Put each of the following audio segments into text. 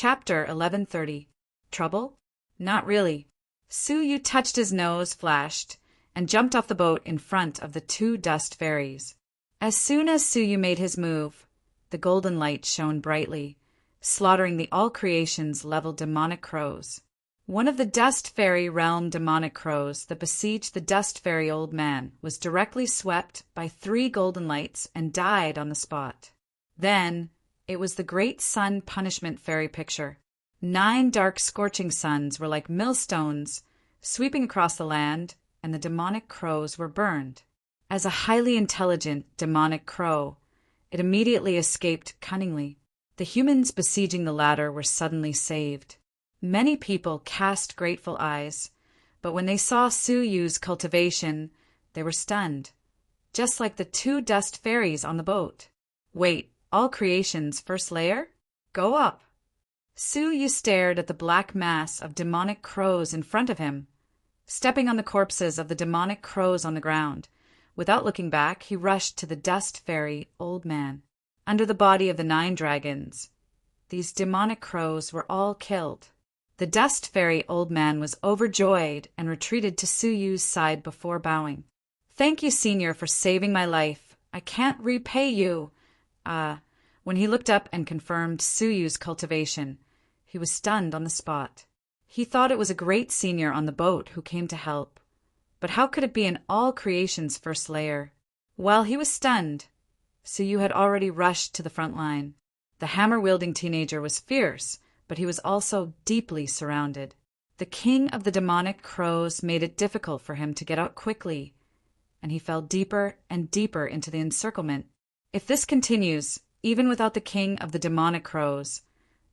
Chapter 1130. Trouble? Not really. Su-yu touched his nose, flashed, and jumped off the boat in front of the two dust fairies. As soon as Su-yu made his move, the golden light shone brightly, slaughtering the all-creations level demonic crows. One of the dust fairy realm demonic crows that besieged the dust fairy old man was directly swept by 3 golden lights and died on the spot. Then it was the great sun punishment fairy picture. 9 dark scorching suns were like millstones sweeping across the land, and the demonic crows were burned. As a highly intelligent demonic crow, it immediately escaped cunningly. The humans besieging the ladder were suddenly saved. Many people cast grateful eyes, but when they saw Su-yu's cultivation, they were stunned, just like the 2 dust fairies on the boat. Wait, all creation's first layer? Go up. Su-yu stared at the black mass of demonic crows in front of him. Stepping on the corpses of the demonic crows on the ground, without looking back, he rushed to the dust fairy old man. Under the body of the 9 dragons, these demonic crows were all killed. The dust fairy old man was overjoyed and retreated to Su-yu's side before bowing. Thank you, Senior, for saving my life. I can't repay you. When he looked up and confirmed Su-yu's cultivation, he was stunned on the spot. He thought it was a great senior on the boat who came to help. But how could it be in all creation's first layer? While he was stunned, Su-yu had already rushed to the front line. The hammer-wielding teenager was fierce, but he was also deeply surrounded. The king of the demonic crows made it difficult for him to get out quickly, and he fell deeper and deeper into the encirclement. If this continues, even without the king of the demonic crows,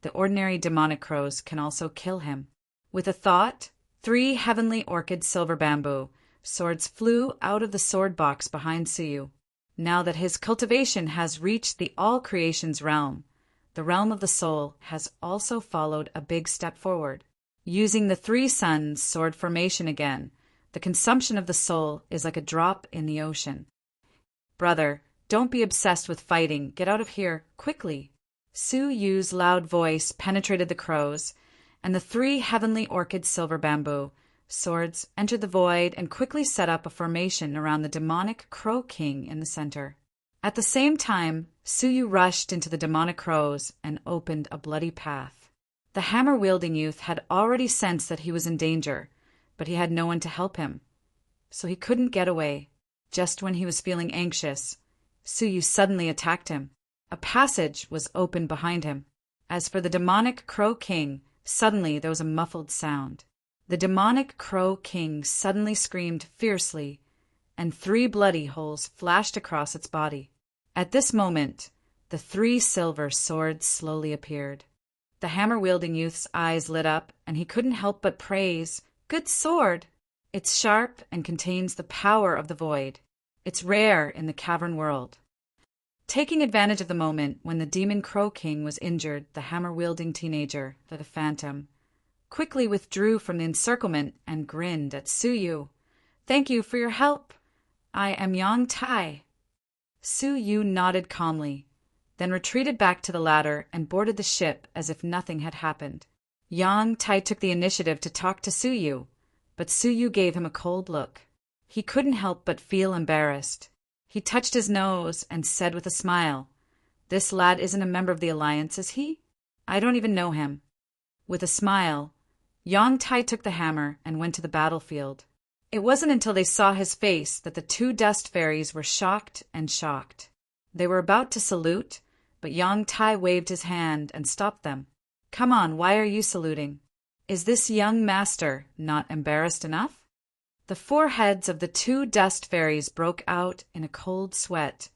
the ordinary demonic crows can also kill him. With a thought, 3 heavenly orchid silver bamboo swords flew out of the sword box behind Su-yu. Now that his cultivation has reached the all-creations realm, the realm of the soul has also followed a big step forward. Using the 3 suns sword formation again, the consumption of the soul is like a drop in the ocean. Brother, don't be obsessed with fighting. Get out of here, quickly. Su-yu's loud voice penetrated the crows, and the 3 heavenly orchid silver bamboo swords entered the void and quickly set up a formation around the demonic crow king in the center. At the same time, Su-yu rushed into the demonic crows and opened a bloody path. The hammer-wielding youth had already sensed that he was in danger, but he had no one to help him, so he couldn't get away. Just when he was feeling anxious, Su-yu suddenly attacked him. A passage was opened behind him. As for the demonic crow king, suddenly there was a muffled sound. The demonic crow king suddenly screamed fiercely, and 3 bloody holes flashed across its body. At this moment, the 3 silver swords slowly appeared. The hammer-wielding youth's eyes lit up, and he couldn't help but praise, "Good sword! It's sharp and contains the power of the void. It's rare in the cavern world." Taking advantage of the moment when the demon crow king was injured, the hammer-wielding teenager, the phantom, quickly withdrew from the encirclement and grinned at Su-yu. "Thank you for your help. I am Yang Tai." Su-yu nodded calmly, then retreated back to the ladder and boarded the ship as if nothing had happened. Yang Tai took the initiative to talk to Su-yu, but Su-yu gave him a cold look. He couldn't help but feel embarrassed. He touched his nose and said with a smile, "This lad isn't a member of the Alliance, is he? I don't even know him." With a smile, Yang Tai took the hammer and went to the battlefield. It wasn't until they saw his face that the 2 dust fairies were shocked and shocked. They were about to salute, but Yang Tai waved his hand and stopped them. "Come on, why are you saluting? Is this young master not embarrassed enough?" The foreheads of the 2 dust fairies broke out in a cold sweat,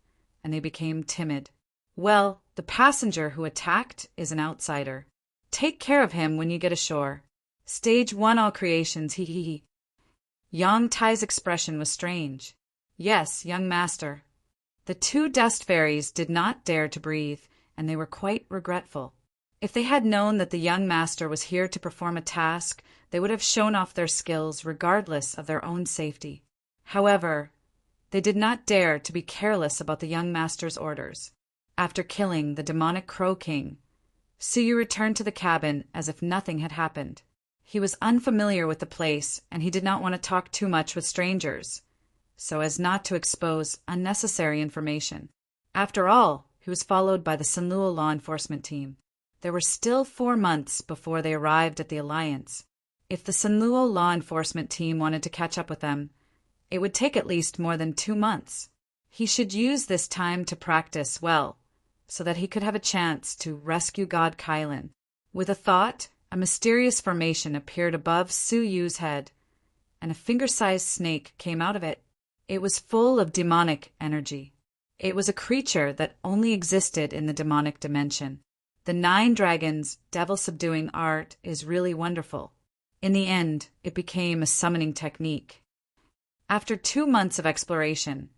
and they became timid. "Well, the passenger who attacked is an outsider. Take care of him when you get ashore. Stage 1 all creations, hee hee hee." Yang Tai's expression was strange. "Yes, young master." The 2 dust fairies did not dare to breathe, and they were quite regretful. If they had known that the young master was here to perform a task, they would have shown off their skills regardless of their own safety. However, they did not dare to be careless about the young master's orders. After killing the demonic crow king, Suyu returned to the cabin as if nothing had happened. He was unfamiliar with the place, and he did not want to talk too much with strangers, so as not to expose unnecessary information. After all, he was followed by the Sanluo law enforcement team. There were still 4 months before they arrived at the Alliance. If the Sanluo law enforcement team wanted to catch up with them, it would take at least more than 2 months. He should use this time to practice well, so that he could have a chance to rescue God Kylin. With a thought, a mysterious formation appeared above Suyu's head, and a finger-sized snake came out of it. It was full of demonic energy. It was a creature that only existed in the demonic dimension. The 9 dragons' devil-subduing art is really wonderful. In the end, it became a summoning technique. After 2 months of exploration,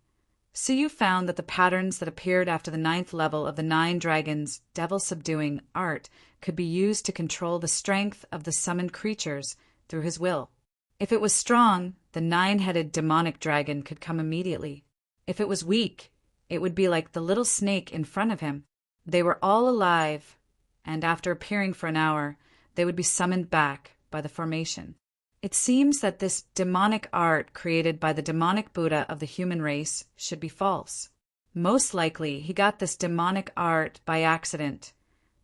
Suyu found that the patterns that appeared after the 9th level of the 9 dragons' devil-subduing art could be used to control the strength of the summoned creatures through his will. If it was strong, the 9-headed demonic dragon could come immediately. If it was weak, it would be like the little snake in front of him. They were all alive, and after appearing for an hour, they would be summoned back by the formation. It seems that this demonic art created by the demonic Buddha of the human race should be false. Most likely, he got this demonic art by accident,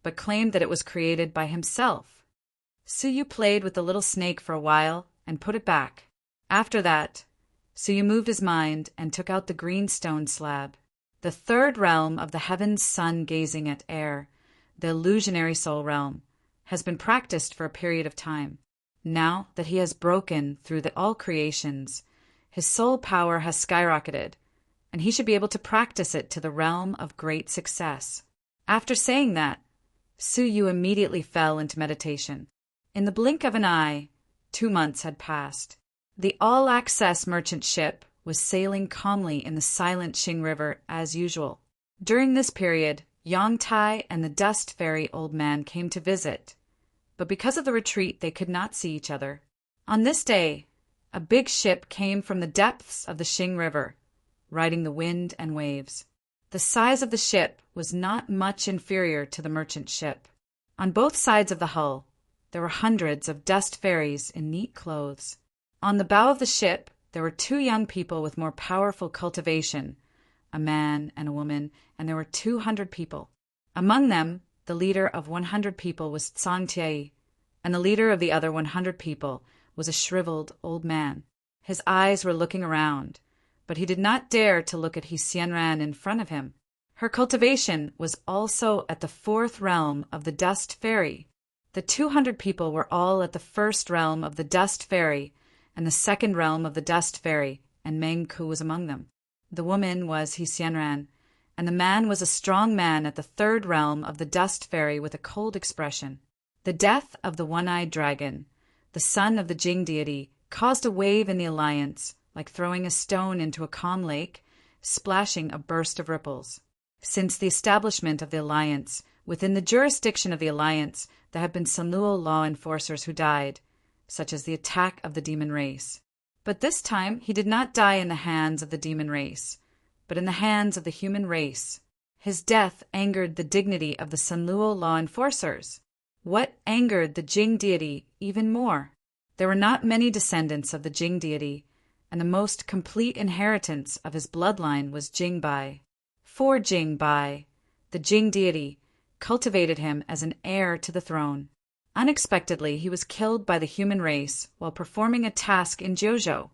but claimed that it was created by himself. Suyu played with the little snake for a while and put it back. After that, Suyu moved his mind and took out the green stone slab. The 3rd realm of the heaven's sun gazing at air, the illusionary soul realm, has been practiced for a period of time. Now that he has broken through all creations, his soul power has skyrocketed, and he should be able to practice it to the realm of great success. After saying that, Suyu immediately fell into meditation. In the blink of an eye, 2 months had passed. The all-access merchant ship was sailing calmly in the silent Xing River as usual. During this period, Yongtai and the Dust Fairy old man came to visit, but because of the retreat they could not see each other. On this day, a big ship came from the depths of the Xing River, riding the wind and waves. The size of the ship was not much inferior to the merchant ship. On both sides of the hull, there were hundreds of dust fairies in neat clothes. On the bow of the ship, there were 2 young people with more powerful cultivation, a man and a woman, and there were 200 people. Among them, the leader of 100 people was Tsang Tiei, and the leader of the other 100 people was a shriveled old man. His eyes were looking around, but he did not dare to look at He Xianran in front of him. Her cultivation was also at the 4th realm of the Dust Fairy. The 200 people were all at the 1st realm of the Dust Fairy and the 2nd realm of the Dust Fairy, and Meng Ku was among them. The woman was He Xianran, and the man was a strong man at the 3rd realm of the Dust Fairy with a cold expression. The death of the one-eyed dragon, the son of the Jing deity, caused a wave in the Alliance, like throwing a stone into a calm lake, splashing a burst of ripples. Since the establishment of the Alliance, within the jurisdiction of the Alliance, there have been Sanluo law enforcers who died, such as the attack of the demon race. But this time he did not die in the hands of the demon race, but in the hands of the human race. His death angered the dignity of the Sanluo law enforcers. What angered the Jing deity even more? There were not many descendants of the Jing deity, and the most complete inheritance of his bloodline was Jingbai. For Jingbai, the Jing deity cultivated him as an heir to the throne. Unexpectedly, he was killed by the human race while performing a task in Jiuzhou.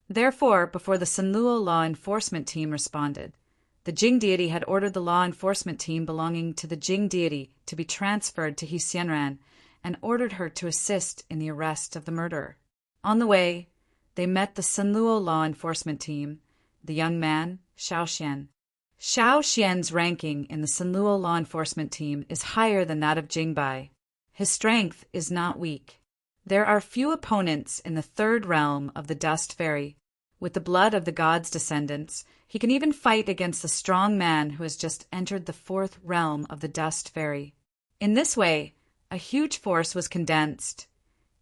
Therefore, before the Sanluo law enforcement team responded, the Jing deity had ordered the law enforcement team belonging to the Jing deity to be transferred to He Xianran and ordered her to assist in the arrest of the murderer. On the way, they met the Sanluo law enforcement team, the young man, Xiao Xian. Xiao Xian's ranking in the Sanluo law enforcement team is higher than that of Jingbai. His strength is not weak. There are few opponents in the 3rd realm of the Dust Fairy. With the blood of the gods' descendants, he can even fight against the strong man who has just entered the 4th realm of the Dust Fairy. In this way, a huge force was condensed,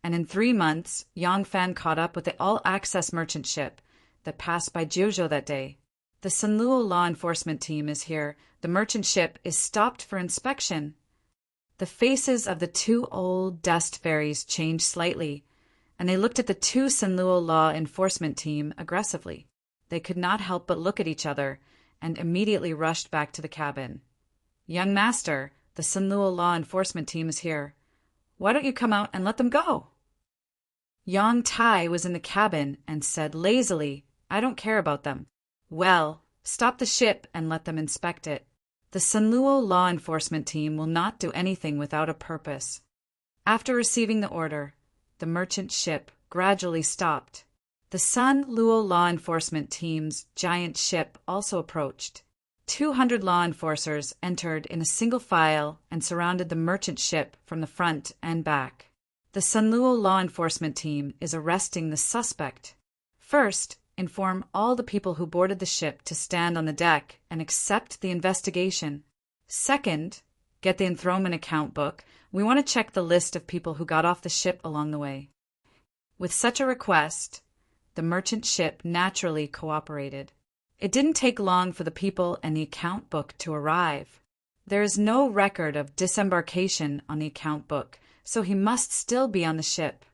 and in 3 months, Yongfan caught up with the all-access merchant ship that passed by Jiuzhou that day. The Sanluo law enforcement team is here. The merchant ship is stopped for inspection. The faces of the two old dust fairies changed slightly, and they looked at the two Sanluo law enforcement team aggressively. They could not help but look at each other and immediately rushed back to the cabin. "Young master, the Sanluo law enforcement team is here. Why don't you come out and let them go?" Yang Tai was in the cabin and said lazily, "I don't care about them." "Well, stop the ship and let them inspect it. The Sanluo law enforcement team will not do anything without a purpose." After receiving the order, the merchant ship gradually stopped. The Sanluo law enforcement team's giant ship also approached. 200 law enforcers entered in a single file and surrounded the merchant ship from the front and back. The Sanluo law enforcement team is arresting the suspect. First, inform all the people who boarded the ship to stand on the deck and accept the investigation. Second, get the enthronement account book. We want to check the list of people who got off the ship along the way. With such a request, the merchant ship naturally cooperated. It didn't take long for the people and the account book to arrive. There is no record of disembarkation on the account book, so he must still be on the ship.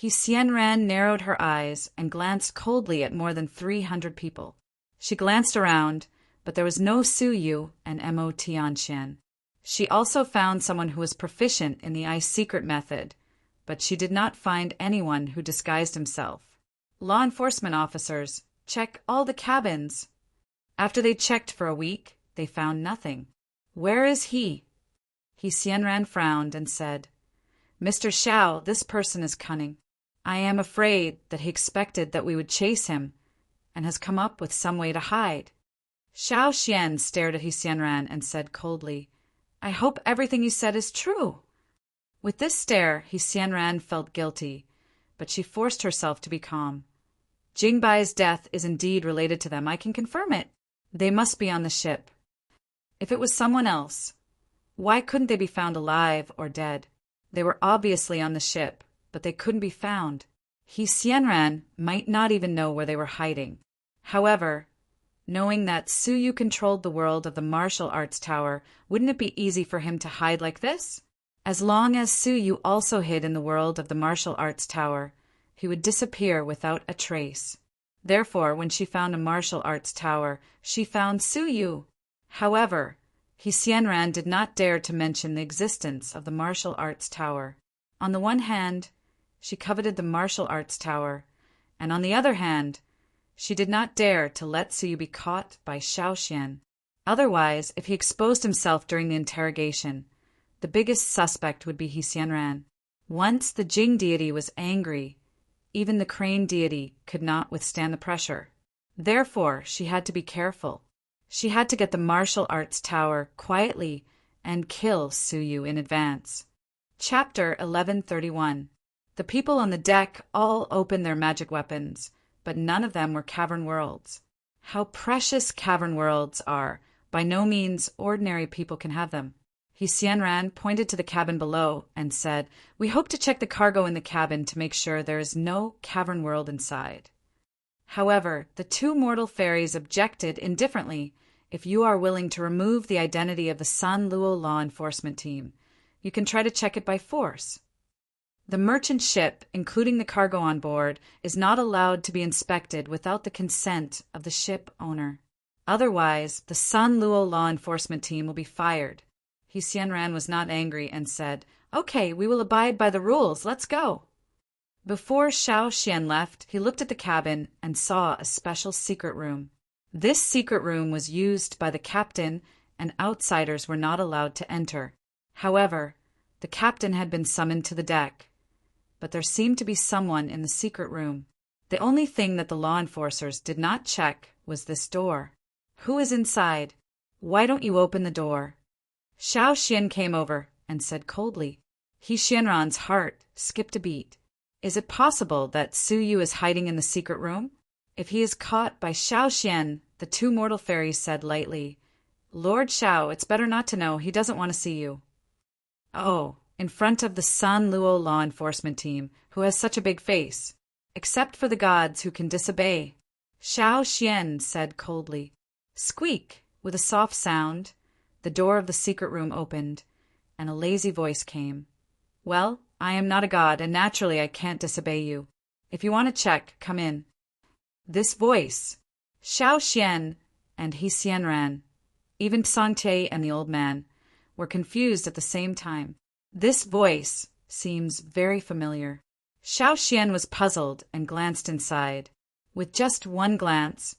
Xianran narrowed her eyes and glanced coldly at more than 300 people. She glanced around, but there was no Su Yu and Mo Tianxian. She also found someone who was proficient in the ice secret method, but she did not find anyone who disguised himself. Law enforcement officers, check all the cabins. After they checked for a week, they found nothing. Where is he? Xianran frowned and said, "Mr. Xiao, this person is cunning. I am afraid that he expected that we would chase him and has come up with some way to hide." Xiao Xian stared at Xianran and said coldly, "I hope everything you said is true." With this stare, Xianran felt guilty, but she forced herself to be calm. "Jingbai's death is indeed related to them. I can confirm it. They must be on the ship. If it was someone else, why couldn't they be found alive or dead? They were obviously on the ship, but they couldn't be found. Xianran might not even know where they were hiding. However, knowing that Su Yu controlled the world of the martial arts tower, wouldn't it be easy for him to hide like this? As long as Su Yu also hid in the world of the martial arts tower, he would disappear without a trace. Therefore, when she found a martial arts tower, she found Su Yu. However, Xianran did not dare to mention the existence of the martial arts tower. On the one hand, she coveted the martial arts tower, and on the other hand, she did not dare to let Su Yu be caught by Xiao Xian. Otherwise, if he exposed himself during the interrogation, the biggest suspect would be Xianran. Once the Jing deity was angry, even the crane deity could not withstand the pressure. Therefore, she had to be careful. She had to get the martial arts tower quietly and kill Su Yu in advance. Chapter 1131. The people on the deck all opened their magic weapons, but none of them were cavern worlds. How precious cavern worlds are! By no means ordinary people can have them. Xianran pointed to the cabin below and said, "We hope to check the cargo in the cabin to make sure there is no cavern world inside." However, the two mortal fairies objected indifferently. "If you are willing to remove the identity of the Sanluo law enforcement team, you can try to check it by force. The merchant ship, including the cargo on board, is not allowed to be inspected without the consent of the ship owner. Otherwise, the Sanluo law enforcement team will be fired." Xianran was not angry and said, "Okay, we will abide by the rules. Let's go." Before Xiao Xian left, he looked at the cabin and saw a special secret room. This secret room was used by the captain, and outsiders were not allowed to enter. However, the captain had been summoned to the deck, but there seemed to be someone in the secret room. The only thing that the law enforcers did not check was this door. "Who is inside? Why don't you open the door?" Xiao Xian came over and said coldly. Xianran's heart skipped a beat. Is it possible that Su Yu is hiding in the secret room? If he is caught by Xiao Xian, the two mortal fairies said lightly, "Lord Xiao, it's better not to know. He doesn't want to see you." "Oh, in front of the Sanluo law enforcement team, who has such a big face. Except for the gods who can disobey." Xiao Xian said coldly. Squeak! With a soft sound, the door of the secret room opened, and a lazy voice came. Well, I am not a god, and naturally I can't disobey you. If you want to check, come in. This voice, Xiao Xian and He Xianran, even Psangte and the old man, were confused at the same time. This voice seems very familiar. Xiao Xian was puzzled and glanced inside. With just one glance,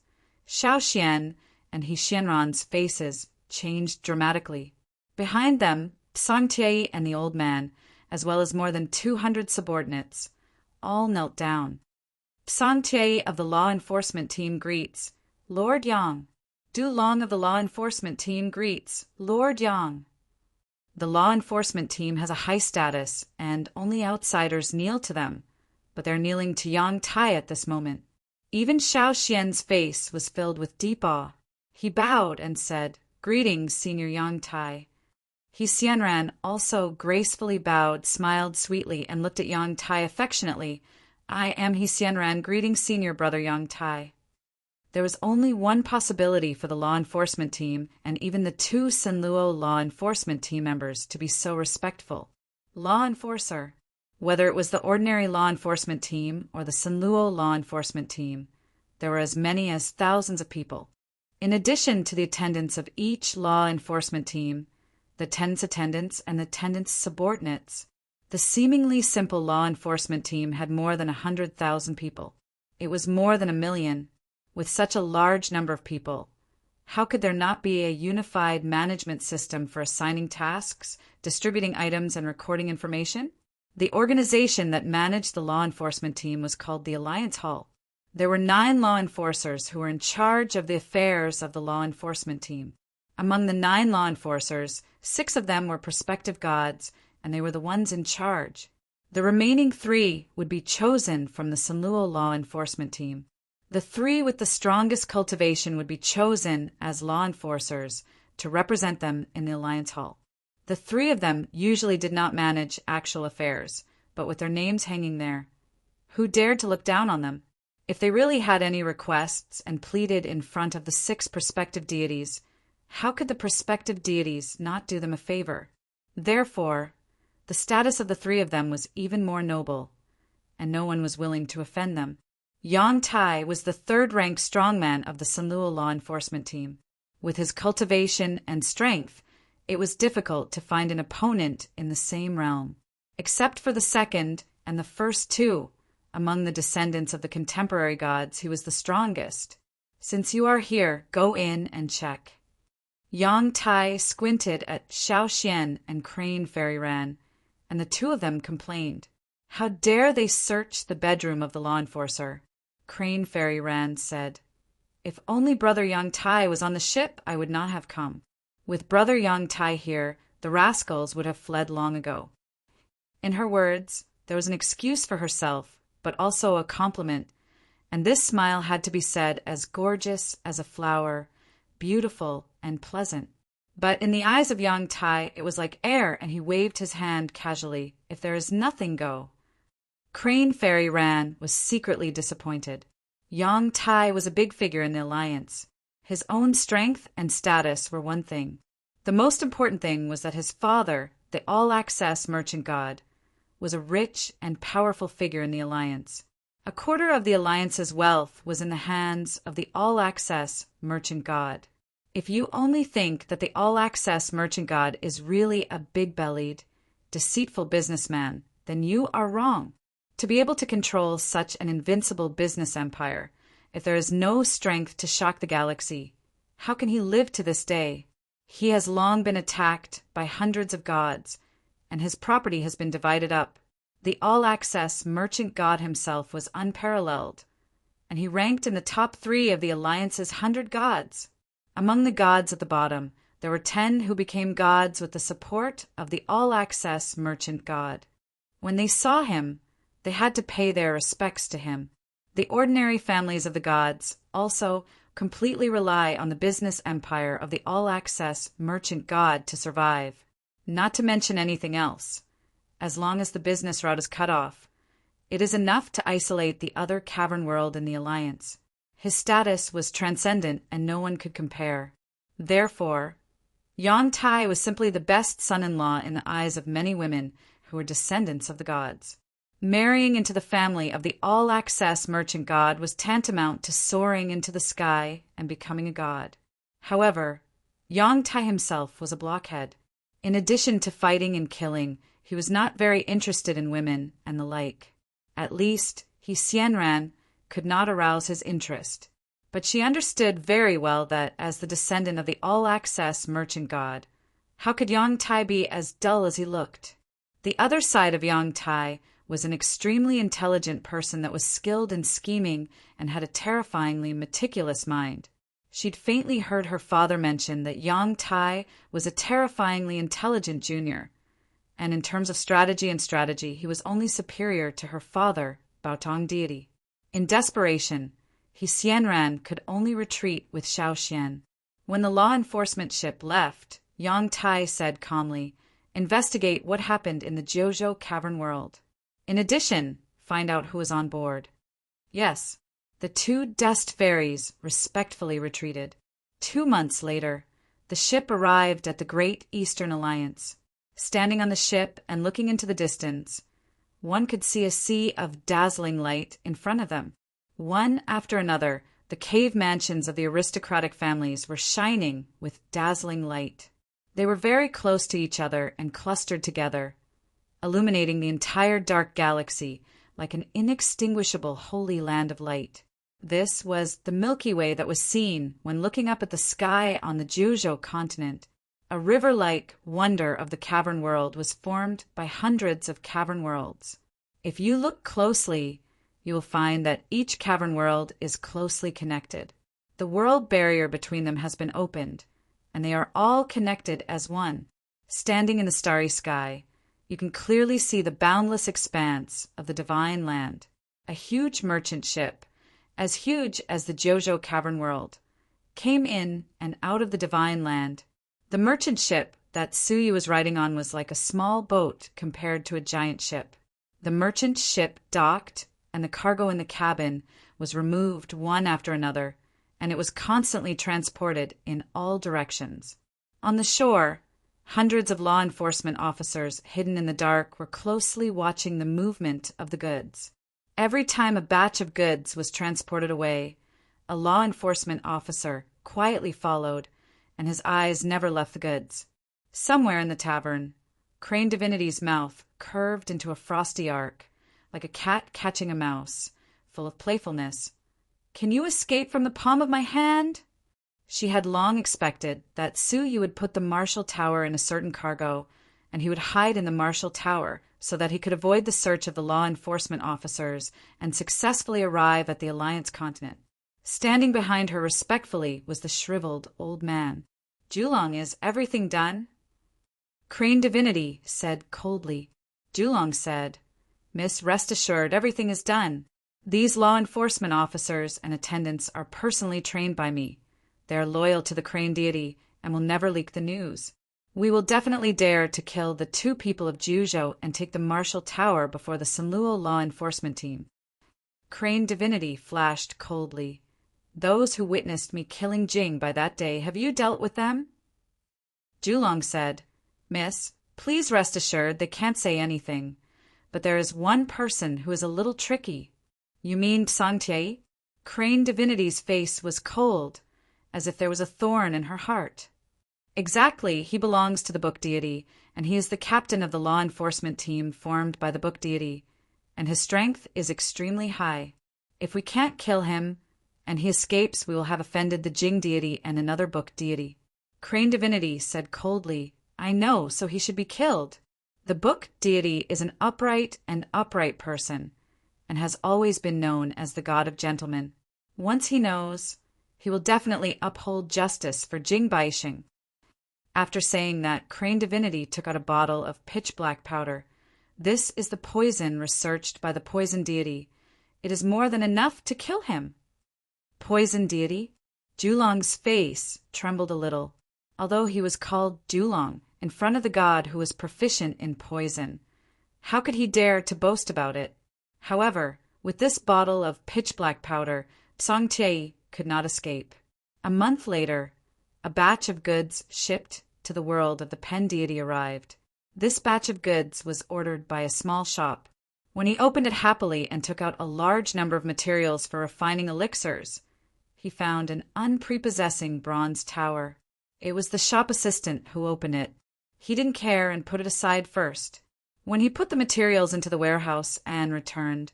Xiao Xian and He Xianran's faces changed dramatically. Behind them, Psangte and the old man, as well as more than 200 subordinates, all knelt down. Psangte of the law enforcement team greets Lord Yang. Du Long of the law enforcement team greets Lord Yang. The law enforcement team has a high status, and only outsiders kneel to them, but they're kneeling to Yang Tai at this moment. Even Xiao Xian's face was filled with deep awe. He bowed and said, Greetings, Senior Yang Tai. He Xianran also gracefully bowed, smiled sweetly, and looked at Yang Tai affectionately. I am He Xianran, greetings, Senior Brother Yang Tai. There was only one possibility for the law enforcement team, and even the 2 Senluo law enforcement team members, to be so respectful. Law enforcer. Whether it was the ordinary law enforcement team or the Senluo law enforcement team, there were as many as thousands of people. In addition to the attendants of each law enforcement team, the attendants' attendants, and the attendants' subordinates, the seemingly simple law enforcement team had more than 100,000 people. It was more than 1 million. With such a large number of people, how could there not be a unified management system for assigning tasks, distributing items, and recording information? The organization that managed the law enforcement team was called the Alliance Hall. There were 9 law enforcers who were in charge of the affairs of the law enforcement team. Among the 9 law enforcers, 6 of them were prospective gods, and they were the ones in charge. The remaining 3 would be chosen from the Senluo law enforcement team. The 3 with the strongest cultivation would be chosen as law enforcers to represent them in the Alliance Hall. The 3 of them usually did not manage actual affairs, but with their names hanging there, who dared to look down on them? If they really had any requests and pleaded in front of the 6 prospective deities, how could the prospective deities not do them a favor? Therefore, the status of the 3 of them was even more noble, and no one was willing to offend them. Yang Tai was the 3rd-ranked strongman of the Senluo law enforcement team. With his cultivation and strength, it was difficult to find an opponent in the same realm. Except for the 2nd and the first 2, among the descendants of the contemporary gods, he was the strongest. Since you are here, go in and check. Yang Tai squinted at Xiao Xian and Crane Fairy Ran, and the 2 of them complained. How dare they search the bedroom of the law enforcer? Crane Fairy Ran said, If only Brother Yang Tai was on the ship, I would not have come. With Brother Yang Tai here, the rascals would have fled long ago. In her words, there was an excuse for herself, but also a compliment, and this smile had to be said as gorgeous as a flower, beautiful and pleasant. But in the eyes of Yang Tai, it was like air, and he waved his hand casually. If there is nothing, go. Crane Fairy Ran was secretly disappointed. Yang Tai was a big figure in the alliance. His own strength and status were one thing. The most important thing was that his father, the all-access merchant god, was a rich and powerful figure in the alliance. A quarter of the alliance's wealth was in the hands of the all-access merchant god. If you only think that the all-access merchant god is really a big-bellied, deceitful businessman, then you are wrong. To be able to control such an invincible business empire, if there is no strength to shock the galaxy, how can he live to this day? He has long been attacked by hundreds of gods, and his property has been divided up. The all-access merchant god himself was unparalleled, and he ranked in the top 3 of the Alliance's 100 gods. Among the gods at the bottom, there were 10 who became gods with the support of the all-access merchant god. When they saw him, they had to pay their respects to him. The ordinary families of the gods also completely rely on the business empire of the all-access merchant god to survive, not to mention anything else. As long as the business route is cut off, it is enough to isolate the other cavern world in the alliance. His status was transcendent and no one could compare. Therefore, Yang Tai was simply the best son-in-law in the eyes of many women who were descendants of the gods. Marrying into the family of the all-access merchant god was tantamount to soaring into the sky and becoming a god. However, Yang Tai himself was a blockhead. In addition to fighting and killing, he was not very interested in women and the like. At least, Xianran could not arouse his interest. But she understood very well that, as the descendant of the all-access merchant god, how could Yang Tai be as dull as he looked? The other side of Yang Tai was an extremely intelligent person that was skilled in scheming and had a terrifyingly meticulous mind. She'd faintly heard her father mention that Yang Tai was a terrifyingly intelligent junior, and in terms of strategy, he was only superior to her father, Baotong deity. In desperation, Xianran could only retreat with Xiaoxian. When the law enforcement ship left, Yang Tai said calmly, "Investigate what happened in the Jiuzhou cavern world. In addition, find out who was on board." Yes, the two dust fairies respectfully retreated. 2 months later, the ship arrived at the Great Eastern Alliance. Standing on the ship and looking into the distance, one could see a sea of dazzling light in front of them. One after another, the cave mansions of the aristocratic families were shining with dazzling light. They were very close to each other and clustered together, illuminating the entire dark galaxy like an inextinguishable holy land of light. This was the Milky Way that was seen when looking up at the sky on the Jiuzhou continent. A river-like wonder of the cavern world was formed by hundreds of cavern worlds. If you look closely, you will find that each cavern world is closely connected. The world barrier between them has been opened, and they are all connected as one. Standing in the starry sky, you can clearly see the boundless expanse of the divine land. A huge merchant ship, as huge as the Jiuzhou cavern world, came in and out of the divine land. The merchant ship that Suyu was riding on was like a small boat compared to a giant ship. The merchant ship docked, and the cargo in the cabin was removed one after another, and it was constantly transported in all directions. On the shore, hundreds of law enforcement officers hidden in the dark were closely watching the movement of the goods. Every time a batch of goods was transported away, a law enforcement officer quietly followed, and his eyes never left the goods. Somewhere in the tavern, Crane Divinity's mouth curved into a frosty arc, like a cat catching a mouse, full of playfulness. "Can you escape from the palm of my hand?" She had long expected that Suyu would put the Marshall Tower in a certain cargo, and he would hide in the Marshall Tower so that he could avoid the search of the law enforcement officers and successfully arrive at the Alliance continent. Standing behind her respectfully was the shriveled old man. "Julong, is everything done?" Crane Divinity said coldly. Julong said, "Miss, rest assured, everything is done. These law enforcement officers and attendants are personally trained by me. They are loyal to the Crane deity and will never leak the news. We will definitely dare to kill the 2 people of Jiuzhou and take the Marshall Tower before the Sanluo law enforcement team." Crane Divinity flashed coldly. "Those who witnessed me killing Jing by that day, have you dealt with them?" Julong said, "Miss, please rest assured they can't say anything. But there is one person who is a little tricky." "You mean Sangtie?" Crane Divinity's face was cold, as if there was a thorn in her heart. "Exactly, he belongs to the Book deity, and he is the captain of the law enforcement team formed by the Book deity, and his strength is extremely high. If we can't kill him, and he escapes, we will have offended the Jing deity and another Book deity." Crane Divinity said coldly, "I know, so he should be killed. The Book deity is an upright person, and has always been known as the god of gentlemen. Once he knows, he will definitely uphold justice for Jing Baixing." After saying that, Crane Divinity took out a bottle of pitch-black powder. "This is the poison researched by the poison deity. It is more than enough to kill him." "Poison deity?" Julong's face trembled a little. Although he was called Julong, in front of the god who was proficient in poison, how could he dare to boast about it? However, with this bottle of pitch-black powder, Sangtie could not escape. A month later, a batch of goods shipped to the world of the pen deity arrived. This batch of goods was ordered by a small shop. When he opened it happily and took out a large number of materials for refining elixirs, he found an unprepossessing bronze tower. It was the shop assistant who opened it. He didn't care and put it aside first. When he put the materials into the warehouse and returned,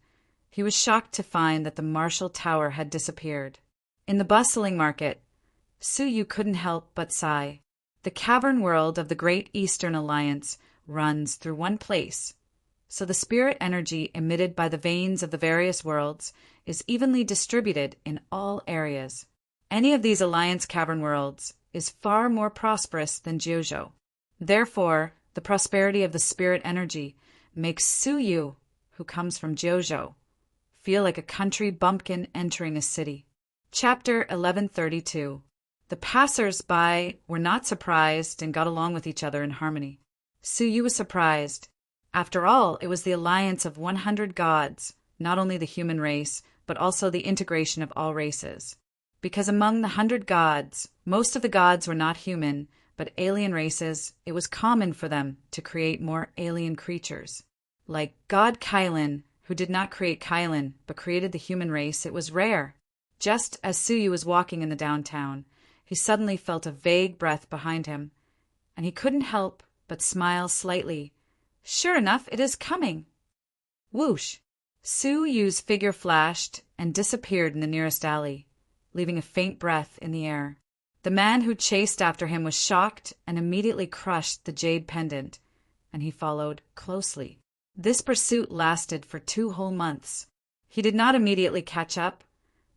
he was shocked to find that the martial tower had disappeared. In the bustling market, Suyu couldn't help but sigh. The cavern world of the Great Eastern Alliance runs through one place, so the spirit energy emitted by the veins of the various worlds is evenly distributed in all areas. Any of these Alliance cavern worlds is far more prosperous than Jojo. Therefore, the prosperity of the spirit energy makes Suyu, who comes from Jojo, feel like a country bumpkin entering a city. Chapter 1132. The passers-by were not surprised and got along with each other in harmony. Suyu was surprised. After all, it was the alliance of 100 gods, not only the human race, but also the integration of all races. Because among the 100 gods, most of the gods were not human, but alien races, it was common for them to create more alien creatures. Like God Kylan, who did not create Kylan, but created the human race, it was rare. Just as Suyu was walking in the downtown, he suddenly felt a vague breath behind him, and he couldn't help but smile slightly. Sure enough, it is coming. Whoosh! Suyu's figure flashed and disappeared in the nearest alley, leaving a faint breath in the air. The man who chased after him was shocked and immediately crushed the jade pendant, and he followed closely. This pursuit lasted for 2 whole months. He did not immediately catch up,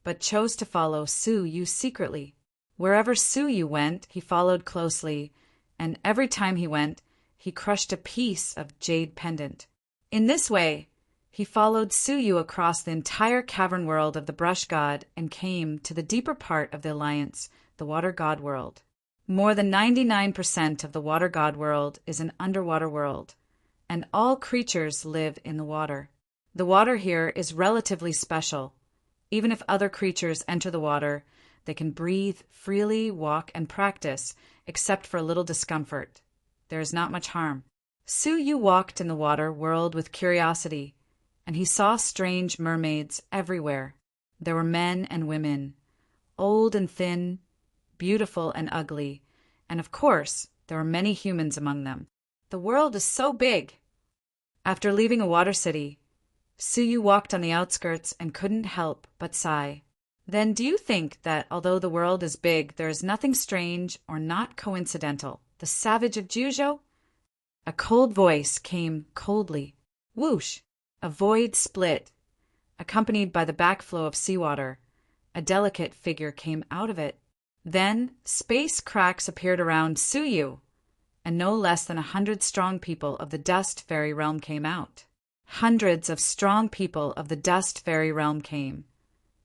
but chose to follow Suyu secretly. Wherever Suyu went, he followed closely, and every time he went, he crushed a piece of jade pendant. In this way, he followed Suyu across the entire cavern world of the brush god and came to the deeper part of the alliance, the water god world. More than 99% of the water god world is an underwater world, and all creatures live in the water. The water here is relatively special. Even if other creatures enter the water, they can breathe freely, walk, and practice, except for a little discomfort. There is not much harm. Suyu walked in the water world with curiosity, and he saw strange mermaids everywhere. There were men and women, old and thin, beautiful and ugly, and of course, there were many humans among them. The world is so big. After leaving a water city, Suyu walked on the outskirts and couldn't help but sigh. Then do you think that although the world is big, there is nothing strange or not coincidental? The savage of Jojo? A cold voice came coldly. Whoosh! A void split, accompanied by the backflow of seawater. A delicate figure came out of it. Then space cracks appeared around Suyu, and no less than 100 strong people of the Dust Fairy realm came out. Hundreds of strong people of the Dust Fairy realm came,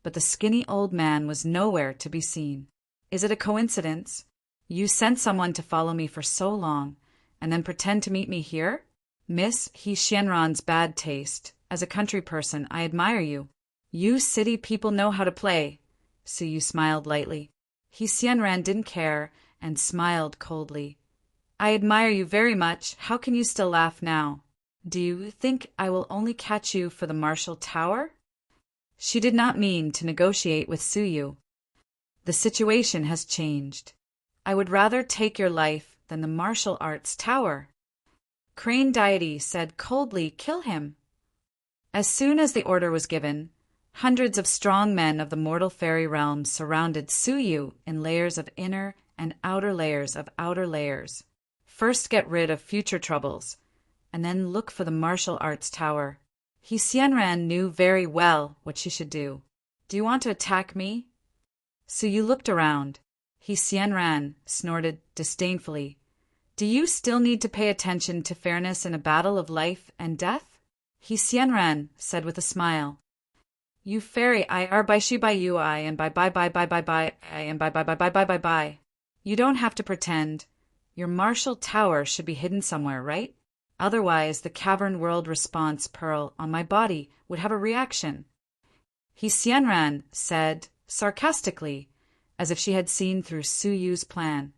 but the skinny old man was nowhere to be seen. Is it a coincidence? You sent someone to follow me for so long, and then pretend to meet me here? Miss He Xianran's bad taste. As a country person, I admire you. You city people know how to play. Suyu smiled lightly. He Xianran didn't care and smiled coldly. I admire you very much. How can you still laugh now? Do you think I will only catch you for the martial tower? She did not mean to negotiate with Suyu. The situation has changed. I would rather take your life than the martial arts tower. Crane deity said coldly, kill him. As soon as the order was given, hundreds of strong men of the mortal fairy realm surrounded Suyu in layers of inner and outer layers of outer layers. First get rid of future troubles, and then look for the martial arts tower. He Xianran knew very well what she should do. Do you want to attack me? Suyu looked around. He Xianran snorted disdainfully. Do you still need to pay attention to fairness in a battle of life and death? He Xianran said with a smile. You fairy, I are by she by you I and by I and by. You don't have to pretend. Your martial tower should be hidden somewhere, right? Otherwise, the cavern world response pearl on my body would have a reaction. He Xianran said sarcastically, as if she had seen through Suyu's plan.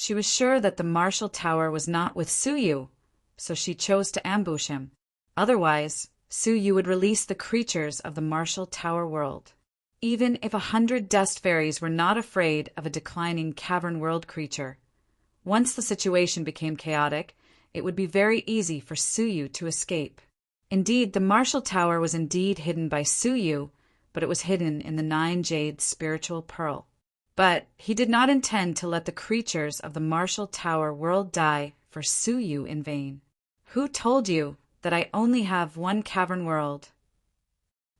She was sure that the martial tower was not with Suyu, so she chose to ambush him. Otherwise, Suyu would release the creatures of the martial tower world. Even if 100 dust fairies were not afraid of a declining cavern world creature, once the situation became chaotic, it would be very easy for Suyu to escape. Indeed, the martial tower was indeed hidden by Suyu, but it was hidden in the 9 jade spiritual pearl. But he did not intend to let the creatures of the martial tower world die for Suyu in vain. Who told you that I only have one cavern world?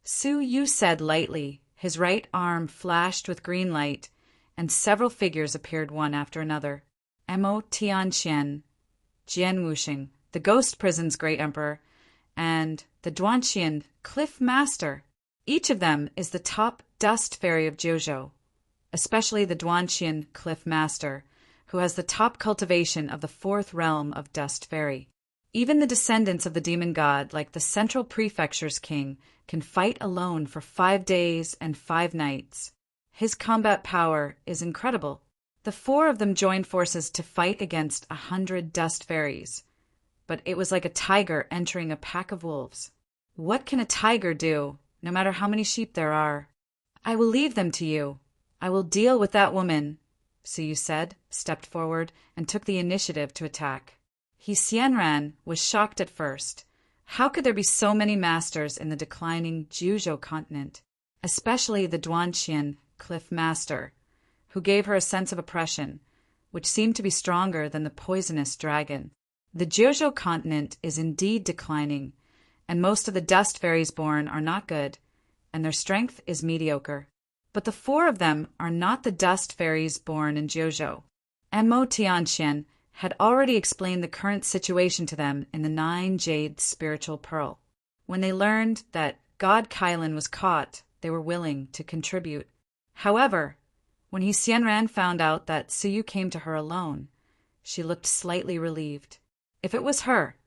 Suyu said lightly. His right arm flashed with green light, and several figures appeared one after another. Mo Tianxian, Jian Wuxing, the Ghost Prison's Great Emperor, and the Duanxian Cliff Master. Each of them is the top dust fairy of Jiuzhou, especially the Duanxian Cliff Master, who has the top cultivation of the 4th realm of dust fairy. Even the descendants of the demon god, like the Central Prefecture's king, can fight alone for 5 days and 5 nights. His combat power is incredible. The 4 of them joined forces to fight against 100 dust fairies, but it was like a tiger entering a pack of wolves. What can a tiger do, no matter how many sheep there are? I will leave them to you. I will deal with that woman, Suyu said, stepped forward, and took the initiative to attack. He Xianran was shocked at first. How could there be so many masters in the declining Jiuzhou continent, especially the Duanxian Cliff Master, who gave her a sense of oppression, which seemed to be stronger than the poisonous dragon. The Jiuzhou continent is indeed declining, and most of the dust fairies born are not good, and their strength is mediocre. But the 4 of them are not the dust fairies born in Jiuzhou. Mo Tianxian had already explained the current situation to them in the 9 jade spiritual pearl. When they learned that God Kailan was caught, they were willing to contribute. However, when He Xianran found out that Suyu came to her alone, she looked slightly relieved. If it was her,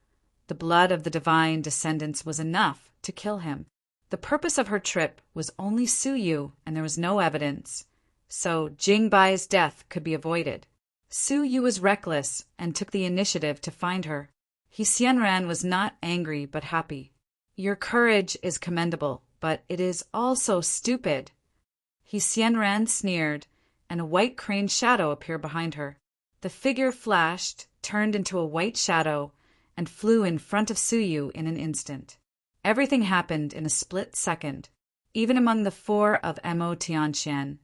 the blood of the divine descendants was enough to kill him. The purpose of her trip was only Suyu, and there was no evidence, so Jingbai's death could be avoided. Suyu was reckless and took the initiative to find her. He Xianran was not angry but happy. Your courage is commendable, but it is also stupid. He Xianran sneered, and a white crane shadow appeared behind her. The figure flashed, turned into a white shadow, and flew in front of Suyu in an instant. Everything happened in a split second. Even among the 4 of Mo Tianxian,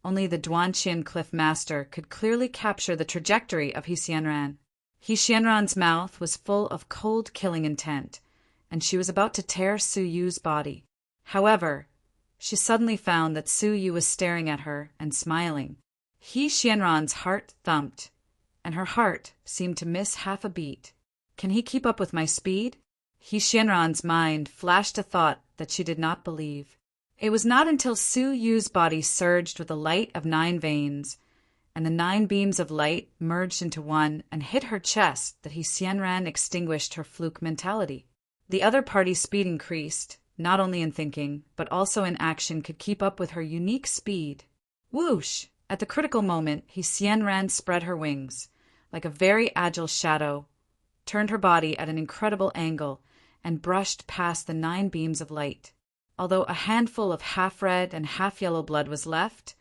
only the Duanxian Cliff Master could clearly capture the trajectory of He Xianran. He Xianran's mouth was full of cold killing intent, and she was about to tear Suyu's body. However, she suddenly found that Suyu was staring at her and smiling. He Xianran's heart thumped, and her heart seemed to miss half a beat. Can he keep up with my speed? He Xianran's mind flashed a thought that she did not believe. It was not until Suyu's body surged with the light of 9 veins, and the 9 beams of light merged into one and hit her chest that He Xianran extinguished her fluke mentality. The other party's speed increased, not only in thinking, but also in action could keep up with her unique speed. Whoosh! At the critical moment, He Xianran spread her wings, like a very agile shadow, turned her body at an incredible angle, and brushed past the 9 beams of light. Although a handful of half-red and half-yellow blood was left,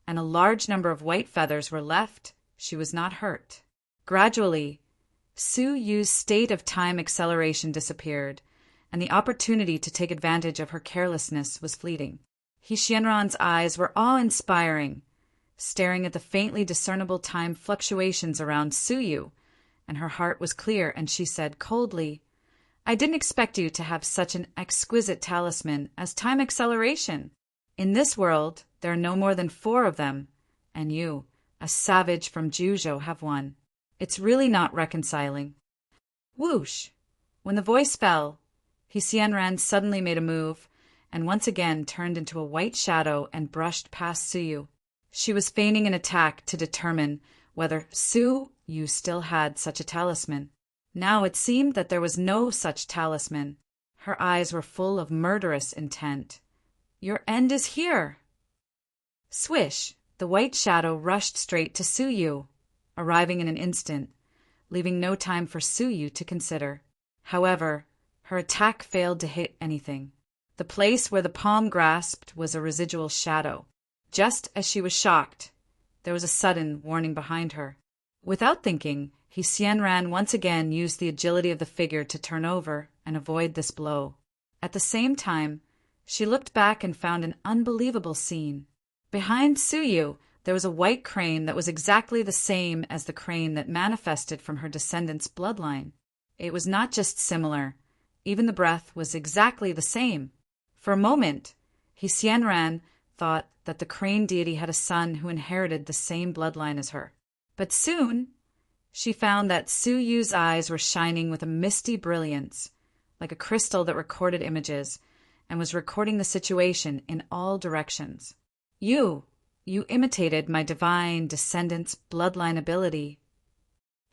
and a large number of white feathers were left, she was not hurt. Gradually, Suyu's state of time acceleration disappeared, and the opportunity to take advantage of her carelessness was fleeting. He Xianran's eyes were awe-inspiring, staring at the faintly discernible time fluctuations around Suyu, and her heart was clear, and she said coldly, I didn't expect you to have such an exquisite talisman as time acceleration. In this world, there are no more than 4 of them, and you, a savage from Jiuzhou, have one. It's really not reconciling. Whoosh! When the voice fell, He Xianran suddenly made a move, and once again turned into a white shadow and brushed past Suyu. She was feigning an attack to determine whether Suyu still had such a talisman. Now it seemed that there was no such talisman. Her eyes were full of murderous intent. Your end is here! Swish! The white shadow rushed straight to Suyu. arriving in an instant, leaving no time for Suyu to consider. However, her attack failed to hit anything. The place where the palm grasped was a residual shadow. Just as she was shocked, there was a sudden warning behind her. Without thinking, Xianran once again used the agility of the figure to turn over and avoid this blow. At the same time, she looked back and found an unbelievable scene. Behind Suyu, there was a white crane that was exactly the same as the crane that manifested from her descendants' bloodline. It was not just similar, even the breath was exactly the same. For a moment, Xianran thought that the crane deity had a son who inherited the same bloodline as her. But soon, she found that Suyu's eyes were shining with a misty brilliance, like a crystal that recorded images, and was recording the situation in all directions. You imitated my divine descendant's bloodline ability.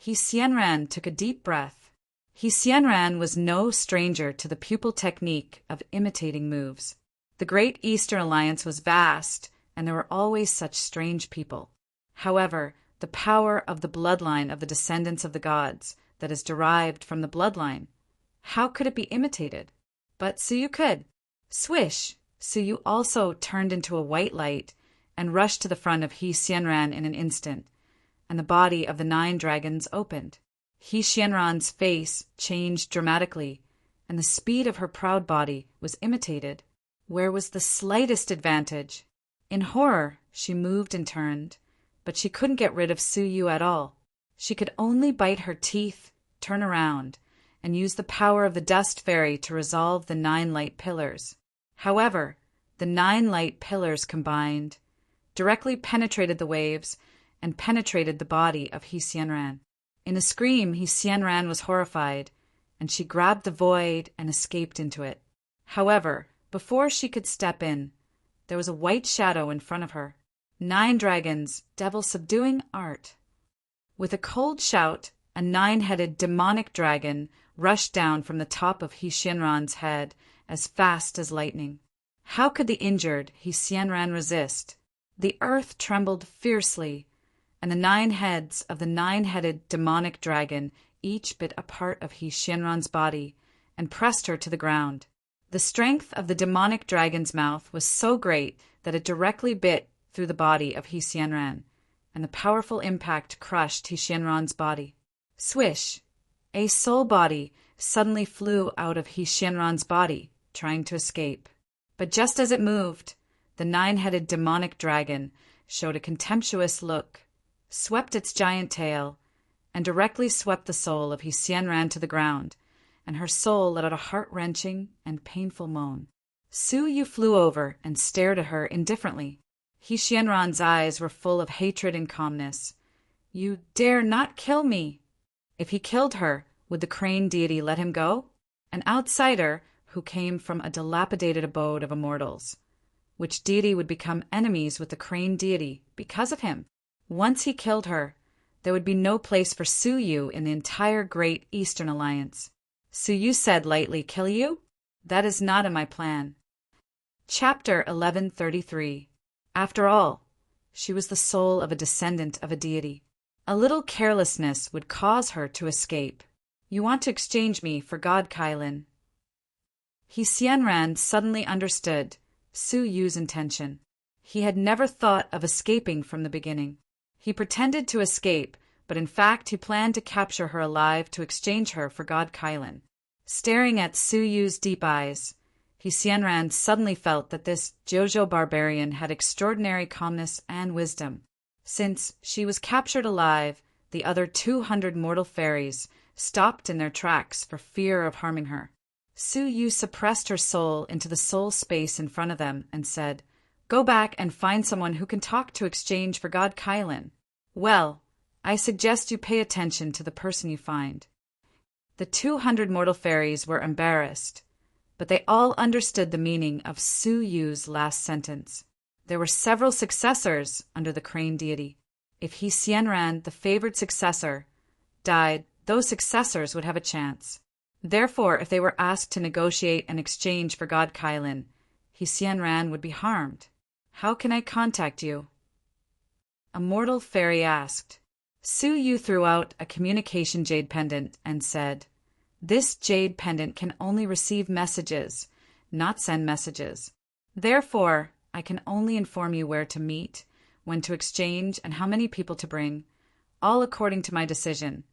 Xianran took a deep breath. Xianran was no stranger to the pupil technique of imitating moves. The Great Eastern Alliance was vast, and there were always such strange people. However, the power of the bloodline of the descendants of the gods that is derived from the bloodline, how could it be imitated? But Suyu could. Swish! Suyu also turned into a white light and rushed to the front of Xianran in an instant, and the body of the 9 dragons opened. Xianran's face changed dramatically, and the speed of her proud body was imitated. Where was the slightest advantage? In horror, she moved and turned, but she couldn't get rid of Suyu at all. She could only bite her teeth, turn around, and use the power of the dust fairy to resolve the 9 light pillars. However, the 9 light pillars combined directly penetrated the waves and penetrated the body of Xianran. In a scream, Xianran was horrified, and she grabbed the void and escaped into it. However, before she could step in, there was a white shadow in front of her. 9 dragons, devil-subduing art. With a cold shout, a 9-headed demonic dragon rushed down from the top of Xianran's head as fast as lightning. How could the injured Xianran resist? The earth trembled fiercely, and the 9 heads of the 9-headed demonic dragon each bit a part of Xianran's body and pressed her to the ground. The strength of the demonic dragon's mouth was so great that it directly bit through the body of Xianran, and the powerful impact crushed Xianran's body. Swish! A soul body suddenly flew out of Xianran's body, trying to escape. But just as it moved, the 9-headed demonic dragon showed a contemptuous look, swept its giant tail, and directly swept the soul of Xianran to the ground, and her soul let out a heart-wrenching and painful moan. Suyu flew over and stared at her indifferently. Xianran's eyes were full of hatred and calmness. You dare not kill me! If he killed her, would the crane deity let him go? An outsider who came from a dilapidated abode of immortals. Which deity would become enemies with the crane deity because of him? Once he killed her, there would be no place for Suyu in the entire Great Eastern Alliance. Suyu said lightly, "Kill you? That is not in my plan." Chapter 1133. After all, she was the soul of a descendant of a deity. A little carelessness would cause her to escape. You want to exchange me for God Kailin. Xianran suddenly understood Suyu's intention. He had never thought of escaping from the beginning. He pretended to escape, but in fact he planned to capture her alive to exchange her for God Kailin. Staring at Suyu's deep eyes, Xianran suddenly felt that this Jojo barbarian had extraordinary calmness and wisdom. Since she was captured alive, the other 200 mortal fairies stopped in their tracks for fear of harming her. Suyu suppressed her soul into the soul space in front of them and said, "Go back and find someone who can talk to exchange for God Kailin. Well, I suggest you pay attention to the person you find." The 200 mortal fairies were embarrassed, but they all understood the meaning of Suyu's last sentence. There were several successors under the crane deity. If Xianran, the favored successor, died, those successors would have a chance. Therefore, if they were asked to negotiate an exchange for God Kailin, Xianran would be harmed. "How can I contact you?" A mortal fairy asked. Su Yu threw out a communication jade pendant and said, "This jade pendant can only receive messages, not send messages. Therefore, I can only inform you where to meet, when to exchange, and how many people to bring, all according to my decision.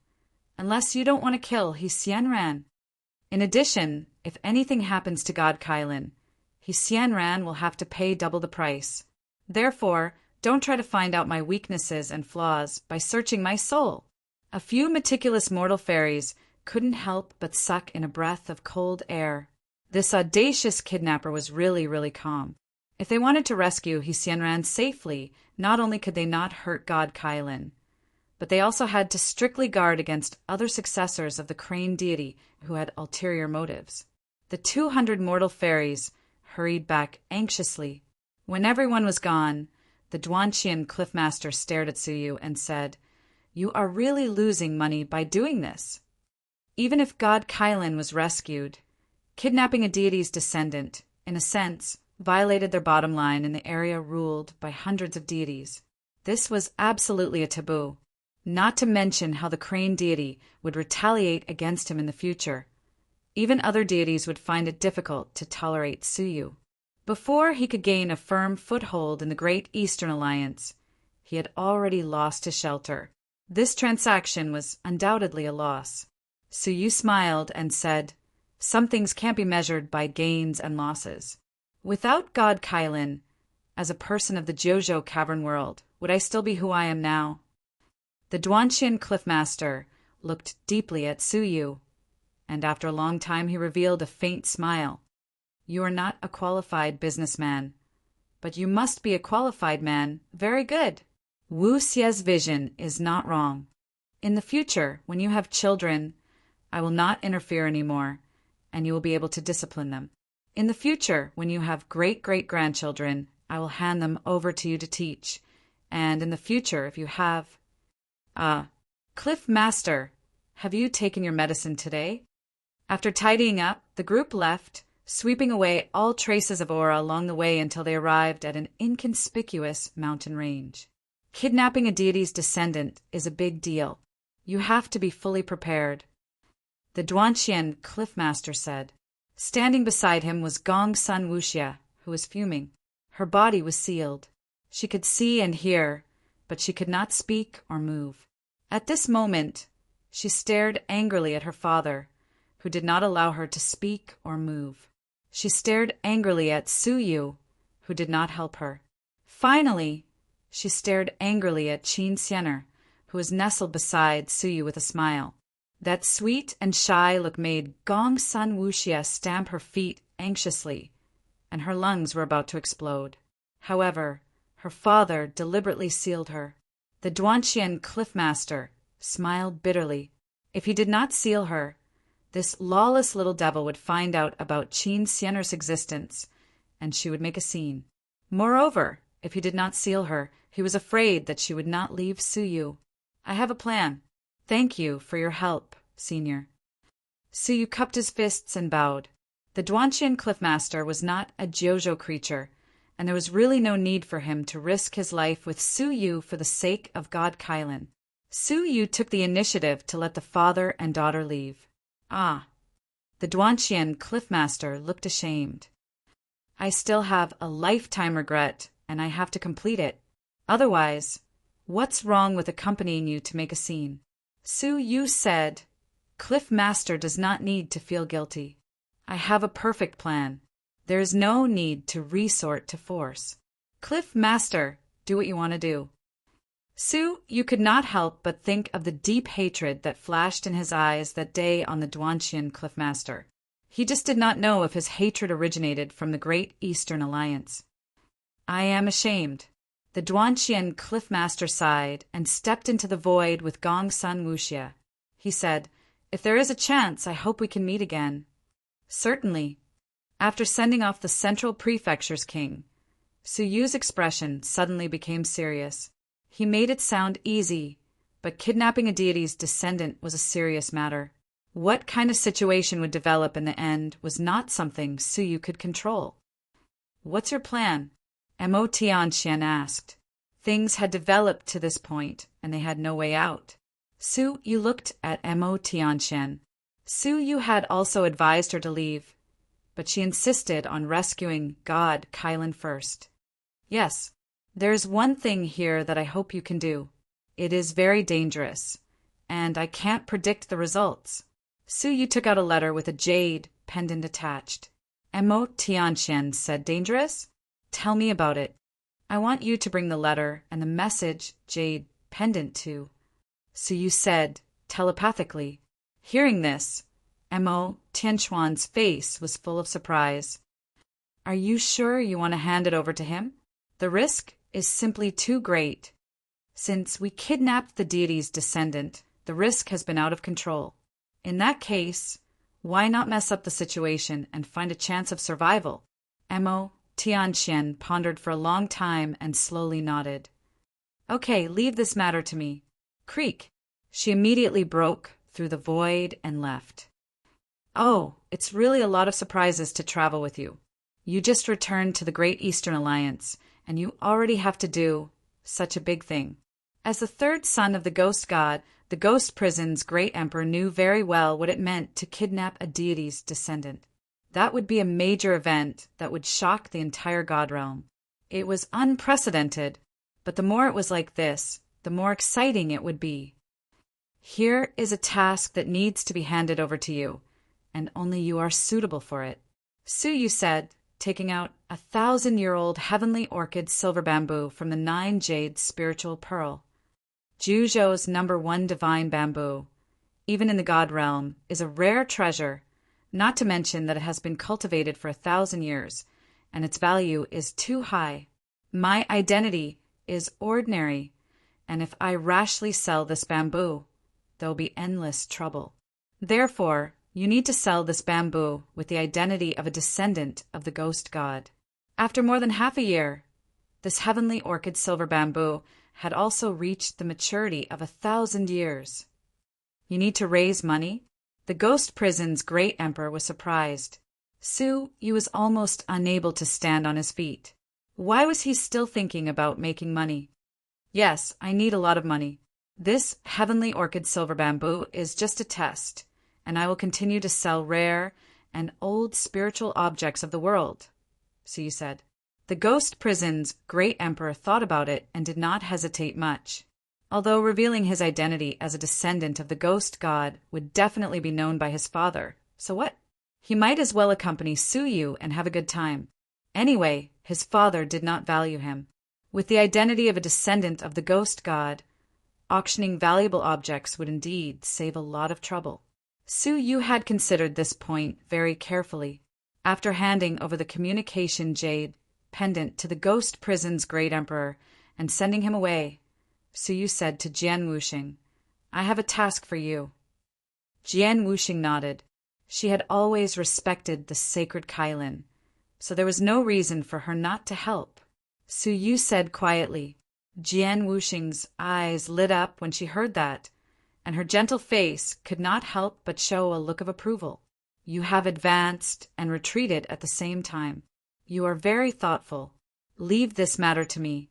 Unless you don't want to kill He Xianran. In addition, if anything happens to God Kylin, He Xianran will have to pay double the price. Therefore, don't try to find out my weaknesses and flaws by searching my soul." A few meticulous mortal fairies couldn't help but suck in a breath of cold air. This audacious kidnapper was really calm. If they wanted to rescue He Xianran safely, not only could they not hurt God Kylin, but they also had to strictly guard against other successors of the crane deity who had ulterior motives. The 200 mortal fairies hurried back anxiously. When everyone was gone, the Duanqian Cliffmaster stared at Su Yu and said, "You are really losing money by doing this. Even if God Kylin was rescued, kidnapping a deity's descendant, in a sense, violated their bottom line in the area ruled by hundreds of deities. This was absolutely a taboo, not to mention how the crane deity would retaliate against him in the future. Even other deities would find it difficult to tolerate Su Yu. Before he could gain a firm foothold in the Great Eastern Alliance, he had already lost his shelter. This transaction was undoubtedly a loss. Su Yu smiled and said, "Some things can't be measured by gains and losses. Without God Kylin, as a person of the Jojo Cavern world, would I still be who I am now?" The Duanqian Cliffmaster looked deeply at Su Yu, and after a long time he revealed a faint smile. "You are not a qualified businessman, but you must be a qualified man. Very good. Wu Xie's vision is not wrong. In the future, when you have children, I will not interfere anymore, and you will be able to discipline them. In the future, when you have great-great-grandchildren, I will hand them over to you to teach, and in the future, if you have... Cliff Master, have you taken your medicine today?" After tidying up, the group left, sweeping away all traces of aura along the way until they arrived at an inconspicuous mountain range. Kidnapping a deity's descendant is a big deal. You have to be fully prepared, the Duanqian Cliffmaster said. Standing beside him was Gong Sun Wuxia, who was fuming. Her body was sealed. She could see and hear, but she could not speak or move. At this moment, she stared angrily at her father, who did not allow her to speak or move. She stared angrily at Su Yu, who did not help her. Finally, she stared angrily at Qin Xianer, who was nestled beside Su Yu with a smile. That sweet and shy look made Gong Sun Wuxia stamp her feet anxiously, and her lungs were about to explode. However, her father deliberately sealed her. The Duanqian Cliffmaster smiled bitterly. If he did not seal her, this lawless little devil would find out about Qin Xianer's existence, and she would make a scene. Moreover, if he did not seal her, he was afraid that she would not leave Su Yu. "I have a plan. Thank you for your help, Senior." Su Yu cupped his fists and bowed. The Duanqian Cliffmaster was not a Jojo creature, and there was really no need for him to risk his life with Su Yu for the sake of God Kylin. Su Yu took the initiative to let the father and daughter leave. The Duanqian Cliffmaster looked ashamed. "I still have a lifetime regret, and I have to complete it. Otherwise, what's wrong with accompanying you to make a scene?" Su Yu said, "Cliffmaster does not need to feel guilty. I have a perfect plan. There is no need to resort to force. Cliffmaster, do what you want to do." Su Yu could not help but think of the deep hatred that flashed in his eyes that day on the Duanqian Cliffmaster. He just did not know if his hatred originated from the Great Eastern Alliance. "I am ashamed." The Duanqian Cliffmaster sighed and stepped into the void with Gong Sun Wuxia. He said, "If there is a chance, I hope we can meet again." "Certainly." After sending off the Central Prefecture's king, Su Yu's expression suddenly became serious. He made it sound easy, but kidnapping a deity's descendant was a serious matter. What kind of situation would develop in the end was not something Su Yu could control. "What's your plan?" Mo Tianxian asked. Things had developed to this point, and they had no way out. Su Yu looked at Mo Tianxian. Su Yu had also advised her to leave, but she insisted on rescuing God Kylan first. Yes, there is one thing here that I hope you can do. It is very dangerous, and I can't predict the results. Su Yu took out a letter with a jade pendant attached. Mo Tianxian said, dangerous? Tell me about it. I want you to bring the letter and the message jade pendant to. Su Yu said, telepathically. Hearing this, Mo Tianxuan's face was full of surprise. Are you sure you want to hand it over to him? The risk is simply too great. Since we kidnapped the deity's descendant, the risk has been out of control. In that case, why not mess up the situation and find a chance of survival? Mo Tianxian pondered for a long time and slowly nodded. Okay, leave this matter to me. Creak. She immediately broke through the void and left. Oh, it's really a lot of surprises to travel with you. You just returned to the Great Eastern Alliance, and you already have to do such a big thing. As the third son of the ghost god, the ghost prison's great emperor knew very well what it meant to kidnap a deity's descendant. That would be a major event that would shock the entire god realm. It was unprecedented, but the more it was like this, the more exciting it would be. Here is a task that needs to be handed over to you, and only you are suitable for it. Su Yu said, taking out 1,000-year-old heavenly orchid silver bamboo from the 9 jade spiritual pearl. Juzhou's #1 divine bamboo, even in the god realm, is a rare treasure, not to mention that it has been cultivated for 1,000 years, and its value is too high. My identity is ordinary, and if I rashly sell this bamboo, there will be endless trouble. Therefore, you need to sell this bamboo with the identity of a descendant of the ghost god. After more than half a year, this heavenly orchid silver bamboo had also reached the maturity of 1,000 years. You need to raise money? The ghost prison's great emperor was surprised. Su Yu was almost unable to stand on his feet. Why was he still thinking about making money? Yes, I need a lot of money. This heavenly orchid silver bamboo is just a test, and I will continue to sell rare and old spiritual objects of the world, Su Yu said. The ghost prison's great emperor thought about it and did not hesitate much. Although revealing his identity as a descendant of the ghost god would definitely be known by his father, so what? He might as well accompany Su Yu and have a good time. Anyway, his father did not value him. With the identity of a descendant of the ghost god, auctioning valuable objects would indeed save a lot of trouble. Su Yu had considered this point very carefully. After handing over the communication jade pendant to the ghost prison's great emperor and sending him away, Su Yu said to Jian Wuxing, I have a task for you. Jian Wuxing nodded. She had always respected the sacred Kylan, so there was no reason for her not to help. Su Yu said quietly. Jian Wuxing's eyes lit up when she heard that, and her gentle face could not help but show a look of approval. You have advanced and retreated at the same time. You are very thoughtful. Leave this matter to me.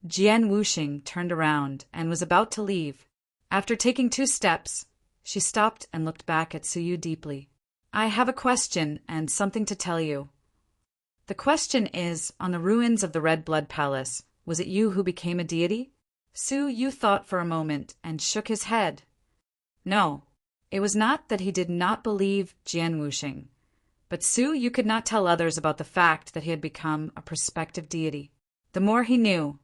Jian Wuxing turned around and was about to leave. After taking 2 steps, she stopped and looked back at Su Yu deeply. I have a question and something to tell you. The question is, on the ruins of the Red Blood Palace, was it you who became a deity? Su Yu thought for a moment and shook his head. No, it was not that he did not believe Jian Wuxing, but Su Yu could not tell others about the fact that he had become a prospective deity. The more he knew,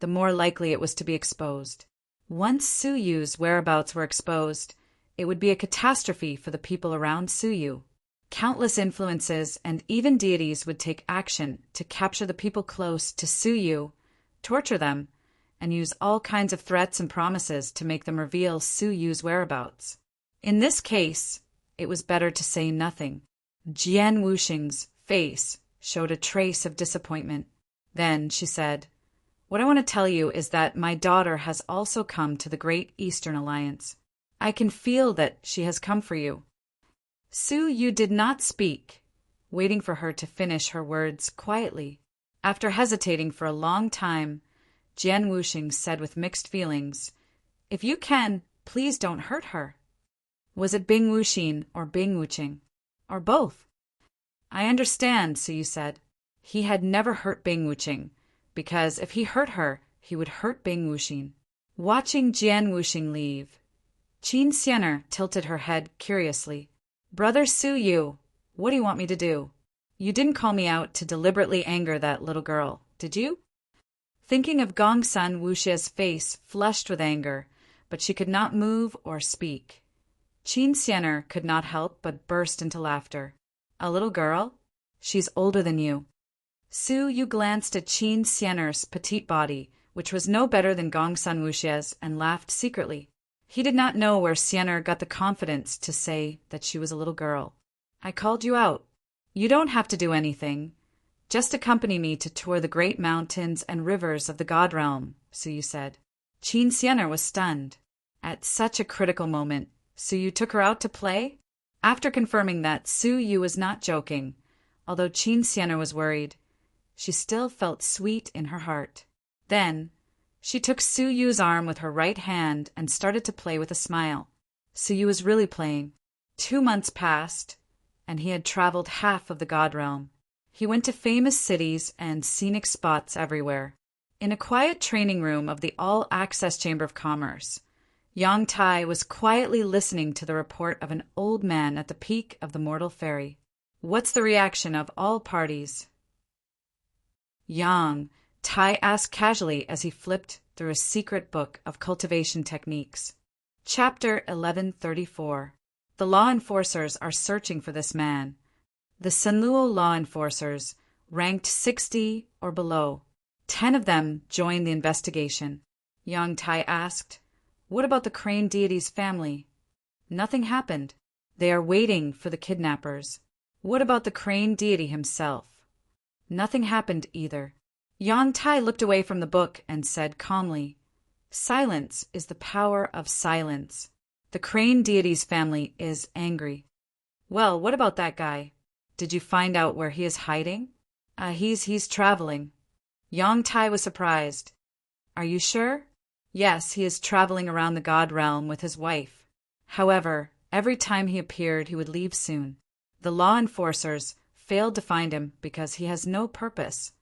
the more likely it was to be exposed. Once Su Yu's whereabouts were exposed, it would be a catastrophe for the people around Su Yu. Countless influences and even deities would take action to capture the people close to Su Yu, torture them, and use all kinds of threats and promises to make them reveal Su Yu's whereabouts. In this case, it was better to say nothing. Jian Wuxing's face showed a trace of disappointment. Then she said, What I want to tell you is that my daughter has also come to the Great Eastern Alliance. I can feel that she has come for you. Su Yu did not speak, waiting for her to finish her words quietly. After hesitating for a long time, Jian Wuxing said with mixed feelings, If you can, please don't hurt her. Was it Bing Wuxin or Bing Wuching? Or both? I understand, Suyu said. He had never hurt Bing Wuching, because if he hurt her, he would hurt Bing Wuxin. Watching Jian Wuxing leave, Qin Xianer tilted her head curiously. Brother Suyu, what do you want me to do? You didn't call me out to deliberately anger that little girl, did you? Thinking of Gongsun Wuxie's face flushed with anger, but she could not move or speak. Qin Xianer could not help but burst into laughter. A little girl? She's older than you. Suyu glanced at Qin Xianer's petite body, which was no better than Gongsun Wuxie's, and laughed secretly. He did not know where Xianer got the confidence to say that she was a little girl. I called you out. You don't have to do anything. Just accompany me to tour the great mountains and rivers of the God Realm, Suyu said. Qin Xianer was stunned. At such a critical moment, Suyu took her out to play? After confirming that Suyu was not joking, although Qin Xianer was worried, she still felt sweet in her heart. Then, she took Suyu's arm with her right hand and started to play with a smile. Suyu was really playing. 2 months passed, and he had traveled half of the God Realm. He went to famous cities and scenic spots everywhere. In a quiet training room of the All-Access Chamber of Commerce, Yang Tai was quietly listening to the report of an old man at the peak of the mortal ferry. What's the reaction of all parties? Yang Tai asked casually as he flipped through a secret book of cultivation techniques. Chapter 1134. The law enforcers are searching for this man. The Senluo law enforcers, ranked 60 or below. 10 of them joined the investigation. Yang Tai asked, What about the Crane deity's family? Nothing happened. They are waiting for the kidnappers. What about the Crane deity himself? Nothing happened either. Yang Tai looked away from the book and said calmly, Silence is the power of silence. The Crane deity's family is angry. Well, what about that guy? Did you find out where he is hiding? He's traveling. Yang Tai was surprised. Are you sure? Yes, he is traveling around the God Realm with his wife. However, every time he appeared, he would leave soon. The law enforcers failed to find him because he has no purpose.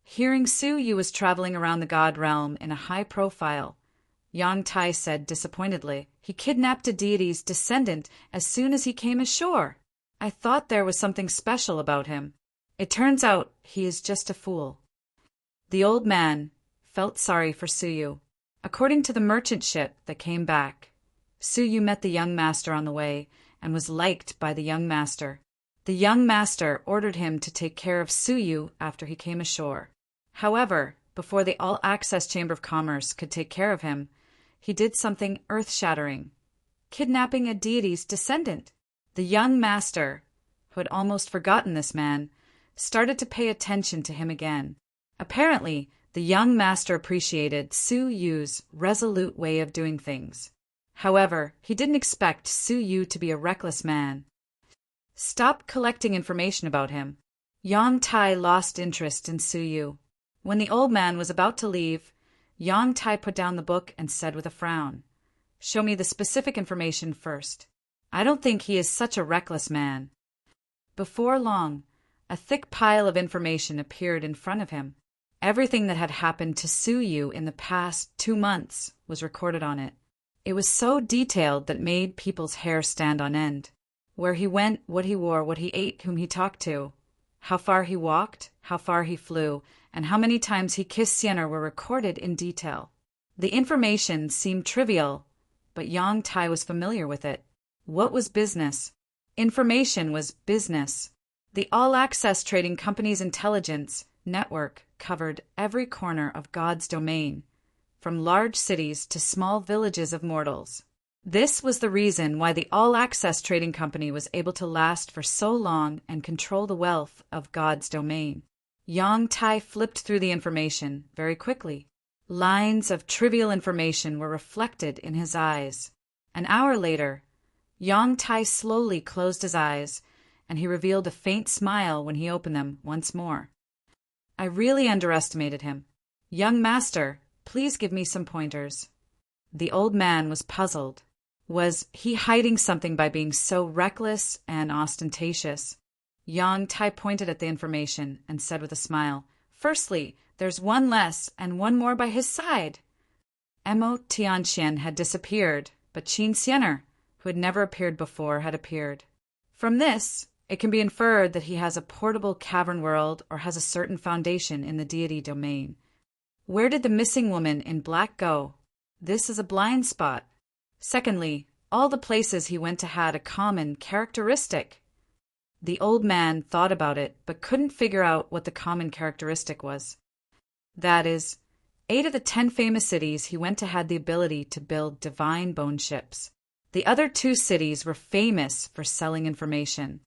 Hearing Suyu was traveling around the God Realm in a high profile, Yang Tai said disappointedly, He kidnapped a deity's descendant as soon as he came ashore. I thought there was something special about him. It turns out he is just a fool. The old man felt sorry for Suyu. According to the merchant ship that came back, Suyu met the young master on the way and was liked by the young master. The young master ordered him to take care of Suyu after he came ashore. However, before the All-Access Chamber of Commerce could take care of him, he did something earth-shattering, kidnapping a deity's descendant. The young master, who had almost forgotten this man, started to pay attention to him again. Apparently, the young master appreciated Suyu's resolute way of doing things. However, he didn't expect Suyu to be a reckless man. Stop collecting information about him. Yang Tai lost interest in Suyu. When the old man was about to leave, Yang Tai put down the book and said with a frown, Show me the specific information first. I don't think he is such a reckless man. Before long, a thick pile of information appeared in front of him. Everything that had happened to Suyu in the past 2 months was recorded on it. It was so detailed that made people's hair stand on end. Where he went, what he wore, what he ate, whom he talked to, how far he walked, how far he flew, and how many times he kissed Xianer were recorded in detail. The information seemed trivial, but Yang Tai was familiar with it. What was business? Information was business. The All-Access Trading Company's intelligence network covered every corner of God's domain, from large cities to small villages of mortals. This was the reason why the All-Access Trading Company was able to last for so long and control the wealth of God's domain. Yang Tai flipped through the information very quickly. Lines of trivial information were reflected in his eyes. An hour later, Yang Tai slowly closed his eyes, and he revealed a faint smile when he opened them once more. I really underestimated him. Young master, please give me some pointers. The old man was puzzled. Was he hiding something by being so reckless and ostentatious? Yang Tai pointed at the information and said with a smile, "Firstly, there's one less and one more by his side." Mo Tianxian had disappeared, but Qin Xianer, who had never appeared before, had appeared. From this, it can be inferred that he has a portable cavern world or has a certain foundation in the deity domain. Where did the missing woman in black go? This is a blind spot. Secondly, all the places he went to had a common characteristic. The old man thought about it, but couldn't figure out what the common characteristic was. That is, 8 of the 10 famous cities he went to had the ability to build divine bone ships. The other 2 cities were famous for selling information.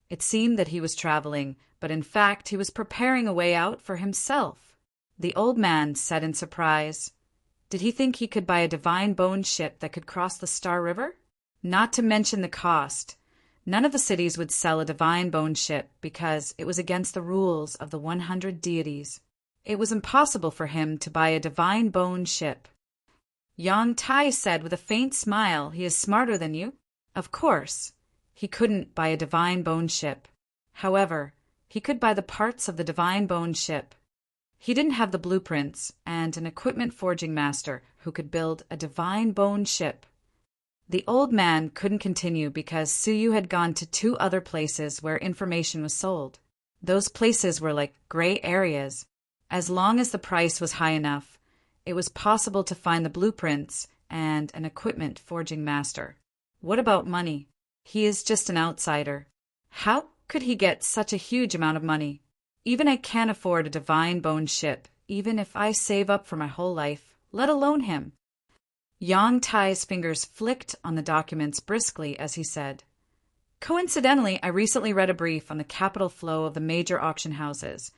It seemed that he was traveling, but in fact he was preparing a way out for himself. The old man said in surprise, did he think he could buy a divine bone ship that could cross the Star River? Not to mention the cost. None of the cities would sell a divine bone ship because it was against the rules of the 100 deities. It was impossible for him to buy a divine bone ship. Yang Tai said with a faint smile, he is smarter than you. Of course, he couldn't buy a divine bone ship. However, he could buy the parts of the divine bone ship. He didn't have the blueprints and an equipment forging master who could build a divine bone ship. The old man couldn't continue because Suyu had gone to 2 other places where information was sold. Those places were like gray areas. As long as the price was high enough, it was possible to find the blueprints and an equipment forging master. What about money? He is just an outsider. How could he get such a huge amount of money? Even I can't afford a divine bone ship, even if I save up for my whole life, let alone him. Yang Tai's fingers flicked on the documents briskly as he said, "Coincidentally, I recently read a brief on the capital flow of the major auction houses,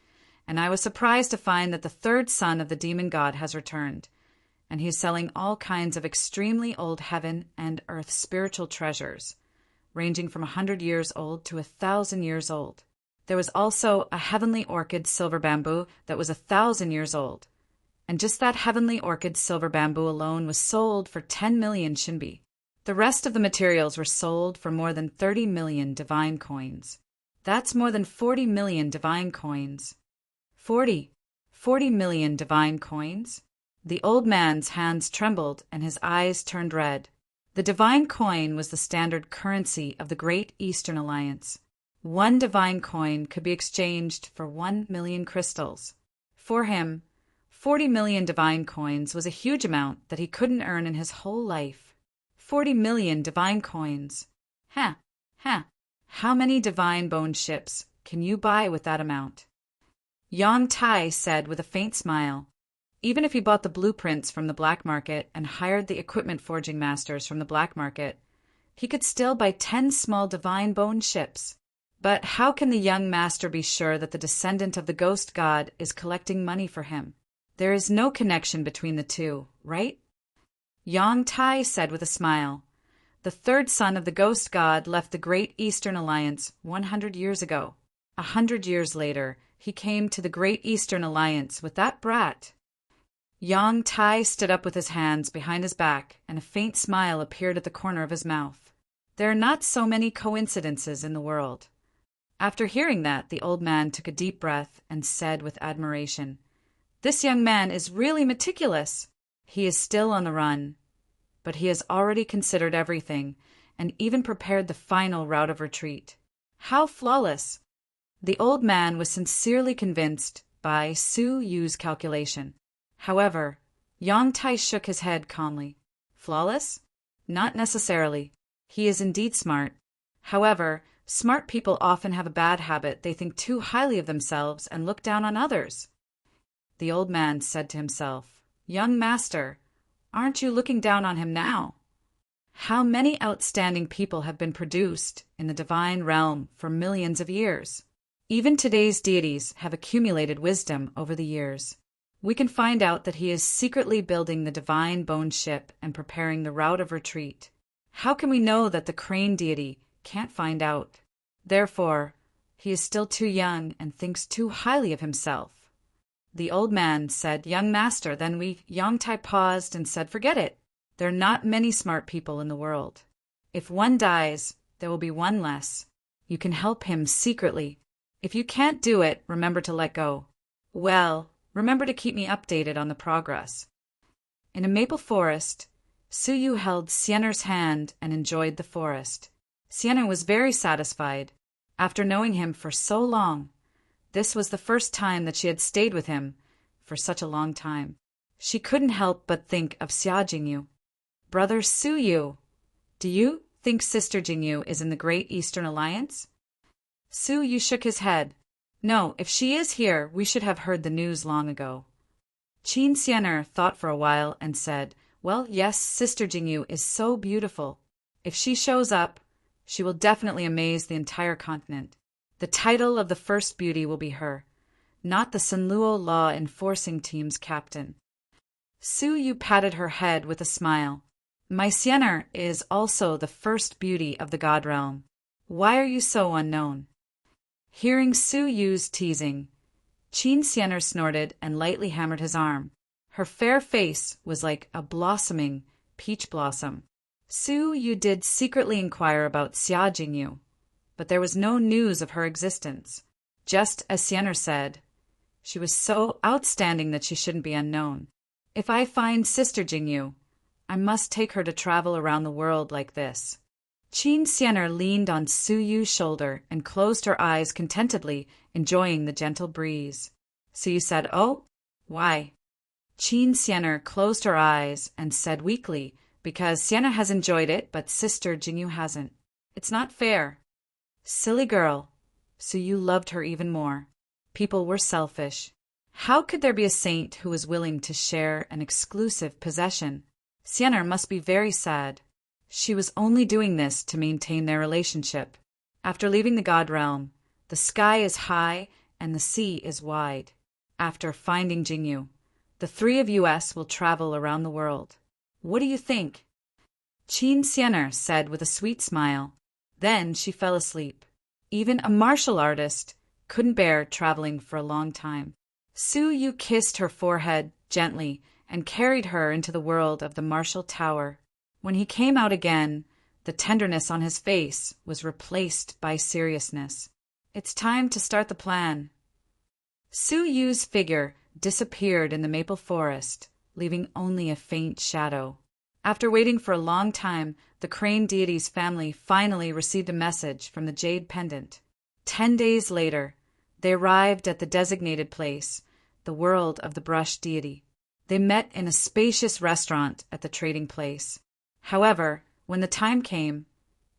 and I was surprised to find that the 3rd son of the demon god has returned, and he is selling all kinds of extremely old heaven and earth spiritual treasures, ranging from 100 years old to 1,000 years old. There was also a heavenly orchid silver bamboo that was 1,000 years old. And just that heavenly orchid silver bamboo alone was sold for 10 million shinbi. The rest of the materials were sold for more than 30 million divine coins. That's more than 40 million divine coins. 40 million divine coins? The old man's hands trembled and his eyes turned red. The divine coin was the standard currency of the Great Eastern Alliance. 1 divine coin could be exchanged for 1 million crystals. For him, 40 million divine coins was a huge amount that he couldn't earn in his whole life. 40 million divine coins. How many divine bone ships can you buy with that amount? Yang Tai said with a faint smile, even if he bought the blueprints from the black market and hired the equipment forging masters from the black market, he could still buy 10 small divine bone ships. But how can the young master be sure that the descendant of the ghost god is collecting money for him? There is no connection between the 2, right? Yang Tai said with a smile, the 3rd son of the ghost god left the Great Eastern Alliance 100 years ago. 100 years later, he came to the Great Eastern Alliance with that brat. Yang Tai stood up with his hands behind his back, and a faint smile appeared at the corner of his mouth. There are not so many coincidences in the world. After hearing that, the old man took a deep breath and said with admiration, "This young man is really meticulous. He is still on the run, but he has already considered everything and even prepared the final route of retreat. How flawless!" The old man was sincerely convinced by Su Yu's calculation. However, Yang Tai shook his head calmly. Flawless? Not necessarily. He is indeed smart. However, smart people often have a bad habit. They think too highly of themselves and look down on others. The old man said to himself, "Young master, aren't you looking down on him now? How many outstanding people have been produced in the divine realm for millions of years? Even today's deities have accumulated wisdom over the years. We can find out that he is secretly building the divine bone ship and preparing the route of retreat. How can we know that the crane deity can't find out? Therefore, he is still too young and thinks too highly of himself. The old man said, "Young master." Then Yongtai paused and said, "Forget it. There are not many smart people in the world. If one dies, there will be one less. You can help him secretly. If you can't do it, remember to let go. Well, remember to keep me updated on the progress." In a maple forest, Suyu held Siener's hand and enjoyed the forest. Siener was very satisfied. After knowing him for so long, this was the first time that she had stayed with him for such a long time. She couldn't help but think of Xia Jingyu. "Brother Suyu, do you think Sister Jingyu is in the Great Eastern Alliance?" Suyu shook his head. "No, if she is here, we should have heard the news long ago." Qin Siener thought for a while and said, "Well, yes, Sister Jingyu is so beautiful. If she shows up, she will definitely amaze the entire continent. The title of the first beauty will be her, not the Senluo law enforcing team's captain." Suyu patted her head with a smile. "My Siener is also the first beauty of the God realm. Why are you so unknown?" Hearing Suyu's teasing, Qin Siener snorted and lightly hammered his arm. Her fair face was like a blossoming peach blossom. Suyu did secretly inquire about Xia Jingyu, but there was no news of her existence. Just as Siener said, she was so outstanding that she shouldn't be unknown. "If I find Sister Jingyu, I must take her to travel around the world like this." Qin Siener leaned on Suyu's shoulder and closed her eyes contentedly, enjoying the gentle breeze. Suyu said, "Oh, why?" Qin Siener closed her eyes and said weakly, "Because Sienna has enjoyed it, but Sister Jingyu hasn't. It's not fair." Silly girl. Suyu loved her even more. People were selfish. How could there be a saint who was willing to share an exclusive possession? Sienna must be very sad. She was only doing this to maintain their relationship. After leaving the God realm, the sky is high and the sea is wide. After finding Jingyu, the three of us will travel around the world. What do you think?" Qin Siener said with a sweet smile. Then she fell asleep. Even a martial artist couldn't bear traveling for a long time. Suyu kissed her forehead gently and carried her into the world of the martial tower. When he came out again, the tenderness on his face was replaced by seriousness. "It's time to start the plan." Suyu's figure disappeared in the maple forest, leaving only a faint shadow. After waiting for a long time, the crane deity's family finally received a message from the jade pendant. 10 days later, they arrived at the designated place, the world of the brush deity. They met in a spacious restaurant at the trading place. However, when the time came,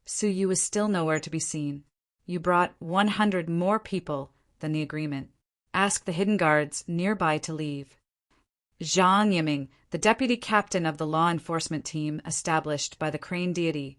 Suyu was still nowhere to be seen. "You brought 100 more people than the agreement. Ask the hidden guards nearby to leave." Zhang Yiming, the deputy captain of the law enforcement team established by the crane deity,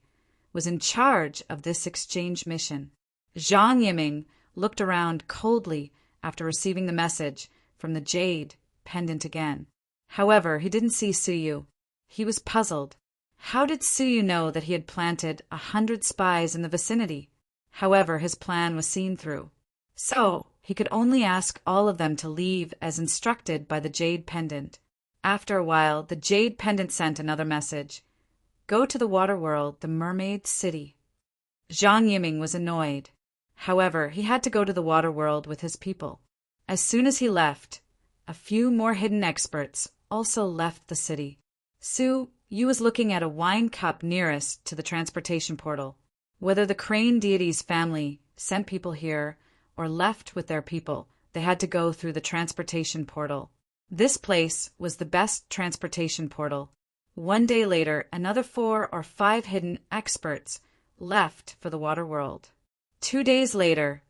was in charge of this exchange mission. Zhang Yiming looked around coldly after receiving the message from the jade pendant again. However, he didn't see Suyu. He was puzzled. How did Suyu know that he had planted 100 spies in the vicinity? However, his plan was seen through. So, he could only ask all of them to leave as instructed by the jade pendant. After a while, the jade pendant sent another message. "Go to the water world, the mermaid city." Zhang Yiming was annoyed. However, he had to go to the water world with his people. As soon as he left, a few more hidden experts also left the city. Suyu was looking at a wine cup nearest to the transportation portal. Whether the crane deity's family sent people here or left with their people, they had to go through the transportation portal. This place was the best transportation portal. 1 day later, another 4 or 5 hidden experts left for the water world. 2 days later,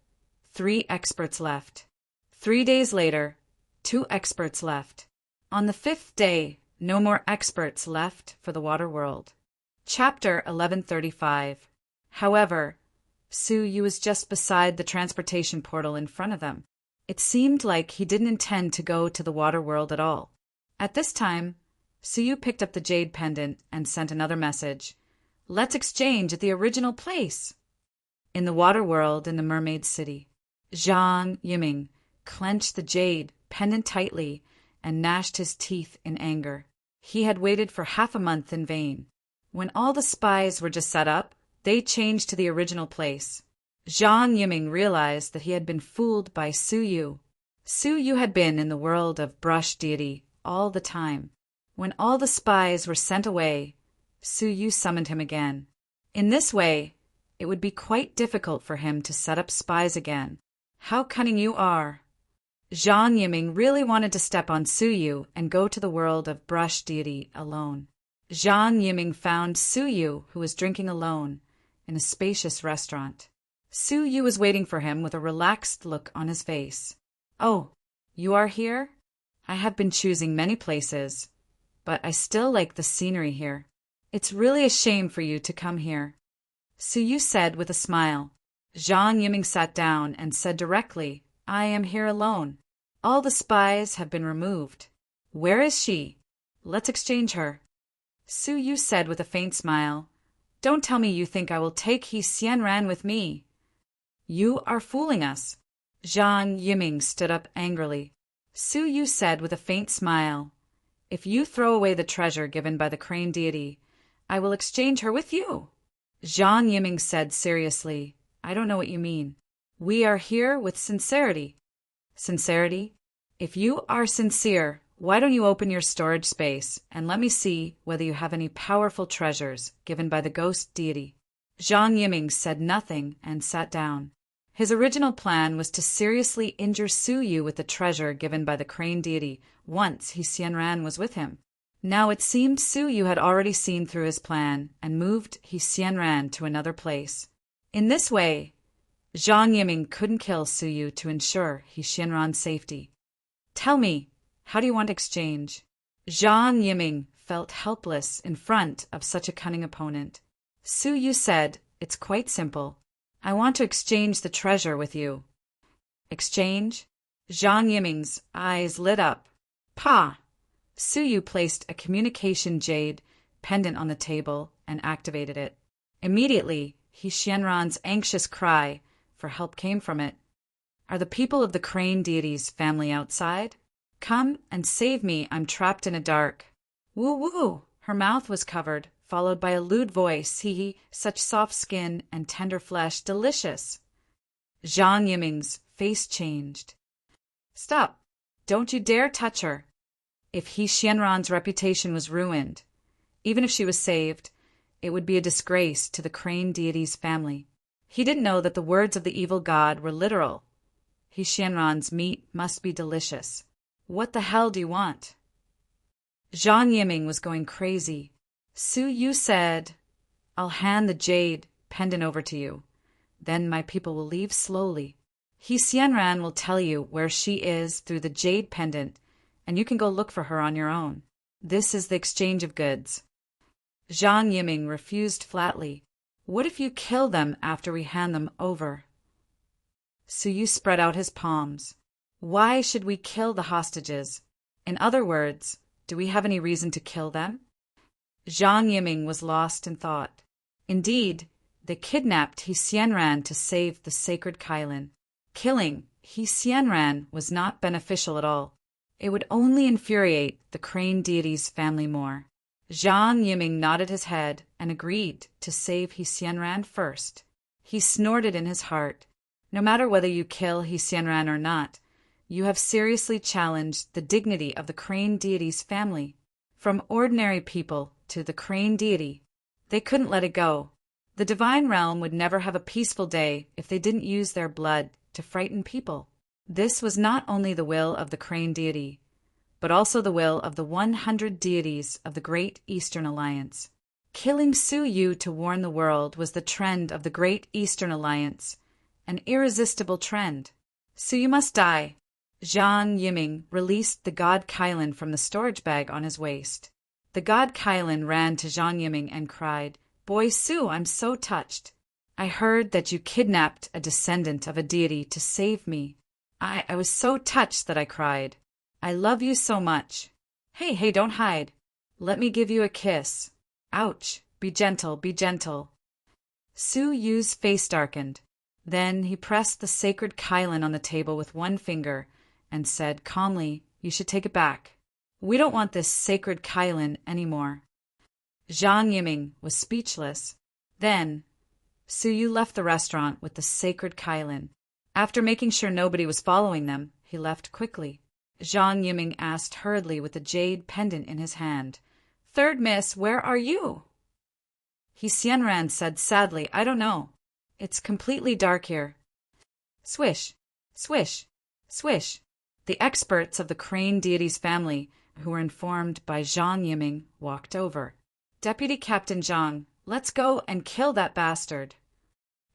3 experts left. 3 days later, 2 experts left. On the 5th day, no more experts left for the water world. Chapter 1135. However, Suyu was just beside the transportation portal in front of them. It seemed like he didn't intend to go to the water world at all. At this time, Suyu picked up the jade pendant and sent another message. "Let's exchange at the original place." In the water world in the mermaid city, Zhang Yiming clenched the jade pendant tightly, and gnashed his teeth in anger. He had waited for half a month in vain. When all the spies were just set up, they changed to the original place. Zhang Yiming realized that he had been fooled by Su Yu. Su Yu had been in the world of brush deity all the time. When all the spies were sent away, Su Yu summoned him again. In this way, it would be quite difficult for him to set up spies again. How cunning you are! Zhang Yiming really wanted to step on Su Yu and go to the world of brush deity alone. Zhang Yiming found Su Yu, who was drinking alone, in a spacious restaurant. Su Yu was waiting for him with a relaxed look on his face. "Oh, you are here? I have been choosing many places, but I still like the scenery here. It's really a shame for you to come here," Su Yu said with a smile. Zhang Yiming sat down and said directly, "I am here alone. All the spies have been removed. Where is she? Let's exchange her." Su Yu said with a faint smile, "Don't tell me you think I will take He Xianran with me. You are fooling us." Zhang Yiming stood up angrily. Su Yu said with a faint smile, "If you throw away the treasure given by the crane deity, I will exchange her with you." Zhang Yiming said seriously, "I don't know what you mean. We are here with sincerity." "Sincerity? If you are sincere, why don't you open your storage space and let me see whether you have any powerful treasures given by the ghost deity?" Zhang Yiming said nothing and sat down. His original plan was to seriously injure Su Yu with the treasure given by the crane deity once He Xianran was with him. Now it seemed Su Yu had already seen through his plan and moved He Xianran to another place. In this way, Zhang Yiming couldn't kill Su Yu to ensure He Xianran's safety. "Tell me, how do you want to exchange?" Zhang Yiming felt helpless in front of such a cunning opponent. Su Yu said, "It's quite simple. I want to exchange the treasure with you." "Exchange?" Zhang Yiming's eyes lit up. "Pah!" Su Yu placed a communication jade pendant on the table and activated it. Immediately, He Xianran's anxious cry for help came from it. "Are the people of the crane deity's family outside? Come and save me, I'm trapped in a dark." "Woo woo!" Her mouth was covered, followed by a lewd voice. Hee, such soft skin and tender flesh, delicious. Zhang Yiming's face changed. "Stop! Don't you dare touch her!" If He Xianran's reputation was ruined, even if she was saved, it would be a disgrace to the crane deity's family. He didn't know that the words of the evil god were literal. He Xianran's meat must be delicious. "What the hell do you want?" Zhang Yiming was going crazy. Su Yu said, "I'll hand the jade pendant over to you. Then my people will leave slowly. He Xianran will tell you where she is through the jade pendant, and you can go look for her on your own. This is the exchange of goods." Zhang Yiming refused flatly. "What if you kill them after we hand them over?" Su Yu spread out his palms. "Why should we kill the hostages? In other words, do we have any reason to kill them?" Zhang Yiming was lost in thought. Indeed, they kidnapped He Xianran to save the sacred Kailan. Killing He Xianran was not beneficial at all. It would only infuriate the crane deity's family more. Zhang Yiming nodded his head and agreed to save He Xianran first. He snorted in his heart. "No matter whether you kill He Xianran or not, you have seriously challenged the dignity of the crane deity's family. From ordinary people to the crane deity, they couldn't let it go. The divine realm would never have a peaceful day if they didn't use their blood to frighten people." This was not only the will of the crane deity, but also the will of the 100 deities of the Great Eastern Alliance. Killing Su Yu to warn the world was the trend of the Great Eastern Alliance, an irresistible trend. "So you must die." Zhang Yiming released the god Kailan from the storage bag on his waist. The god Kailan ran to Zhang Yiming and cried, "Boy Su, I'm so touched. I heard that you kidnapped a descendant of a deity to save me. I was so touched that I cried. I love you so much. Hey, don't hide. Let me give you a kiss. Ouch, be gentle, be gentle." Su Yu's face darkened. Then he pressed the sacred Kailan on the table with one finger and said calmly, "You should take it back. We don't want this sacred Kylin anymore." Zhang Yiming was speechless. Then, Suyu left the restaurant with the sacred Kylin. After making sure nobody was following them, he left quickly. Zhang Yiming asked hurriedly with the jade pendant in his hand, "Third miss, where are you?" He Xianran said sadly, "I don't know. It's completely dark here." Swish, swish, swish. The experts of the Crane deity's family, who were informed by Zhang Yiming, walked over. "Deputy Captain Zhang, let's go and kill that bastard."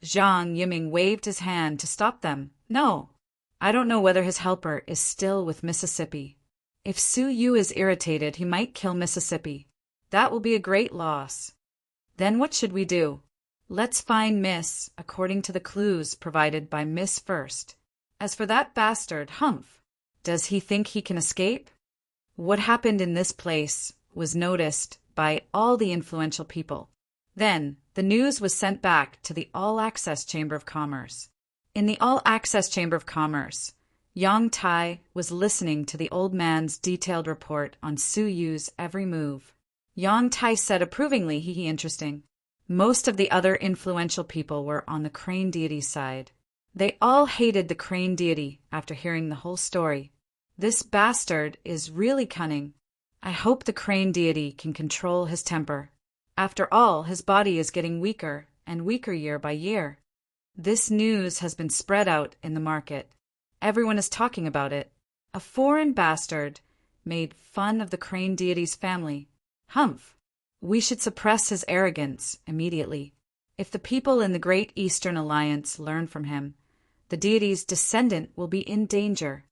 Zhang Yiming waved his hand to stop them. "No. I don't know whether his helper is still with Mississippi. If Su Yu is irritated, he might kill Mississippi. That will be a great loss. Then what should we do? Let's find Miss, according to the clues provided by Miss first. As for that bastard, Humph, does he think he can escape?" What happened in this place was noticed by all the influential people. Then the news was sent back to the All-Access Chamber of Commerce. In the All-Access Chamber of Commerce, Yang Tai was listening to the old man's detailed report on Su Yu's every move. Yang Tai said approvingly, "He interesting." Most of the other influential people were on the Crane deity's side. They all hated the Crane deity after hearing the whole story. This bastard is really cunning. I hope the Crane deity can control his temper. After all, his body is getting weaker and weaker year by year. This news has been spread out in the market. Everyone is talking about it. A foreign bastard made fun of the Crane deity's family. Humph! We should suppress his arrogance immediately. If the people in the Great Eastern Alliance learn from him, the deity's descendant will be in danger.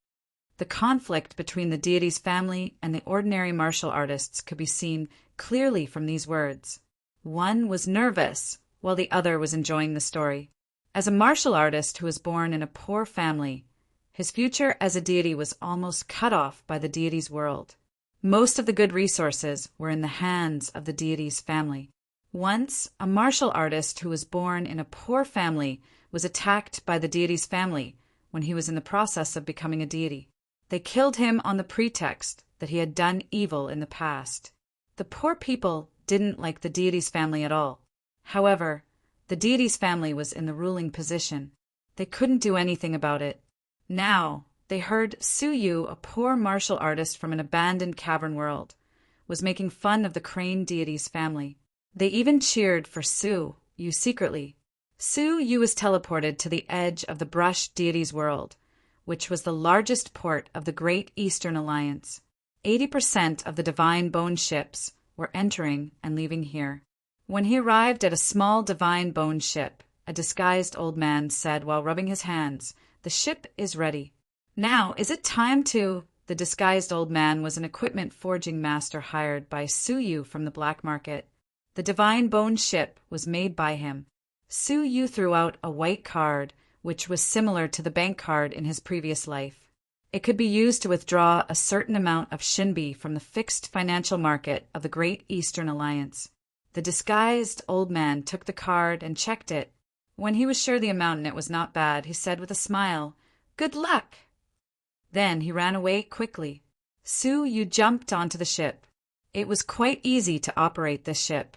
The conflict between the deity's family and the ordinary martial artists could be seen clearly from these words. One was nervous, while the other was enjoying the story. As a martial artist who was born in a poor family, his future as a deity was almost cut off by the deity's world. Most of the good resources were in the hands of the deity's family. Once, a martial artist who was born in a poor family was attacked by the deity's family when he was in the process of becoming a deity. They killed him on the pretext that he had done evil in the past. The poor people didn't like the deity's family at all. However, the deity's family was in the ruling position. They couldn't do anything about it. Now, they heard Su Yu, a poor martial artist from an abandoned cavern world, was making fun of the Crane deity's family. They even cheered for Su Yu secretly. Su Yu was teleported to the edge of the Brush deity's world, which was the largest port of the Great Eastern Alliance. 80% of the Divine Bone ships were entering and leaving here. When he arrived at a small Divine Bone ship, a disguised old man said while rubbing his hands, "The ship is ready. Now, is it time to—" The disguised old man was an equipment forging master hired by Su Yu from the black market. The Divine Bone ship was made by him. Su Yu threw out a white card, which was similar to the bank card in his previous life. It could be used to withdraw a certain amount of Shinbi from the fixed financial market of the Great Eastern Alliance. The disguised old man took the card and checked it. When he was sure the amount in it was not bad, he said with a smile, "Good luck!" Then he ran away quickly. Su Yu jumped onto the ship. It was quite easy to operate this ship.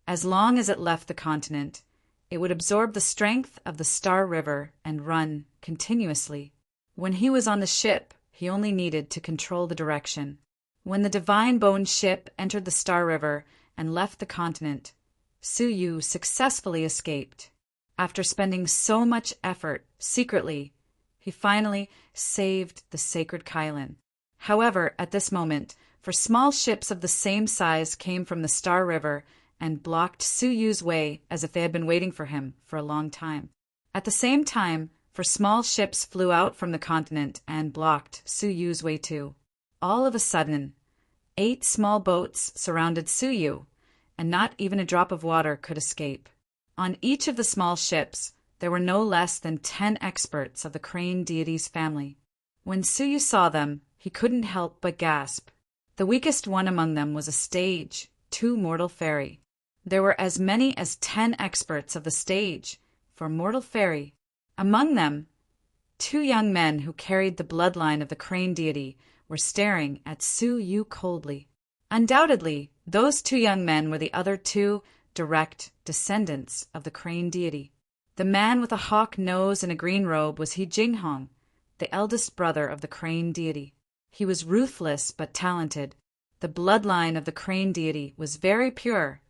As long as it left the continent, it would absorb the strength of the Star River and run continuously. When he was on the ship, he only needed to control the direction. When the Divine Bone ship entered the Star River and left the continent, Su Yu successfully escaped. After spending so much effort secretly, he finally saved the sacred Kylin. However, at this moment, for small ships of the same size came from the Star River and blocked Su Yu's way as if they had been waiting for him for a long time. At the same time, for small ships flew out from the continent and blocked Su Yu's way too. All of a sudden, 8 small boats surrounded Su Yu, and not even a drop of water could escape. On each of the small ships, there were no less than 10 experts of the Crane deity's family. When Su Yu saw them, he couldn't help but gasp. The weakest one among them was a stage 2 mortal fairy. There were as many as 10 experts of the stage for mortal fairy. Among them, Two young men who carried the bloodline of the crane deity were staring at Su Yu coldly. Undoubtedly, those two young men were the other two direct descendants of the crane deity. The man with a hawk nose and a green robe was He Jinghong, the eldest brother of the crane deity. He was ruthless but talented. The bloodline of the crane deity was very pure,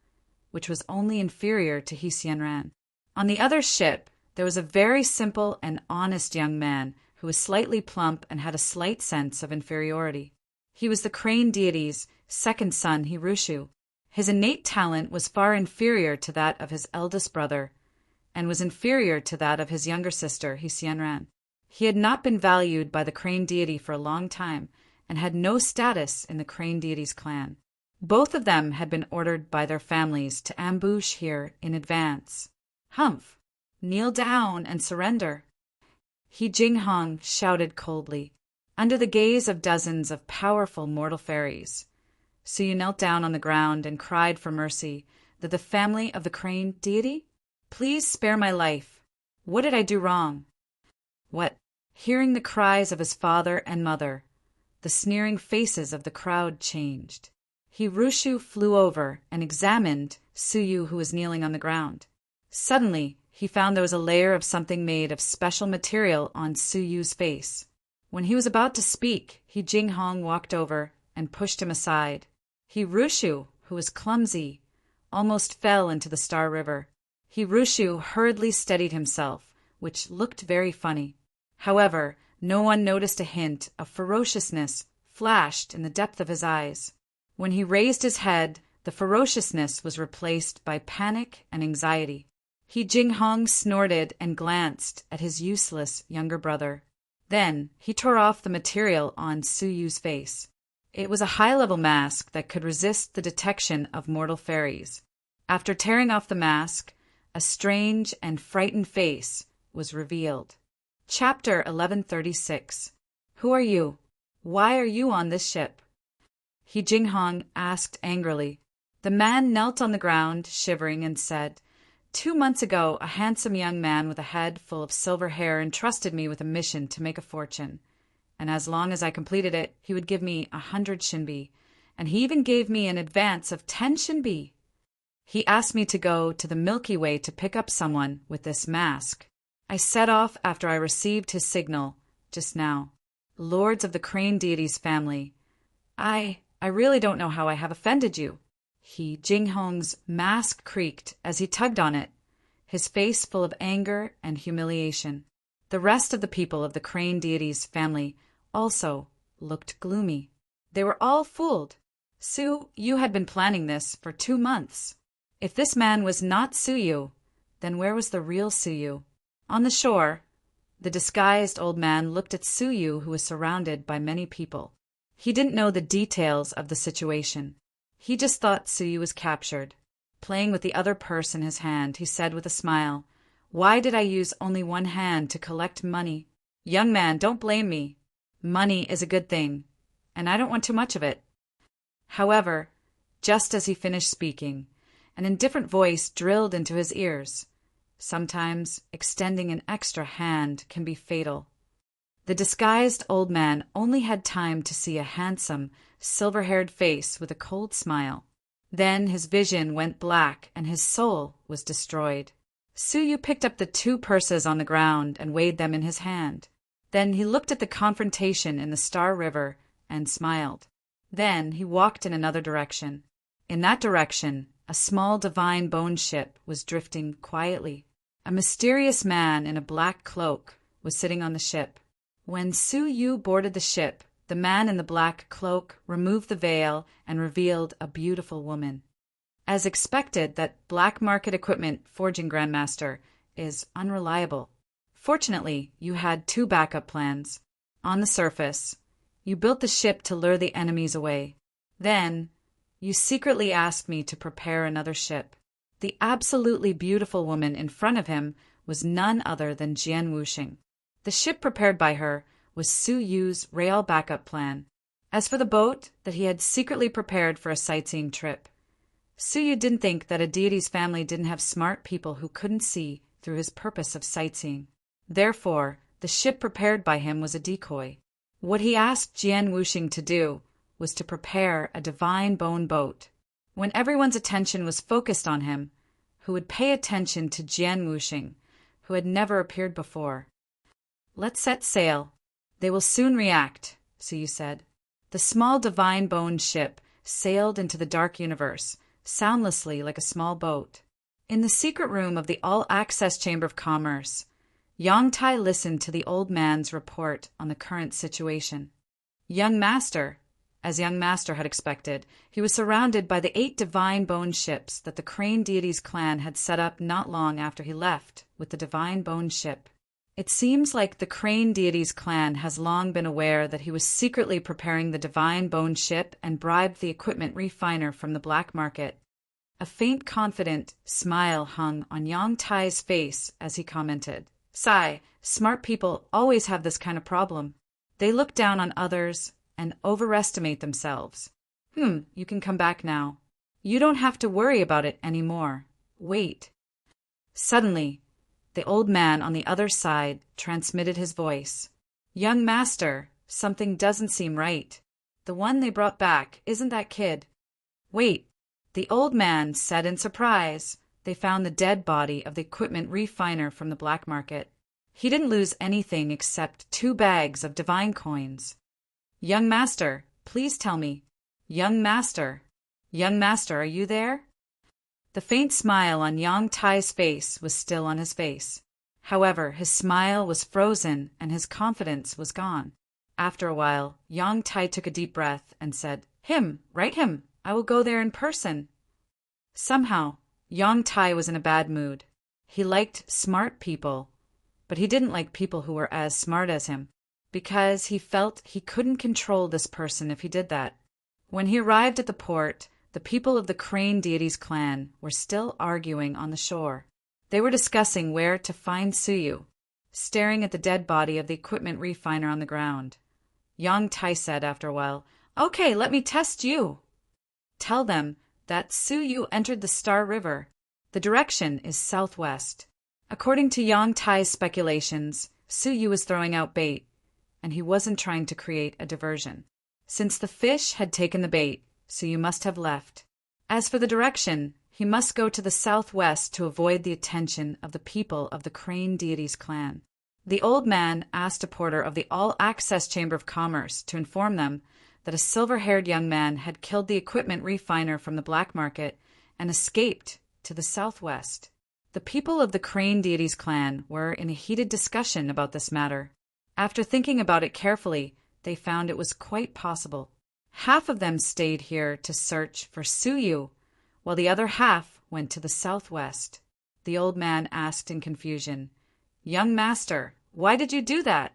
which was only inferior to He Xianran. On the other ship, there was a very simple and honest young man who was slightly plump and had a slight sense of inferiority. He was the crane deity's second son, Hirushu. His innate talent was far inferior to that of his eldest brother, and was inferior to that of his younger sister, He Xianran. He had not been valued by the crane deity for a long time, and had no status in the crane deity's clan. Both of them had been ordered by their families to ambush here in advance. Humph! Kneel down and surrender. He Jinghong shouted coldly, under the gaze of dozens of powerful mortal fairies. Su Yu knelt down on the ground and cried for mercy, that the family of the crane deity? Please spare my life. What did I do wrong? What? Hearing the cries of his father and mother, the sneering faces of the crowd changed. Hirushu flew over and examined Su Yu, who was kneeling on the ground. Suddenly, he found there was a layer of something made of special material on Su Yu's face. When he was about to speak, He Jinghong walked over and pushed him aside. Hirushu, who was clumsy, almost fell into the Star River. Hirushu hurriedly steadied himself, which looked very funny. However, no one noticed a hint of ferociousness flashed in the depth of his eyes. When he raised his head, the ferociousness was replaced by panic and anxiety. He Jinghong snorted and glanced at his useless younger brother. Then he tore off the material on Su Yu's face. It was a high-level mask that could resist the detection of mortal fairies. After tearing off the mask, a strange and frightened face was revealed. Chapter 1136. Who are you? Why are you on this ship? He Jinghong asked angrily. The man knelt on the ground, shivering, and said, 2 months ago, a handsome young man with a head full of silver hair entrusted me with a mission to make a fortune, and as long as I completed it, he would give me 100 shinbi, and he even gave me an advance of 10 shinbi. He asked me to go to the Milky Way to pick up someone with this mask. I set off after I received his signal just now. Lords of the crane deity's family, I really don't know how I have offended you. He Jinghong's mask creaked as he tugged on it, his face full of anger and humiliation. The rest of the people of the crane deity's family also looked gloomy. They were all fooled. Su Yu had been planning this for 2 months. If this man was not Su Yu, then where was the real Su Yu? On the shore, the disguised old man looked at Su Yu, who was surrounded by many people. He didn't know the details of the situation. He just thought Su Yu was captured. Playing with the other purse in his hand, he said with a smile, "Why did I use only one hand to collect money? Young man, don't blame me. Money is a good thing, and I don't want too much of it." However, just as he finished speaking, an indifferent voice drilled into his ears. Sometimes extending an extra hand can be fatal. The disguised old man only had time to see a handsome, silver-haired face with a cold smile. Then his vision went black and his soul was destroyed. Su Yu picked up the 2 purses on the ground and weighed them in his hand. Then he looked at the confrontation in the Star River and smiled. Then he walked in another direction. In that direction, a small divine bone ship was drifting quietly. A mysterious man in a black cloak was sitting on the ship. When Su Yu boarded the ship, the man in the black cloak removed the veil and revealed a beautiful woman. As expected, that black market equipment forging grandmaster is unreliable. Fortunately, you had 2 backup plans. On the surface, you built the ship to lure the enemies away. Then, you secretly asked me to prepare another ship. The absolutely beautiful woman in front of him was none other than Jian Wuxing. The ship prepared by her was Su Yu's real backup plan. As for the boat that he had secretly prepared for a sightseeing trip, Su Yu didn't think that a deity's family didn't have smart people who couldn't see through his purpose of sightseeing. Therefore, The ship prepared by him was a decoy. What he asked Jian Wuxing to do was to prepare a divine bone boat. When everyone's attention was focused on him, who would pay attention to Jian Wuxing, who had never appeared before? "Let's set sail. They will soon react," Suyu said. The small divine bone ship sailed into the dark universe, soundlessly like a small boat. In the secret room of the All-Access Chamber of Commerce, Yang Tai listened to the old man's report on the current situation. Young Master, as Young Master had expected, he was surrounded by the 8 divine bone ships that the Crane Deity's clan had set up not long after he left with the divine bone ship. It seems like the Crane Deity's clan has long been aware that he was secretly preparing the divine bone ship and bribed the equipment refiner from the black market. A faint confident smile hung on Yang Tai's face as he commented, "Sigh, smart people always have this kind of problem. They look down on others and overestimate themselves. You can come back now. You don't have to worry about it anymore. Wait." Suddenly, the old man on the other side transmitted his voice. "Young Master, something doesn't seem right. The one they brought back isn't that kid." "Wait," the old man said in surprise. They found the dead body of the equipment refiner from the black market. He didn't lose anything except 2 bags of divine coins. "Young Master, please tell me. Young Master, are you there?" The faint smile on Yang Tai's face was still on his face. However, his smile was frozen and his confidence was gone. After a while, Yang Tai took a deep breath and said, Write him. I will go there in person." Somehow, Yang Tai was in a bad mood. He liked smart people, but he didn't like people who were as smart as him, because he felt he couldn't control this person if he did that. When he arrived at the port, the people of the Crane Deity's clan were still arguing on the shore. They were discussing where to find Suyu, staring at the dead body of the equipment refiner on the ground. Yang Tai said after a while, "Okay, let me test you. Tell them that Suyu entered the Star River. The direction is southwest." According to Yang Tai's speculations, Suyu was throwing out bait, and he wasn't trying to create a diversion. Since the fish had taken the bait, Suyu must have left. As for the direction, he must go to the southwest to avoid the attention of the people of the Crane Deity's clan. The old man asked a porter of the All-Access Chamber of Commerce to inform them that a silver-haired young man had killed the equipment refiner from the black market and escaped to the southwest. The people of the Crane Deity's clan were in a heated discussion about this matter. After thinking about it carefully, they found it was quite possible. Half of them stayed here to search for Suyu, while the other half went to the southwest. The old man asked in confusion, "Young Master, why did you do that?"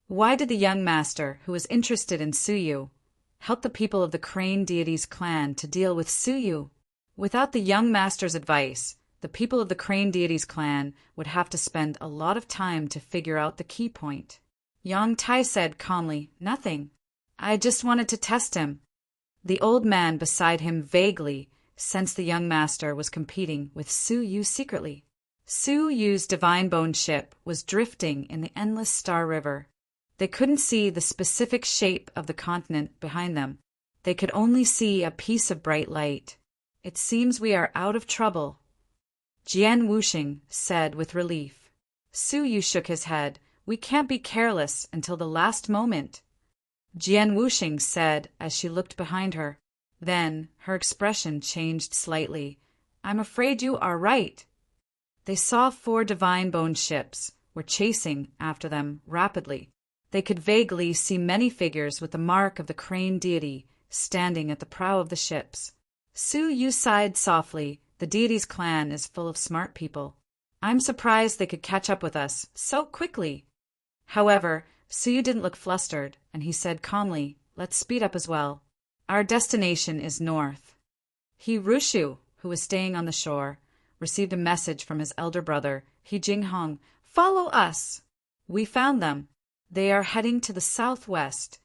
Why did the young master, who was interested in Suyu, help the people of the Crane Deity's clan to deal with Suyu? Without the young master's advice, the people of the Crane Deity's clan would have to spend a lot of time to figure out the key point. Yang Tai said calmly, "Nothing. I just wanted to test him." The old man beside him vaguely sensed the young master was competing with Suyu secretly. Suyu's divine bone ship was drifting in the endless Star River. They couldn't see the specific shape of the continent behind them. They could only see a piece of bright light. "It seems we are out of trouble," Jian Wuxing said with relief. Suyu shook his head. "We can't be careless until the last moment," Jian Wuxing said as she looked behind her. Then her expression changed slightly. "I'm afraid you are right." They saw 4 divine bone ships were chasing after them rapidly. They could vaguely see many figures with the mark of the Crane Deity standing at the prow of the ships. Suyu sighed softly. "The deity's clan is full of smart people. I'm surprised they could catch up with us so quickly." However, Suyu didn't look flustered, and he said calmly, "Let's speed up as well. Our destination is north." He Rushu, who was staying on the shore, received a message from his elder brother, He Jinghong. "Follow us." "We found them. They are heading to the southwest."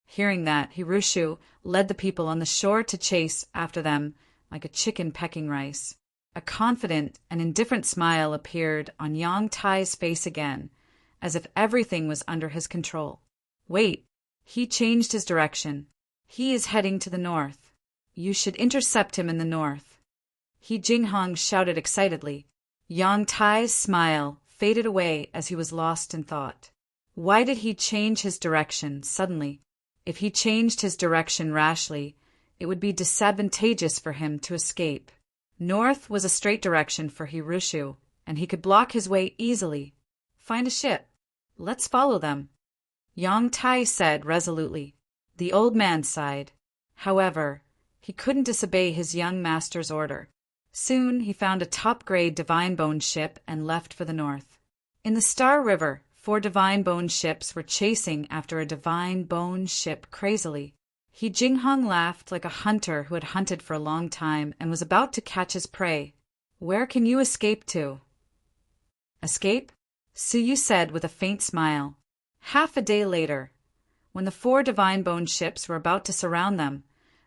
Hearing that, Hirushu led the people on the shore to chase after them like a chicken pecking rice. A confident and indifferent smile appeared on Yang Tai's face again as if everything was under his control. Wait, he changed his direction. He is heading to the north. You should intercept him in the north. He Jinghong shouted excitedly. Yang Tai's smile faded away as he was lost in thought. Why did he change his direction suddenly? If he changed his direction rashly, it would be disadvantageous for him to escape. North was a straight direction for Hirushu, and he could block his way easily. Find a ship. Let's follow them, Yang Tai said resolutely. The old man sighed. However, he couldn't disobey his young master's order. Soon he found a top-grade Divine Bone ship and left for the north. In the Star River, 4 Divine Bone ships were chasing after a Divine Bone ship crazily. He Jinghong laughed like a hunter who had hunted for a long time and was about to catch his prey. Where can you escape to? Escape? Suyu said with a faint smile. Half a day later, when the 4 Divine Bone ships were about to surround them,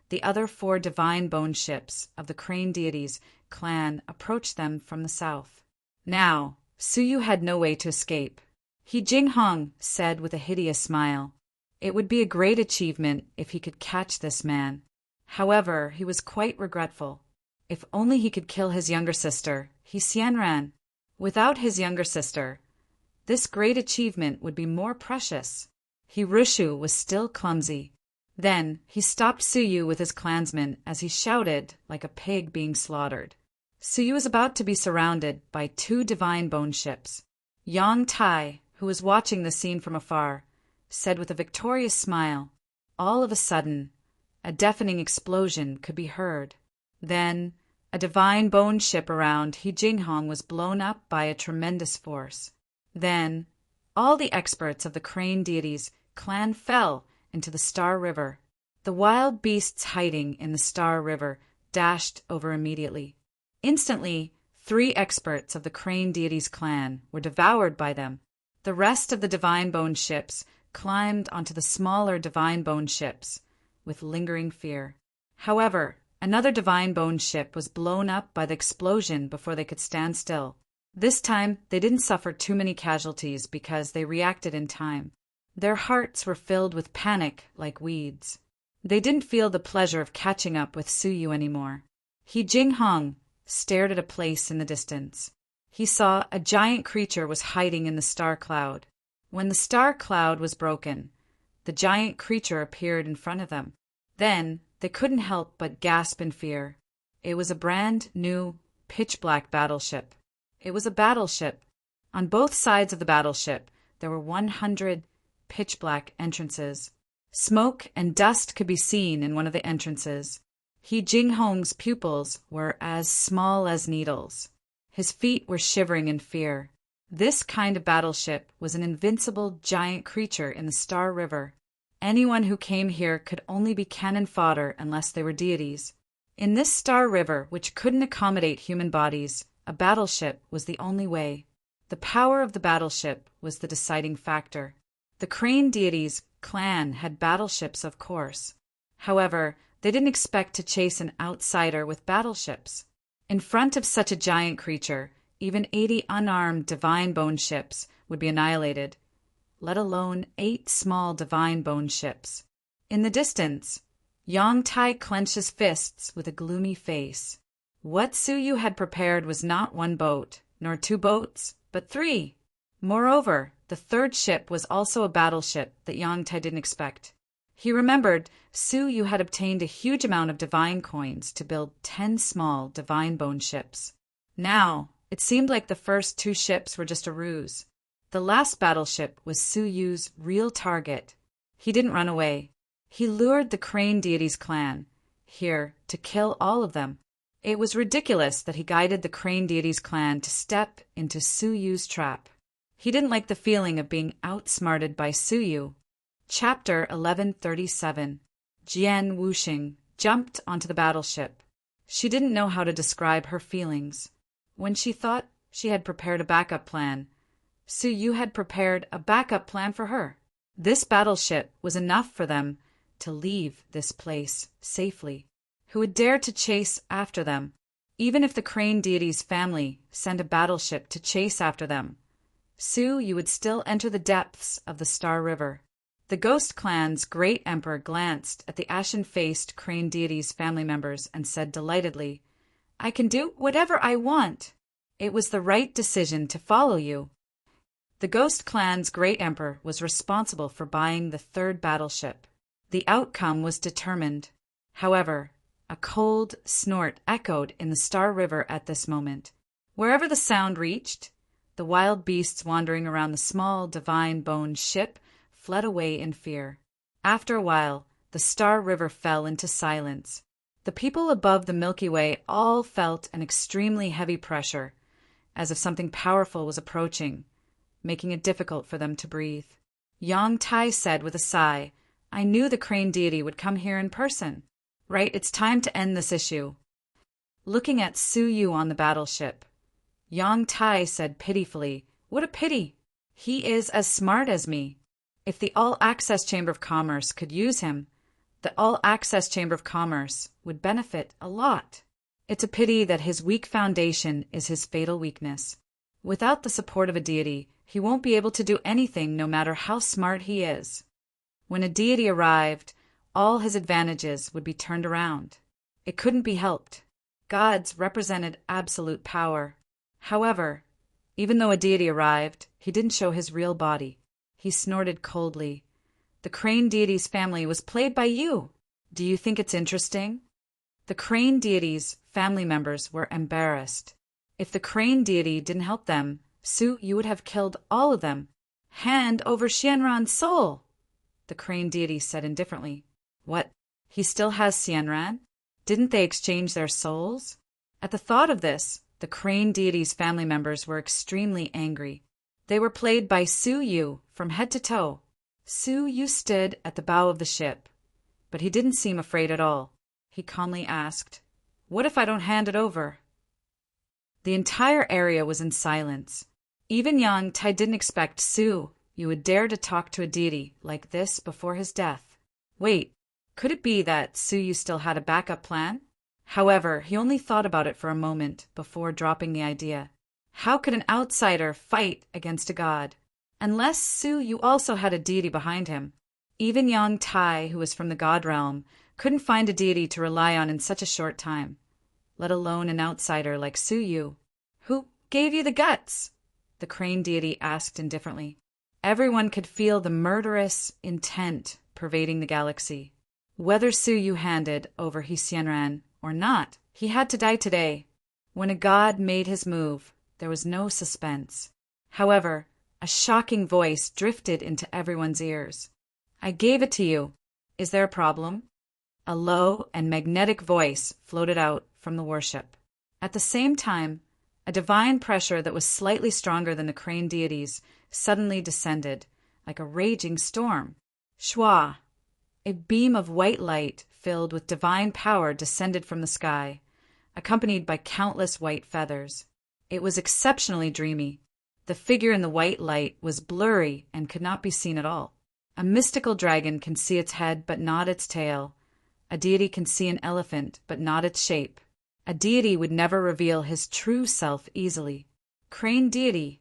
the other 4 Divine Bone ships of the Crane Deities clan approached them from the south. Now, Suyu had no way to escape. He Jinghong said with a hideous smile. It would be a great achievement if he could catch this man. However, he was quite regretful. If only he could kill his younger sister, He Xianran. Without his younger sister, this great achievement would be more precious. Hirushu was still clumsy. Then he stopped Suyu with his clansmen as he shouted like a pig being slaughtered. Suyu was about to be surrounded by 2 Divine Bone ships. Yang Tai, who was watching the scene from afar, said with a victorious smile. All of a sudden, a deafening explosion could be heard. Then, a Divine Bone ship around He Jinghong was blown up by a tremendous force. Then, all the experts of the Crane Deities clan fell into the Star River. The wild beasts hiding in the Star River dashed over immediately. Instantly, 3 experts of the Crane Deities clan were devoured by them. The rest of the Divine Bone ships climbed onto the smaller Divine Bone ships with lingering fear. However, another Divine Bone ship was blown up by the explosion before they could stand still. This time, they didn't suffer too many casualties because they reacted in time. Their hearts were filled with panic like weeds. They didn't feel the pleasure of catching up with Suyu anymore. He Jinghong stared at a place in the distance. He saw a giant creature was hiding in the star cloud. When the star cloud was broken, the giant creature appeared in front of them. Then they couldn't help but gasp in fear. It was a brand new, pitch-black battleship. It was a battleship. On both sides of the battleship, there were 100 pitch-black entrances. Smoke and dust could be seen in one of the entrances. He Jinghong's pupils were as small as needles. His feet were shivering in fear. This kind of battleship was an invincible giant creature in the Star River. Anyone who came here could only be cannon fodder unless they were deities. In this Star River, which couldn't accommodate human bodies, a battleship was the only way. The power of the battleship was the deciding factor. The Crane Deities clan had battleships, of course. However, they didn't expect to chase an outsider with battleships. In front of such a giant creature, even 80 unarmed Divine Bone ships would be annihilated, let alone 8 small Divine Bone ships. In the distance, Yang Tai clenched his fists with a gloomy face. What Suyu had prepared was not 1 boat, nor 2 boats, but 3. Moreover, the 3rd ship was also a battleship that Yang Tai didn't expect. He remembered Suyu had obtained a huge amount of divine coins to build 10 small Divine Bone ships. Now, it seemed like the first 2 ships were just a ruse. The last battleship was Suyu's real target. He didn't run away. He lured the Crane Deities clan here to kill all of them. It was ridiculous that he guided the Crane Deities clan to step into Suyu's trap. He didn't like the feeling of being outsmarted by Suyu. Chapter 1137. Jian Wuxing jumped onto the battleship. She didn't know how to describe her feelings. When she thought she had prepared a backup plan, Suyu had prepared a backup plan for her. This battleship was enough for them to leave this place safely. Who would dare to chase after them? Even if the Crane Deities family sent a battleship to chase after them, Su Yu would still enter the depths of the Star River. The Ghost Clan's great emperor glanced at the ashen-faced crane deity's family members and said delightedly, "I can do whatever I want. It was the right decision to follow you." The Ghost Clan's great emperor was responsible for buying the third battleship. The outcome was determined. However, a cold snort echoed in the Star River at this moment. Wherever the sound reached, the wild beasts wandering around the small divine-boned ship fled away in fear. After a while, the Star River fell into silence. The people above the Milky Way all felt an extremely heavy pressure, as if something powerful was approaching, making it difficult for them to breathe. Yang Tai said with a sigh, "I knew the crane deity would come here in person. Right, it's time to end this issue." Looking at Su Yu on the battleship, Yang Tai said pitifully, "What a pity! He is as smart as me. If the All-Access Chamber of Commerce could use him, the All-Access Chamber of Commerce would benefit a lot. It's a pity that his weak foundation is his fatal weakness. Without the support of a deity, he won't be able to do anything no matter how smart he is." When a deity arrived, all his advantages would be turned around. It couldn't be helped. Gods represented absolute power. However, even though a deity arrived, he didn't show his real body. He snorted coldly. "The crane deity's family was played by you. Do you think it's interesting?" The crane deity's family members were embarrassed. If the crane deity didn't help them, Su Yu would have killed all of them. "Hand over Xianran's soul," the crane deity said indifferently. "What? He still has Xianran? Didn't they exchange their souls?" At the thought of this, the crane deity's family members were extremely angry. They were played by Su Yu from head to toe. Su Yu stood at the bow of the ship, but he didn't seem afraid at all. He calmly asked, "What if I don't hand it over?" The entire area was in silence. Even Yang Tai didn't expect Su Yu would dare to talk to a deity like this before his death. Wait, could it be that Su Yu still had a backup plan? However, he only thought about it for a moment before dropping the idea. How could an outsider fight against a god? Unless Su Yu also had a deity behind him. Even Yang Tai, who was from the god realm, couldn't find a deity to rely on in such a short time, let alone an outsider like Su Yu. "Who gave you the guts?" the crane deity asked indifferently. Everyone could feel the murderous intent pervading the galaxy. Whether Su Yu handed over his Xianran or not, he had to die today. When a god made his move, there was no suspense. However, a shocking voice drifted into everyone's ears. "I gave it to you. Is there a problem?" A low and magnetic voice floated out from the warship. At the same time, a divine pressure that was slightly stronger than the crane deities suddenly descended, like a raging storm. Shwa! A beam of white light filled with divine power descended from the sky, accompanied by countless white feathers. It was exceptionally dreamy. The figure in the white light was blurry and could not be seen at all. A mystical dragon can see its head but not its tail. A deity can see an elephant but not its shape. A deity would never reveal his true self easily. Crane deity.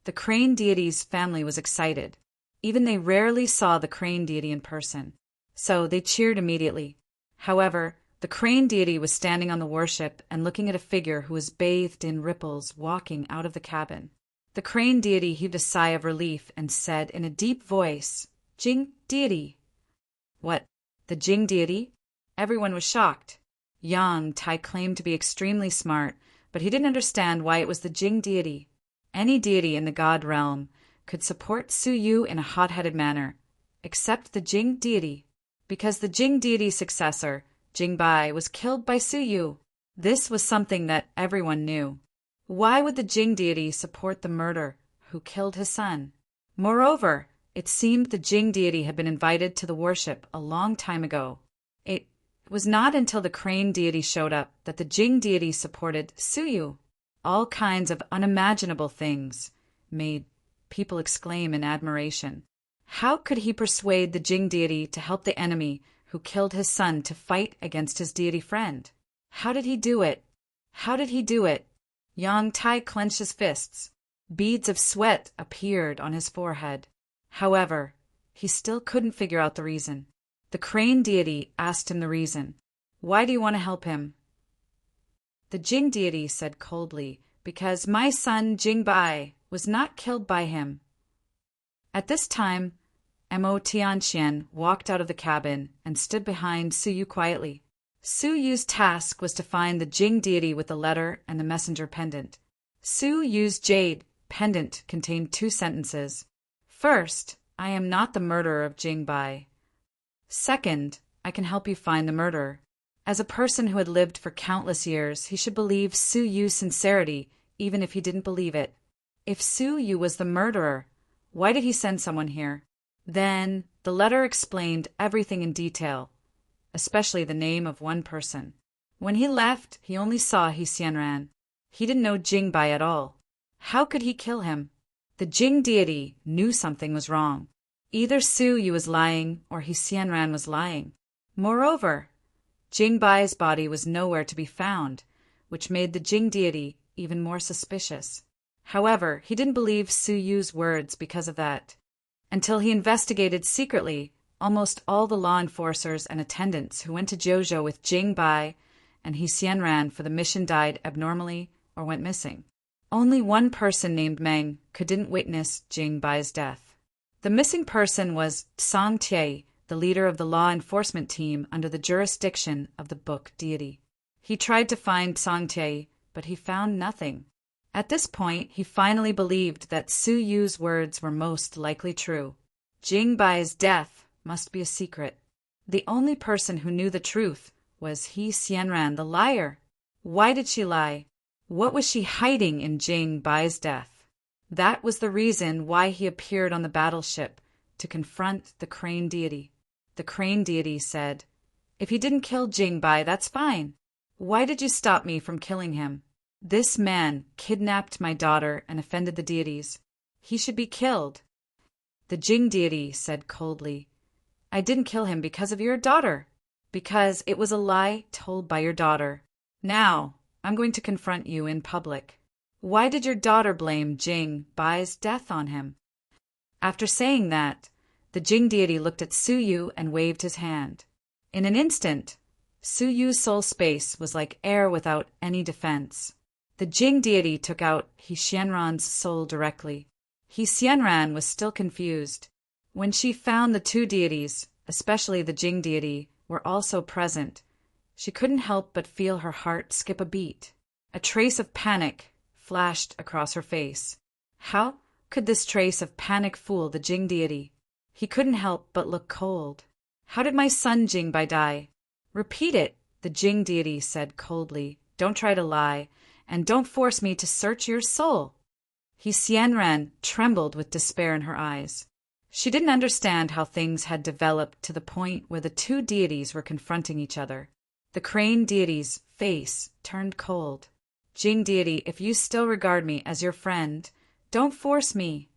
The crane deity's family was excited. Even they rarely saw the crane deity in person, so they cheered immediately. However, the crane deity was standing on the warship and looking at a figure who was bathed in ripples walking out of the cabin. The crane deity heaved a sigh of relief and said in a deep voice, "Jing deity." "What? The Jing deity?" Everyone was shocked. Yang Tai claimed to be extremely smart, but he didn't understand why it was the Jing deity. Any deity in the god realm could support Su Yu in a hot-headed manner, except the Jing deity, because the Jing deity's successor, Jing Bai, was killed by Su Yu. This was something that everyone knew. Why would the Jing deity support the murderer who killed his son? Moreover, it seemed the Jing deity had been invited to the worship a long time ago. It was not until the crane deity showed up that the Jing deity supported Su Yu. All kinds of unimaginable things made people exclaim in admiration. How could he persuade the Jing deity to help the enemy who killed his son to fight against his deity friend? How did he do it? How did he do it? Yang Tai clenched his fists. Beads of sweat appeared on his forehead. However, he still couldn't figure out the reason. The crane deity asked him the reason. Why do you want to help him? The Jing deity said coldly, because my son Jingbai was not killed by him. At this time, Mo Tianxian walked out of the cabin and stood behind Su Yu quietly. Su Yu's task was to find the Jing deity with the letter and the messenger pendant. Su Yu's jade pendant contained 2 sentences. First, I am not the murderer of Jingbai. Second, I can help you find the murderer. As a person who had lived for countless years, he should believe Su Yu's sincerity, even if he didn't believe it. If Su Yu was the murderer, why did he send someone here? Then, the letter explained everything in detail, especially the name of one person. When he left, he only saw He Xianran. He didn't know Jingbai at all. How could he kill him? The Jing deity knew something was wrong. Either Su Yu was lying or He Xianran was lying. Moreover, Jingbai's body was nowhere to be found, which made the Jing deity even more suspicious. However, he didn't believe Su Yu's words because of that. Until he investigated secretly, almost all the law enforcers and attendants who went to Jojo with Jingbai and He Xianran for the mission died abnormally or went missing. Only one person named Meng didn't witness Jingbai's death. The missing person was Song Tie, the leader of the law enforcement team under the jurisdiction of the Book deity. He tried to find Song Tie, but he found nothing. At this point, he finally believed that Su Yu's words were most likely true. Jingbai's death must be a secret. The only person who knew the truth was He Xianran, the liar. Why did she lie? What was she hiding in Jingbai's death? That was the reason why he appeared on the battleship, to confront the crane deity. The crane deity said, "If he didn't kill Jingbai, that's fine. Why did you stop me from killing him? This man kidnapped my daughter and offended the deities. He should be killed." The Jing deity said coldly, "I didn't kill him because of your daughter, because it was a lie told by your daughter. Now, I'm going to confront you in public. Why did your daughter blame Jingbai's death on him?" After saying that, the Jing deity looked at Su Yu and waved his hand. In an instant, Su Yu's soul space was like air without any defense. The Jing deity took out He Xianran's soul directly. He Xianran was still confused. When she found the 2 deities, especially the Jing deity, were also present, she couldn't help but feel her heart skip a beat. A trace of panic flashed across her face. How could this trace of panic fool the Jing deity? He couldn't help but look cold. "How did my son Jingbai die?" "Repeat it," the Jing deity said coldly. "Don't try to lie, and don't force me to search your soul." He Xianran trembled with despair in her eyes. She didn't understand how things had developed to the point where the 2 deities were confronting each other. The crane deity's face turned cold. "Jing deity, if you still regard me as your friend, don't force me."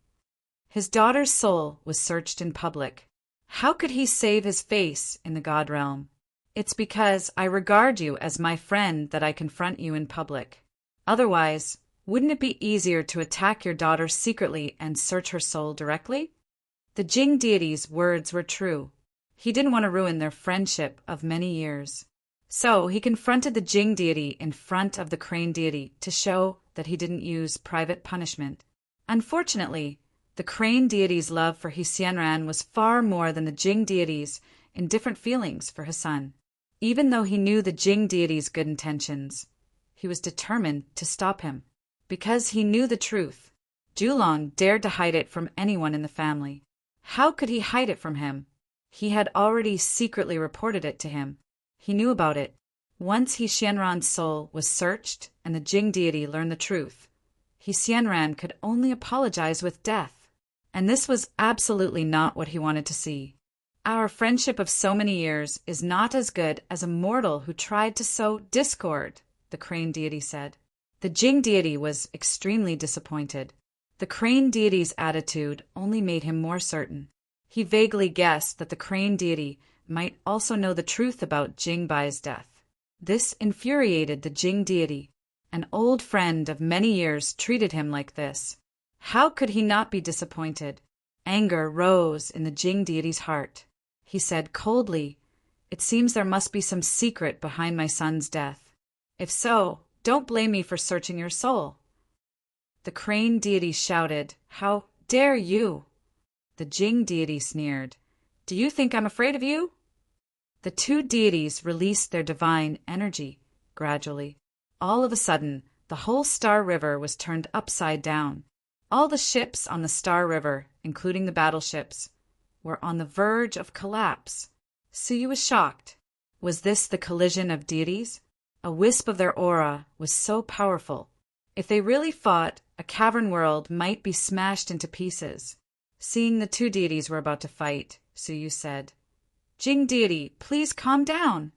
His daughter's soul was searched in public. How could he save his face in the God realm? "It's because I regard you as my friend that I confront you in public. Otherwise, wouldn't it be easier to attack your daughter secretly and search her soul directly?" The Jing deity's words were true. He didn't want to ruin their friendship of many years. So he confronted the Jing deity in front of the crane deity to show that he didn't use private punishment. Unfortunately, the crane deity's love for He Xianran was far more than the Jing deity's indifferent feelings for his son. Even though he knew the Jing deity's good intentions, he was determined to stop him. Because he knew the truth, Julong dared to hide it from anyone in the family. How could he hide it from him? He had already secretly reported it to him. He knew about it. Once He Xianran's soul was searched and the Jing deity learned the truth, He Xianran could only apologize with death. And this was absolutely not what he wanted to see. "Our friendship of so many years is not as good as a mortal who tried to sow discord," the crane deity said. The Jing deity was extremely disappointed. The crane deity's attitude only made him more certain. He vaguely guessed that the crane deity might also know the truth about Jingbai's death. This infuriated the Jing deity. An old friend of many years treated him like this. How could he not be disappointed? Anger rose in the Jing deity's heart. He said coldly, "It seems there must be some secret behind my son's death. If so, don't blame me for searching your soul." The crane deity shouted, "How dare you?" The Jing deity sneered, "Do you think I'm afraid of you?" The two deities released their divine energy gradually. All of a sudden, the whole Star River was turned upside down. All the ships on the Star River, including the battleships, were on the verge of collapse. Suyu was shocked. Was this the collision of deities? A wisp of their aura was so powerful. If they really fought, a cavern world might be smashed into pieces. Seeing the two deities were about to fight, Suyu said, "Jing deity, please calm down."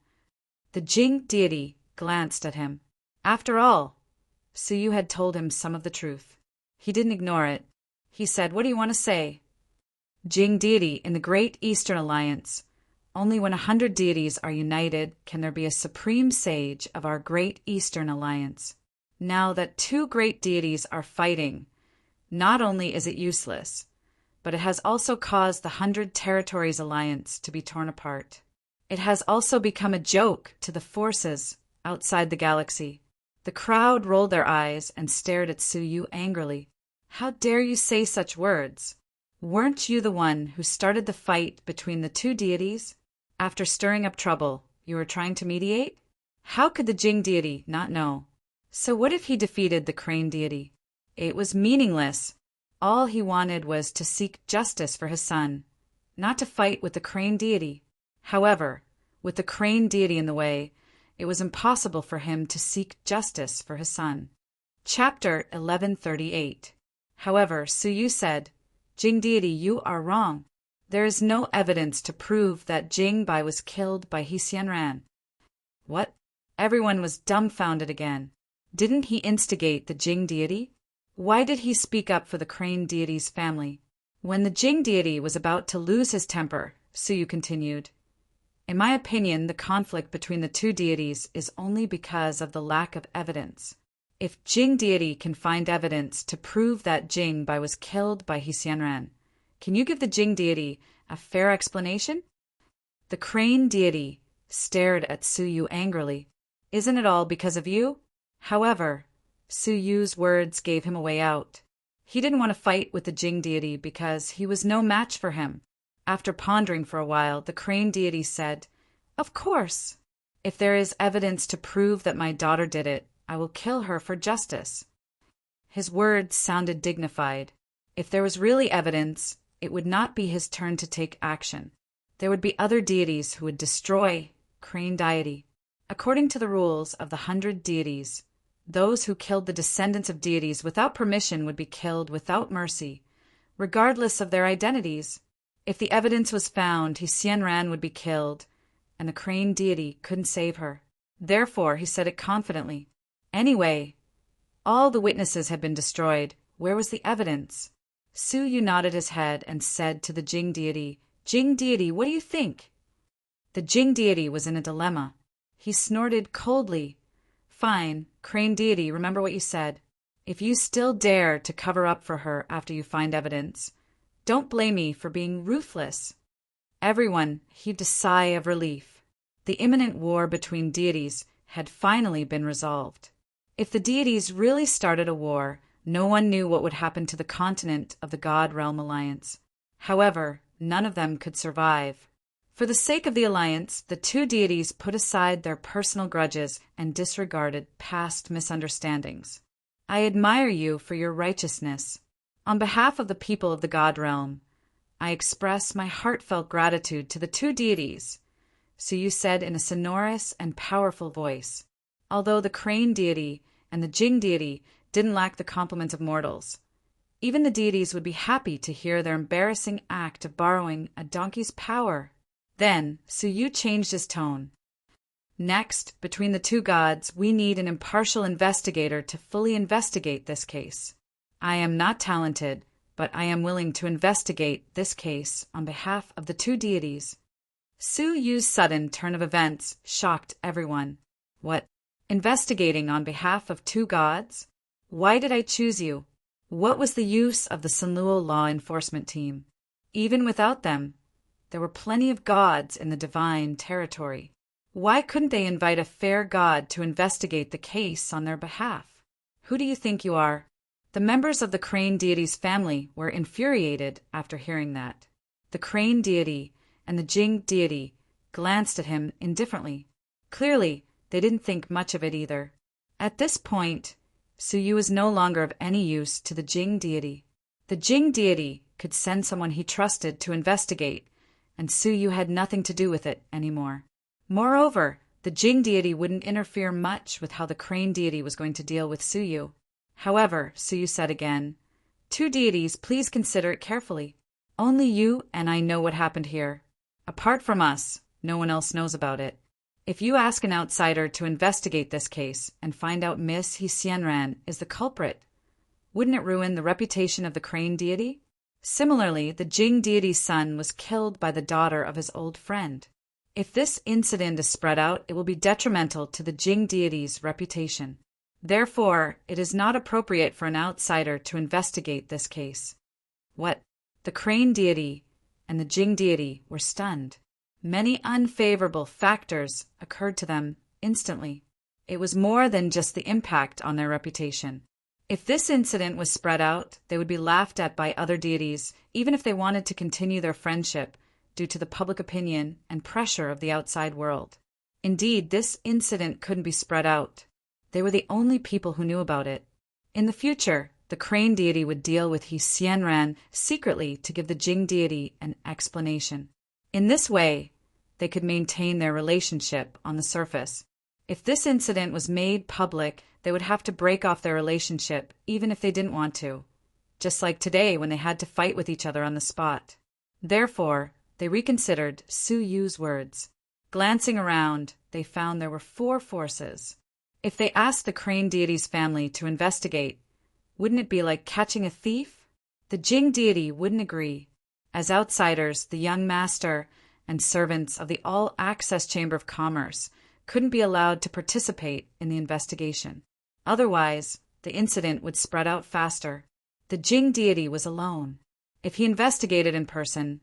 The Jing deity glanced at him. After all, Suyu had told him some of the truth. He didn't ignore it. He said, "What do you want to say?" "Jing deity, in the Great Eastern Alliance, only when 100 deities are united can there be a supreme sage of our Great Eastern Alliance. Now that two great deities are fighting, not only is it useless, but it has also caused the 100 Territories Alliance to be torn apart. It has also become a joke to the forces outside the galaxy." The crowd rolled their eyes and stared at Suyu angrily. "How dare you say such words? Weren't you the one who started the fight between the two deities? After stirring up trouble, you were trying to mediate? How could the Jing deity not know? So what if he defeated the crane deity? It was meaningless. All he wanted was to seek justice for his son, not to fight with the crane deity. However, with the crane deity in the way, it was impossible for him to seek justice for his son." Chapter 1138. However, Suyu said, "Jing deity, you are wrong. There is no evidence to prove that Jing Bai was killed by Xianran." What? Everyone was dumbfounded again. Didn't he instigate the Jing deity? Why did he speak up for the crane deity's family? When the Jing deity was about to lose his temper, Suyu continued, "In my opinion, the conflict between the two deities is only because of the lack of evidence. If Jing deity can find evidence to prove that Jing Bai was killed by Xianran, can you give the Jing deity a fair explanation?" The crane deity stared at Suyu angrily. "Isn't it all because of you?" However, Suyu's words gave him a way out. He didn't want to fight with the Jing deity because he was no match for him. After pondering for a while, the crane deity said, "Of course. If there is evidence to prove that my daughter did it, I will kill her for justice." His words sounded dignified. If there was really evidence, it would not be his turn to take action. There would be other deities who would destroy crane deity. According to the rules of the 100 deities, those who killed the descendants of deities without permission would be killed without mercy, regardless of their identities. If the evidence was found, Xianran would be killed, and the crane deity couldn't save her. Therefore, he said it confidently. Anyway, all the witnesses had been destroyed. Where was the evidence? Suyu nodded his head and said to the Jing deity, "Jing deity, what do you think?" The Jing deity was in a dilemma. He snorted coldly. "Fine, crane deity, remember what you said. If you still dare to cover up for her after you find evidence, don't blame me for being ruthless." Everyone heaved a sigh of relief. The imminent war between deities had finally been resolved. If the deities really started a war, no one knew what would happen to the continent of the God Realm Alliance. However, none of them could survive. For the sake of the alliance, the two deities put aside their personal grudges and disregarded past misunderstandings. "I admire you for your righteousness. On behalf of the people of the God Realm, I express my heartfelt gratitude to the two deities," Suyu said in a sonorous and powerful voice. Although the crane deity and the Jing deity didn't lack the compliments of mortals, even the deities would be happy to hear their embarrassing act of borrowing a donkey's power. Then Suyu changed his tone. "Next, between the two gods, we need an impartial investigator to fully investigate this case. I am not talented, but I am willing to investigate this case on behalf of the two deities." Suyu's sudden turn of events shocked everyone. "What? Investigating on behalf of two gods? Why did I choose you?" What was the use of the Sunluo law enforcement team? Even without them, there were plenty of gods in the divine territory. Why couldn't they invite a fair god to investigate the case on their behalf? Who do you think you are? The members of the Crane deity's family were infuriated after hearing that. The Crane deity and the Jing deity glanced at him indifferently. Clearly, they didn't think much of it either. At this point, Suyu was no longer of any use to the Jing deity. The Jing deity could send someone he trusted to investigate, and Suyu had nothing to do with it anymore. Moreover, the Jing deity wouldn't interfere much with how the Crane deity was going to deal with Suyu. However, Suyu said again, "Two deities, please consider it carefully. Only you and I know what happened here. Apart from us, no one else knows about it. If you ask an outsider to investigate this case and find out Miss Xianran is the culprit, wouldn't it ruin the reputation of the Crane deity? Similarly, the Jing deity's son was killed by the daughter of his old friend. If this incident is spread out, it will be detrimental to the Jing deity's reputation. Therefore, it is not appropriate for an outsider to investigate this case." What? The Crane deity and the Jing deity were stunned. Many unfavorable factors occurred to them instantly. It was more than just the impact on their reputation. If this incident was spread out, they would be laughed at by other deities, even if they wanted to continue their friendship due to the public opinion and pressure of the outside world. Indeed, this incident couldn't be spread out. They were the only people who knew about it. In the future, the Crane deity would deal with Xianran secretly to give the Jing deity an explanation. In this way, they could maintain their relationship on the surface. If this incident was made public, they would have to break off their relationship even if they didn't want to, just like today when they had to fight with each other on the spot. Therefore, they reconsidered Suyu's words. Glancing around, they found there were 4 forces. If they asked the Crane deity's family to investigate, wouldn't it be like catching a thief? The Jing deity wouldn't agree. As outsiders, the young master and servants of the All-Access Chamber of Commerce couldn't be allowed to participate in the investigation. Otherwise, the incident would spread out faster. The Jing deity was alone. If he investigated in person,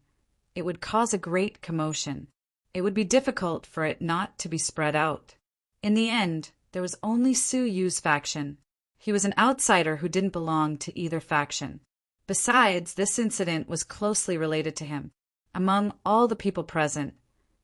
it would cause a great commotion. It would be difficult for it not to be spread out. In the end, there was only Suyu's faction. He was an outsider who didn't belong to either faction. Besides, this incident was closely related to him. Among all the people present,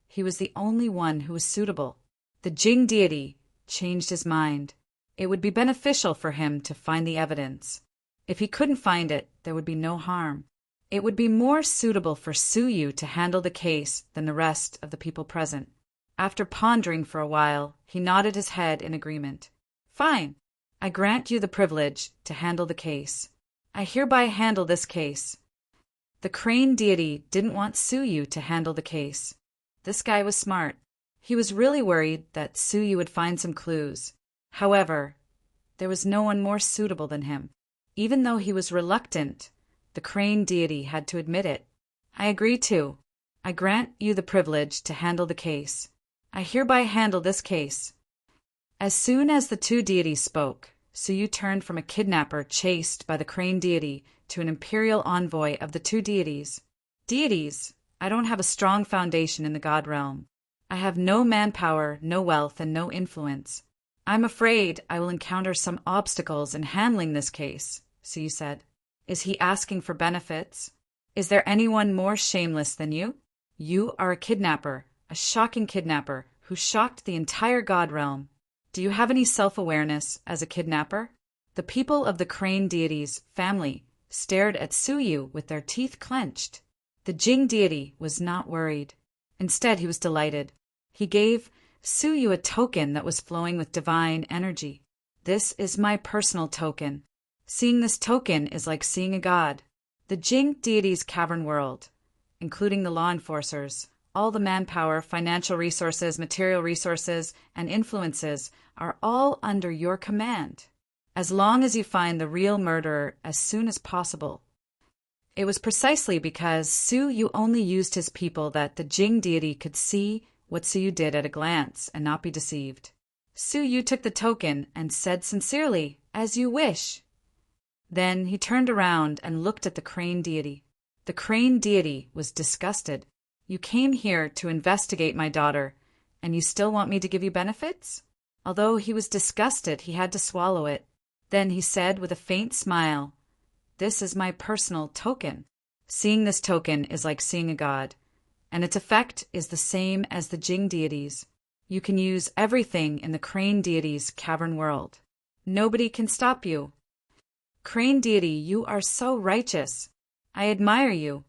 he was the only one who was suitable. The Jing deity changed his mind. It would be beneficial for him to find the evidence. If he couldn't find it, there would be no harm. It would be more suitable for Suyu to handle the case than the rest of the people present. After pondering for a while, he nodded his head in agreement. "Fine. I grant you the privilege to handle the case. I hereby handle this case." The Crane deity didn't want Suyu to handle the case. This guy was smart. He was really worried that Suyu would find some clues. However, there was no one more suitable than him. Even though he was reluctant, the Crane deity had to admit it. "I agree to. I grant you the privilege to handle the case. I hereby handle this case." As soon as the 2 deities spoke, Suyu turned from a kidnapper chased by the Crane deity to an imperial envoy of the 2 deities. "Deities, I don't have a strong foundation in the god realm. I have no manpower, no wealth, and no influence. I'm afraid I will encounter some obstacles in handling this case," Suyu said. "Is he asking for benefits? Is there anyone more shameless than you? You are a kidnapper, a shocking kidnapper who shocked the entire god realm. Do you have any self-awareness as a kidnapper?" The people of the Crane deity's family stared at Suyu with their teeth clenched. The Jing deity was not worried. Instead, he was delighted. He gave Suyu a token that was flowing with divine energy. "This is my personal token. Seeing this token is like seeing a god." The Jing deity's cavern world, including the law enforcers, all the manpower, financial resources, material resources, and influences are all under your command, as long as you find the real murderer as soon as possible. It was precisely because Suyu only used his people that the Jing deity could see what Suyu did at a glance and not be deceived. Suyu took the token and said sincerely, "As you wish." Then he turned around and looked at the crane deity. The crane deity was disgusted. "You came here to investigate my daughter, and you still want me to give you benefits?" Although he was disgusted, he had to swallow it. Then he said with a faint smile, "This is my personal token. Seeing this token is like seeing a god, and its effect is the same as the Jing deities. You can use everything in the crane deity's cavern world. Nobody can stop you. Crane deity, you are so righteous. I admire you."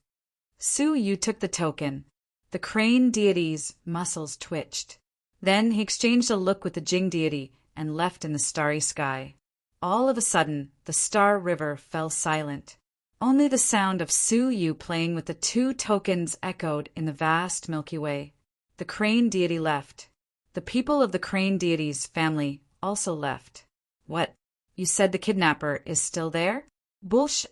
Su Yu took the token. The crane deity's muscles twitched. Then he exchanged a look with the Jing deity and left in the starry sky. All of a sudden, the Star River fell silent. Only the sound of Su Yu playing with the two tokens echoed in the vast Milky Way. The crane deity left. The people of the crane deity's family also left. "What? You said the kidnapper is still there?" Bulsh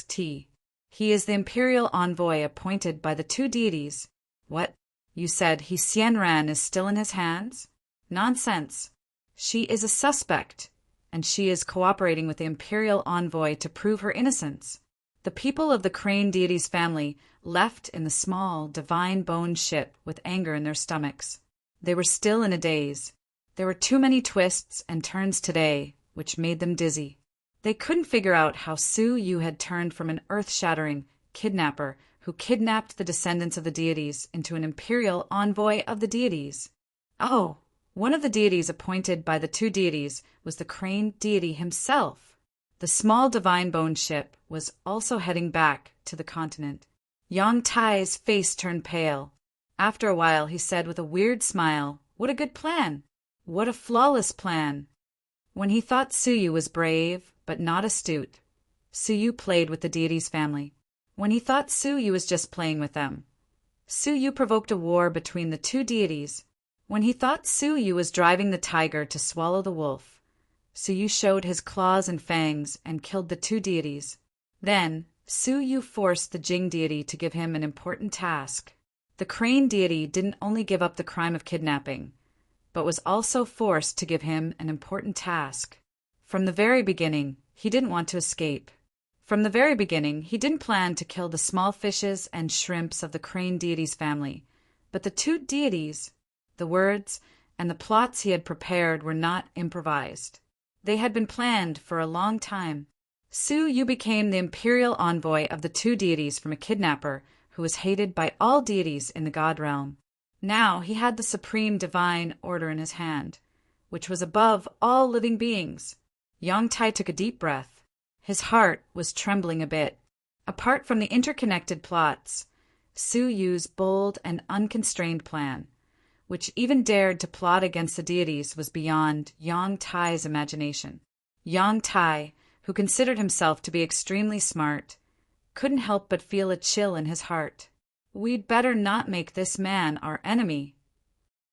*T. "He is the imperial envoy appointed by the two deities." "What? You said he Xianran is still in his hands?" "Nonsense. She is a suspect, and she is cooperating with the imperial envoy to prove her innocence." The people of the crane deity's family left in the small, divine bone ship with anger in their stomachs. They were still in a daze. There were too many twists and turns today, which made them dizzy. They couldn't figure out how Su Yu had turned from an earth-shattering kidnapper who kidnapped the descendants of the deities into an imperial envoy of the deities. Oh, one of the deities appointed by the two deities was the crane deity himself. The small divine bone ship was also heading back to the continent. Yang Tai's face turned pale. After a while, he said with a weird smile, "What a good plan! What a flawless plan!" When he thought Su Yu was brave, but not astute, Su Yu played with the deity's family. When he thought Su Yu was just playing with them, Su Yu provoked a war between the two deities. When he thought Su Yu was driving the tiger to swallow the wolf, Su Yu showed his claws and fangs and killed the two deities. Then, Su Yu forced the Jing deity to give him an important task. The crane deity didn't only give up the crime of kidnapping, but was also forced to give him an important task. From the very beginning, he didn't want to escape. From the very beginning, he didn't plan to kill the small fishes and shrimps of the crane deity's family, but the two deities, the words, and the plots he had prepared were not improvised. They had been planned for a long time. Su Yu became the imperial envoy of the two deities from a kidnapper who was hated by all deities in the god realm. Now he had the supreme divine order in his hand, which was above all living beings. Yang Tai took a deep breath. His heart was trembling a bit. Apart from the interconnected plots, Su Yu's bold and unconstrained plan, which even dared to plot against the deities, was beyond Yang Tai's imagination. Yang Tai, who considered himself to be extremely smart, couldn't help but feel a chill in his heart. "We'd better not make this man our enemy,"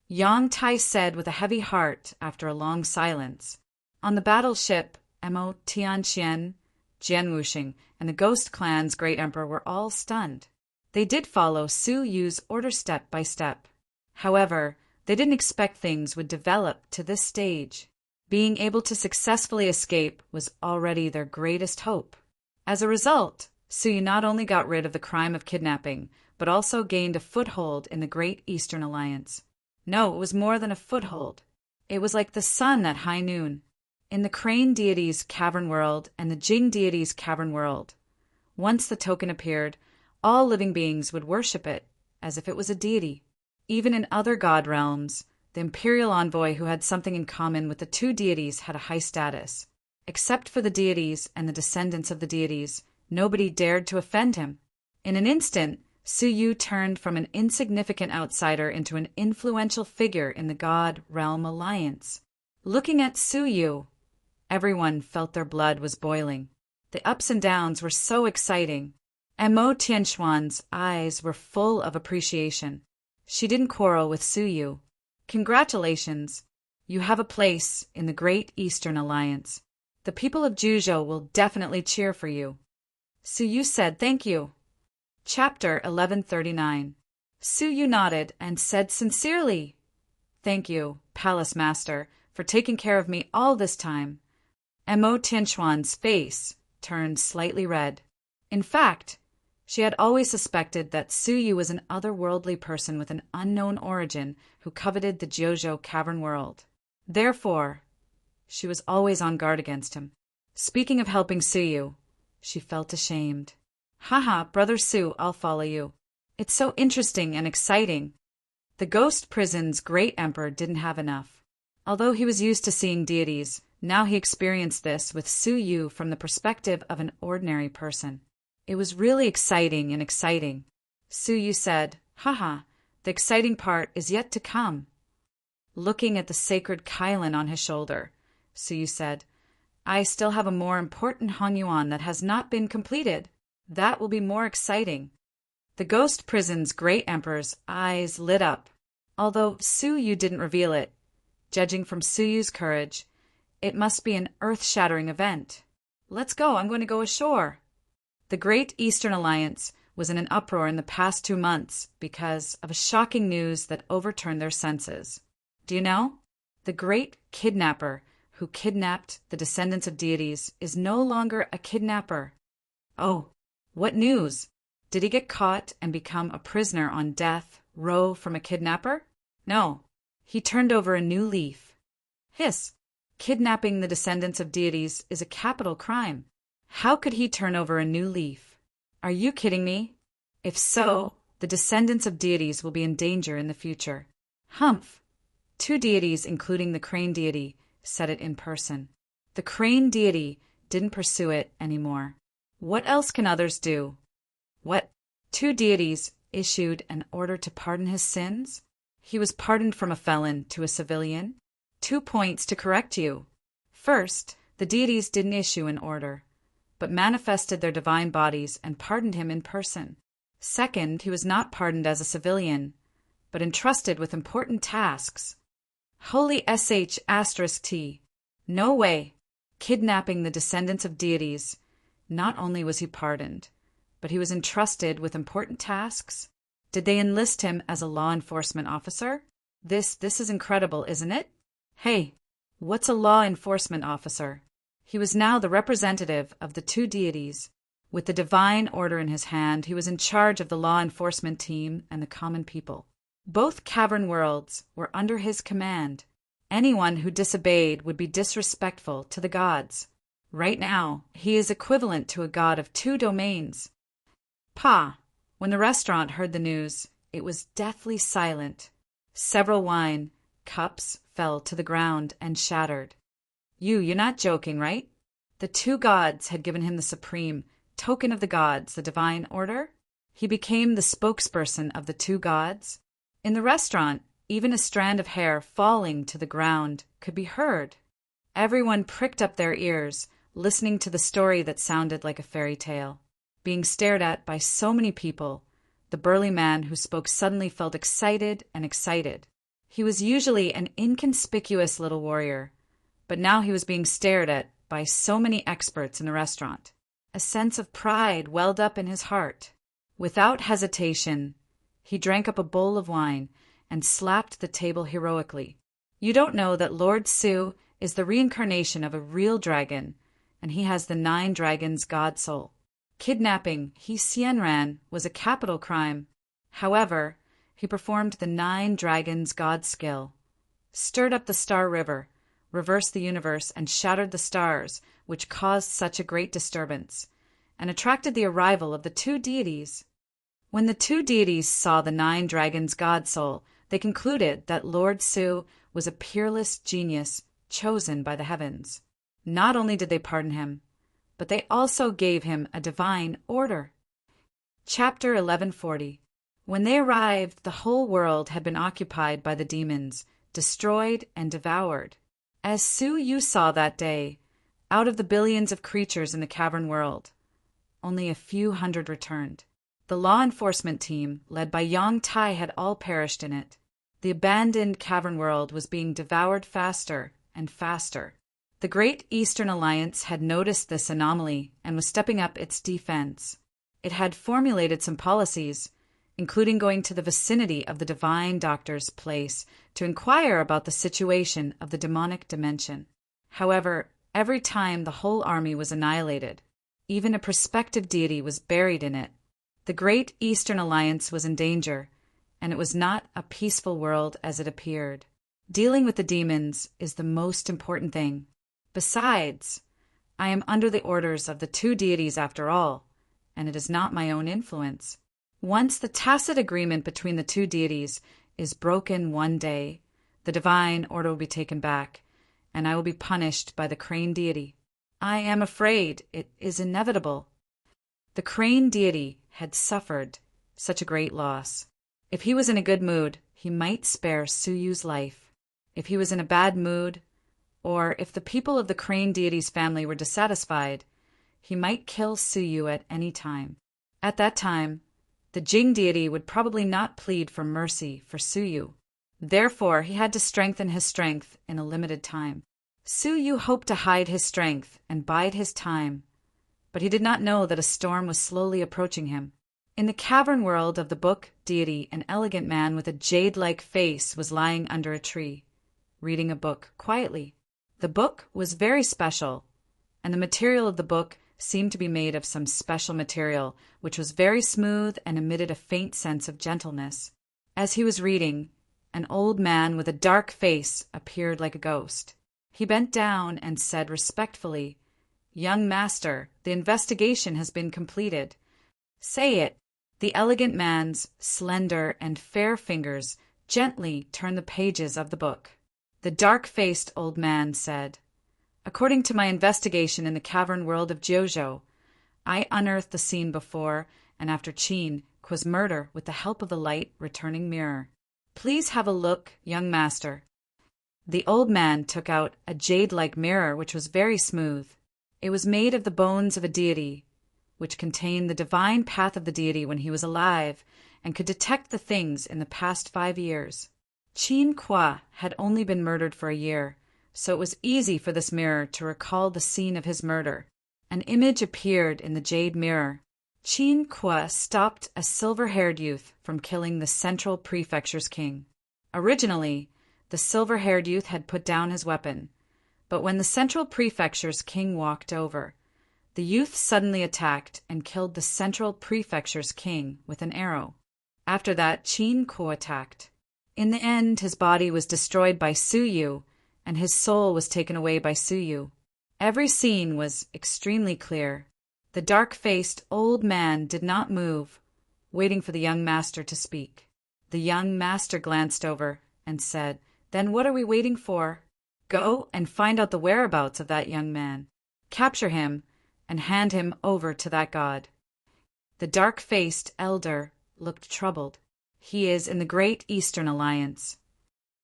Yang Tai said with a heavy heart after a long silence. On the battleship, Mo Tianqian, Jian Wuxing, and the Ghost Clan's great emperor were all stunned. They did follow Su Yu's order step by step. However, they didn't expect things would develop to this stage. Being able to successfully escape was already their greatest hope. As a result, Su Yu not only got rid of the crime of kidnapping, but also gained a foothold in the Great Eastern Alliance. No, it was more than a foothold. It was like the sun at high noon. In the crane deity's cavern world and the Jing deity's cavern world, once the token appeared, all living beings would worship it as if it was a deity. Even in other god realms, the imperial envoy who had something in common with the two deities had a high status. Except for the deities and the descendants of the deities, nobody dared to offend him. In an instant, Su Yu turned from an insignificant outsider into an influential figure in the God Realm Alliance. Looking at Su Yu, everyone felt their blood was boiling. The ups and downs were so exciting. And Mo Tianxuan's eyes were full of appreciation. She didn't quarrel with Su Yu. "Congratulations. You have a place in the Great Eastern Alliance. The people of Juzhou will definitely cheer for you." Su Yu said thank you. Chapter 1139. Su Yu nodded and said sincerely, "Thank you, Palace Master, for taking care of me all this time." And Mo Tianxuan's face turned slightly red. In fact, she had always suspected that Suyu was an otherworldly person with an unknown origin who coveted the Jojo cavern world. Therefore, she was always on guard against him. Speaking of helping Suyu, she felt ashamed. Haha, Brother Su, I'll follow you. It's so interesting and exciting. The ghost prison's great emperor didn't have enough. Although he was used to seeing deities, now he experienced this with Suyu from the perspective of an ordinary person. It was really exciting and exciting. Suyu said, Haha, the exciting part is yet to come. Looking at the sacred Kylin on his shoulder, Suyu said, I still have a more important Hongyuan that has not been completed. That will be more exciting. The ghost prison's great emperor's eyes lit up. Although Suyu didn't reveal it, judging from Suyu's courage, it must be an earth-shattering event. Let's go, I'm going to go ashore. The Great Eastern Alliance was in an uproar in the past 2 months because of a shocking news that overturned their senses. Do you know? The great kidnapper who kidnapped the descendants of deities is no longer a kidnapper. Oh, what news? Did he get caught and become a prisoner on death row from a kidnapper? No, he turned over a new leaf. Hiss! Kidnapping the descendants of deities is a capital crime. How could he turn over a new leaf? Are you kidding me? If so, the descendants of deities will be in danger in the future. Humph! 2 deities, including the crane deity, said it in person. The crane deity didn't pursue it anymore. What else can others do? What? 2 deities issued an order to pardon his sins? He was pardoned from a felon to a civilian? 2 points to correct you. First, the deities didn't issue an order, but manifested their divine bodies and pardoned him in person. Second, he was not pardoned as a civilian, but entrusted with important tasks. Holy sh*T. No way. Kidnapping the descendants of deities. Not only was he pardoned, but he was entrusted with important tasks. Did they enlist him as a law enforcement officer? This is incredible, isn't it? Hey, what's a law enforcement officer? He was now the representative of the 2 deities. With the divine order in his hand, he was in charge of the law enforcement team and the common people. Both cavern worlds were under his command. Anyone who disobeyed would be disrespectful to the gods. Right now, he is equivalent to a god of 2 domains. Pa! When the restaurant heard the news, it was deathly silent. Several wine cups fell to the ground and shattered. You're not joking, right? The 2 gods had given him the supreme token of the gods, the divine order. He became the spokesperson of the 2 gods. In the restaurant, even a strand of hair falling to the ground could be heard. Everyone pricked up their ears, listening to the story that sounded like a fairy tale. Being stared at by so many people, the burly man who spoke suddenly felt excited and excited. He was usually an inconspicuous little warrior, but now he was being stared at by so many experts in the restaurant. A sense of pride welled up in his heart. Without hesitation, he drank up a bowl of wine and slapped the table heroically. You don't know that Lord Su is the reincarnation of a real dragon, and he has the 9 dragons' god soul. Kidnapping He Xianran was a capital crime. However, he performed the 9 dragons' god skill, stirred up the Star River, reversed the universe, and shattered the stars, which caused such a great disturbance, and attracted the arrival of the 2 deities. When the 2 deities saw the 9 dragons' god soul, they concluded that Lord Su was a peerless genius chosen by the heavens. Not only did they pardon him, but they also gave him a divine order. Chapter 1140. When they arrived, the whole world had been occupied by the demons, destroyed and devoured. As Su Yu saw that day, out of the billions of creatures in the cavern world, only a few hundred returned. The law enforcement team, led by Yang Tai, had all perished in it. The abandoned cavern world was being devoured faster and faster. The Great Eastern Alliance had noticed this anomaly and was stepping up its defense. It had formulated some policies, including going to the vicinity of the divine doctor's place to inquire about the situation of the demonic dimension. However, every time the whole army was annihilated. Even a prospective deity was buried in it. The Great Eastern Alliance was in danger, and it was not a peaceful world as it appeared. Dealing with the demons is the most important thing. Besides, I am under the orders of the two deities after all, and it is not my own influence. Once the tacit agreement between the two deities is broken one day, the divine order will be taken back, and I will be punished by the crane deity. I am afraid it is inevitable. The crane deity had suffered such a great loss. If he was in a good mood, he might spare Suyu's life. If he was in a bad mood, or if the people of the crane deity's family were dissatisfied, he might kill Suyu at any time. At that time, the Jing deity would probably not plead for mercy for Suyu. Therefore, he had to strengthen his strength in a limited time. Suyu hoped to hide his strength and bide his time, but he did not know that a storm was slowly approaching him. In the cavern world of the book deity, an elegant man with a jade-like face was lying under a tree, reading a book quietly. The book was very special, and the material of the book seemed to be made of some special material, which was very smooth and emitted a faint sense of gentleness. As he was reading, an old man with a dark face appeared like a ghost. He bent down and said respectfully, "Young master, the investigation has been completed." "Say it." The elegant man's slender and fair fingers gently turned the pages of the book. The dark-faced old man said, "According to my investigation in the cavern world of Jojo, I unearthed the scene before and after Qin Qua's murder with the help of the light returning mirror. Please have a look, young master." The old man took out a jade-like mirror which was very smooth. It was made of the bones of a deity, which contained the divine path of the deity when he was alive and could detect the things in the past 5 years. Qin Kwa had only been murdered for a year, so it was easy for this mirror to recall the scene of his murder. An image appeared in the jade mirror. Qin Kwa stopped a silver-haired youth from killing the Central Prefecture's king. Originally, the silver-haired youth had put down his weapon, but when the Central Prefecture's king walked over, the youth suddenly attacked and killed the Central Prefecture's king with an arrow. After that, Qin Kwa attacked. In the end, his body was destroyed by Suyu, and his soul was taken away by Suyu. Every scene was extremely clear. The dark-faced old man did not move, waiting for the young master to speak. The young master glanced over and said, "Then what are we waiting for? Go and find out the whereabouts of that young man. Capture him and hand him over to that god." The dark-faced elder looked troubled. "He is in the Great Eastern Alliance."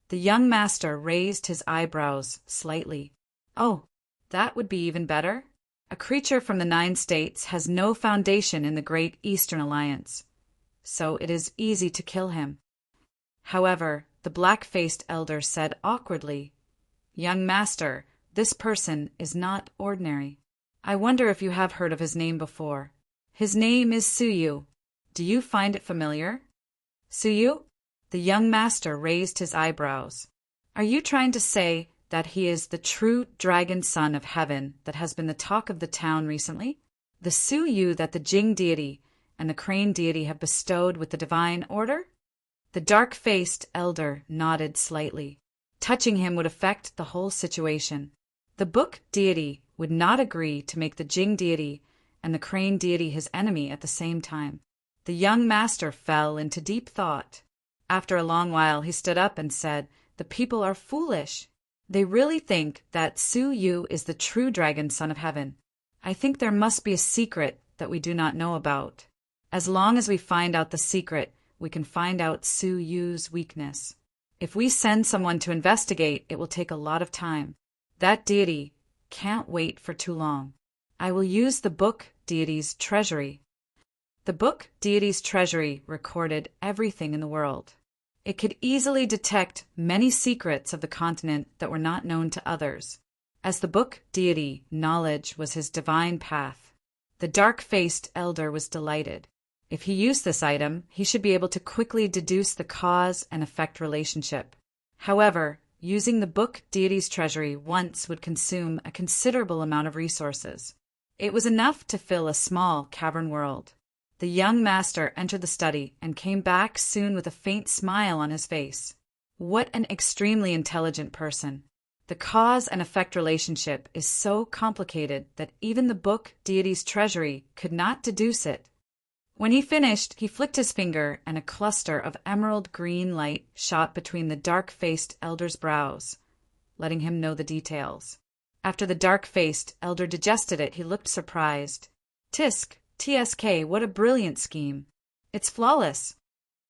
The young master raised his eyebrows slightly. "Oh, that would be even better. A creature from the 9 states has no foundation in the Great Eastern Alliance, so it is easy to kill him." However, the black-faced elder said awkwardly, "Young master, this person is not ordinary. I wonder if you have heard of his name before. His name is Suyu. Do you find it familiar?" "Suyu?" The young master raised his eyebrows. "Are you trying to say that he is the true dragon son of heaven that has been the talk of the town recently? The Suyu that the Jing deity and the crane deity have bestowed with the divine order?" The dark-faced elder nodded slightly. Touching him would affect the whole situation. The book deity would not agree to make the Jing deity and the crane deity his enemy at the same time. The young master fell into deep thought. After a long while he stood up and said, "The people are foolish. They really think that Suyu is the true dragon son of heaven. I think there must be a secret that we do not know about. As long as we find out the secret, we can find out Suyu's weakness. If we send someone to investigate, it will take a lot of time. That deity can't wait for too long. I will use the book deity's treasury." The book deity's treasury recorded everything in the world. It could easily detect many secrets of the continent that were not known to others. As the book deity, knowledge was his divine path. The dark-faced elder was delighted. If he used this item, he should be able to quickly deduce the cause and effect relationship. However, using the book deity's treasury once would consume a considerable amount of resources. It was enough to fill a small cavern world. The young master entered the study and came back soon with a faint smile on his face. What an extremely intelligent person! The cause and effect relationship is so complicated that even the book Deity's Treasury could not deduce it. When he finished, he flicked his finger, and a cluster of emerald green light shot between the dark-faced elder's brows, letting him know the details. After the dark-faced elder digested it, he looked surprised. TSK, what a brilliant scheme. It's flawless.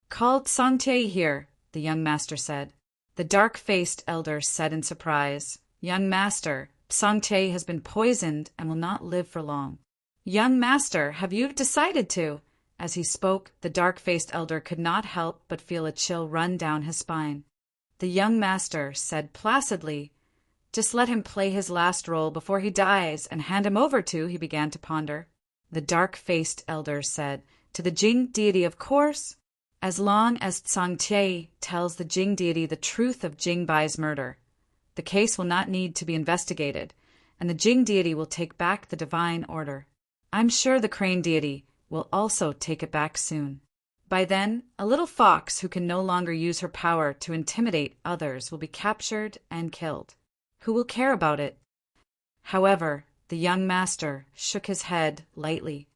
Called Sangtae here, the young master said. The dark-faced elder said in surprise, Young master, Sangtae has been poisoned and will not live for long. Young master, have you decided to? As he spoke, the dark-faced elder could not help but feel a chill run down his spine. The young master said placidly, Just let him play his last role before he dies and hand him over to, he began to ponder. The dark-faced elder said, To the Jing deity, of course. As long as Sangtae tells the Jing deity the truth of Jingbai's murder, the case will not need to be investigated, and the Jing deity will take back the divine order. I'm sure the crane deity will also take it back soon. By then, a little fox who can no longer use her power to intimidate others will be captured and killed. Who will care about it? However, the young master shook his head lightly.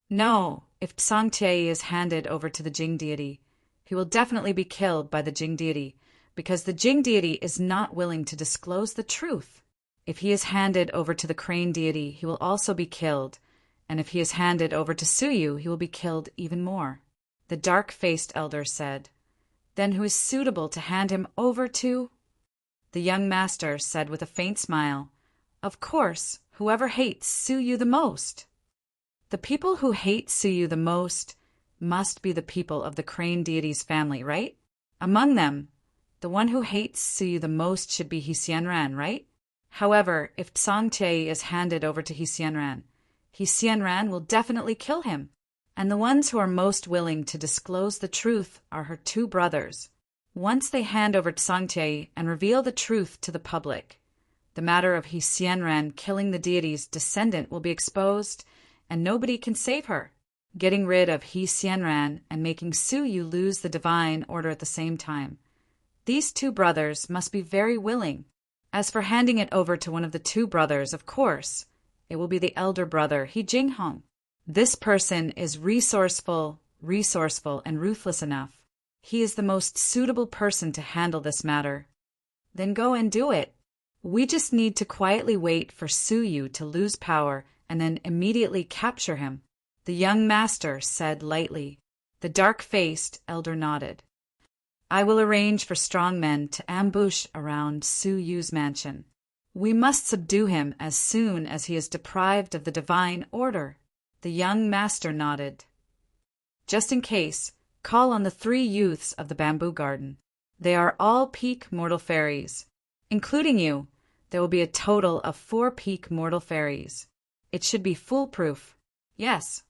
No, if Sangtae is handed over to the Jing deity, he will definitely be killed by the Jing deity, because the Jing deity is not willing to disclose the truth. If he is handed over to the crane deity, he will also be killed, and if he is handed over to Suyu, he will be killed even more. The dark-faced elder said, Then who is suitable to hand him over to? The young master said with a faint smile, Of course, whoever hates Suyu the most. The people who hate Suyu the most must be the people of the crane deity's family, right? Among them, the one who hates Suyu the most should be Hsienran, right? However, if Sangtae is handed over to Hsienran will definitely kill him, and the ones who are most willing to disclose the truth are her two brothers. Once they hand over to Sangtae and reveal the truth to the public, the matter of Hsienran killing the deity's descendant will be exposed, and nobody can save her. Getting rid of Hsienran and making Suyu lose the divine order at the same time. These two brothers must be very willing. As for handing it over to one of the two brothers, of course, it will be the elder brother, He Jinghong. This person is resourceful, and ruthless enough. He is the most suitable person to handle this matter. Then go and do it. We just need to quietly wait for Suyu to lose power and then immediately capture him, the young master said lightly. The dark-faced elder nodded. I will arrange for strong men to ambush around Suyu's mansion. We must subdue him as soon as he is deprived of the divine order. The young master nodded. Just in case, call on the 3 youths of the bamboo garden. They are all peak mortal fairies. Including you, there will be a total of 4 peak mortal fairies. It should be foolproof. Yes.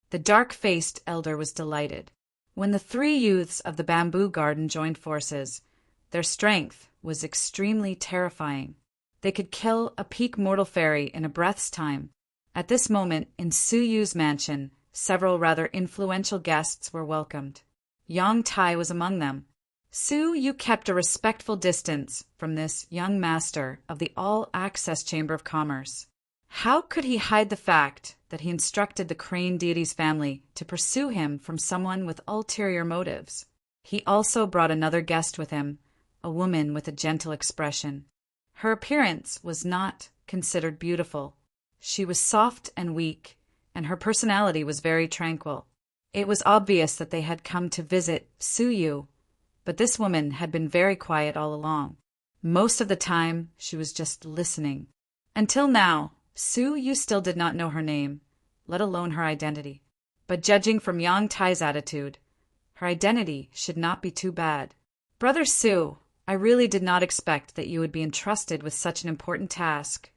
The dark-faced elder was delighted. When the 3 youths of the bamboo garden joined forces, their strength was extremely terrifying. They could kill a peak mortal fairy in a breath's time. At this moment, in Suyu's mansion, several rather influential guests were welcomed. Yang Tai was among them. Suyu kept a respectful distance from this young master of the All-Access Chamber of Commerce. How could he hide the fact that he instructed the crane deity's family to pursue him from someone with ulterior motives? He also brought another guest with him, a woman with a gentle expression. Her appearance was not considered beautiful. She was soft and weak, and her personality was very tranquil. It was obvious that they had come to visit Suyu, but this woman had been very quiet all along. Most of the time, she was just listening. Until now, Suyu still did not know her name, let alone her identity. But judging from Yang Tai's attitude, her identity should not be too bad. Brother Su, I really did not expect that you would be entrusted with such an important task,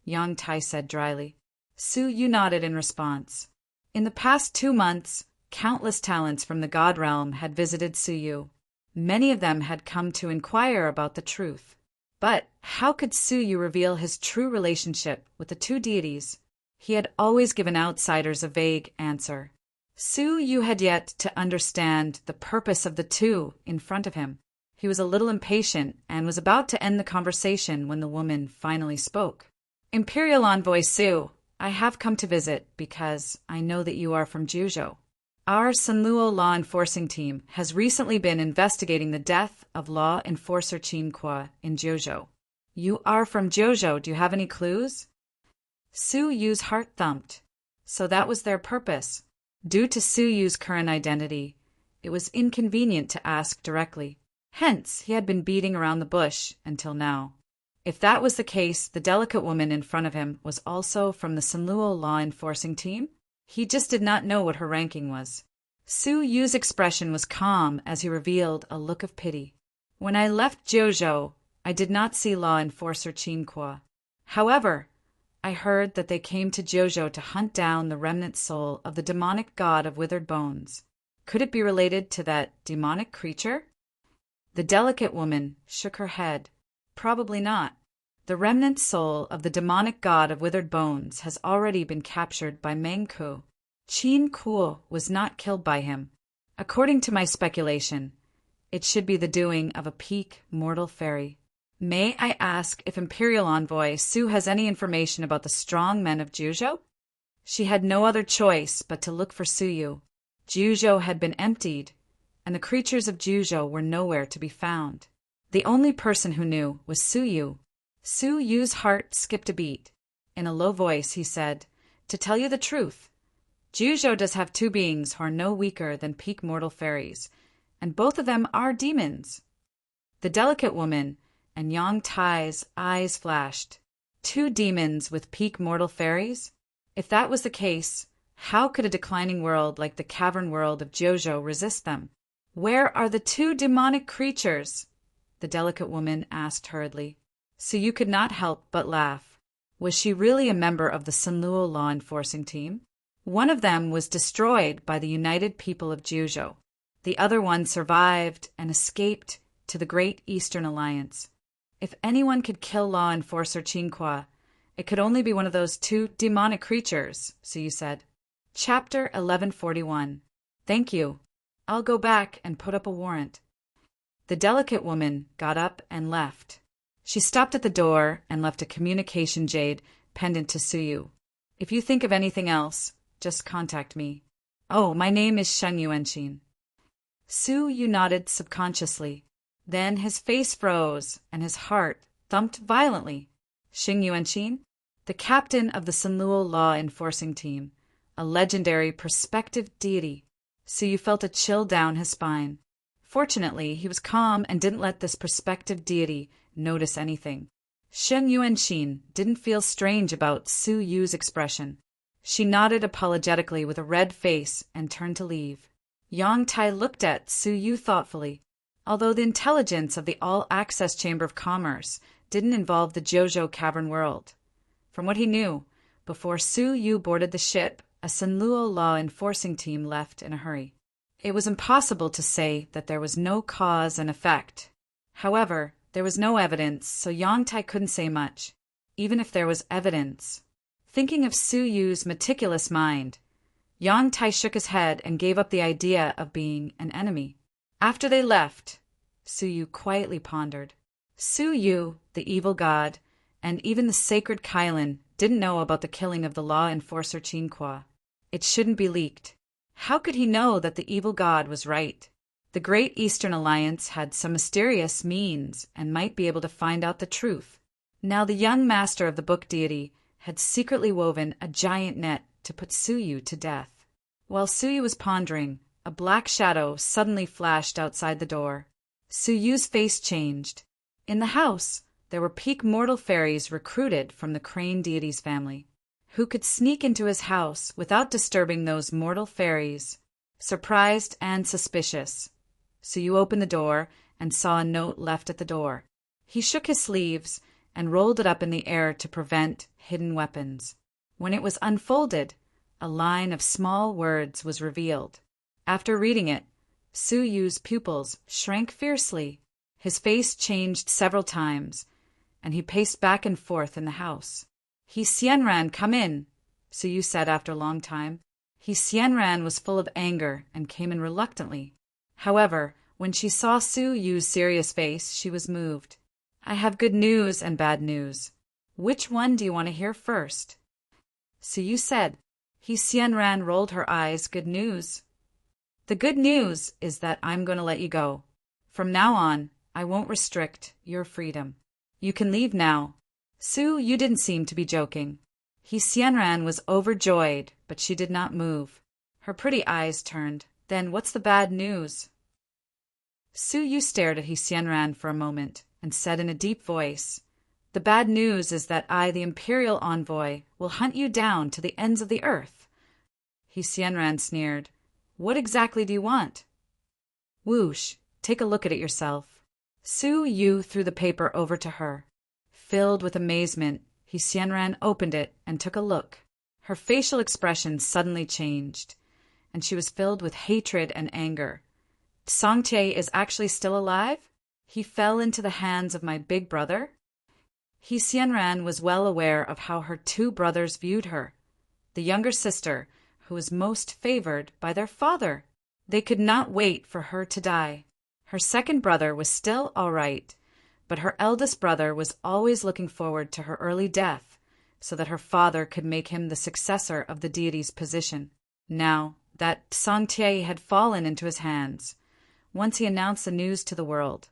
Yang Tai said dryly. Suyu nodded in response. In the past 2 months, countless talents from the God Realm had visited Suyu. Many of them had come to inquire about the truth. But how could Suyu reveal his true relationship with the 2 deities? He had always given outsiders a vague answer. Su Yu had yet to understand the purpose of the two in front of him. He was a little impatient and was about to end the conversation when the woman finally spoke. Imperial Envoy Su, I have come to visit because I know that you are from Juzhou. Our Sanluo law enforcing team has recently been investigating the death of law enforcer Qin Kuo in Juzhou. You are from Juzhou. Do you have any clues? Su Yu's heart thumped. So that was their purpose. Due to Su Yu's current identity, it was inconvenient to ask directly. Hence, he had been beating around the bush until now. If that was the case, the delicate woman in front of him was also from the Sanluo law enforcing team? He just did not know what her ranking was. Su Yu's expression was calm as he revealed a look of pity. When I left Juzhou, I did not see law enforcer Qin Kuo. However, I heard that they came to Juzhou to hunt down the remnant soul of the demonic god of withered bones. Could it be related to that demonic creature? The delicate woman shook her head. Probably not. The remnant soul of the demonic god of withered bones has already been captured by Meng Ku. Qin Kuo was not killed by him. According to my speculation, it should be the doing of a peak mortal fairy. May I ask if Imperial Envoy Su has any information about the strong men of Juzhou? She had no other choice but to look for Su Yu. Juzhou had been emptied, and the creatures of Juzhou were nowhere to be found. The only person who knew was Su Yu. Su Yu's heart skipped a beat. In a low voice he said, To tell you the truth, Juzhou does have two beings who are no weaker than peak mortal fairies, and both of them are demons. The delicate woman and Yang Tai's eyes flashed. Two demons with peak mortal fairies? If that was the case, how could a declining world like the cavern world of Juzhou resist them? Where are the two demonic creatures? The delicate woman asked hurriedly. So you could not help but laugh. Was she really a member of the Sanluo law enforcing team? One of them was destroyed by the united people of Juzhou. The other one survived and escaped to the Great Eastern Alliance. If anyone could kill law enforcer Qin Kuo, it could only be one of those two demonic creatures, so you said. Chapter 1141. Thank you. I'll go back and put up a warrant. The delicate woman got up and left. She stopped at the door and left a communication jade pendant to Su Yu. If you think of anything else, just contact me. Oh, my name is Sheng Yuanxin. Su Yu nodded subconsciously. Then his face froze and his heart thumped violently. Sheng Yuanxin, the captain of the Sanluo law enforcing team, a legendary prospective deity. Su Yu felt a chill down his spine. Fortunately, he was calm and didn't let this prospective deity notice anything. Sheng Yuanxin didn't feel strange about Su Yu's expression. She nodded apologetically with a red face and turned to leave. Yang Tai looked at Su Yu thoughtfully. Although the intelligence of the All-Access Chamber of Commerce didn't involve the Juzhou cavern world. From what he knew, before Su Yu boarded the ship, a Sanluo law enforcing team left in a hurry. It was impossible to say that there was no cause and effect. However, there was no evidence, so Yang Tai couldn't say much, even if there was evidence. Thinking of Su Yu's meticulous mind, Yang Tai shook his head and gave up the idea of being an enemy. After they left, Su Yu quietly pondered. Su Yu, the evil god, and even the sacred Kylin didn't know about the killing of the law enforcer Qin Kuo. It shouldn't be leaked. How could he know that the evil god was right? The Great Eastern Alliance had some mysterious means and might be able to find out the truth. Now the young master of the book deity had secretly woven a giant net to put Su Yu to death. While Su Yu was pondering, a black shadow suddenly flashed outside the door. Su Yu's face changed. In the house, there were peak mortal fairies recruited from the Crane deity's family, who could sneak into his house without disturbing those mortal fairies. Surprised and suspicious, Su Yu opened the door and saw a note left at the door. He shook his sleeves and rolled it up in the air to prevent hidden weapons. When it was unfolded, a line of small words was revealed. After reading it, Su Yu's pupils shrank fiercely. His face changed several times, and he paced back and forth in the house. He Xianran, come in. Su said after a long time. Xianran was full of anger and came in reluctantly. However, when she saw Su's serious face, she was moved. I have good news and bad news. Which one do you want to hear first? Su said. Xianran rolled her eyes. Good news. The good news is that I'm going to let you go. From now on, I won't restrict your freedom. You can leave now. Su, you didn't seem to be joking. Xianran was overjoyed, but she did not move. Her pretty eyes turned. Then what's the bad news? Su stared at Xianran for a moment and said in a deep voice, The bad news is that I, the Imperial Envoy, will hunt you down to the ends of the earth. Xianran sneered. What exactly do you want? Whoosh, take a look at it yourself. Su threw the paper over to her. Filled with amazement, Xianran opened it and took a look. Her facial expression suddenly changed, and she was filled with hatred and anger. Songtie is actually still alive? He fell into the hands of my big brother? Xianran was well aware of how her two brothers viewed her. The younger sister, who was most favored by their father. They could not wait for her to die. Her second brother was still all right, but her eldest brother was always looking forward to her early death, so that her father could make him the successor of the deity's position. Now that Songtie had fallen into his hands, once he announced the news to the world,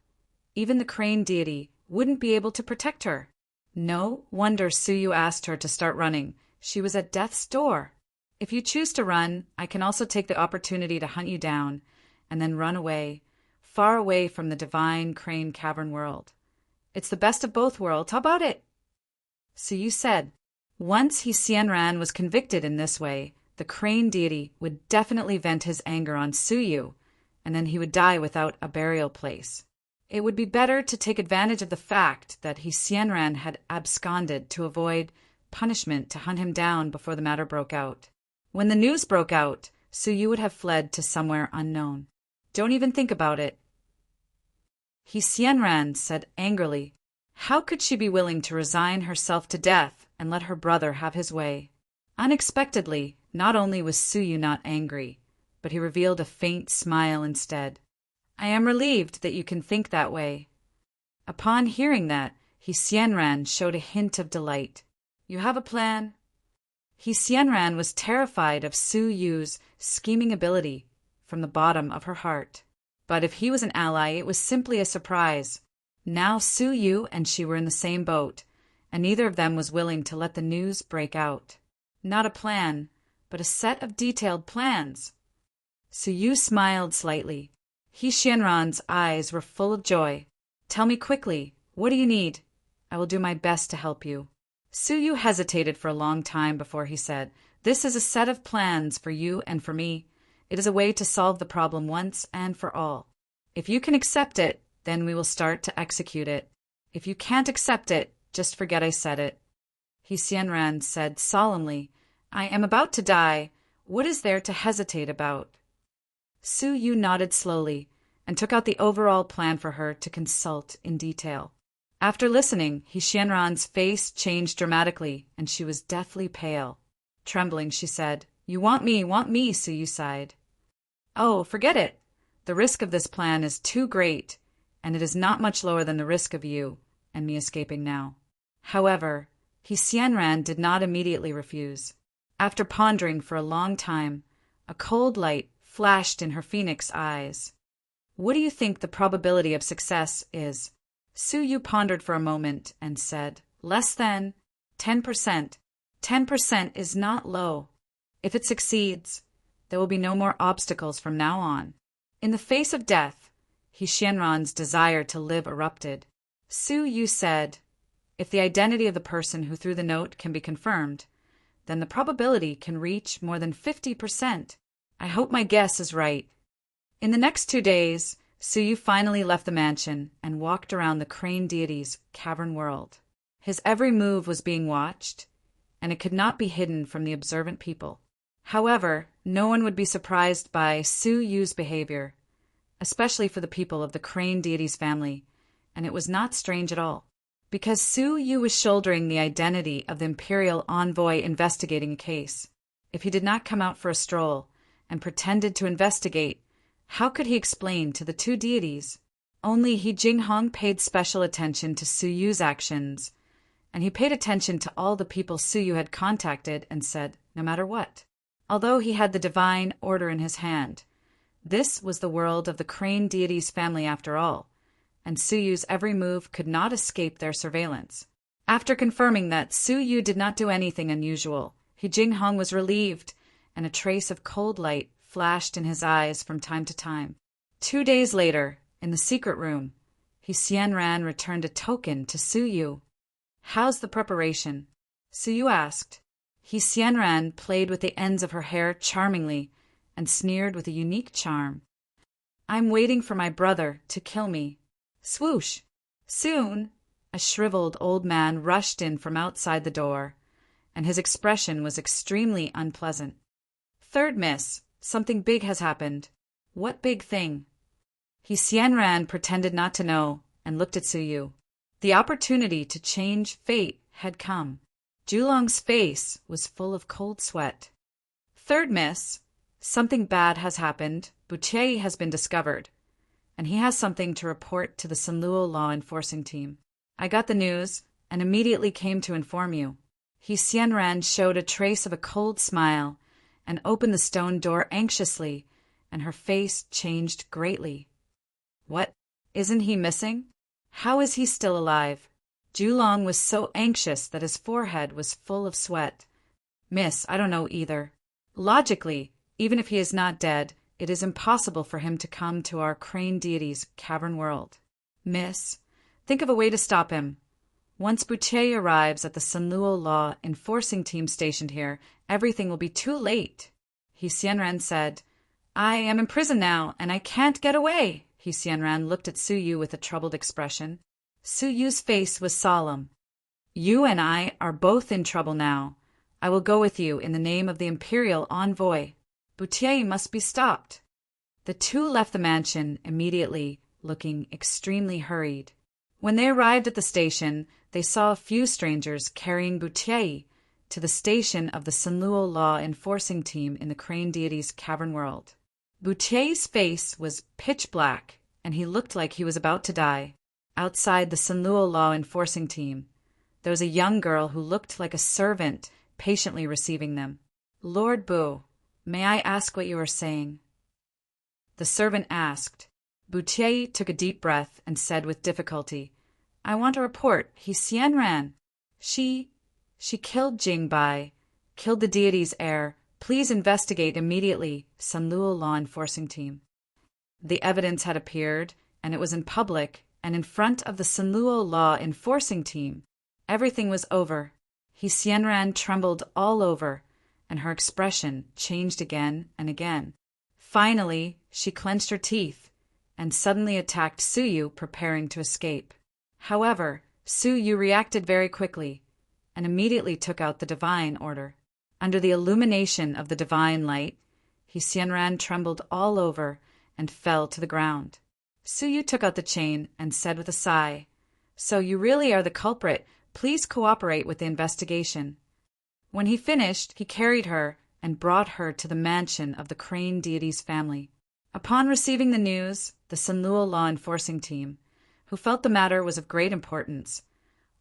even the crane deity wouldn't be able to protect her. No wonder Su asked her to start running. She was at death's door. If you choose to run, I can also take the opportunity to hunt you down, and then run away, far away from the divine crane cavern world. It's the best of both worlds. How about it? Su said. Once Xianran was convicted in this way, the crane deity would definitely vent his anger on Su, and then he would die without a burial place. It would be better to take advantage of the fact that Xianran had absconded to avoid punishment to hunt him down before the matter broke out. When the news broke out, Su would have fled to somewhere unknown. Don't even think about it. Xianran said angrily. How could she be willing to resign herself to death and let her brother have his way? Unexpectedly, not only was Su not angry, but he revealed a faint smile instead. I am relieved that you can think that way. Upon hearing that, Xianran showed a hint of delight. You have a plan? Xianran was terrified of Su's scheming ability from the bottom of her heart. But if he was an ally, it was simply a surprise. Now Su and she were in the same boat, and neither of them was willing to let the news break out. Not a plan, but a set of detailed plans. Su smiled slightly. Xianran's eyes were full of joy. Tell me quickly, what do you need? I will do my best to help you. Su hesitated for a long time before he said, This is a set of plans for you and for me. It is a way to solve the problem once and for all. If you can accept it, then we will start to execute it. If you can't accept it, just forget I said it. Xianran said solemnly, I am about to die. What is there to hesitate about? Su nodded slowly and took out the overall plan for her to consult in detail. After listening, Xianran's face changed dramatically, and she was deathly pale. Trembling, she said, You want me, Su sighed. Oh, forget it. The risk of this plan is too great, and it is not much lower than the risk of you and me escaping now. However, Xianran did not immediately refuse. After pondering for a long time, a cold light flashed in her phoenix eyes. What do you think the probability of success is? Su pondered for a moment and said, Less than 10%. 10% is not low. If it succeeds, there will be no more obstacles from now on. In the face of death, Xianran's desire to live erupted. Su said, If the identity of the person who threw the note can be confirmed, then the probability can reach more than 50%. I hope my guess is right. In the next 2 days, Su finally left the mansion and walked around the crane deity's cavern world. His every move was being watched, and it could not be hidden from the observant people. However, no one would be surprised by Su's behavior, especially for the people of the crane deity's family, and it was not strange at all. because Su Yu was shouldering the identity of the imperial envoy investigating a case. If he did not come out for a stroll and pretended to investigate, how could he explain to the two deities? Only He Jinghong paid special attention to Su Yu's actions, and he paid attention to all the people Su Yu had contacted and said, no matter what. Although he had the divine order in his hand, this was the world of the Crane deity's family after all, and Su Yu's every move could not escape their surveillance. After confirming that Su Yu did not do anything unusual, He Jinghong was relieved, and a trace of cold light flashed in his eyes from time to time. 2 days later, in the secret room, He Xianran returned a token to Su Yu. "How's the preparation?" Su Yu asked. He Xianran played with the ends of her hair charmingly and sneered with a unique charm. "I'm waiting for my brother to kill me." Swoosh! Soon, a shriveled old man rushed in from outside the door, and his expression was extremely unpleasant. "Third miss, something big has happened." "What big thing?" He Xianran pretended not to know and looked at Su Yu. The opportunity to change fate had come. Julong's face was full of cold sweat. "Third miss, something bad has happened. Boucher has been discovered, and he has something to report to the Sanluo law enforcing team. I got the news and immediately came to inform you." He Xianran showed a trace of a cold smile and opened the stone door anxiously, and her face changed greatly. "What? Isn't he missing? How is he still alive?" Julong was so anxious that his forehead was full of sweat. "Miss, I don't know either. Logically, even if he is not dead, it is impossible for him to come to our Crane deity's cavern world. Miss, think of a way to stop him. Once Boucher arrives at the Sanluo law enforcing team stationed here, everything will be too late." He Xianran said, "I am in prison now, and I can't get away." He Xianran looked at Su Yu with a troubled expression. Su Yu's face was solemn. "You and I are both in trouble now. I will go with you in the name of the imperial envoy. Boucher must be stopped." The two left the mansion immediately, looking extremely hurried. When they arrived at the station, they saw a few strangers carrying Boucher to the station of the Sanluo law enforcing team in the Crane deity's cavern world. Boucher's face was pitch black, and he looked like he was about to die. Outside the Sanluo law enforcing team, there was a young girl who looked like a servant patiently receiving them. "Lord Bu, may I ask what you are saying?" The servant asked. Boucher took a deep breath and said with difficulty, "I want a report. He Xianran. She killed Jingbai, killed the deity's heir. Please investigate immediately. Sanluo law enforcing team." The evidence had appeared, and it was in public, and in front of the Sanluo law enforcing team. Everything was over. He Xianran trembled all over, and her expression changed again and again. Finally, she clenched her teeth and suddenly attacked Su Yu, preparing to escape. However, Su Yu reacted very quickly and immediately took out the divine order. Under the illumination of the divine light, He Xianran trembled all over and fell to the ground. Su Yu took out the chain and said with a sigh, "So you really are the culprit. Please cooperate with the investigation." When he finished, he carried her and brought her to the mansion of the Crane deity's family. Upon receiving the news, the Sanluo law enforcing team, who felt the matter was of great importance,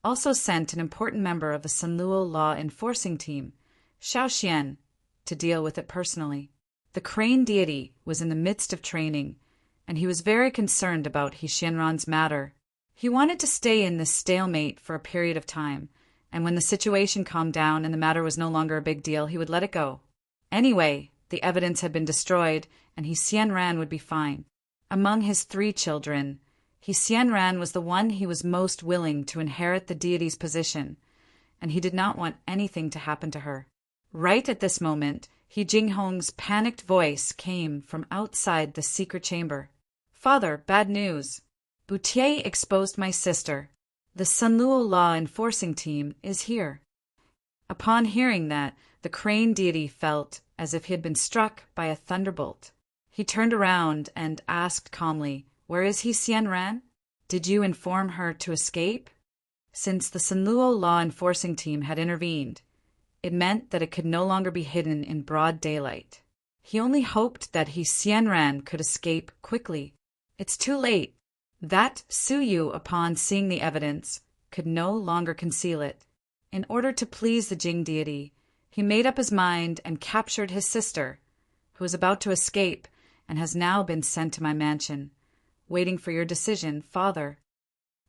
also sent an important member of the Sanluo law enforcing team, Xiaoxian, to deal with it personally. The Crane deity was in the midst of training, and he was very concerned about He Xianran's matter. He wanted to stay in this stalemate for a period of time, and when the situation calmed down and the matter was no longer a big deal, he would let it go. Anyway, the evidence had been destroyed, and He Xianran would be fine. Among his 3 children, He Xianran was the one he was most willing to inherit the deity's position, and he did not want anything to happen to her. Right at this moment, He Jinghong's panicked voice came from outside the secret chamber. "Father, bad news. Boucher exposed my sister. The Sanluo law enforcing team is here." Upon hearing that, the Crane deity felt as if he had been struck by a thunderbolt. He turned around and asked calmly, "Where is He Xianran? Did you inform her to escape?" Since the Sanluo law enforcing team had intervened, it meant that it could no longer be hidden in broad daylight. He only hoped that He Xianran could escape quickly. It's too late. That Su Yu, upon seeing the evidence, could no longer conceal it. In order to please the Jing deity, he made up his mind and captured his sister, who was about to escape and has now been sent to my mansion, waiting for your decision, Father.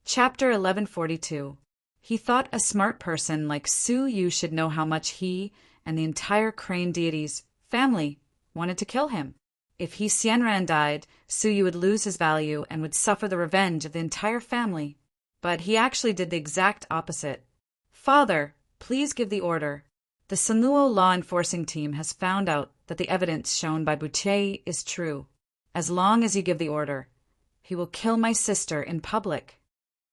Chapter 1142. He thought a smart person like Su Yu should know how much he and the entire Crane deity's family wanted to kill him. If He Xianran died, Su Yu would lose his value and would suffer the revenge of the entire family. But he actually did the exact opposite. Father, please give the order. The Sanluo law enforcing team has found out that the evidence shown by Buche is true. As long as you give the order, he will kill my sister in public.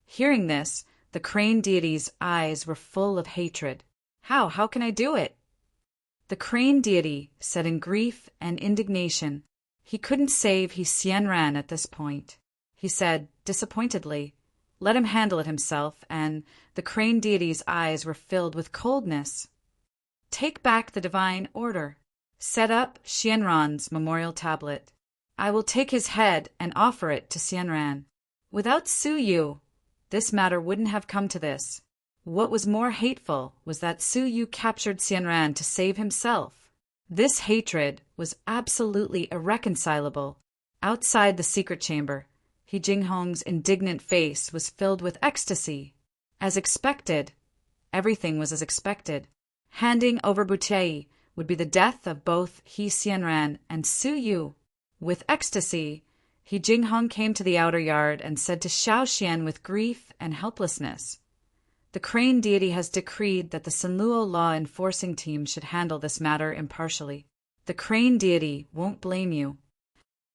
Hearing this, the Crane deity's eyes were full of hatred. How can I do it? The Crane deity said in grief and indignation. He couldn't save He Xianran at this point. He said, disappointedly, let him handle it himself, and the Crane deity's eyes were filled with coldness. Take back the divine order. Set up Xianran's memorial tablet. I will take his head and offer it to Xianran. Without Su Yu, this matter wouldn't have come to this. What was more hateful was that Su Yu captured Xianran to save himself. This hatred was absolutely irreconcilable. Outside the secret chamber, He Jinghong's indignant face was filled with ecstasy. As expected, everything was as expected. Handing over Buche would be the death of both He Xianran and Su Yu. With ecstasy, He Jinghong came to the outer yard and said to Xiao Xian with grief and helplessness, the Crane deity has decreed that the Sanluo law enforcing team should handle this matter impartially. The Crane deity won't blame you.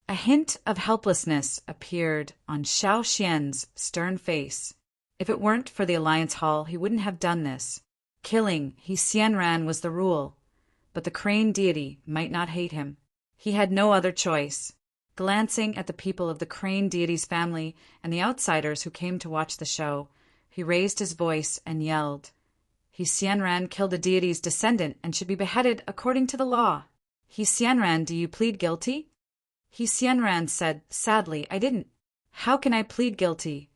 A hint of helplessness appeared on Xiao Xian's stern face. If it weren't for the Alliance Hall, he wouldn't have done this. Killing He Xianran was the rule, but the Crane deity might not hate him. He had no other choice. Glancing at the people of the Crane deity's family and the outsiders who came to watch the show, he raised his voice and yelled, He Xianran killed a deity's descendant and should be beheaded according to the law. He Xianran, do you plead guilty? He Xianran said, sadly, I didn't. How can I plead guilty?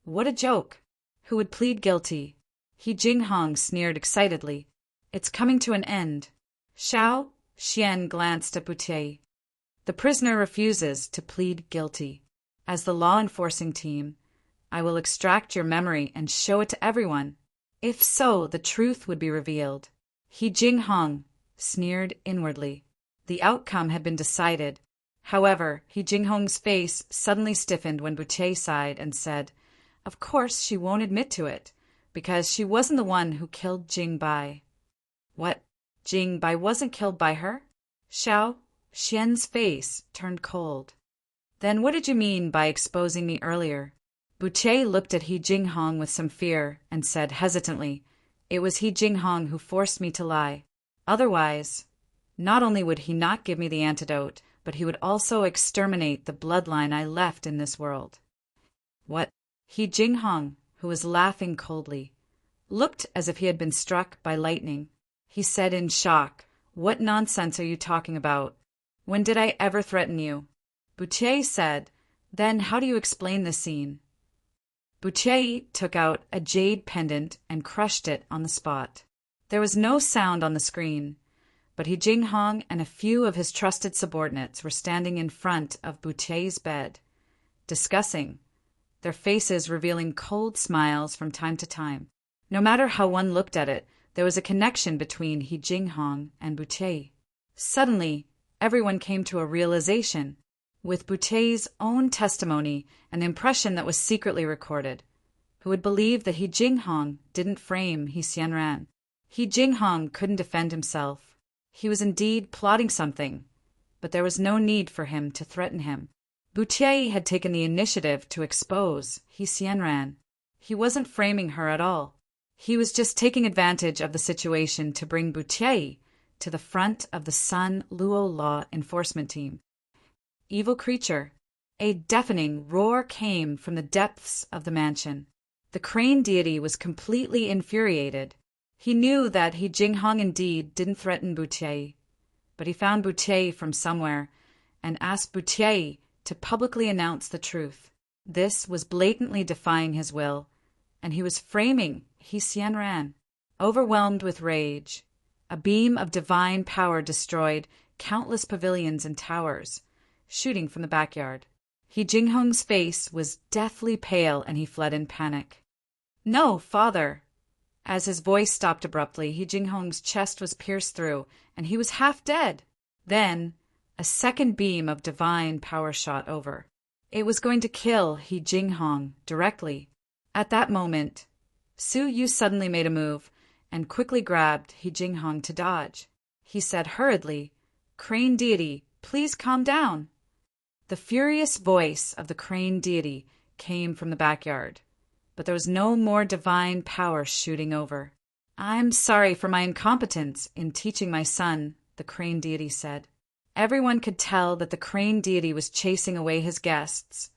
What a joke. Who would plead guilty? He Jinghong sneered excitedly. It's coming to an end. Xiao Xian glanced at Buche. The prisoner refuses to plead guilty. As the law enforcing team, I will extract your memory and show it to everyone. If so, the truth would be revealed. He Jinghong sneered inwardly. The outcome had been decided. However, He Jinghong's face suddenly stiffened when Buche sighed and said, of course she won't admit to it, because she wasn't the one who killed Jing Bai. What? Jing Bai wasn't killed by her? Xiao Xian's face turned cold. Then what did you mean by exposing me earlier? Buche looked at He Jinghong with some fear and said hesitantly, it was He Jinghong who forced me to lie. Otherwise, not only would he not give me the antidote, but he would also exterminate the bloodline I left in this world. What? He Jinghong, who was laughing coldly, looked as if he had been struck by lightning. He said in shock, what nonsense are you talking about? When did I ever threaten you? Buche said, then how do you explain this scene? Buche took out a jade pendant and crushed it on the spot. There was no sound on the screen, but He Jinghong and a few of his trusted subordinates were standing in front of Buche's bed, discussing, their faces revealing cold smiles from time to time. No matter how one looked at it, there was a connection between He Jinghong and Buche. Suddenly, everyone came to a realization. With Buche's own testimony and the impression that was secretly recorded, who would believe that He Jinghong didn't frame He Xianran? He Jinghong couldn't defend himself. He was indeed plotting something, but there was no need for him to threaten him. Buche had taken the initiative to expose He Xianran. He wasn't framing her at all. He was just taking advantage of the situation to bring Buche to the front of the Sun Luo law enforcement team. Evil creature. A deafening roar came from the depths of the mansion. The crane deity was completely infuriated. He knew that He Jinghong indeed didn't threaten Butiei, but he found Butiei from somewhere and asked Butiei to publicly announce the truth. This was blatantly defying his will, and he was framing He Xianran. Overwhelmed with rage, a beam of divine power destroyed countless pavilions and towers, shooting from the backyard. He Jinghong's face was deathly pale and he fled in panic. "No, father!" As his voice stopped abruptly, He Jinghong's chest was pierced through and he was half dead. Then, a second beam of divine power shot over. It was going to kill He Jinghong directly. At that moment, Su Yu suddenly made a move and quickly grabbed He Jinghong to dodge. He said hurriedly, "Crane deity, please calm down." The furious voice of the crane deity came from the backyard, but there was no more divine power shooting over. "I'm sorry for my incompetence in teaching my son," the crane deity said. Everyone could tell that the crane deity was chasing away his guests,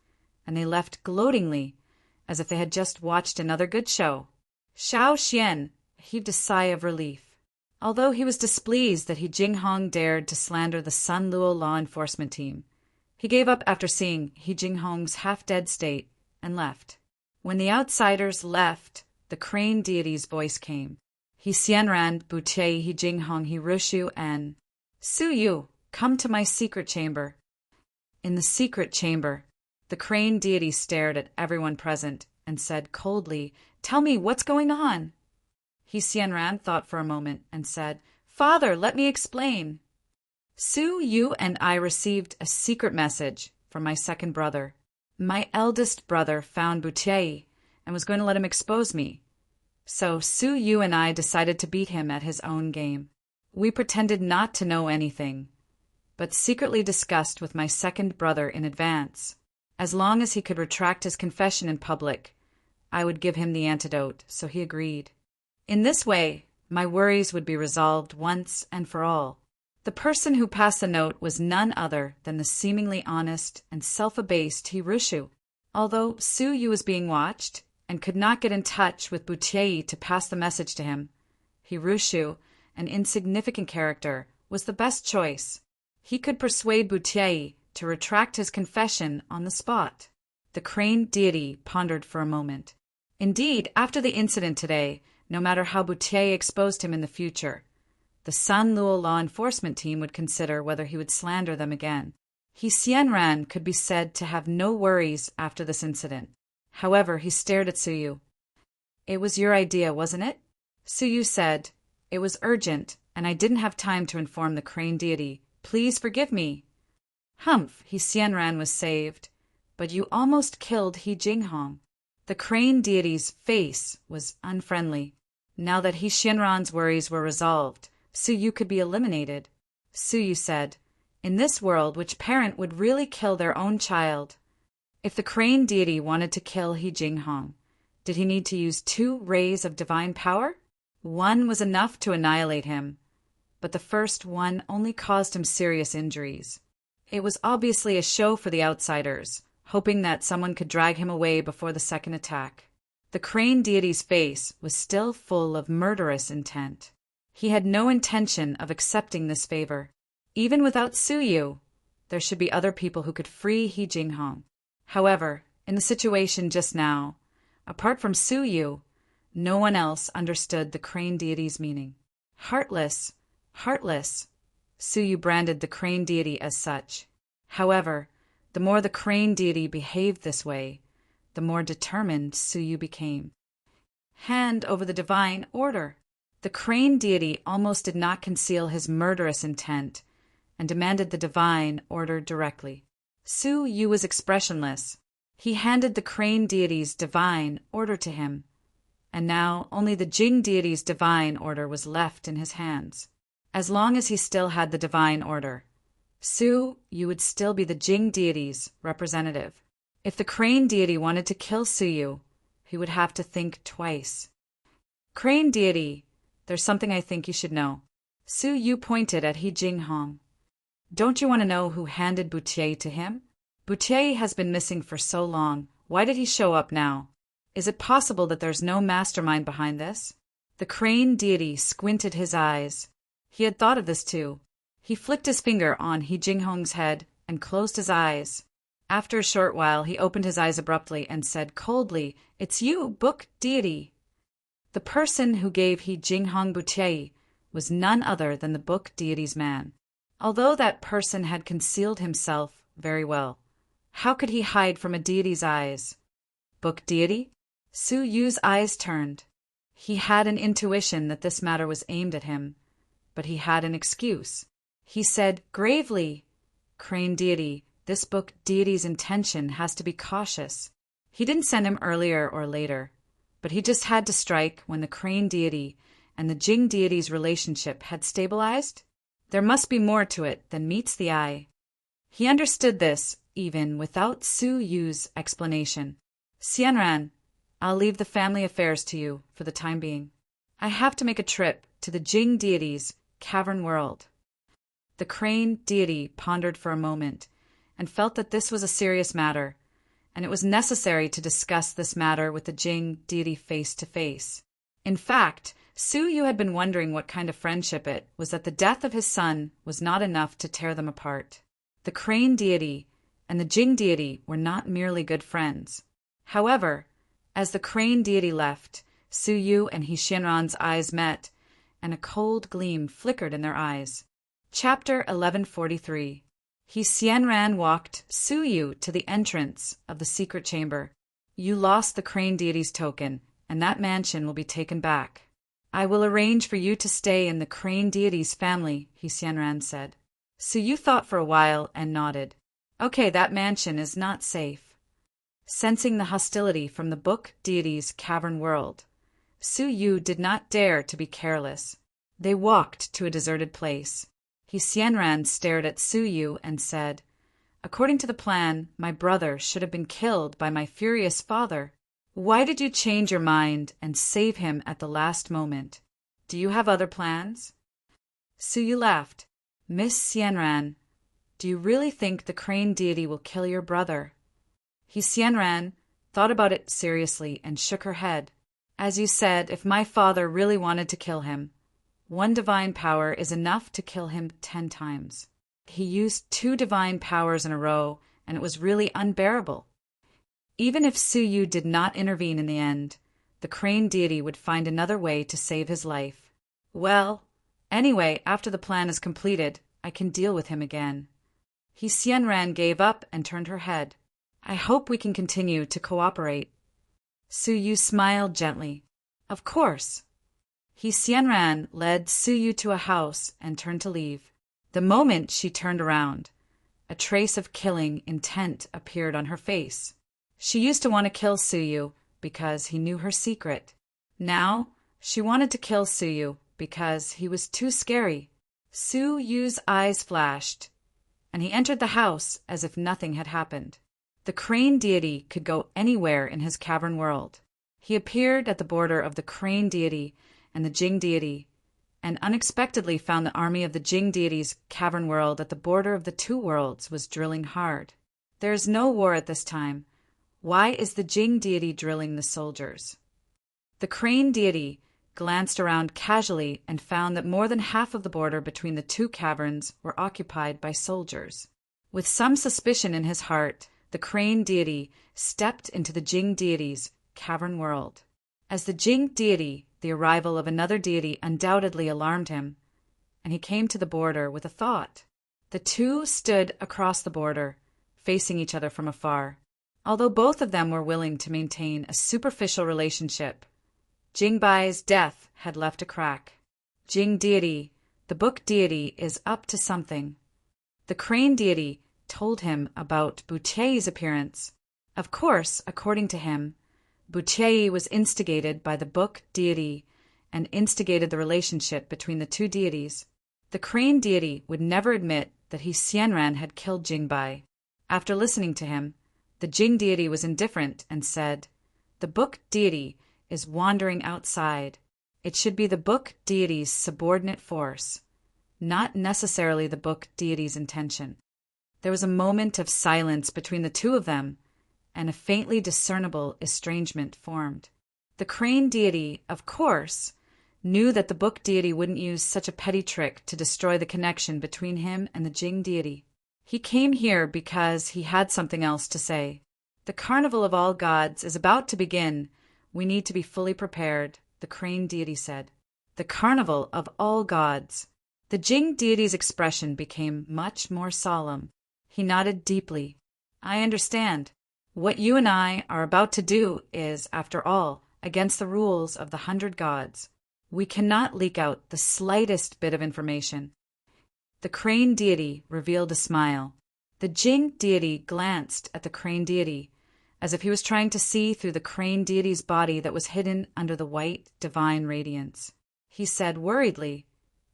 and they left gloatingly, as if they had just watched another good show. Xiao Xian heaved a sigh of relief. Although he was displeased that He Jinghong dared to slander the Sun Luo law enforcement team, he gave up after seeing He Jinghong's half-dead state and left. When the outsiders left, the crane deity's voice came. "He Xianran, Butiei, He Jinghong, He Rushu, and Su Yu, come to my secret chamber." In the secret chamber, the crane deity stared at everyone present and said coldly, "Tell me what's going on." He Xianran thought for a moment and said, "Father, let me explain. Su Yu and I received a secret message from my second brother. My eldest brother found Butiei and was going to let him expose me. So Su Yu and I decided to beat him at his own game. We pretended not to know anything, but secretly discussed with my second brother in advance. As long as he could retract his confession in public, I would give him the antidote, so he agreed. In this way, my worries would be resolved once and for all. The person who passed the note was none other than the seemingly honest and self-abased Hirushu. Although Su Yu was being watched and could not get in touch with Butiei to pass the message to him, Hirushu, an insignificant character, was the best choice. He could persuade Butiei to retract his confession on the spot. The crane deity pondered for a moment. Indeed, after the incident today, no matter how Butiei exposed him in the future, the Sun Luo law enforcement team would consider whether he would slander them again. He Xianran could be said to have no worries after this incident. However, he stared at Su Yu. "It was your idea, wasn't it?" Su Yu said, "It was urgent, and I didn't have time to inform the crane deity. Please forgive me." "Humph," He Xianran was saved, "but you almost killed He Jinghong." The crane deity's face was unfriendly. Now that He Xianran's worries were resolved, Su Yu could be eliminated. Su Yu said, "In this world, which parent would really kill their own child?" If the crane deity wanted to kill He Jinghong, did he need to use 2 rays of divine power? One was enough to annihilate him, but the first one only caused him serious injuries. It was obviously a show for the outsiders, hoping that someone could drag him away before the second attack. The crane deity's face was still full of murderous intent. He had no intention of accepting this favor. Even without Su Yu, there should be other people who could free He Jinghong. However, in the situation just now, apart from Su Yu, no one else understood the crane deity's meaning. Heartless, heartless. Su Yu branded the crane deity as such. However, the more the crane deity behaved this way, the more determined Su Yu became. Hand over the divine order. The crane deity almost did not conceal his murderous intent and demanded the divine order directly. Su Yu was expressionless. He handed the crane deity's divine order to him, and now only the Jing deity's divine order was left in his hands. As long as he still had the divine order, Su Yu would still be the Jing deity's representative. If the crane deity wanted to kill Su Yu, he would have to think twice. "Crane deity, there's something I think you should know." Su Yu pointed at He Jinghong. "Don't you want to know who handed Butiei to him? Butiei has been missing for so long. Why did he show up now?" Is it possible that there's no mastermind behind this? The crane deity squinted his eyes. He had thought of this too. He flicked his finger on He Jinghong's head and closed his eyes. After a short while, he opened his eyes abruptly and said coldly, "It's you, book deity." The person who gave He Jinghong Butiei was none other than the book deity's man. Although that person had concealed himself very well, how could he hide from a deity's eyes? Book deity? Su Yu's eyes turned. He had an intuition that this matter was aimed at him, but he had an excuse. He said gravely, "Crane deity, this book deity's intention has to be cautious." He didn't send him earlier or later, but he just had to strike when the crane deity and the Jing deity's relationship had stabilized. There must be more to it than meets the eye. He understood this even without Su Yu's explanation. "Xianran, I'll leave the family affairs to you for the time being. I have to make a trip to the Jing deity's cavern world." The crane deity pondered for a moment and felt that this was a serious matter, and it was necessary to discuss this matter with the Jing deity face to face. In fact, Su Yu had been wondering what kind of friendship it was that the death of his son was not enough to tear them apart. The crane deity and the Jing deity were not merely good friends. However, as the crane deity left, Su Yu and He Xianran's eyes met, and a cold gleam flickered in their eyes. Chapter 1143. He Xianran walked Su Yu to the entrance of the secret chamber. "You lost the crane deity's token, and that mansion will be taken back. I will arrange for you to stay in the crane deity's family," He Xianran said. Su Yu thought for a while and nodded. "Okay, that mansion is not safe." Sensing the hostility from the book deity's cavern world, Su Yu did not dare to be careless. They walked to a deserted place. He Xianran stared at Su Yu and said, "According to the plan, my brother should have been killed by my furious father. Why did you change your mind and save him at the last moment? Do you have other plans?" Su Yu laughed. "Miss Xianran, do you really think the crane deity will kill your brother?" He Xianran thought about it seriously and shook her head. "As you said, if my father really wanted to kill him, one divine power is enough to kill him 10 times. He used 2 divine powers in a row, and it was really unbearable." Even if Su Yu did not intervene in the end, the crane deity would find another way to save his life. "Well, anyway, after the plan is completed, I can deal with him again." He Xianran gave up and turned her head. "I hope we can continue to cooperate." Su Yu smiled gently. "Of course." He Xianran led Su Yu to a house and turned to leave. The moment she turned around, a trace of killing intent appeared on her face. She used to want to kill Su Yu because he knew her secret. Now she wanted to kill Su Yu because he was too scary. Su Yu's eyes flashed, and he entered the house as if nothing had happened. The crane deity could go anywhere in his cavern world. He appeared at the border of the crane deity and the Jing deity, and unexpectedly found the army of the Jing deity's cavern world at the border of the 2 worlds was drilling hard. There is no war at this time. Why is the Jing deity drilling the soldiers? The crane deity glanced around casually and found that more than half of the border between the 2 caverns were occupied by soldiers. With some suspicion in his heart, the crane deity stepped into the Jing deity's cavern world. As the Jing deity, the arrival of another deity undoubtedly alarmed him, and he came to the border with a thought. The 2 stood across the border, facing each other from afar. Although both of them were willing to maintain a superficial relationship, Jingbai's death had left a crack. Jing deity, the book deity, is up to something. The crane deity told him about Butiei's appearance. Of course, according to him, Butiei was instigated by the book deity and instigated the relationship between the 2 deities. The crane deity would never admit that He Xianran had killed Jingbai. After listening to him, the Jing deity was indifferent and said, "The book deity is wandering outside. It should be the book deity's subordinate force, not necessarily the book deity's intention." There was a moment of silence between the 2 of them, and a faintly discernible estrangement formed. The crane deity, of course, knew that the book deity wouldn't use such a petty trick to destroy the connection between him and the Jing deity. He came here because he had something else to say. The carnival of all gods is about to begin. We need to be fully prepared, the crane deity said. The carnival of all gods. The Jing deity's expression became much more solemn. He nodded deeply. I understand. What you and I are about to do is, after all, against the rules of the 100 gods. We cannot leak out the slightest bit of information. The crane deity revealed a smile. The Jing deity glanced at the crane deity, as if he was trying to see through the crane deity's body that was hidden under the white, divine radiance. He said worriedly,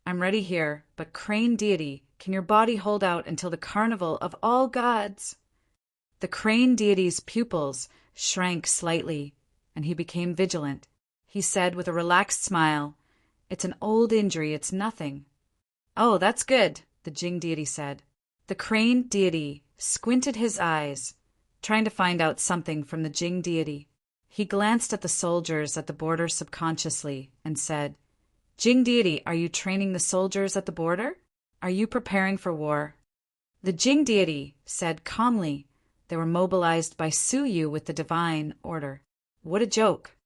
I'm ready here, but crane deity, can your body hold out until the carnival of all gods? The crane deity's pupils shrank slightly, and he became vigilant. He said with a relaxed smile, It's an old injury, it's nothing. Oh, that's good, the Jing deity said. The crane deity squinted his eyes, trying to find out something from the Jing deity. He glanced at the soldiers at the border subconsciously and said, Jing deity, are you training the soldiers at the border? Are you preparing for war? The Jing deity said calmly, They were mobilized by Suyu with the divine order. What a joke.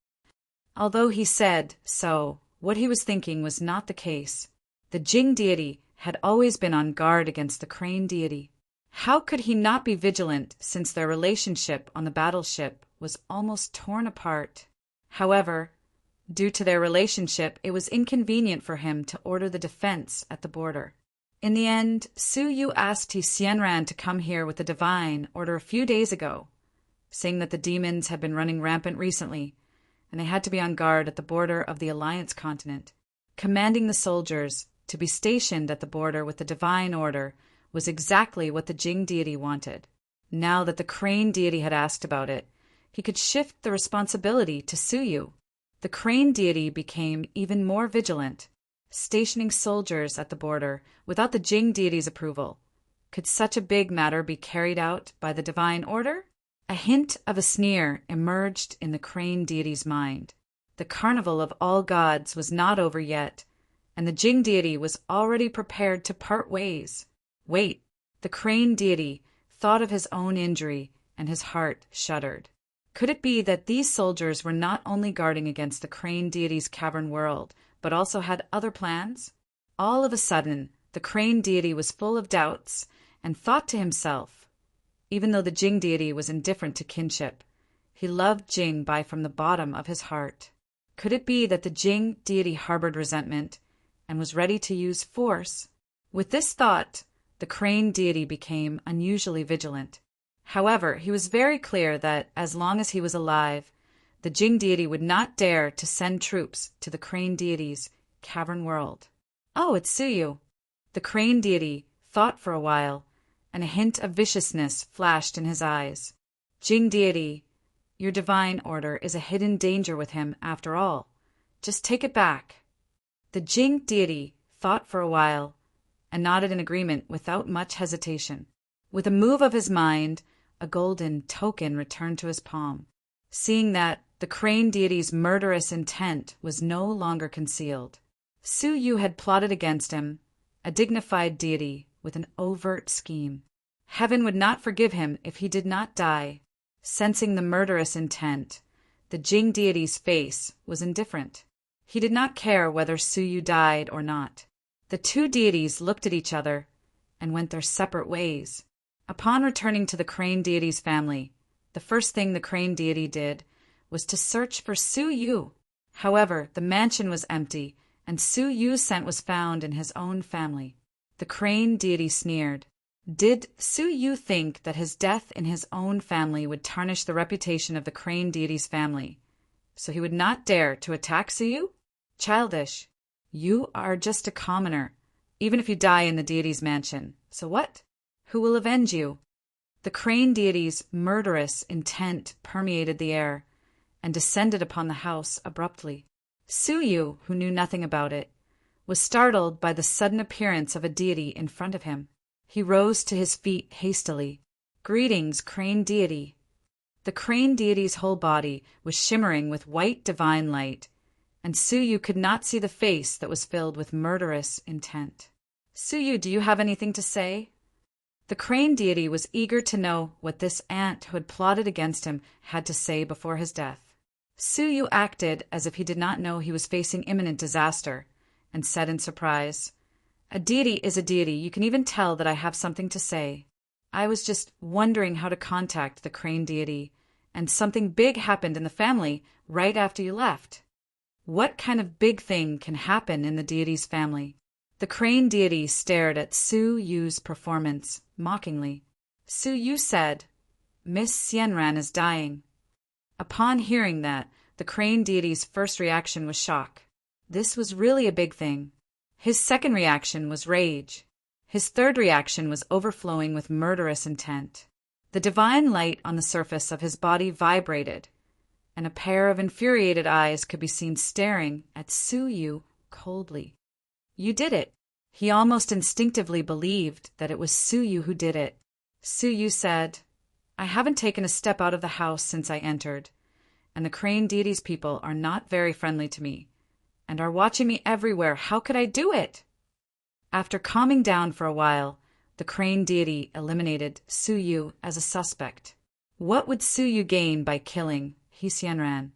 Although he said so, what he was thinking was not the case. The Jing deity had always been on guard against the crane deity. How could he not be vigilant since their relationship on the battleship was almost torn apart? However, due to their relationship, it was inconvenient for him to order the defense at the border. In the end, Suyu asked Xianran to come here with the divine order a few days ago, saying that the demons had been running rampant recently, and they had to be on guard at the border of the Alliance continent. Commanding the soldiers to be stationed at the border with the divine order was exactly what the Jing deity wanted. Now that the crane deity had asked about it, he could shift the responsibility to Suyu. The crane deity became even more vigilant, stationing soldiers at the border without the Jing deity's approval. Could such a big matter be carried out by the divine order? A hint of a sneer emerged in the crane deity's mind. The carnival of all gods was not over yet, and the Jing deity was already prepared to part ways. Wait, the crane deity thought of his own injury, and his heart shuddered. Could it be that these soldiers were not only guarding against the crane deity's cavern world, but also had other plans? All of a sudden, the crane deity was full of doubts, and thought to himself, even though the Jing deity was indifferent to kinship, he loved Jing from the bottom of his heart. Could it be that the Jing deity harbored resentment and was ready to use force? With this thought, the crane deity became unusually vigilant. However, he was very clear that as long as he was alive, the Jing deity would not dare to send troops to the crane deity's cavern world. Oh, it's Suyu. The crane deity thought for a while, and a hint of viciousness flashed in his eyes. Jing deity, your divine order is a hidden danger with him after all. Just take it back. The Jing deity thought for a while and nodded in agreement without much hesitation. With a move of his mind, a golden token returned to his palm. Seeing that the crane deity's murderous intent was no longer concealed, Suyu had plotted against him, a dignified deity with an overt scheme. Heaven would not forgive him if he did not die. Sensing the murderous intent, the Jing deity's face was indifferent. He did not care whether Suyu died or not. The two deities looked at each other and went their separate ways. Upon returning to the crane deity's family, the first thing the crane deity did was to search for Suyu. However, the mansion was empty, and Suyu's scent was found in his own family. The crane deity sneered. Did Suyu think that his death in his own family would tarnish the reputation of the crane deity's family, so he would not dare to attack Suyu? Childish. You are just a commoner, even if you die in the deity's mansion. So what? Who will avenge you? The crane deity's murderous intent permeated the air and descended upon the house abruptly. Suyu, who knew nothing about it, was startled by the sudden appearance of a deity in front of him. He rose to his feet hastily. Greetings, crane deity. The crane deity's whole body was shimmering with white divine light, and Suyu could not see the face that was filled with murderous intent. Suyu, do you have anything to say? The crane deity was eager to know what this ant who had plotted against him had to say before his death. Suyu acted as if he did not know he was facing imminent disaster, and said in surprise, "A deity is a deity. You can even tell that I have something to say. I was just wondering how to contact the crane deity, and something big happened in the family right after you left." What kind of big thing can happen in the deity's family? The crane deity stared at Su-Yu's performance, mockingly. Su-Yu said, "Miss Xianran is dying." Upon hearing that, the crane deity's first reaction was shock. This was really a big thing. His second reaction was rage. His third reaction was overflowing with murderous intent. The divine light on the surface of his body vibrated, and a pair of infuriated eyes could be seen staring at Su-Yu coldly. "You did it." He almost instinctively believed that it was Su-Yu who did it. Su-Yu said, "I haven't taken a step out of the house since I entered, and the crane deity's people are not very friendly to me, and are watching me everywhere. How could I do it?" After calming down for a while, the crane deity eliminated Su-Yu as a suspect. What would Su-Yu gain by killing Xianran?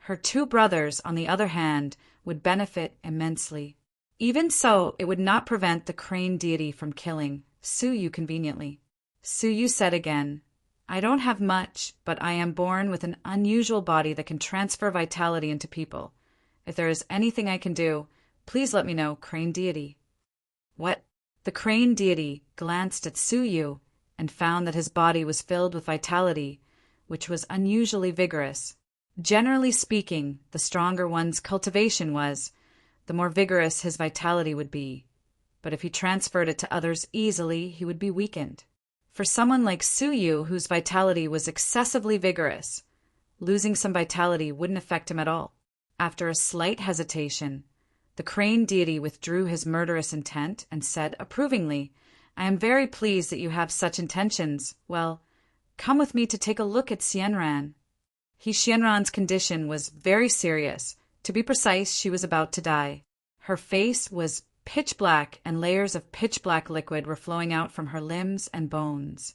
Her two brothers, on the other hand, would benefit immensely. Even so, it would not prevent the crane deity from killing Su-Yu conveniently. Su-Yu said again, "I don't have much, but I am born with an unusual body that can transfer vitality into people. If there is anything I can do, please let me know, crane deity." What? The crane deity glanced at Su-Yu and found that his body was filled with vitality, which was unusually vigorous. Generally speaking, the stronger one's cultivation was, the more vigorous his vitality would be. But if he transferred it to others easily, he would be weakened. For someone like Su-Yu, whose vitality was excessively vigorous, losing some vitality wouldn't affect him at all. After a slight hesitation, the crane deity withdrew his murderous intent and said approvingly, "I am very pleased that you have such intentions. Well, come with me to take a look at Xianran." Xianran's condition was very serious. To be precise, she was about to die. Her face was pitch black, and layers of pitch black liquid were flowing out from her limbs and bones.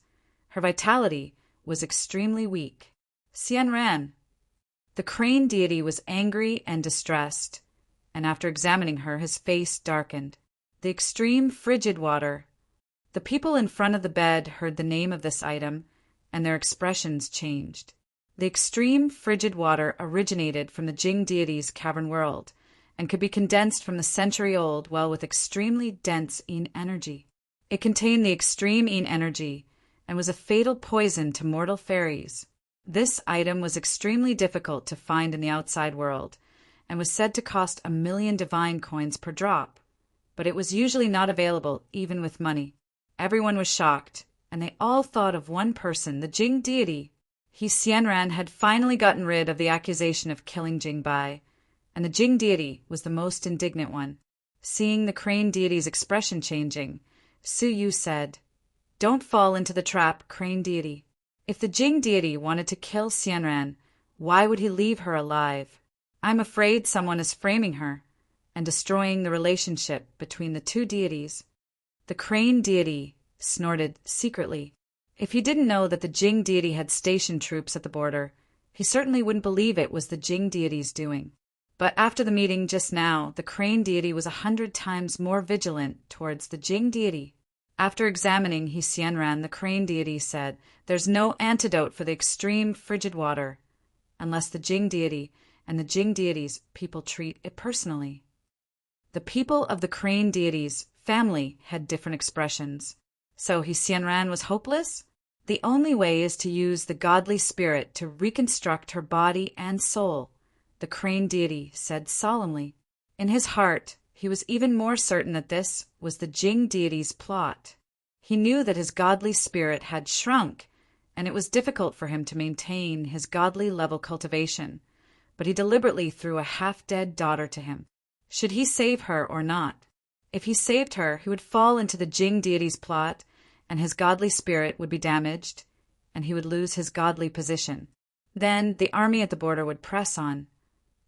Her vitality was extremely weak. "Xianran." The crane deity was angry and distressed, and after examining her, his face darkened. The extreme frigid water. The people in front of the bed heard the name of this item, and their expressions changed. The extreme frigid water originated from the Jing deity's cavern world, and could be condensed from the century-old well with extremely dense yin energy. It contained the extreme yin energy, and was a fatal poison to mortal fairies. This item was extremely difficult to find in the outside world, and was said to cost 1,000,000 divine coins per drop, but it was usually not available even with money. Everyone was shocked, and they all thought of one person, the Jing deity. Xianran had finally gotten rid of the accusation of killing Jingbai, and the Jing deity was the most indignant one. Seeing the crane deity's expression changing, Su-Yu said, "Don't fall into the trap, crane deity. If the Jing deity wanted to kill Xianran, why would he leave her alive? I'm afraid someone is framing her and destroying the relationship between the two deities." The crane deity snorted secretly. If he didn't know that the Jing deity had stationed troops at the border, he certainly wouldn't believe it was the Jing deity's doing. But after the meeting just now, the crane deity was 100 times more vigilant towards the Jing deity. After examining Xianran, the crane deity said, "There's no antidote for the extreme frigid water, unless the Jing deity and the Jing deity's people treat it personally." The people of the crane deity's family had different expressions. So Xianran was hopeless? The only way is to use the godly spirit to reconstruct her body and soul, the crane deity said solemnly. In his heart, he was even more certain that this was the Jing deity's plot. He knew that his godly spirit had shrunk, and it was difficult for him to maintain his godly level cultivation, but he deliberately threw a half-dead daughter to him. Should he save her or not? If he saved her, he would fall into the Jing deity's plot, and his godly spirit would be damaged, and he would lose his godly position. Then the army at the border would press on,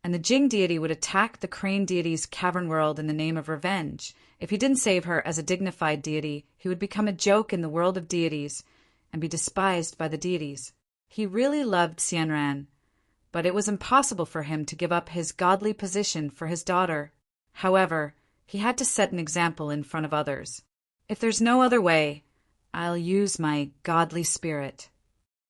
and the Jing deity would attack the Crane deity's cavern world in the name of revenge. If he didn't save her as a dignified deity, he would become a joke in the world of deities and be despised by the deities. He really loved Xianran, but it was impossible for him to give up his godly position for his daughter. However, he had to set an example in front of others. If there's no other way, I'll use my godly spirit.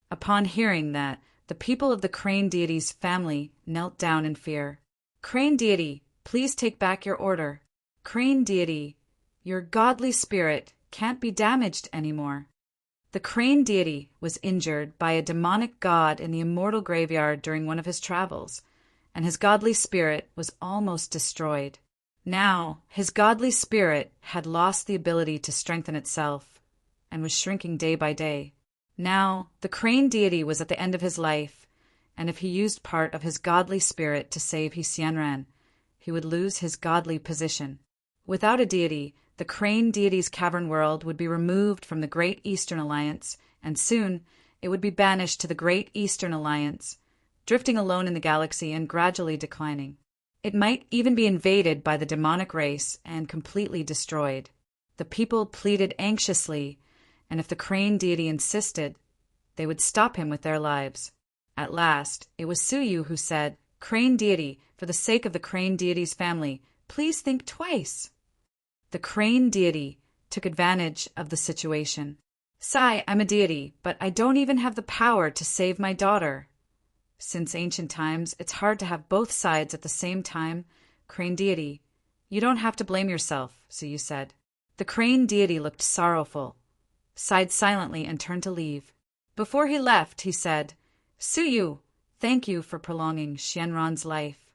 Upon hearing that, the people of the Crane deity's family knelt down in fear. Crane deity, please take back your order. Crane deity, your godly spirit can't be damaged anymore. The Crane deity was injured by a demonic god in the immortal graveyard during one of his travels, and his godly spirit was almost destroyed. Now, his godly spirit had lost the ability to strengthen itself and was shrinking day by day. Now, the Crane deity was at the end of his life, and if he used part of his godly spirit to save Xianran, he would lose his godly position. Without a deity, the Crane deity's cavern world would be removed from the Great Eastern Alliance, and soon it would be banished to the Great Eastern Alliance, drifting alone in the galaxy and gradually declining. It might even be invaded by the demonic race and completely destroyed. The people pleaded anxiously, and if the Crane deity insisted, they would stop him with their lives. At last, it was Suyu who said, "Crane deity, for the sake of the Crane deity's family, please think twice." The Crane deity took advantage of the situation. "Sai, I'm a deity, but I don't even have the power to save my daughter." Since ancient times, it's hard to have both sides at the same time. Crane deity, you don't have to blame yourself, Suyu said. The Crane deity looked sorrowful, sighed silently, and turned to leave. Before he left, he said, "Suyu, thank you for prolonging Xianran's life."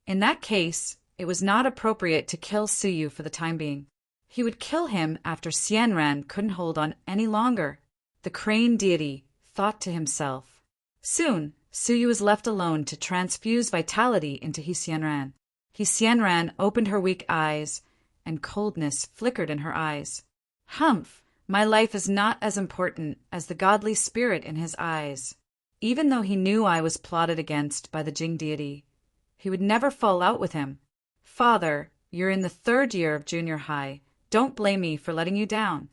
In that case, it was not appropriate to kill Suyu for the time being. He would kill him after Xianran couldn't hold on any longer. The Crane deity thought to himself. Soon, Suyu was left alone to transfuse vitality into Xianran. Xianran opened her weak eyes, and coldness flickered in her eyes. Humph! My life is not as important as the godly spirit in his eyes. Even though he knew I was plotted against by the Jing deity, he would never fall out with him. Father, you're in the 3rd year of junior high. Don't blame me for letting you down.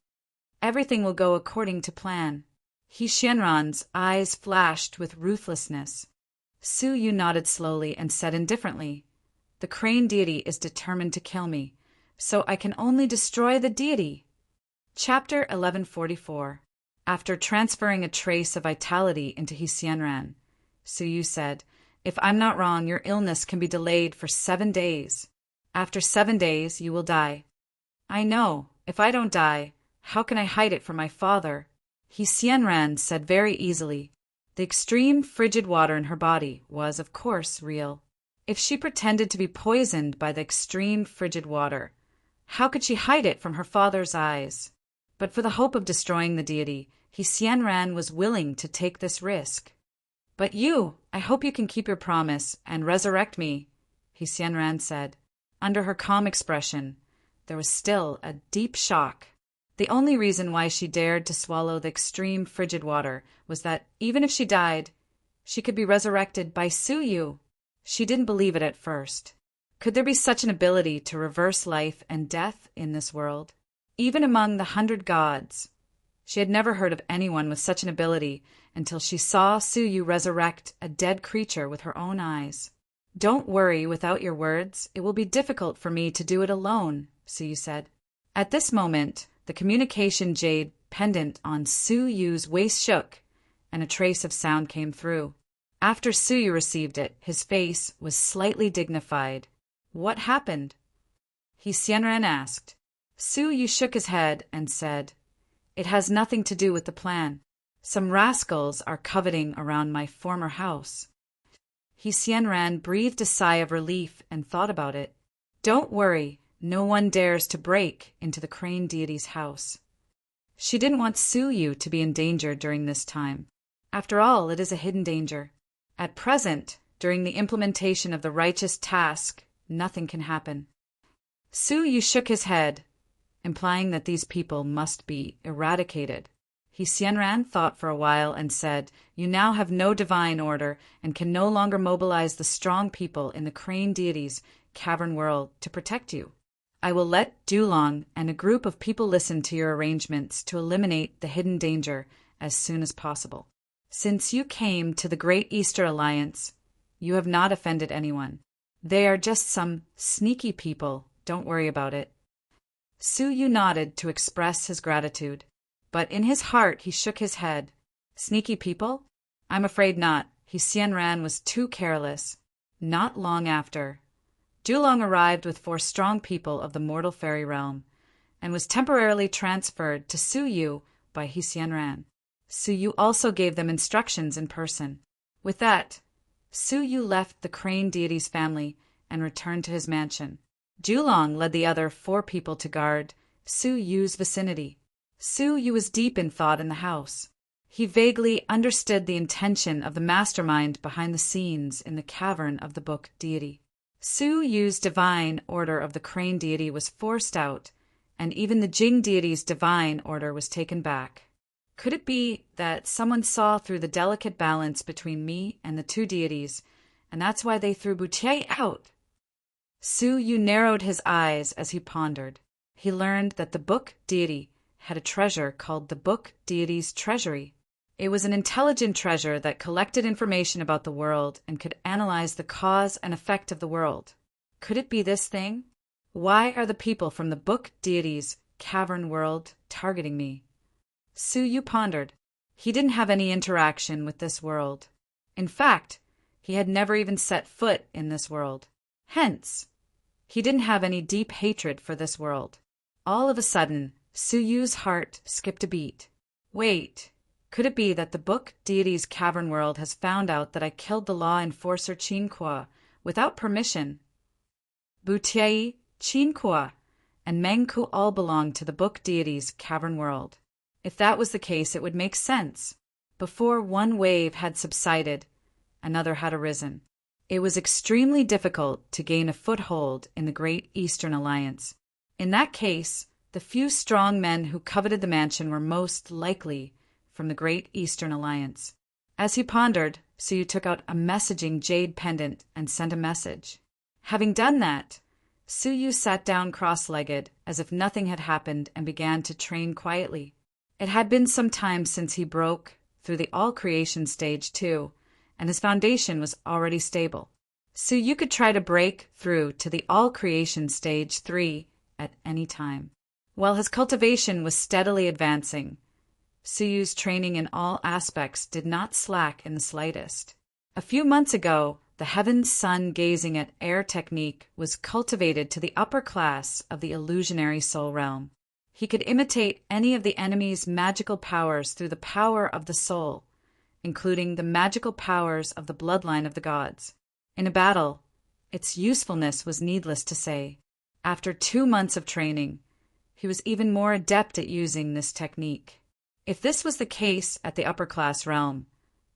Everything will go according to plan. Xianran's eyes flashed with ruthlessness. Suyu nodded slowly and said indifferently, "The Crane deity is determined to kill me, so I can only destroy the deity." Chapter 1144. After transferring a trace of vitality into Xianran, Suyu said, "If I'm not wrong, your illness can be delayed for 7 days. After 7 days, you will die." "I know. If I don't die, how can I hide it from my father?" Xianran said very easily. The extreme frigid water in her body was, of course, real. If she pretended to be poisoned by the extreme frigid water, how could she hide it from her father's eyes? But for the hope of destroying the deity, Xianran was willing to take this risk. "But you, I hope you can keep your promise and resurrect me," Xianran said. Under her calm expression, there was still a deep shock. The only reason why she dared to swallow the extreme frigid water was that, even if she died, she could be resurrected by Suyu. She didn't believe it at first. Could there be such an ability to reverse life and death in this world? Even among the 100 gods, she had never heard of anyone with such an ability until she saw Suyu resurrect a dead creature with her own eyes. "Don't worry without your words. It will be difficult for me to do it alone," Suyu said. At this moment, the communication jade pendant on Suyu's waist shook, and a trace of sound came through. After Suyu received it, his face was slightly dignified. "What happened?" Xianran asked. Suyu shook his head and said, "It has nothing to do with the plan. Some rascals are coveting around my former house." Xianran breathed a sigh of relief and thought about it. "Don't worry, no one dares to break into the Crane deity's house." She didn't want Suyu to be in danger during this time. After all, it is a hidden danger. At present, during the implementation of the righteous task, nothing can happen. Suyu shook his head, implying that these people must be eradicated. He Xianran thought for a while and said, "You now have no divine order and can no longer mobilize the strong people in the crane deity's cavern world to protect you. I will let Dulong and a group of people listen to your arrangements to eliminate the hidden danger as soon as possible. Since you came to the Great Easter Alliance, you have not offended anyone. They are just some sneaky people. Don't worry about it." Su Yu nodded to express his gratitude, but in his heart he shook his head. Sneaky people? I'm afraid not. He Xianran was too careless. Not long after, Dulong arrived with 4 strong people of the mortal fairy realm, and was temporarily transferred to Su Yu by He Xianran. Su Yu also gave them instructions in person. With that, Su Yu left the crane deity's family and returned to his mansion. Dulong led the other 4 people to guard Su Yu's vicinity. Su Yu was deep in thought in the house. He vaguely understood the intention of the mastermind behind the scenes in the cavern of the book deity. Su Yu's divine order of the crane deity was forced out, and even the Jing deity's divine order was taken back. Could it be that someone saw through the delicate balance between me and the 2 deities, and that's why they threw Butier out? Su Yu narrowed his eyes as he pondered. He learned that the book deity had a treasure called the book deity's treasury. It was an intelligent treasure that collected information about the world and could analyze the cause and effect of the world. Could it be this thing? Why are the people from the book deity's cavern world targeting me? Su Yu pondered. He didn't have any interaction with this world. In fact, he had never even set foot in this world. Hence, he didn't have any deep hatred for this world. All of a sudden, Su Yu's heart skipped a beat. Wait, could it be that the book deity's cavern world has found out that I killed the law enforcer Qin Kuo without permission? Butier, Qin Kuo, and Meng Ku all belong to the book deity's cavern world. If that was the case, it would make sense. Before one wave had subsided, another had arisen. It was extremely difficult to gain a foothold in the Great Eastern Alliance. In that case, the few strong men who coveted the mansion were most likely from the Great Eastern Alliance. As he pondered, Su Yu took out a messaging jade pendant and sent a message. Having done that, Su Yu sat down cross-legged as if nothing had happened and began to train quietly. It had been some time since he broke through the all-creation stage 2, and his foundation was already stable. Su Yu could try to break through to the all-creation stage 3 at any time. While his cultivation was steadily advancing, Su Yu's training in all aspects did not slack in the slightest. A few months ago, the heaven's sun gazing at air technique was cultivated to the upper class of the illusionary soul realm. He could imitate any of the enemy's magical powers through the power of the soul, including the magical powers of the bloodline of the gods. In a battle, its usefulness was needless to say. After 2 months of training, he was even more adept at using this technique. If this was the case at the upper class realm,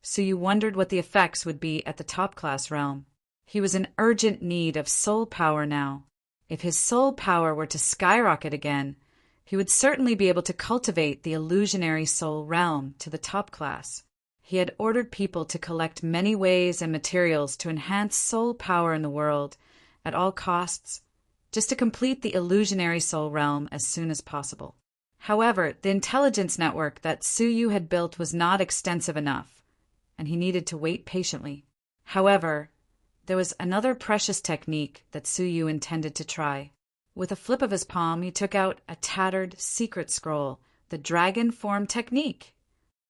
Su Yu wondered what the effects would be at the top class realm. He was in urgent need of soul power now. If his soul power were to skyrocket again, he would certainly be able to cultivate the illusionary soul realm to the top class. He had ordered people to collect many ways and materials to enhance soul power in the world at all costs, just to complete the illusionary soul realm as soon as possible. However, the intelligence network that Su Yu had built was not extensive enough, and he needed to wait patiently. However, there was another precious technique that Su Yu intended to try. With a flip of his palm, he took out a tattered secret scroll, the dragon form technique.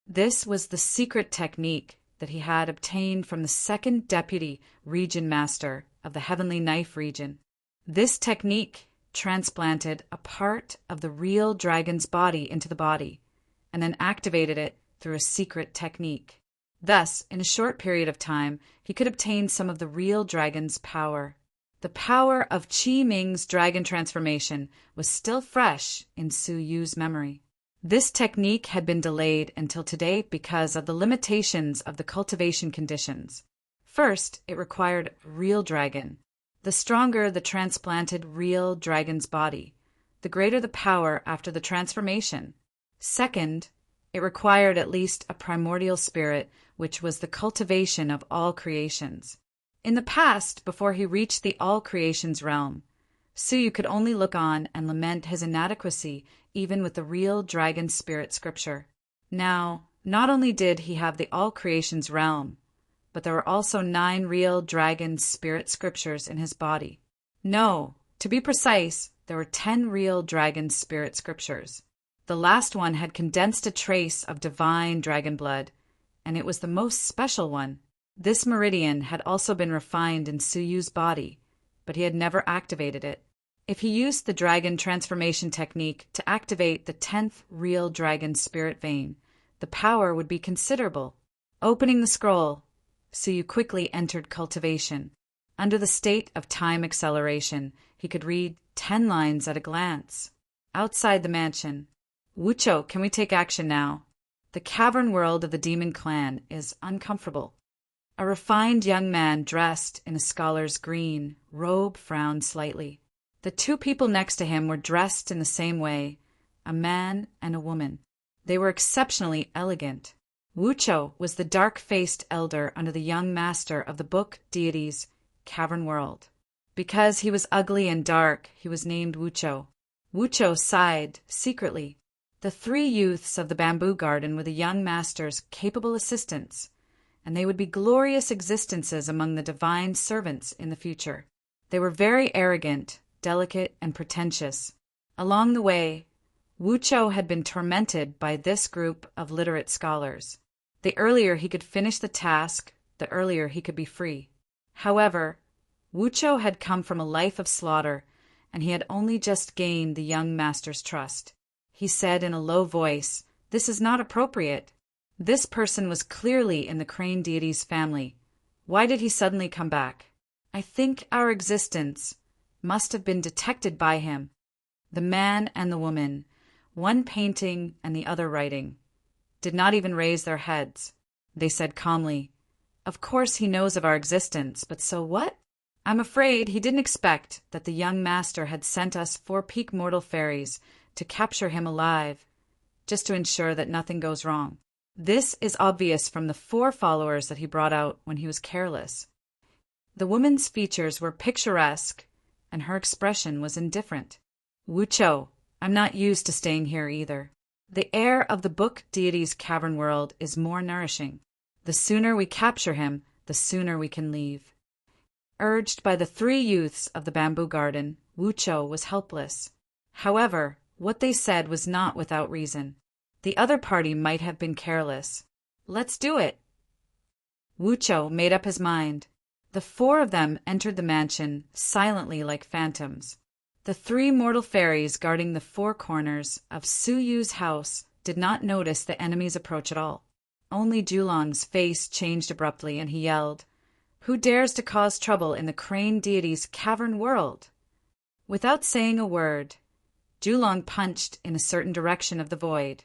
This was the secret technique that he had obtained from the second deputy region master of the Heavenly Knife region. This technique transplanted a part of the real dragon's body into the body, and then activated it through a secret technique. Thus, in a short period of time, he could obtain some of the real dragon's power. The power of Qi Ming's dragon transformation was still fresh in Su Yu's memory. This technique had been delayed until today because of the limitations of the cultivation conditions. First, it required real dragon. The stronger the transplanted real dragon's body, the greater the power after the transformation. Second, It required at least a primordial spirit, which was the cultivation of all creations. In the past, before he reached the all creations realm, Suyu could only look on and lament his inadequacy even with the real dragon spirit scripture. Now, not only did he have the all creations realm, but there were also 9 real dragon spirit scriptures in his body. No, to be precise, there were 10 real dragon spirit scriptures. The last one had condensed a trace of divine dragon blood, and it was the most special one. This meridian had also been refined in Suyu's body, but he had never activated it. If he used the dragon transformation technique to activate the 10th real dragon spirit vein, the power would be considerable. Opening the scroll, Suyu quickly entered cultivation. Under the state of time acceleration, he could read 10 lines at a glance. Outside the mansion, Wucho, can we take action now? The cavern world of the demon clan is uncomfortable. A refined young man dressed in a scholar's green robe frowned slightly. The 2 people next to him were dressed in the same way, a man and a woman. They were exceptionally elegant. Wucho was the dark-faced elder under the young master of the book deity's cavern world. Because he was ugly and dark, he was named Wucho. Wucho sighed secretly. The 3 youths of the bamboo garden were the young master's capable assistants, and they would be glorious existences among the divine servants in the future. They were very arrogant, delicate, and pretentious. Along the way, Wucho had been tormented by this group of literate scholars. The earlier he could finish the task, the earlier he could be free. However, Wucho had come from a life of slaughter, and he had only just gained the young master's trust. He said in a low voice, "This is not appropriate." This person was clearly in the crane deity's family. Why did he suddenly come back? I think our existence must have been detected by him. The man and the woman, one painting and the other writing, did not even raise their heads. They said calmly, "Of course he knows of our existence, but so what?" I'm afraid he didn't expect that the young master had sent us 4 peak mortal fairies to capture him alive, just to ensure that nothing goes wrong. This is obvious from the 4 followers that he brought out when he was careless. The woman's features were picturesque, and her expression was indifferent. Wucho, I'm not used to staying here either. The air of the book deity's cavern world is more nourishing. The sooner we capture him, the sooner we can leave. Urged by the 3 youths of the bamboo garden, Wucho was helpless. However, what they said was not without reason. The other party might have been careless. Let's do it. Wucho made up his mind. The 4 of them entered the mansion silently like phantoms. The 3 mortal fairies guarding the 4 corners of Suyu's house did not notice the enemy's approach at all. Only Julong's face changed abruptly, and he yelled, "Who dares to cause trouble in the crane deity's cavern world?" Without saying a word, Julong punched in a certain direction of the void.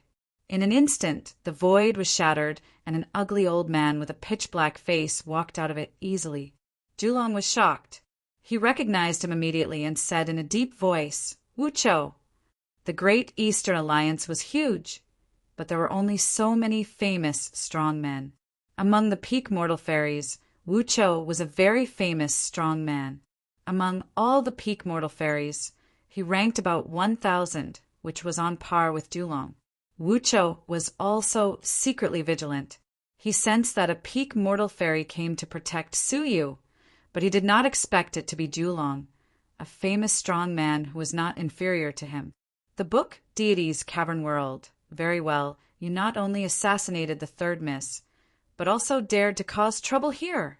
In an instant, the void was shattered, and an ugly old man with a pitch-black face walked out of it easily. Julong was shocked. He recognized him immediately and said in a deep voice, "Wucho." The Great Eastern Alliance was huge, but there were only so many famous strong men. Among the peak mortal fairies, Wucho was a very famous strong man. Among all the peak mortal fairies, he ranked about 1,000, which was on par with Julong. Wucho was also secretly vigilant. He sensed that a peak mortal fairy came to protect Suyu, but he did not expect it to be Julong, a famous strong man who was not inferior to him. The book Deity's Cavern World. Very well, you not only assassinated the 3rd miss, but also dared to cause trouble here.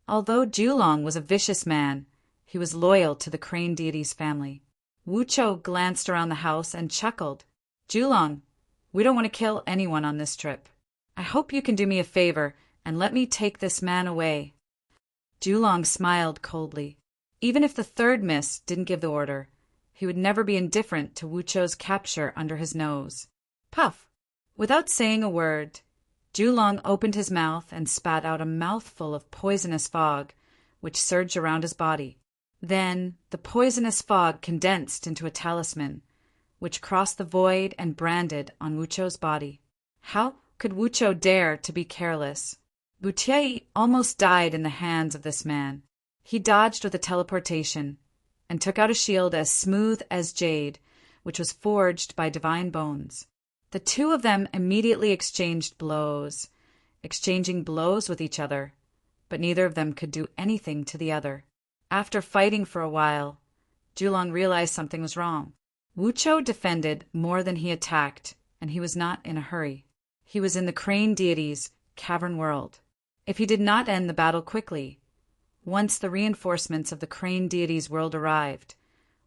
Although Julong was a vicious man, he was loyal to the crane deity's family. Wucho glanced around the house and chuckled. "Julong, we don't want to kill anyone on this trip. I hope you can do me a favor and let me take this man away." Julong smiled coldly. Even if the 3rd miss didn't give the order, he would never be indifferent to Wucho's capture under his nose. Puff! Without saying a word, Julong opened his mouth and spat out a mouthful of poisonous fog, which surged around his body. Then the poisonous fog condensed into a talisman, which crossed the void and branded on Wucho's body. How could Wucho dare to be careless? Butier almost died in the hands of this man. He dodged with a teleportation and took out a shield as smooth as jade, which was forged by divine bones. The two of them immediately exchanging blows with each other, but neither of them could do anything to the other. After fighting for a while, Julong realized something was wrong. Wucho defended more than he attacked, and he was not in a hurry. He was in the crane deity's cavern world. If he did not end the battle quickly, once the reinforcements of the crane deity's world arrived,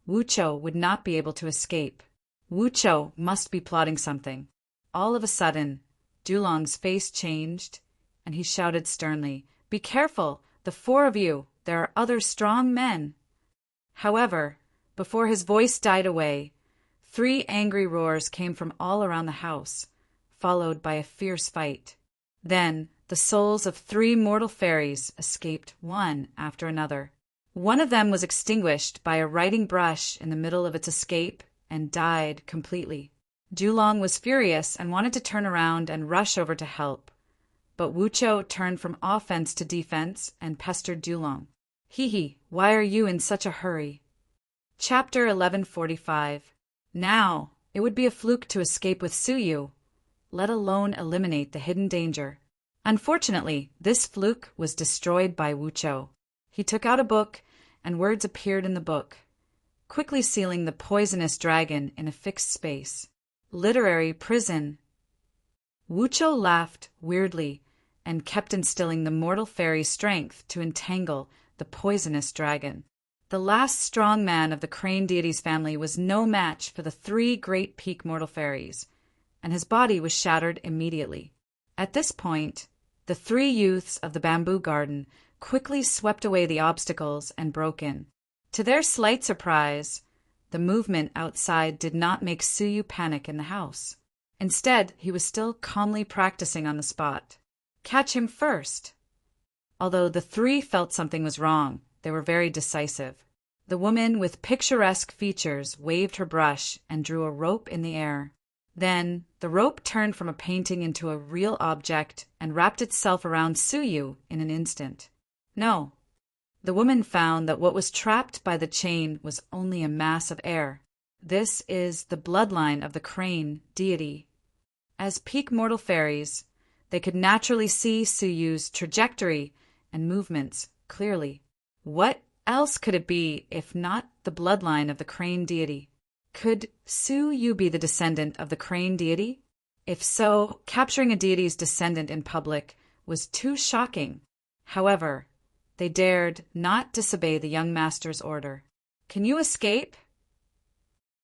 Wucho would not be able to escape. Wucho must be plotting something. All of a sudden, Julong's face changed, and he shouted sternly, "Be careful, the four of you, there are other strong men." However, before his voice died away, 3 angry roars came from all around the house, followed by a fierce fight. Then the souls of 3 mortal fairies escaped one after another. One of them was extinguished by a writing brush in the middle of its escape and died completely. Julong was furious and wanted to turn around and rush over to help, but Wucho turned from offense to defense and pestered Julong. "Hee, why are you in such a hurry?" Chapter 1145. Now, it would be a fluke to escape with Suyu, let alone eliminate the hidden danger. Unfortunately, this fluke was destroyed by Wucho. He took out a book, and words appeared in the book, quickly sealing the poisonous dragon in a fixed space. Literary prison. Wucho laughed weirdly and kept instilling the mortal fairy's strength to entangle the poisonous dragon. The last strong man of the crane deity's family was no match for the 3 great peak mortal fairies, and his body was shattered immediately. At this point, the 3 youths of the bamboo garden quickly swept away the obstacles and broke in. To their slight surprise, the movement outside did not make Suyu panic in the house. Instead, he was still calmly practicing on the spot. Catch him first. Although the 3 felt something was wrong, they were very decisive. The woman with picturesque features waved her brush and drew a rope in the air. Then the rope turned from a painting into a real object and wrapped itself around Suyu in an instant. No. The woman found that what was trapped by the chain was only a mass of air. This is the bloodline of the crane deity. As peak mortal fairies, they could naturally see Suyu's trajectory and movements clearly. What else could it be if not the bloodline of the crane deity? Could Suyu be the descendant of the crane deity? If so, capturing a deity's descendant in public was too shocking. However, they dared not disobey the young master's order. "Can you escape?"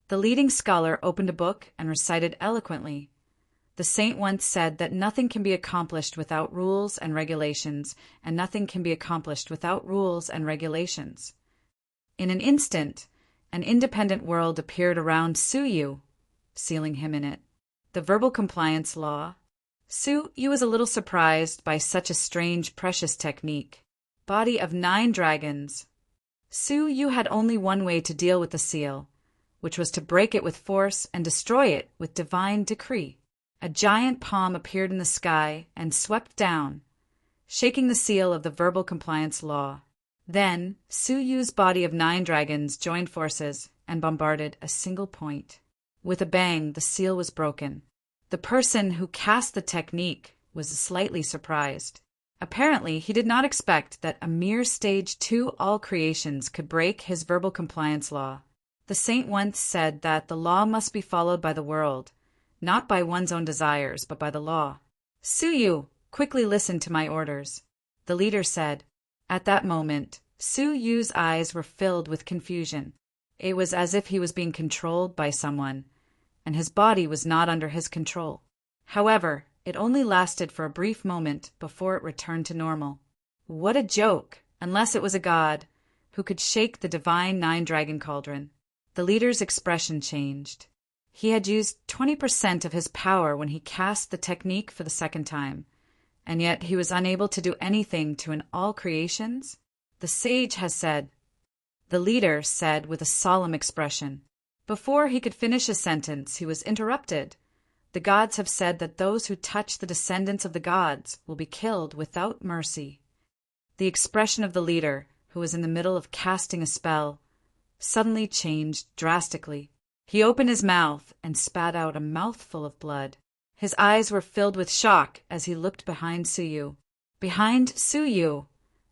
The leading scholar opened a book and recited eloquently. The saint once said that nothing can be accomplished without rules and regulations, and nothing can be accomplished without rules and regulations. In an instant, an independent world appeared around Suyu, sealing him in it. The verbal compliance law. Suyu was a little surprised by such a strange, precious technique. Body of 9 dragons. Suyu had only one way to deal with the seal, which was to break it with force and destroy it with divine decree. A giant palm appeared in the sky and swept down, shaking the seal of the verbal compliance law. Then, Suyu's body of 9 dragons joined forces and bombarded a single point. With a bang, the seal was broken. The person who cast the technique was slightly surprised. Apparently, he did not expect that a mere stage 2 all creations could break his verbal compliance law. The saint once said that the law must be followed by the world, not by one's own desires, but by the law. "Suyu, quickly listen to my orders," the leader said. At that moment, Suyu's eyes were filled with confusion. It was as if he was being controlled by someone, and his body was not under his control. However, it only lasted for a brief moment before it returned to normal. What a joke, unless it was a god who could shake the divine 9-dragon cauldron. The leader's expression changed. He had used 20% of his power when he cast the technique for the second time, and yet he was unable to do anything to an all creations? The sage has said, the leader said with a solemn expression. Before he could finish a sentence, he was interrupted. The gods have said that those who touch the descendants of the gods will be killed without mercy. The expression of the leader, who was in the middle of casting a spell, suddenly changed drastically. He opened his mouth and spat out a mouthful of blood. His eyes were filled with shock as he looked behind Suyu. Behind Suyu,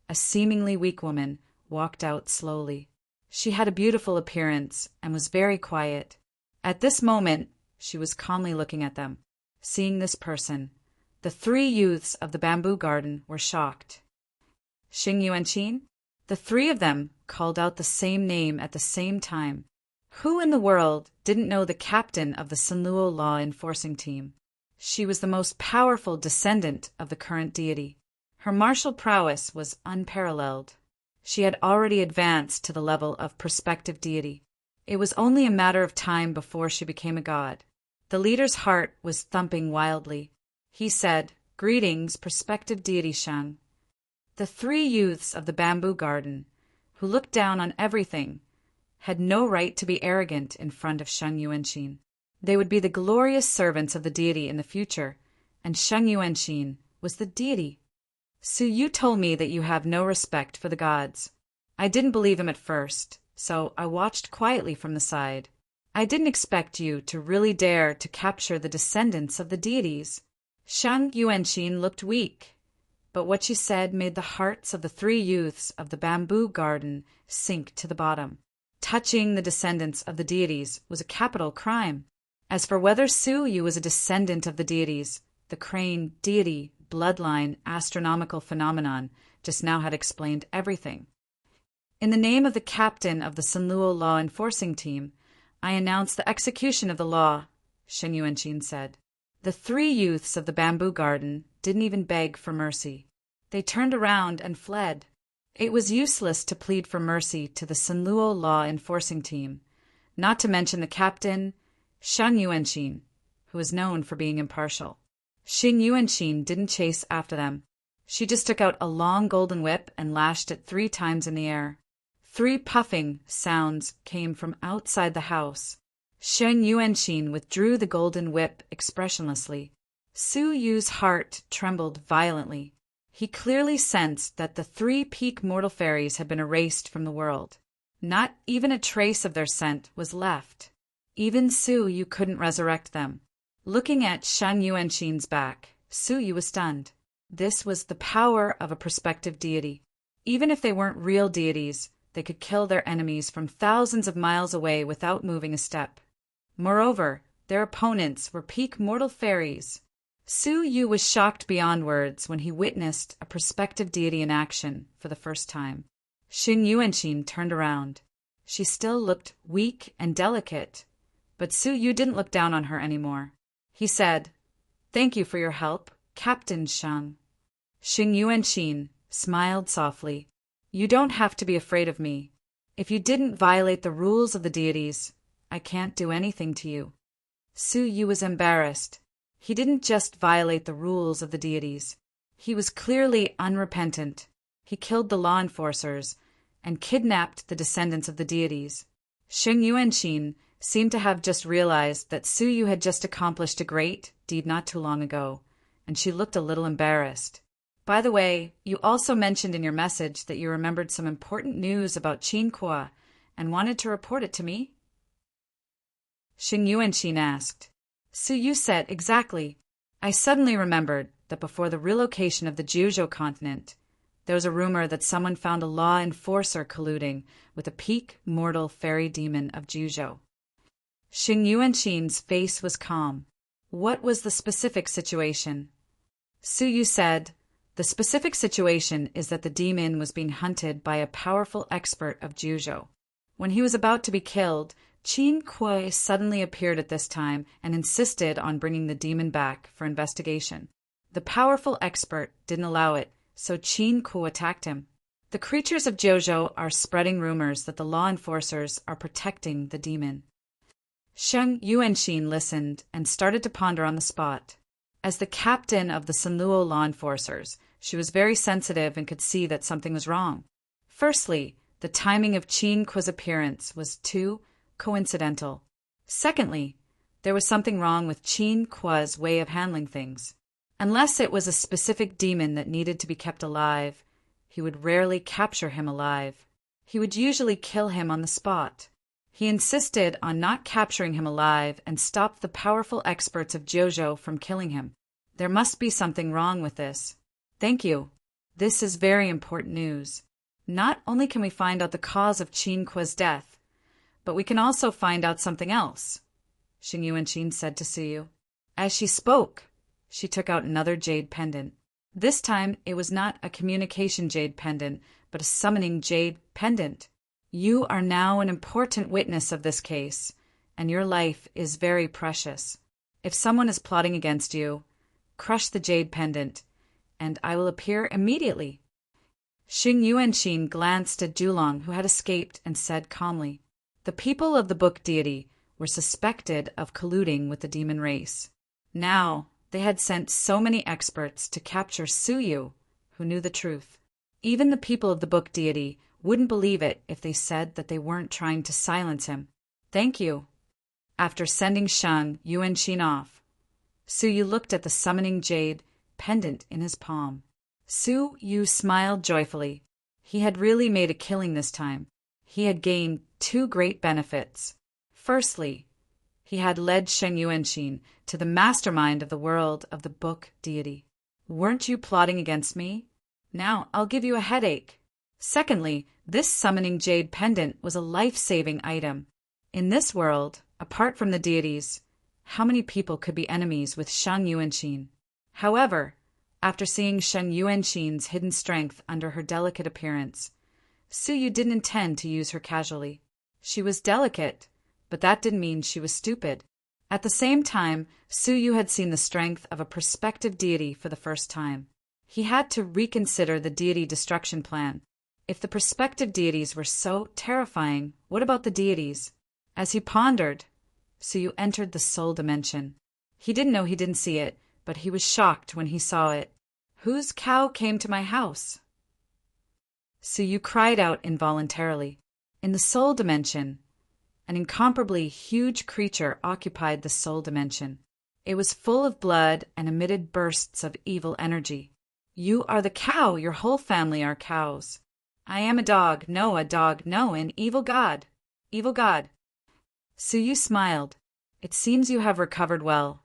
a seemingly weak woman walked out slowly. She had a beautiful appearance and was very quiet. At this moment, she was calmly looking at them. Seeing this person, the three youths of the bamboo garden were shocked. Xing Yu and Qin? The three of them called out the same name at the same time. Who in the world didn't know the captain of the Sanluo law enforcing team? She was the most powerful descendant of the current deity. Her martial prowess was unparalleled. She had already advanced to the level of prospective deity. It was only a matter of time before she became a god. The leader's heart was thumping wildly. He said, "Greetings, prospective deity Shang." The three youths of the bamboo garden, who looked down on everything, had no right to be arrogant in front of Sheng Yuanqin. They would be the glorious servants of the deity in the future, and Sheng Yuanqin was the deity. Suyu told me that you have no respect for the gods. I didn't believe him at first, so I watched quietly from the side. I didn't expect you to really dare to capture the descendants of the deities. Shang Yuanqin looked weak, but what she said made the hearts of the three youths of the bamboo garden sink to the bottom. Touching the descendants of the deities was a capital crime. As for whether Suyu was a descendant of the deities, the crane deity bloodline astronomical phenomenon just now had explained everything. In the name of the captain of the Sanluo law enforcing team, I announce the execution of the law, Shen Yuanqin said. The three youths of the bamboo garden didn't even beg for mercy. They turned around and fled. It was useless to plead for mercy to the Sanluo law enforcing team, not to mention the captain, Shang Yuanqin, who was known for being impartial. Xing Yuanqin didn't chase after them. She just took out a long golden whip and lashed it 3 times in the air. 3 puffing sounds came from outside the house. Sheng Yuanqin withdrew the golden whip expressionlessly. Su Yu's heart trembled violently. He clearly sensed that the 3 peak mortal fairies had been erased from the world. Not even a trace of their scent was left. Even Su Yu couldn't resurrect them. Looking at Shang Yuanqin's back, Su Yu was stunned. This was the power of a prospective deity. Even if they weren't real deities, they could kill their enemies from thousands of miles away without moving a step. Moreover, their opponents were peak mortal fairies. Su Yu was shocked beyond words when he witnessed a prospective deity in action for the first time. Xing Yuanqin turned around. She still looked weak and delicate, but Su Yu didn't look down on her anymore. He said, "Thank you for your help, Captain Shang." Xing Yuanqin smiled softly. "You don't have to be afraid of me. If you didn't violate the rules of the deities, I can't do anything to you." Su Yu was embarrassed. He didn't just violate the rules of the deities. He was clearly unrepentant. He killed the law enforcers and kidnapped the descendants of the deities. Xing Yuanqin seemed to have just realized that Su Yu had just accomplished a great deed not too long ago, and she looked a little embarrassed. "By the way, you also mentioned in your message that you remembered some important news about Qin Kuo and wanted to report it to me?" Xing Yuanqin asked. Su Yu said, "Exactly. I suddenly remembered that before the relocation of the Juzhou continent, there was a rumor that someone found a law enforcer colluding with a peak mortal fairy demon of Juzhou." Xing Yuanqin's face was calm. What was the specific situation? Su Yu said, "The specific situation is that the demon was being hunted by a powerful expert of Juzhou. When he was about to be killed, Qin Kuo suddenly appeared at this time and insisted on bringing the demon back for investigation. The powerful expert didn't allow it, so Qin Kuo attacked him. The creatures of Juzhou are spreading rumors that the law enforcers are protecting the demon." Sheng Yuanqin listened and started to ponder on the spot. As the captain of the Sanluo law enforcers, she was very sensitive and could see that something was wrong. Firstly, the timing of Qin Kuo's appearance was too coincidental. Secondly, There was something wrong with Qin Kuo's way of handling things. Unless it was a specific demon that needed to be kept alive, he would rarely capture him alive. He would usually kill him on the spot. He insisted on not capturing him alive and stopped the powerful experts of Jiuzhou from killing him. There must be something wrong with this. Thank you. This is very important news. Not only can we find out the cause of Qin Kuo's death, but we can also find out something else, Xing Yuanqin said to Suyu. As she spoke, she took out another jade pendant. This time, it was not a communication jade pendant, but a summoning jade pendant. You are now an important witness of this case, and your life is very precious. If someone is plotting against you, crush the jade pendant, and I will appear immediately. Xing Yuanqin glanced at Julong, who had escaped, and said calmly, the people of the book deity were suspected of colluding with the demon race. Now, they had sent so many experts to capture Suyu, who knew the truth. Even the people of the book deity wouldn't believe it if they said that they weren't trying to silence him. Thank you. After sending Shang Yuanqin off, Suyu looked at the summoning jade pendant in his palm. Suyu smiled joyfully. He had really made a killing this time. He had gained two great benefits. Firstly, he had led Sheng Yuanqin to the mastermind of the world of the book deity. Weren't you plotting against me? Now I'll give you a headache. Secondly, this summoning jade pendant was a life-saving item. In this world, apart from the deities, how many people could be enemies with Shang Yuanqin? However, after seeing Sheng Yuanqin's hidden strength under her delicate appearance, Suyu didn't intend to use her casually. She was delicate, but that didn't mean she was stupid. At the same time, Suyu had seen the strength of a prospective deity for the first time. He had to reconsider the deity destruction plan. If the prospective deities were so terrifying, what about the deities? As he pondered, Suyu entered the soul dimension. He didn't know he didn't see it, but he was shocked when he saw it. Whose cow came to my house? Suyu cried out involuntarily. In the soul dimension, an incomparably huge creature occupied the soul dimension. It was full of blood and emitted bursts of evil energy. You are the cow. Your whole family are cows. I am a dog, no, an evil god. Evil god. Suyu smiled. It seems you have recovered well.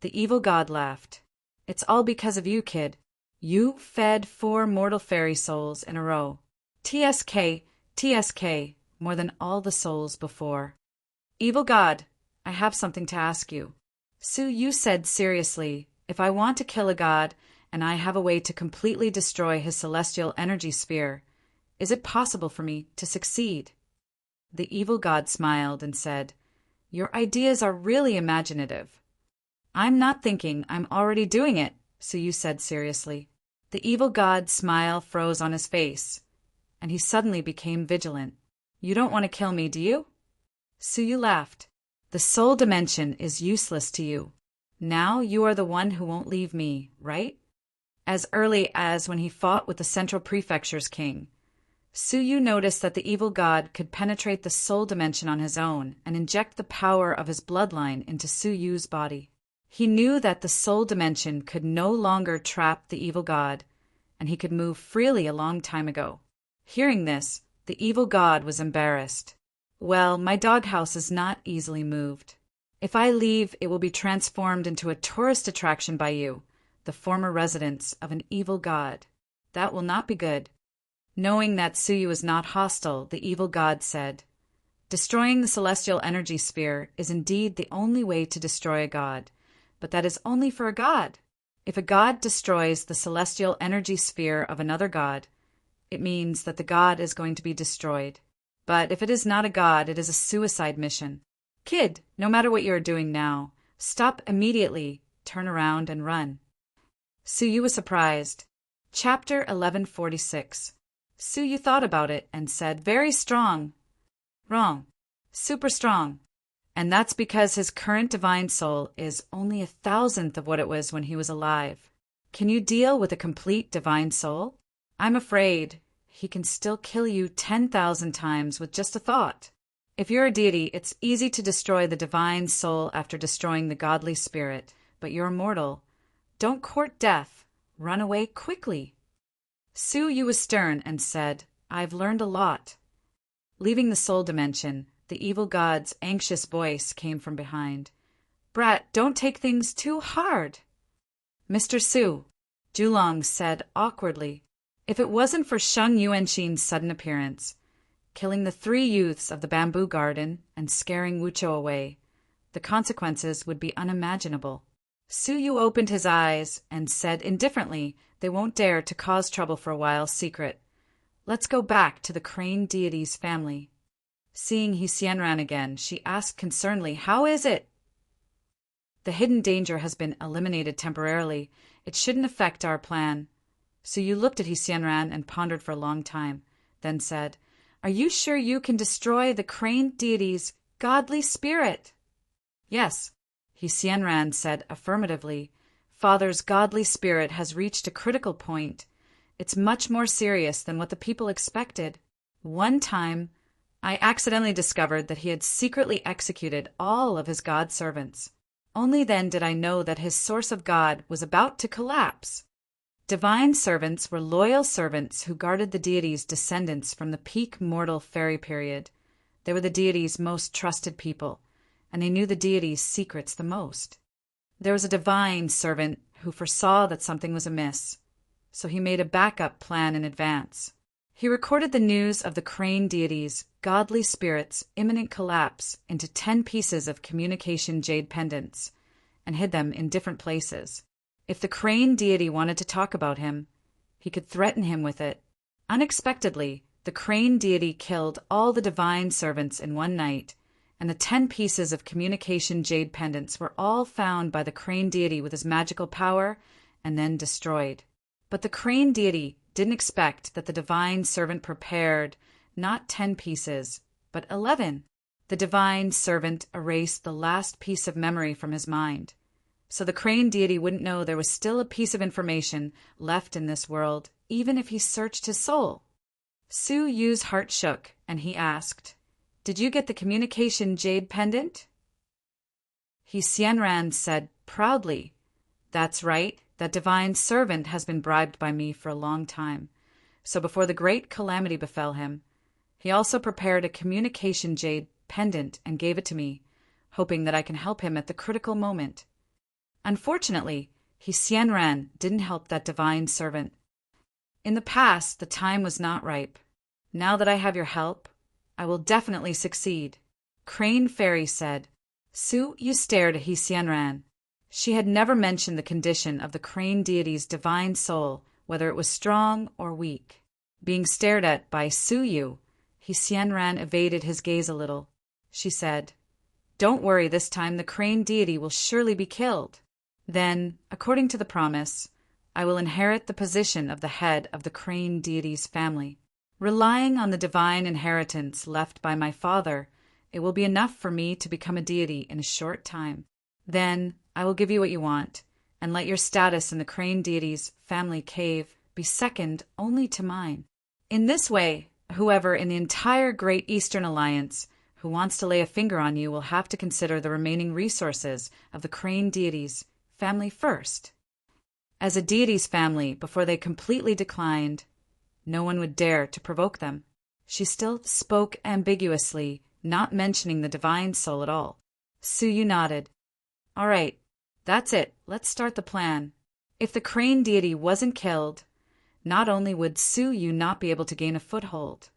The evil god laughed. It's all because of you, kid. You fed 4 mortal fairy souls in a row. TSK, more than all the souls before. Evil god, I have something to ask you. Suyu said seriously, if I want to kill a god, and I have a way to completely destroy his celestial energy sphere, is it possible for me to succeed? The evil god smiled and said, your ideas are really imaginative. I'm not thinking, I'm already doing it, Suyu said seriously. The evil god's smile froze on his face, and he suddenly became vigilant. You don't want to kill me, do you? Suyu laughed. The soul dimension is useless to you. Now you are the one who won't leave me, right? As early as when he fought with the Central Prefecture's king, Suyu noticed that the evil god could penetrate the soul dimension on his own and inject the power of his bloodline into Suyu's body. He knew that the soul dimension could no longer trap the evil god, and he could move freely a long time ago. Hearing this, the evil god was embarrassed. Well, my doghouse is not easily moved. If I leave, it will be transformed into a tourist attraction by you, the former residence of an evil god. That will not be good. Knowing that Suyu was not hostile, the evil god said, destroying the celestial energy sphere is indeed the only way to destroy a god, but that is only for a god. If a god destroys the celestial energy sphere of another god, it means that the god is going to be destroyed. But if it is not a god, it is a suicide mission. Kid, no matter what you are doing now, stop immediately, turn around and run. Suyu was surprised. Chapter 1146. Suyu thought about it and said, very strong. Wrong. Super strong. And that's because his current divine soul is only 1,000th of what it was when he was alive. Can you deal with a complete divine soul? I'm afraid he can still kill you 10,000 times with just a thought. If you're a deity, it's easy to destroy the divine soul after destroying the godly spirit, but you're mortal. Don't court death. Run away quickly. Su Yu was stern and said, I've learned a lot. Leaving the soul dimension, the evil god's anxious voice came from behind. Brat, don't take things too hard. Mr. Su, Julong said awkwardly, if it wasn't for Sheng Yuanxin's sudden appearance, killing the 3 youths of the bamboo garden and scaring Wucho away, the consequences would be unimaginable. Su Yu opened his eyes and said indifferently, they won't dare to cause trouble for a while secret. Let's go back to the crane deity's family. Seeing He Xianran again, she asked concernedly, how is it? The hidden danger has been eliminated temporarily. It shouldn't affect our plan. So you looked at He Xianran and pondered for a long time, then said, are you sure you can destroy the crane deity's godly spirit? Yes, He Xianran said affirmatively. Father's godly spirit has reached a critical point. It's much more serious than what the people expected. One time, I accidentally discovered that he had secretly executed all of his god servants. Only then did I know that his source of God was about to collapse. Divine servants were loyal servants who guarded the deity's descendants from the peak mortal fairy period. They were the deity's most trusted people, and they knew the deity's secrets the most. There was a divine servant who foresaw that something was amiss, so he made a backup plan in advance. He recorded the news of the crane deity's godly spirit's imminent collapse into 10 pieces of communication jade pendants and hid them in different places. If the crane deity wanted to talk about him, he could threaten him with it. Unexpectedly, the crane deity killed all the divine servants in one night, and the 10 pieces of communication jade pendants were all found by the crane deity with his magical power and then destroyed. But the crane deity didn't expect that the divine servant prepared not 10 pieces, but 11. The divine servant erased the last piece of memory from his mind, so the crane deity wouldn't know there was still a piece of information left in this world, even if he searched his soul. Su Yu's heart shook, and he asked, did you get the communication jade pendant? He Xianran said proudly, that's right, that divine servant has been bribed by me for a long time. So before the great calamity befell him, he also prepared a communication jade pendant and gave it to me, hoping that I can help him at the critical moment. Unfortunately, He Xianran didn't help that divine servant. In the past, the time was not ripe. Now that I have your help, I will definitely succeed. Crane Fairy said. Su Yu stared at He Xianran. She had never mentioned the condition of the crane deity's divine soul, whether it was strong or weak. Being stared at by Su Yu, He Xianran evaded his gaze a little. She said, don't worry, this time the crane deity will surely be killed. Then, according to the promise, I will inherit the position of the head of the crane deity's family. Relying on the divine inheritance left by my father, it will be enough for me to become a deity in a short time. Then I will give you what you want, and let your status in the crane deity's family cave be second only to mine. In this way, whoever in the entire Great Eastern Alliance who wants to lay a finger on you will have to consider the remaining resources of the crane deity's family first. As a deity's family, before they completely declined, no one would dare to provoke them. She still spoke ambiguously, not mentioning the divine soul at all. Su Yu nodded. All right, that's it. Let's start the plan. If the crane deity wasn't killed, not only would Su Yu not be able to gain a foothold,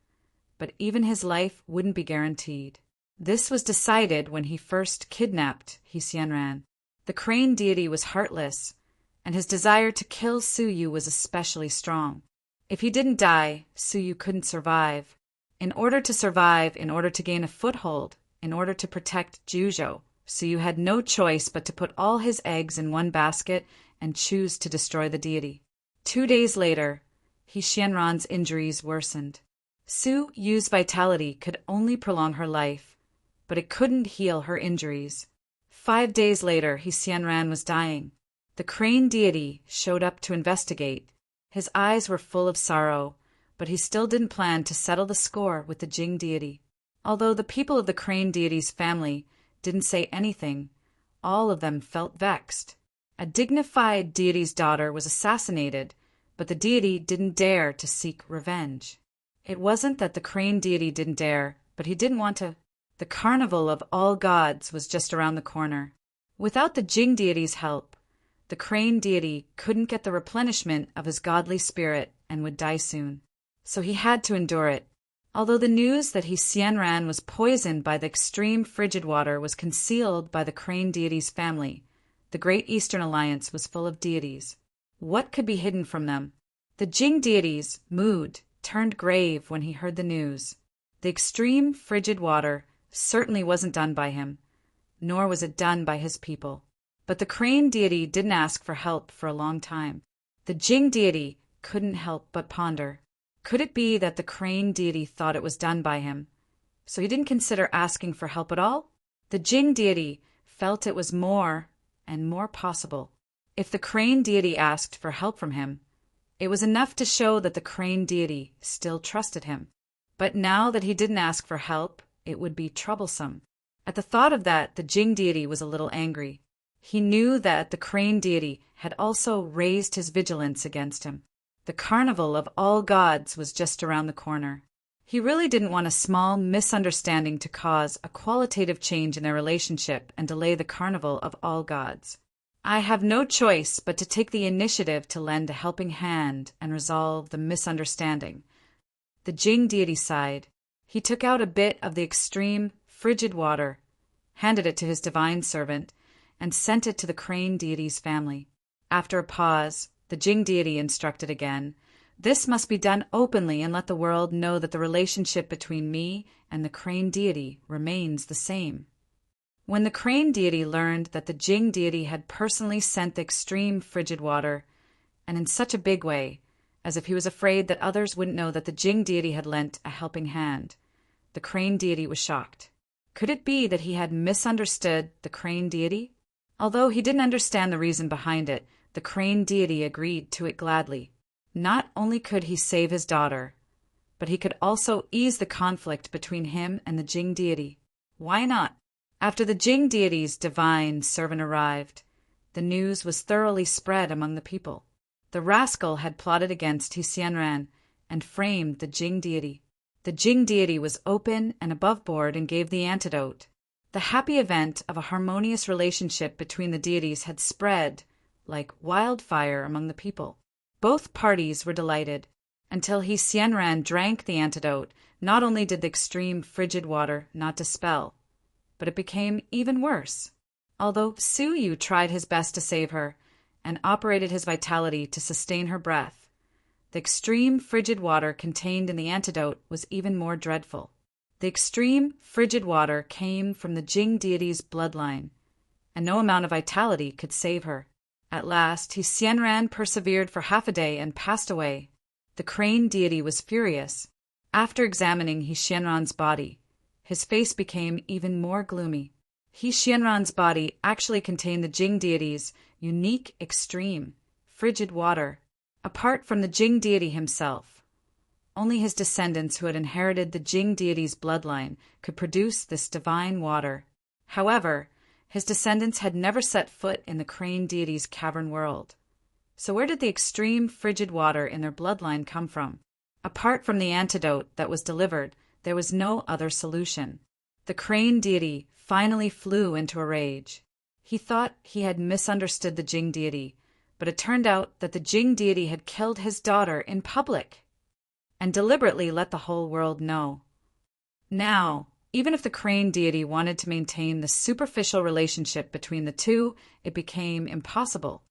but even his life wouldn't be guaranteed. This was decided when he first kidnapped He Xianran. The crane deity was heartless, and his desire to kill Su Yu was especially strong. If he didn't die, Su Yu couldn't survive. In order to survive, in order to gain a foothold, in order to protect Juzhou, Su Yu had no choice but to put all his eggs in one basket and choose to destroy the deity. 2 days later, He Xianran's injuries worsened. Su Yu's vitality could only prolong her life, but it couldn't heal her injuries. 5 days later, He Xianran was dying. The crane deity showed up to investigate. His eyes were full of sorrow, but he still didn't plan to settle the score with the Jing deity. Although the people of the crane deity's family didn't say anything, all of them felt vexed. A dignified deity's daughter was assassinated, but the deity didn't dare to seek revenge. It wasn't that the crane deity didn't dare, but he didn't want to. The carnival of all gods was just around the corner. Without the Jing deity's help, the crane deity couldn't get the replenishment of his godly spirit and would die soon. So he had to endure it. Although the news that Xianran was poisoned by the extreme frigid water was concealed by the crane deity's family, the Great Eastern Alliance was full of deities. What could be hidden from them? The Jing deity's mood turned grave when he heard the news. The extreme frigid water certainly wasn't done by him, nor was it done by his people. But the crane deity didn't ask for help for a long time. The Jing deity couldn't help but ponder. Could it be that the crane deity thought it was done by him, so he didn't consider asking for help at all? The Jing deity felt it was more and more possible. If the crane deity asked for help from him, it was enough to show that the crane deity still trusted him. But now that he didn't ask for help, it would be troublesome. At the thought of that, the Jing deity was a little angry. He knew that the crane deity had also raised his vigilance against him. The carnival of all gods was just around the corner. He really didn't want a small misunderstanding to cause a qualitative change in their relationship and delay the carnival of all gods. I have no choice but to take the initiative to lend a helping hand and resolve the misunderstanding. The Jing deity sighed. He took out a bit of the extreme frigid water, handed it to his divine servant, and sent it to the crane deity's family. After a pause, the Jing deity instructed again, "This must be done openly and let the world know that the relationship between me and the crane deity remains the same." When the crane deity learned that the Jing deity had personally sent the extreme frigid water, and in such a big way, as if he was afraid that others wouldn't know that the Jing deity had lent a helping hand, the crane deity was shocked. Could it be that he had misunderstood the crane deity? Although he didn't understand the reason behind it, the crane deity agreed to it gladly. Not only could he save his daughter, but he could also ease the conflict between him and the Jing deity. Why not? After the Jing deity's divine servant arrived, the news was thoroughly spread among the people. The rascal had plotted against Xianran and framed the Jing deity. The Jing deity was open and above board and gave the antidote. The happy event of a harmonious relationship between the deities had spread like wildfire among the people. Both parties were delighted, until Xianran drank the antidote. Not only did the extreme frigid water not dispel, but it became even worse. Although Su Yu tried his best to save her and operated his vitality to sustain her breath, the extreme frigid water contained in the antidote was even more dreadful. The extreme frigid water came from the Jing deity's bloodline, and no amount of vitality could save her. At last, Xianran persevered for half a day and passed away. The crane deity was furious. After examining Xianran's body, his face became even more gloomy. Xianran's body actually contained the Jing deity's unique extreme frigid water. Apart from the Jing deity himself, only his descendants who had inherited the Jing deity's bloodline could produce this divine water. However, his descendants had never set foot in the crane deity's cavern world. So where did the extreme frigid water in their bloodline come from? Apart from the antidote that was delivered, there was no other solution. The crane deity finally flew into a rage. He thought he had misunderstood the Jing deity, but it turned out that the Jing deity had killed his daughter in public and deliberately let the whole world know. Now, even if the crane deity wanted to maintain the superficial relationship between the two, it became impossible.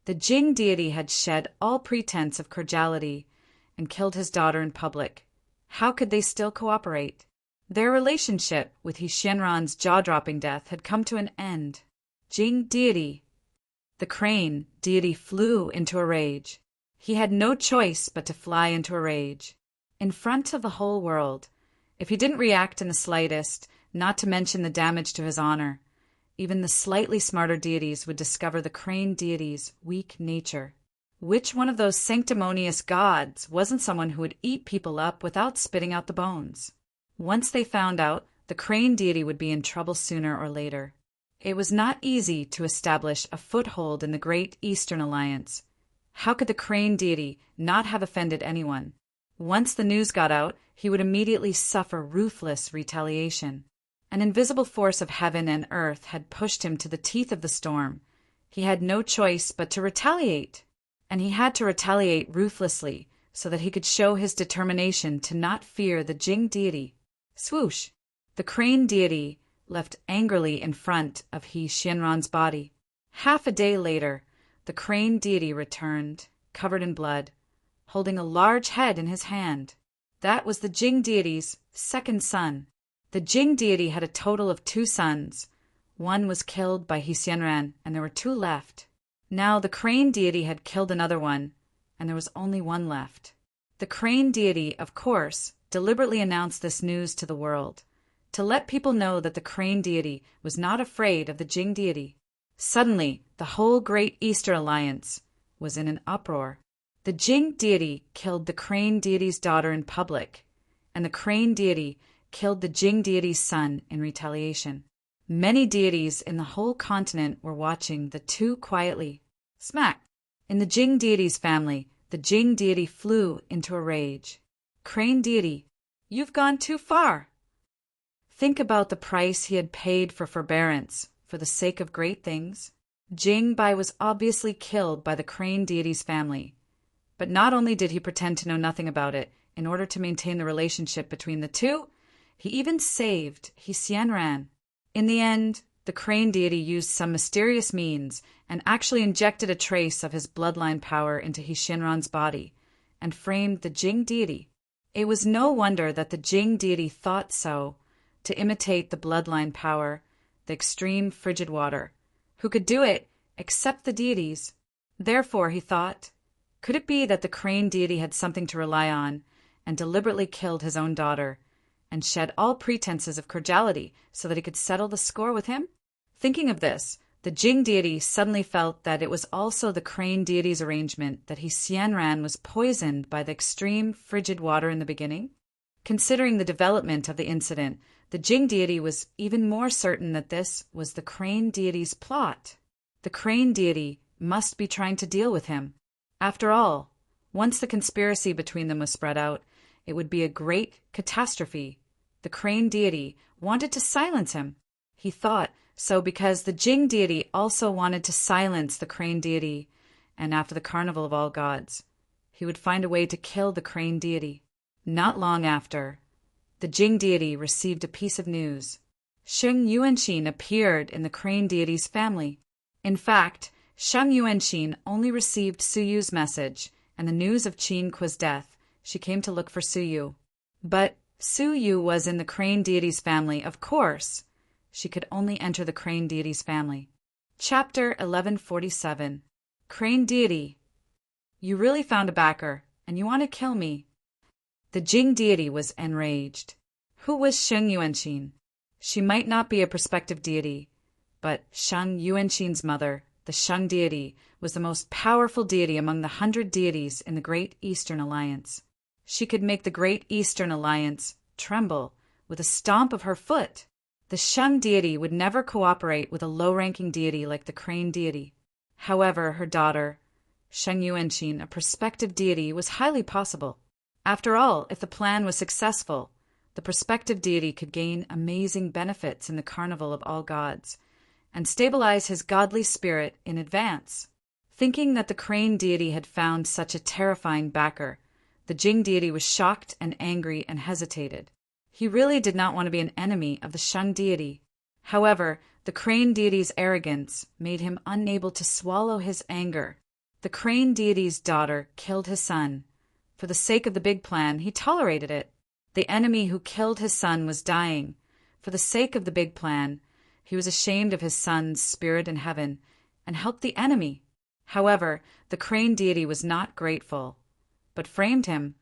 The Jing deity had shed all pretense of cordiality and killed his daughter in public. How could they still cooperate? Their relationship with Xianran's jaw-dropping death had come to an end. Jing deity. The crane deity flew into a rage. He had no choice but to fly into a rage. In front of the whole world. If he didn't react in the slightest, not to mention the damage to his honor, even the slightly smarter deities would discover the crane deity's weak nature. Which one of those sanctimonious gods wasn't someone who would eat people up without spitting out the bones? Once they found out, the crane deity would be in trouble sooner or later. It was not easy to establish a foothold in the Great Eastern Alliance. How could the crane deity not have offended anyone? Once the news got out, he would immediately suffer ruthless retaliation. An invisible force of heaven and earth had pushed him to the teeth of the storm. He had no choice but to retaliate. And he had to retaliate ruthlessly so that he could show his determination to not fear the Jing deity. Swoosh! The crane deity left angrily in front of He Xianran's body. Half a day later, the crane deity returned, covered in blood, holding a large head in his hand. That was the Jing deity's second son. The Jing deity had a total of 2 sons. One was killed by He Xianran, and there were 2 left. Now the crane deity had killed another one, and there was only 1 left. The crane deity, of course, deliberately announced this news to the world, to let people know that the crane deity was not afraid of the Jing deity. Suddenly, the whole Great Eastern Alliance was in an uproar. The Jing deity killed the crane deity's daughter in public, and the crane deity killed the Jing deity's son in retaliation. Many deities in the whole continent were watching the 2 quietly. Smack! In the Jing deity's family, the Jing deity flew into a rage. Crane deity, you've gone too far. Think about the price he had paid for forbearance for the sake of great things. Jing Bai was obviously killed by the crane deity's family. But not only did he pretend to know nothing about it in order to maintain the relationship between the 2, he even saved He Xianran. In the end, the crane deity used some mysterious means and actually injected a trace of his bloodline power into He Xianran's body and framed the Jing deity. It was no wonder that the Jing deity thought so, to imitate the bloodline power, the extreme frigid water. Who could do it except the deities? Therefore, he thought, could it be that the crane deity had something to rely on and deliberately killed his own daughter and shed all pretenses of cordiality so that he could settle the score with him? Thinking of this, the Jing deity suddenly felt that it was also the crane deity's arrangement that He Xianran was poisoned by the extreme frigid water in the beginning. Considering the development of the incident, the Jing deity was even more certain that this was the crane deity's plot. The crane deity must be trying to deal with him. After all, once the conspiracy between them was spread out, it would be a great catastrophe. The crane deity wanted to silence him. He thought so because the Jing deity also wanted to silence the crane deity, and after the carnival of all gods, he would find a way to kill the crane deity. Not long after, the Jing deity received a piece of news. Sheng Yuanxin appeared in the crane deity's family. In fact, Sheng Yuanxin only received Suyu's message and the news of Qin Ku's death. She came to look for Suyu. But Suyu was in the crane deity's family, of course. She could only enter the crane deity's family. Chapter 1147. Crane deity. You really found a backer, and you want to kill me. The Jing deity was enraged. Who was Sheng Yuanxin? She might not be a prospective deity, but Sheng Yuanxin's mother, the Sheng deity, was the most powerful deity among the 100 deities in the Great Eastern Alliance. She could make the Great Eastern Alliance tremble with a stomp of her foot. The Sheng deity would never cooperate with a low-ranking deity like the crane deity. However, her daughter, Sheng Yuanxin, a prospective deity, was highly possible. After all, if the plan was successful, the prospective deity could gain amazing benefits in the carnival of all gods and stabilize his godly spirit in advance. Thinking that the crane deity had found such a terrifying backer, the Jing deity was shocked and angry and hesitated. He really did not want to be an enemy of the Sheng deity. However, the crane deity's arrogance made him unable to swallow his anger. The crane deity's daughter killed his son. For the sake of the big plan, he tolerated it. The enemy who killed his son was dying. For the sake of the big plan, he was ashamed of his son's spirit in heaven and helped the enemy. However, the crane deity was not grateful, but framed him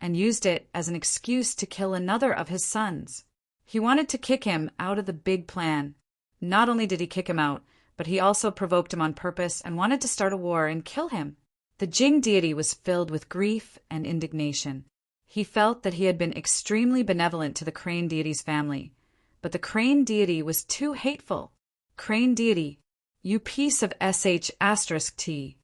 and used it as an excuse to kill another of his sons. He wanted to kick him out of the big plan. Not only did he kick him out, but he also provoked him on purpose and wanted to start a war and kill him. The Jing deity was filled with grief and indignation. He felt that he had been extremely benevolent to the crane deity's family, but the crane deity was too hateful. Crane deity, you piece of sh*t.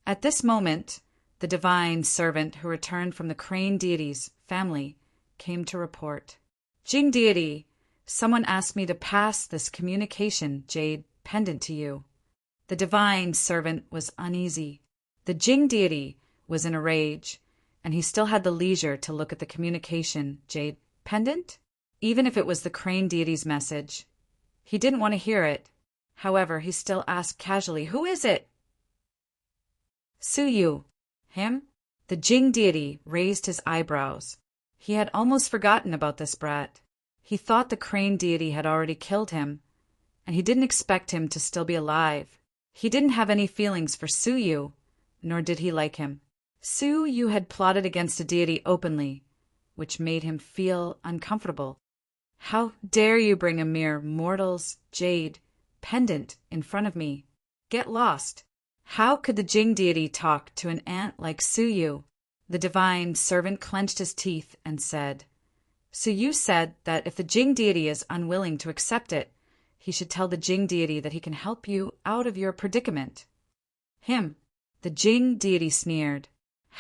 At this moment, the divine servant who returned from the crane deity's family came to report. Jing deity, someone asked me to pass this communication jade pendant to you. The divine servant was uneasy. The Jing deity was in a rage, and he still had the leisure to look at the communication jade pendant, even if it was the crane deity's message. He didn't want to hear it. However, he still asked casually, "Who is it?" "Suyu." "Him?" The Jing deity raised his eyebrows. He had almost forgotten about this brat. He thought the crane deity had already killed him, and he didn't expect him to still be alive. He didn't have any feelings for Suyu, nor did he like him. Suyu had plotted against a deity openly, which made him feel uncomfortable. How dare you bring a mere mortal's jade pendant in front of me? Get lost. How could the Jing deity talk to an ant like Suyu? The divine servant clenched his teeth and said, "Suyu said that if the Jing deity is unwilling to accept it, he should tell the Jing deity that he can help you out of your predicament." "Him?" The Jing deity sneered.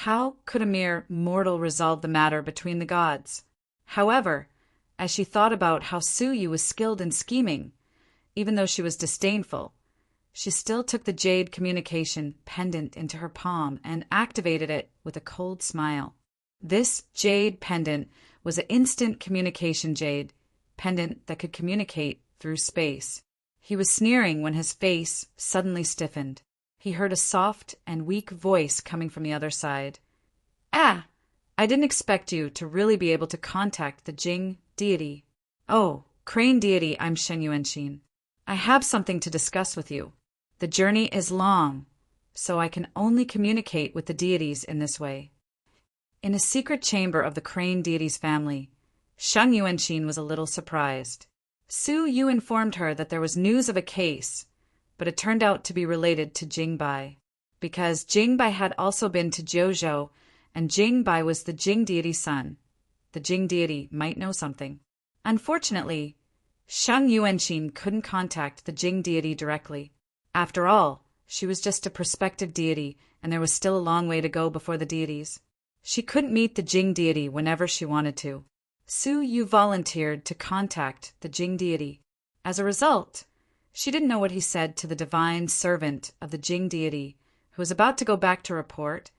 How could a mere mortal resolve the matter between the gods? However, as she thought about how Suyu was skilled in scheming, even though she was disdainful, she still took the jade communication pendant into her palm and activated it with a cold smile. This jade pendant was an instant communication jade pendant that could communicate through space. He was sneering when his face suddenly stiffened. He heard a soft and weak voice coming from the other side. "Ah, I didn't expect you to really be able to contact the Jing deity." "Oh, crane deity, I'm Shen Yuanxin. I have something to discuss with you. The journey is long, so I can only communicate with the deities in this way." In a secret chamber of the crane deity's family, Shen Yuanxin was a little surprised. Suyu informed her that there was news of a case, but it turned out to be related to Jingbai, because Jingbai had also been to Jiuzhou, and Jingbai was the Jing deity's son. The Jing deity might know something. Unfortunately, Shen Yuanxin couldn't contact the Jing deity directly. After all, she was just a prospective deity, and there was still a long way to go before the deities. She couldn't meet the Jing deity whenever she wanted to. Suyu volunteered to contact the Jing deity. As a result, she didn't know what he said to the divine servant of the Jing deity, who was about to go back to report,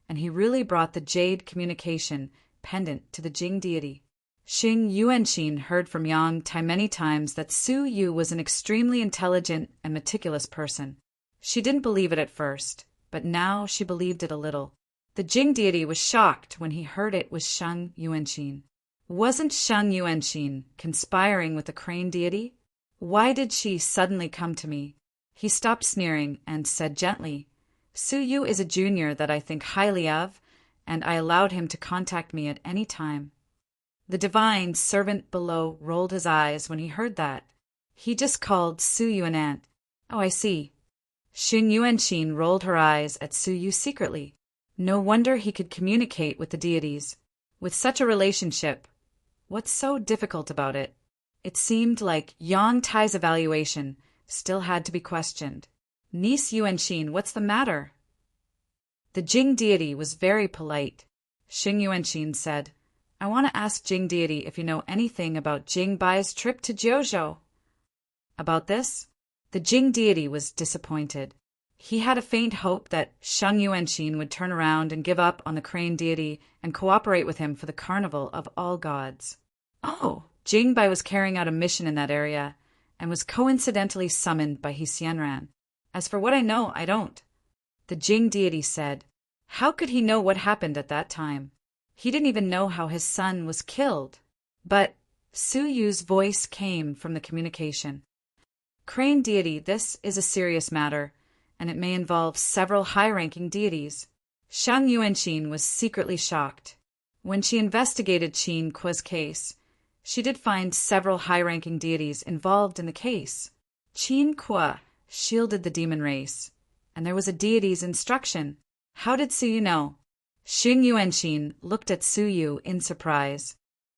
and he really brought the jade communication pendant to the Jing deity. Shen Yuanxin heard from Yang Tai many times that Suyu was an extremely intelligent and meticulous person. She didn't believe it at first, but now she believed it a little. The Jing deity was shocked when he heard it was Shen Yuanxin. Wasn't Shen Yuanxin conspiring with the crane deity? Why did she suddenly come to me? He stopped sneering and said gently, "Suyu is a junior that I think highly of, and I allowed him to contact me at any time." The divine servant below rolled his eyes when he heard that. He just called Suyu an ant. "Oh, I see." Shen Yuanxin rolled her eyes at Suyu secretly. No wonder he could communicate with the deities. With such a relationship, what's so difficult about it? It seemed like Yang Tai's evaluation still had to be questioned. "Niece Yuanxin, what's the matter?" The Jing deity was very polite. Shen Yuanxin said, "I want to ask Jing deity if you know anything about Jingbai's trip to Jiuzhou." About this, the Jing deity was disappointed. He had a faint hope that Shen Yuanxin would turn around and give up on the crane deity and cooperate with him for the carnival of all gods. Oh, Jingbai was carrying out a mission in that area and was coincidentally summoned by Xianran. As for what I know, I don't. The Jing deity said, "How could he know what happened at that time? He didn't even know how his son was killed." But Suyu's voice came from the communication. "Crane deity, this is a serious matter, and it may involve several high-ranking deities." Shen Yuanxin was secretly shocked. When she investigated Qin Kuo's case, she did find several high-ranking deities involved in the case. Qin Kuo shielded the demon race, and there was a deity's instruction. How did Suyu know? Xing Yuanxin looked at Su Yu in surprise.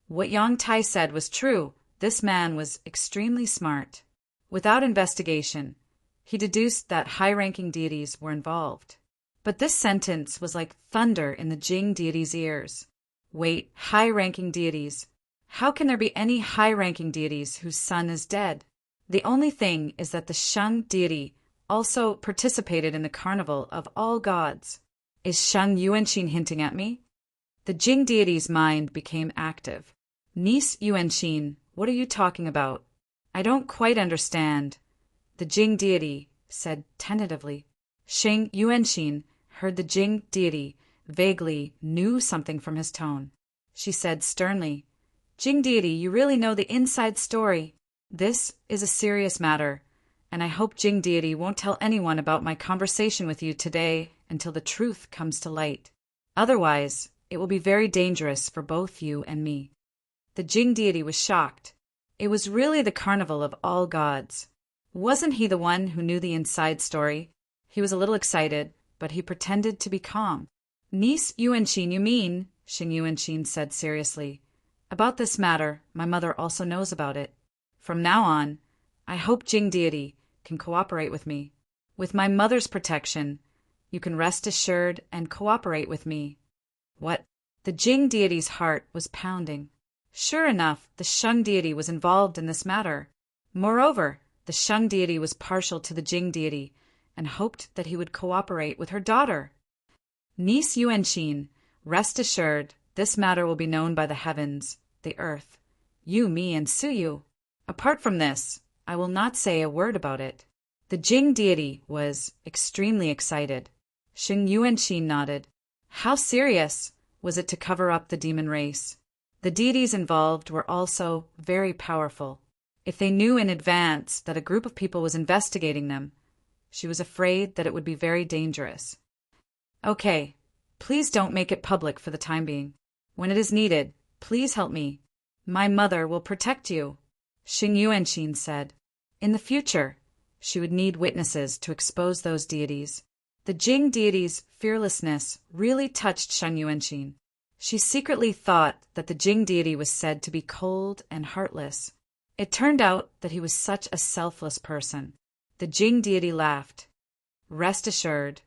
What Yang Tai said was true. This man was extremely smart. Without investigation, he deduced that high-ranking deities were involved. But this sentence was like thunder in the Jing deity's ears. Wait, high-ranking deities? How can there be any high-ranking deities whose son is dead? The only thing is that the Shang deity also participated in the carnival of all gods. Is Shang Yuanxin hinting at me? The Jing deity's mind became active. Niece Yuanxin, what are you talking about? I don't quite understand. The Jing deity said tentatively. Xing Yuanxin heard the Jing deity vaguely knew something from his tone. She said sternly, Jing deity, you really know the inside story. This is a serious matter, and I hope Jing deity won't tell anyone about my conversation with you today until the truth comes to light. Otherwise, it will be very dangerous for both you and me. The Jing deity was shocked. It was really the carnival of all gods. Wasn't he the one who knew the inside story? He was a little excited, but he pretended to be calm. Niece Yuanxin, you mean? Xing Yuanxin said seriously. About this matter, my mother also knows about it. From now on, I hope Jing deity can cooperate with me. With my mother's protection, you can rest assured and cooperate with me. What? The Jing deity's heart was pounding. Sure enough, the Shang deity was involved in this matter. Moreover, the Shang deity was partial to the Jing deity and hoped that he would cooperate with her daughter. Niece Yuanxin, rest assured, this matter will be known by the heavens, the earth, you, me, and Su Yu. Apart from this, I will not say a word about it. The Jing deity was extremely excited. Xing Yuanxin nodded. How serious was it to cover up the demon race? The deities involved were also very powerful. If they knew in advance that a group of people was investigating them, she was afraid that it would be very dangerous. Okay, please don't make it public for the time being. When it is needed, please help me. My mother will protect you, Xing Yuanxin said. In the future, she would need witnesses to expose those deities. The Jing deity's fearlessness really touched Shang Yuanxin. She secretly thought that the Jing deity was said to be cold and heartless. It turned out that he was such a selfless person. The Jing deity laughed. Rest assured,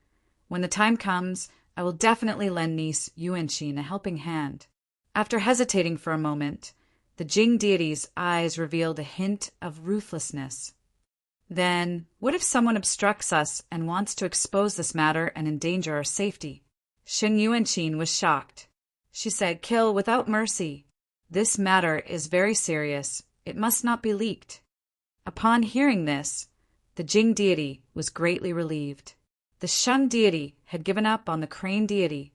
when the time comes, I will definitely lend niece Yuanxin a helping hand. After hesitating for a moment, the Jing deity's eyes revealed a hint of ruthlessness. Then, what if someone obstructs us and wants to expose this matter and endanger our safety? Xing Yuanxin was shocked. She said, kill without mercy. This matter is very serious. It must not be leaked. Upon hearing this, the Jing deity was greatly relieved. The Shang deity had given up on the Crane deity.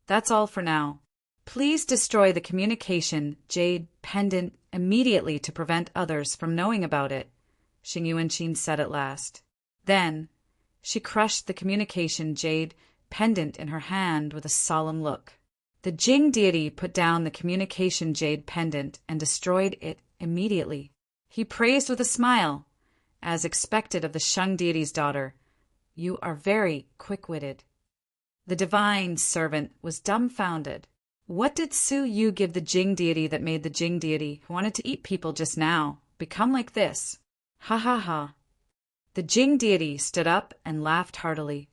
That's all for now. Please destroy the communication jade pendant immediately to prevent others from knowing about it, Xing Yuanxin said at last. Then, she crushed the communication jade pendant in her hand with a solemn look. The Jing deity put down the communication jade pendant and destroyed it immediately. He praised with a smile, as expected of the Shang deity's daughter. You are very quick-witted. The divine servant was dumbfounded. What did Su Yu give the Jing deity that made the Jing deity, who wanted to eat people just now, become like this? Ha ha ha. The Jing deity stood up and laughed heartily.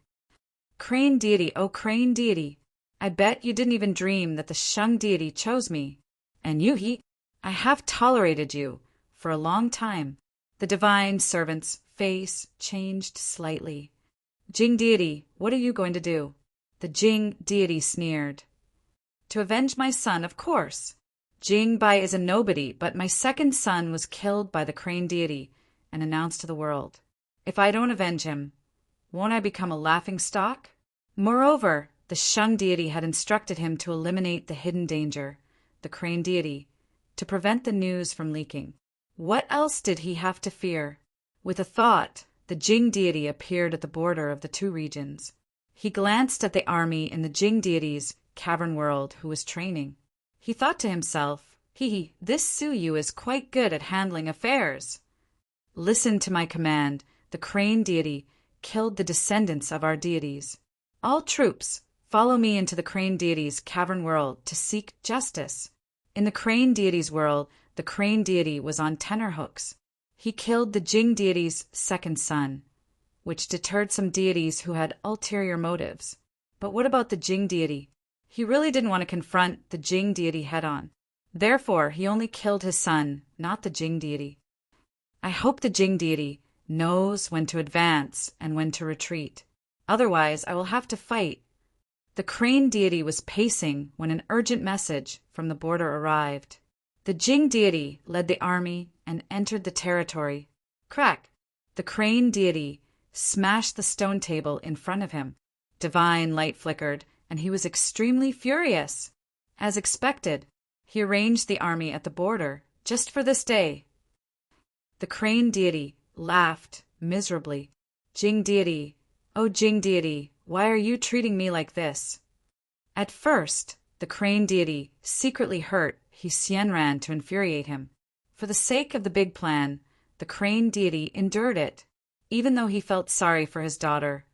Crane deity, oh Crane deity, I bet you didn't even dream that the Shang deity chose me. And you, I have tolerated you for a long time. The divine servant's face changed slightly. Jing deity, what are you going to do? The Jing deity sneered. To avenge my son, of course. Jing Bai is a nobody, but my second son was killed by the Crane deity and announced to the world. If I don't avenge him, won't I become a laughingstock? Moreover, the Shang deity had instructed him to eliminate the hidden danger, the Crane deity, to prevent the news from leaking. What else did he have to fear? With a thought, the Jing deity appeared at the border of the two regions. He glanced at the army in the Jing deity's cavern world who was training. He thought to himself, this Su Yu is quite good at handling affairs. Listen to my command. The Crane deity killed the descendants of our deities. All troops, Follow me into the Crane deity's cavern world to seek justice. In the Crane deity's world, the Crane deity was on tenterhooks. He killed the Jing deity's second son, which deterred some deities who had ulterior motives. But what about the Jing deity? He really didn't want to confront the Jing deity head-on. Therefore, he only killed his son, not the Jing deity. I hope the Jing deity knows when to advance and when to retreat. Otherwise, I will have to fight. The Crane deity was pacing when an urgent message from the border arrived. The Jing deity led the army and entered the territory. Crack! The Crane deity smashed the stone table in front of him. Divine light flickered, and he was extremely furious. As expected, he arranged the army at the border, just for this day. The Crane deity laughed miserably. Jing deity, oh Jing deity, why are you treating me like this? At first, the Crane deity secretly hurt He Xianran to infuriate him. For the sake of the big plan, the Crane deity endured it. Even though he felt sorry for his daughter,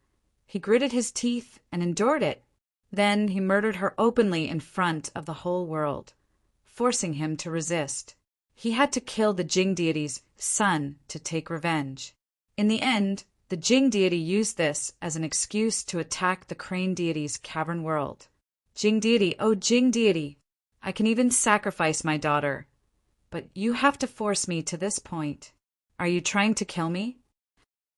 he gritted his teeth and endured it. Then he murdered her openly in front of the whole world, forcing him to resist. He had to kill the Jing deity's son to take revenge. In the end, the Jing deity used this as an excuse to attack the Crane deity's cavern world. Jing deity, oh Jing deity, I can even sacrifice my daughter, but you have to force me to this point. Are you trying to kill me?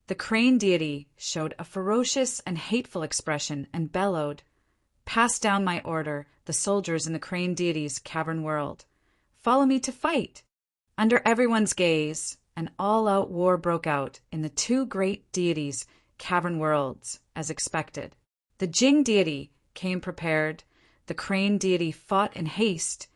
The Crane deity showed a ferocious and hateful expression and bellowed, "Pass down my order, the soldiers in the Crane deity's cavern world. Follow me to fight." Under everyone's gaze, an all-out war broke out in the two great deities' cavern worlds, as expected. The Jing deity came prepared, the Crane deity fought in haste,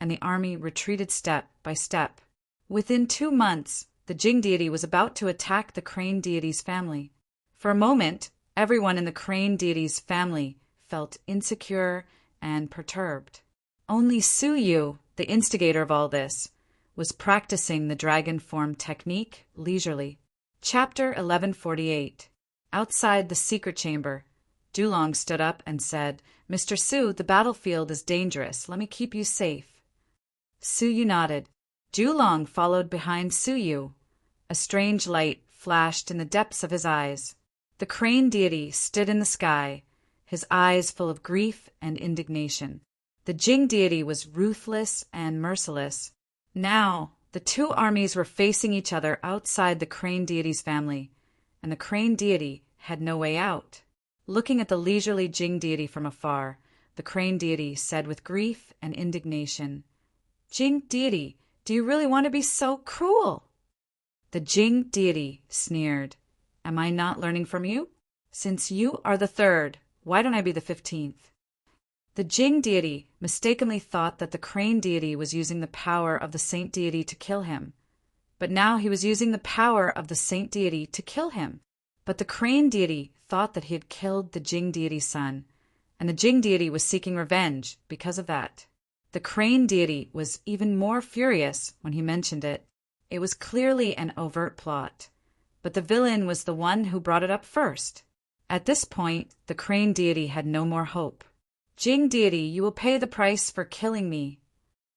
and the army retreated step by step. Within 2 months, the Jing deity was about to attack the Crane deity's family. For a moment, everyone in the Crane deity's family felt insecure and perturbed. Only Su Yu, the instigator of all this, was practicing the dragon form technique leisurely. Chapter 1148. Outside the secret chamber, Dulong stood up and said, "Mr. Su, the battlefield is dangerous. Let me keep you safe." Su Yu nodded. Dulong followed behind Su Yu. A strange light flashed in the depths of his eyes. The Crane deity stood in the sky, his eyes full of grief and indignation. The Jing deity was ruthless and merciless. Now, the two armies were facing each other outside the Crane deity's family, and the Crane deity had no way out. Looking at the leisurely Jing deity from afar, the Crane deity said with grief and indignation, "Jing deity, do you really want to be so cruel?" The Jing deity sneered, "Am I not learning from you? Since you are the third, why don't I be the 15th? The Jing deity mistakenly thought that the Crane deity was using the power of the Saint deity to kill him. But now he was using the power of the Saint deity to kill him. But the Crane deity thought that he had killed the Jing deity's son, and the Jing deity was seeking revenge because of that. The Crane deity was even more furious when he mentioned it. It was clearly an overt plot, but the villain was the one who brought it up first. At this point, the Crane deity had no more hope. "Jing deity, you will pay the price for killing me."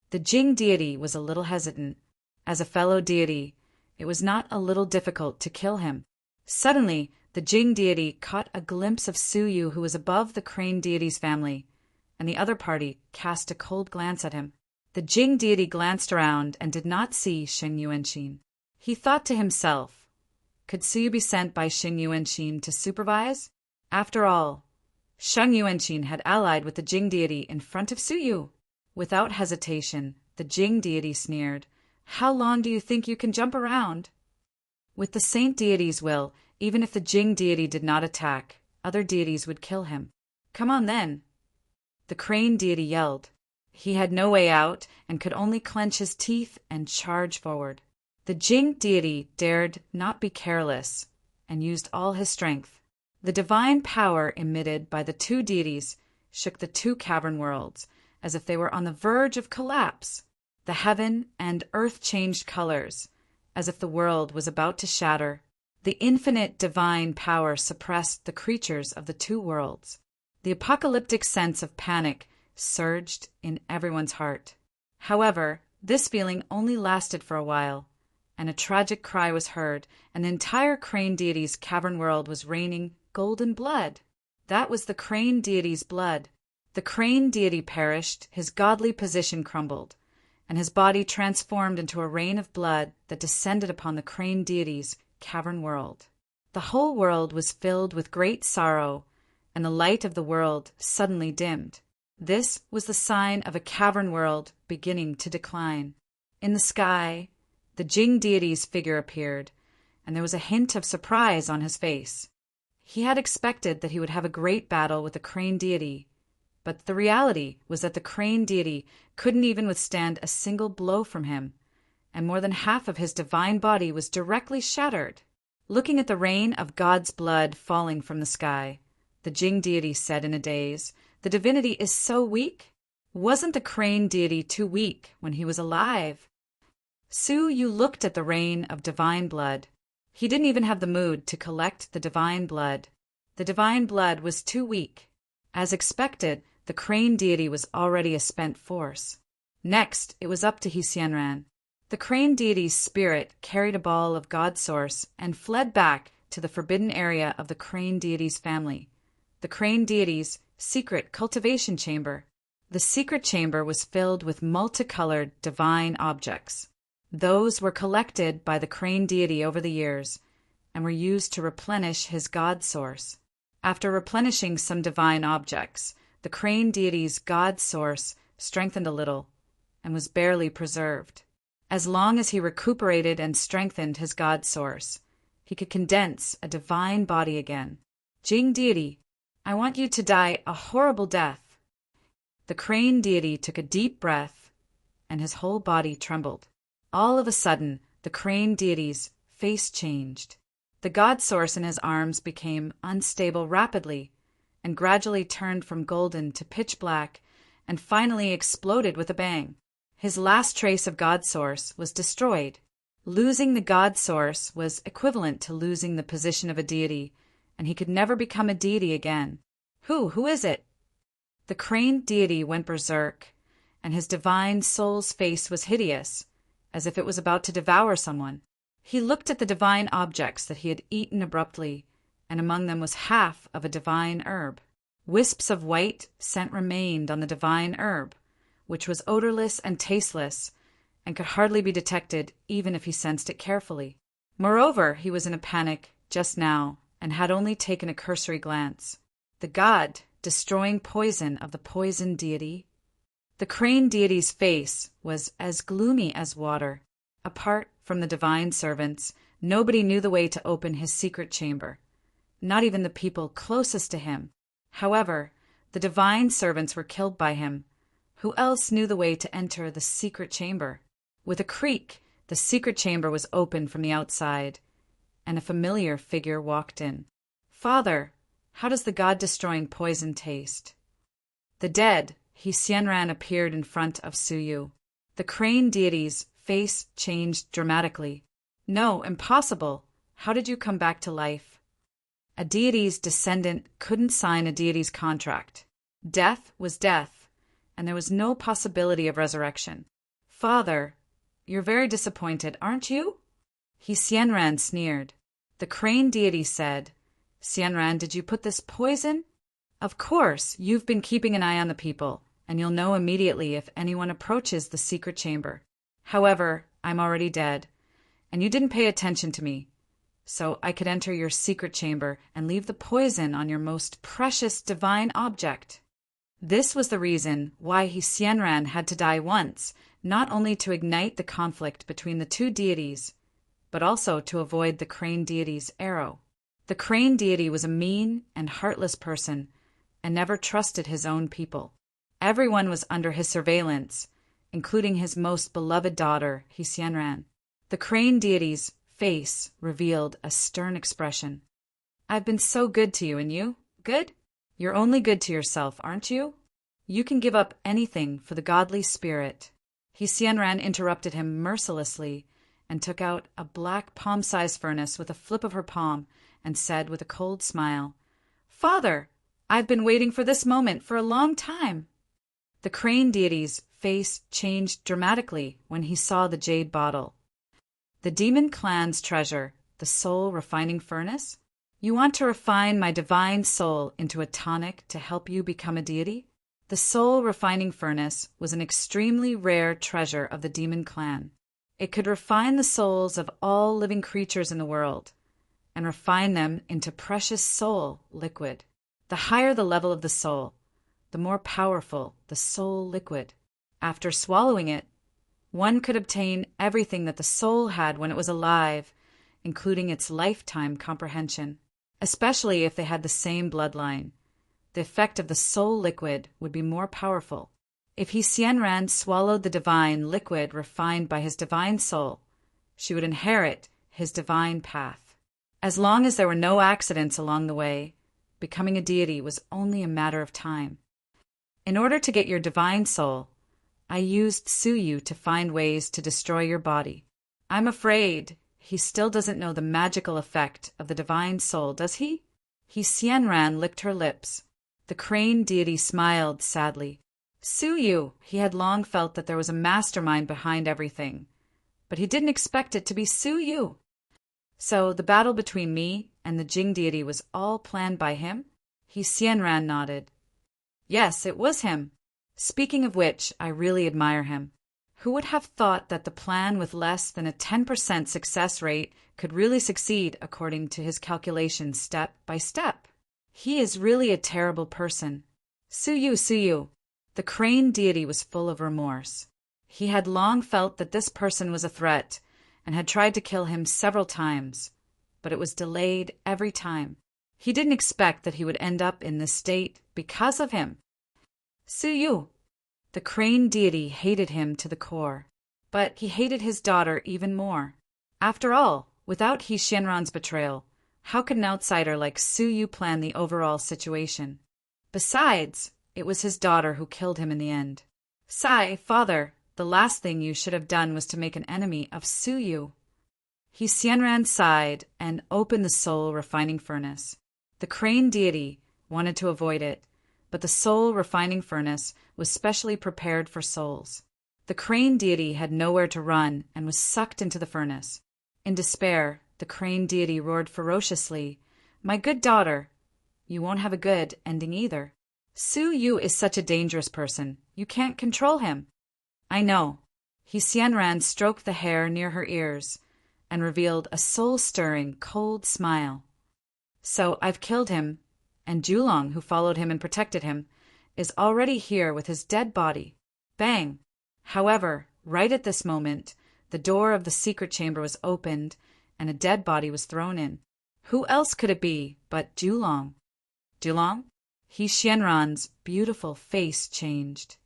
The Jing deity was a little hesitant. As a fellow deity, it was not a little difficult to kill him. Suddenly, the Jing deity caught a glimpse of Su Yu, who was above the Crane deity's family, and the other party cast a cold glance at him. The Jing deity glanced around and did not see Shen Yuanxin. He thought to himself, could Su Yu be sent by Shen Yuanxin to supervise? After all, Shen Yuanxin had allied with the Jing deity in front of Su Yu. Without hesitation, the Jing deity sneered, "How long do you think you can jump around?" With the Saint deity's will, even if the Jing deity did not attack, other deities would kill him. "Come on then." The Crane deity yelled. He had no way out and could only clench his teeth and charge forward. The Jing deity dared not be careless and used all his strength. The divine power emitted by the two deities shook the two cavern worlds as if they were on the verge of collapse. The heaven and earth changed colors, as if the world was about to shatter. The infinite divine power suppressed the creatures of the two worlds. The apocalyptic sense of panic surged in everyone's heart. However, this feeling only lasted for a while, and a tragic cry was heard, and the entire crane deity's cavern world was raining golden blood. That was the crane deity's blood. The crane deity perished, his godly position crumbled, and his body transformed into a rain of blood that descended upon the crane deity's cavern world. The whole world was filled with great sorrow, and the light of the world suddenly dimmed. This was the sign of a cavern world beginning to decline. In the sky, the Jing deity's figure appeared, and there was a hint of surprise on his face. He had expected that he would have a great battle with the crane deity, but the reality was that the crane deity couldn't even withstand a single blow from him, and more than half of his divine body was directly shattered. Looking at the rain of God's blood falling from the sky, the Jing deity said in a daze, "The divinity is so weak? Wasn't the crane deity too weak when he was alive?" Su Yu looked at the rain of divine blood. He didn't even have the mood to collect the divine blood. The divine blood was too weak. As expected, the crane deity was already a spent force. Next, it was up to Xianran. The crane deity's spirit carried a ball of God Source and fled back to the forbidden area of the crane deity's family, the crane deity's secret cultivation chamber. The secret chamber was filled with multicolored divine objects. Those were collected by the crane deity over the years and were used to replenish his God Source. After replenishing some divine objects, the crane deity's God Source strengthened a little and was barely preserved. As long as he recuperated and strengthened his God Source, he could condense a divine body again. Jing deity, I want you to die a horrible death. The crane deity took a deep breath, and his whole body trembled. All of a sudden, the crane deity's face changed. The God Source in his arms became unstable rapidly, and gradually turned from golden to pitch black, and finally exploded with a bang. His last trace of God Source was destroyed. Losing the God Source was equivalent to losing the position of a deity, and he could never become a deity again. Who is it? The crane deity went berserk, and his divine soul's face was hideous, as if it was about to devour someone. He looked at the divine objects that he had eaten abruptly, and among them was half of a divine herb. Wisps of white scent remained on the divine herb, which was odorless and tasteless, and could hardly be detected even if he sensed it carefully. Moreover, he was in a panic just now, and had only taken a cursory glance. The god, destroying poison of the poison deity? The crane deity's face was as gloomy as water. Apart from the divine servants, nobody knew the way to open his secret chamber, not even the people closest to him. However, the divine servants were killed by him. Who else knew the way to enter the secret chamber? With a creak, the secret chamber was opened from the outside, and a familiar figure walked in. "Father, how does the god-destroying poison taste?" The dead, Xianran, appeared in front of Su Yu. The crane deity's face changed dramatically. "No, impossible. How did you come back to life?" A deity's descendant couldn't sign a deity's contract. Death was death, and there was no possibility of resurrection. "Father, you're very disappointed, aren't you?" Xianran sneered. The crane deity said, "Xianran, did you put this poison?" "Of course, you've been keeping an eye on the people, and you'll know immediately if anyone approaches the secret chamber. However, I'm already dead, and you didn't pay attention to me, so I could enter your secret chamber and leave the poison on your most precious divine object." This was the reason why Xianran had to die once, not only to ignite the conflict between the two deities, but also to avoid the crane deity's arrow. The crane deity was a mean and heartless person, and never trusted his own people. Everyone was under his surveillance, including his most beloved daughter, Xianran. The crane deity's face revealed a stern expression. "I've been so good to you, and you? Good? You're only good to yourself, aren't you? You can give up anything for the godly spirit." Xianran interrupted him mercilessly and took out a black palm-sized furnace with a flip of her palm and said with a cold smile, "Father, I've been waiting for this moment for a long time. The crane deity's face changed dramatically when he saw the jade bottle. The demon clan's treasure, the soul refining furnace? You want to refine my divine soul into a tonic to help you become a deity? The soul refining furnace was an extremely rare treasure of the demon clan. It could refine the souls of all living creatures in the world and refine them into precious soul liquid. The higher the level of the soul, the more powerful the soul liquid. After swallowing it, one could obtain everything that the soul had when it was alive, including its lifetime comprehension, especially if they had the same bloodline. The effect of the soul liquid would be more powerful. If He Xianran swallowed the divine liquid refined by his divine soul, she would inherit his divine path. As long as there were no accidents along the way, becoming a deity was only a matter of time. In order to get your divine soul, I used Suyu to find ways to destroy your body. I'm afraid he still doesn't know the magical effect of the divine soul, does he? He Xianran licked her lips. The crane deity smiled sadly. Suyu, he had long felt that there was a mastermind behind everything, but he didn't expect it to be Suyu. So the battle between me and the Jing deity was all planned by him? He Xianran nodded. Yes, it was him. Speaking of which, I really admire him. Who would have thought that the plan with less than a 10% success rate could really succeed according to his calculations step by step? He is really a terrible person. Suyu. The crane deity was full of remorse. He had long felt that this person was a threat and had tried to kill him several times, but it was delayed every time. He didn't expect that he would end up in this state because of him. Suyu. The crane deity hated him to the core, but he hated his daughter even more. After all, without He Xianran's betrayal, how could an outsider like Suyu plan the overall situation? Besides, it was his daughter who killed him in the end. Father, the last thing you should have done was to make an enemy of Suyu. He Xianran sighed and opened the soul refining furnace. The crane deity wanted to avoid it, but the soul refining furnace was specially prepared for souls. The crane deity had nowhere to run and was sucked into the furnace. In despair, the crane deity roared ferociously, "My good daughter, you won't have a good ending either. Suyu is such a dangerous person. You can't control him." I know. He Xianran stroked the hair near her ears and revealed a soul-stirring, cold smile. So I've killed him, and Julong, who followed him and protected him, is already here with his dead body. Bang! However, right at this moment, the door of the secret chamber was opened and a dead body was thrown in. Who else could it be but Julong? Julong? He Xianran's beautiful face changed.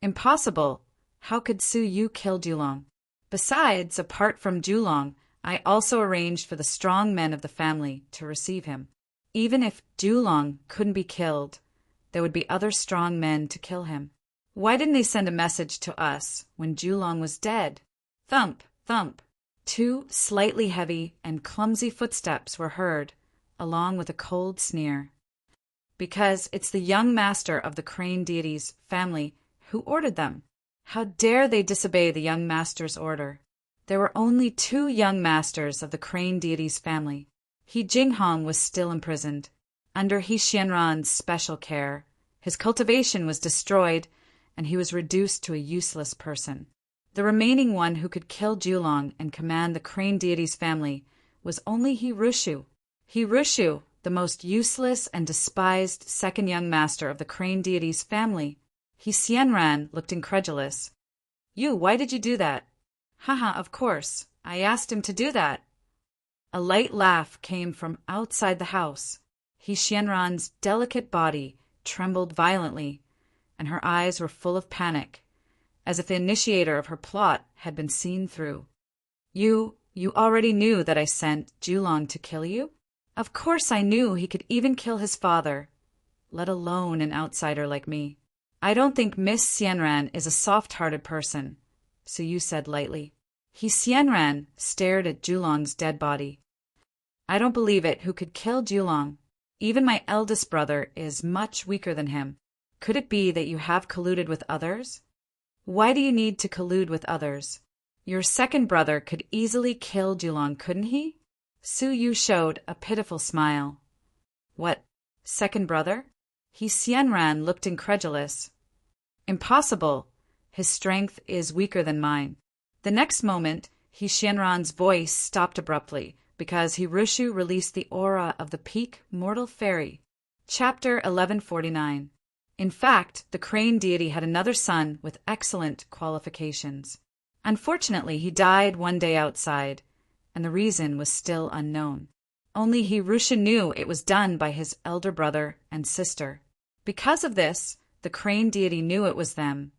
Impossible! How could Suyu kill Julong? Besides, apart from Julong, I also arranged for the strong men of the family to receive him. Even if Julong couldn't be killed, there would be other strong men to kill him. Why didn't they send a message to us when Julong was dead? Thump, thump. 2 slightly heavy and clumsy footsteps were heard, along with a cold sneer. Because it's the young master of the crane deity's family who ordered them. How dare they disobey the young master's order? There were only 2 young masters of the crane deity's family. He Jinghong was still imprisoned. Under He Xianran's special care, his cultivation was destroyed, and he was reduced to a useless person. The remaining one who could kill Julong and command the crane deity's family was only He Rushu. He Rushu, the most useless and despised second young master of the crane deity's family. He Xianran looked incredulous. Why did you do that? Haha, of course. I asked him to do that. A light laugh came from outside the house. He Xianran's delicate body trembled violently, and her eyes were full of panic, as if the initiator of her plot had been seen through. You already knew that I sent Julong to kill you? Of course I knew he could even kill his father, let alone an outsider like me. I don't think Miss Xianran is a soft-hearted person, Suyu said lightly. He Xianran stared at Julong's dead body. I don't believe it. Who could kill Julong? Even my eldest brother is much weaker than him. Could it be that you have colluded with others? Why do you need to collude with others? Your second brother could easily kill Julong, couldn't he? Su Yu showed a pitiful smile. What, second brother? He Xianran looked incredulous. Impossible. His strength is weaker than mine. The next moment, He Xianran's voice stopped abruptly, because He Rushu released the aura of the peak mortal fairy. Chapter 1149. In fact, the crane deity had another son with excellent qualifications. Unfortunately, he died one day outside, and the reason was still unknown. Only He Rushu knew it was done by his elder brother and sister. Because of this, the crane deity knew it was them,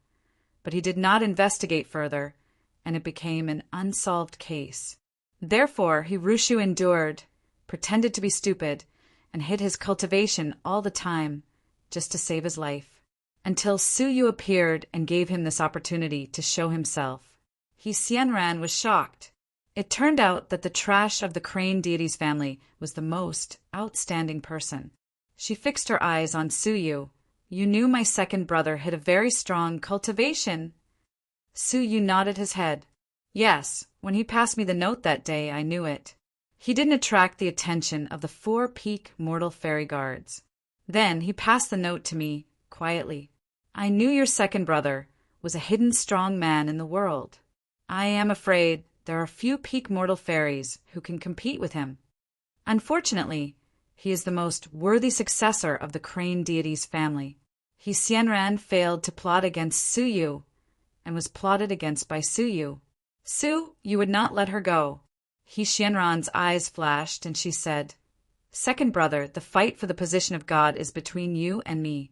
but he did not investigate further, and it became an unsolved case. Therefore, He Rushu endured, pretended to be stupid, and hid his cultivation all the time, just to save his life, until Su Yu appeared and gave him this opportunity to show himself. He Xianran was shocked. It turned out that the trash of the crane deity's family was the most outstanding person. She fixed her eyes on Su Yu. You knew my second brother had a very strong cultivation. Su Yu nodded his head. Yes, when he passed me the note that day, I knew it. He didn't attract the attention of the 4 peak mortal fairy guards. Then he passed the note to me, quietly. I knew your second brother was a hidden strong man in the world. I am afraid there are few peak mortal fairies who can compete with him. Unfortunately, he is the most worthy successor of the crane deity's family. He Xianran failed to plot against Su Yu, and was plotted against by Su Yu. Su, you would not let her go. He Xianran's eyes flashed, and she said, Second brother, the fight for the position of God is between you and me.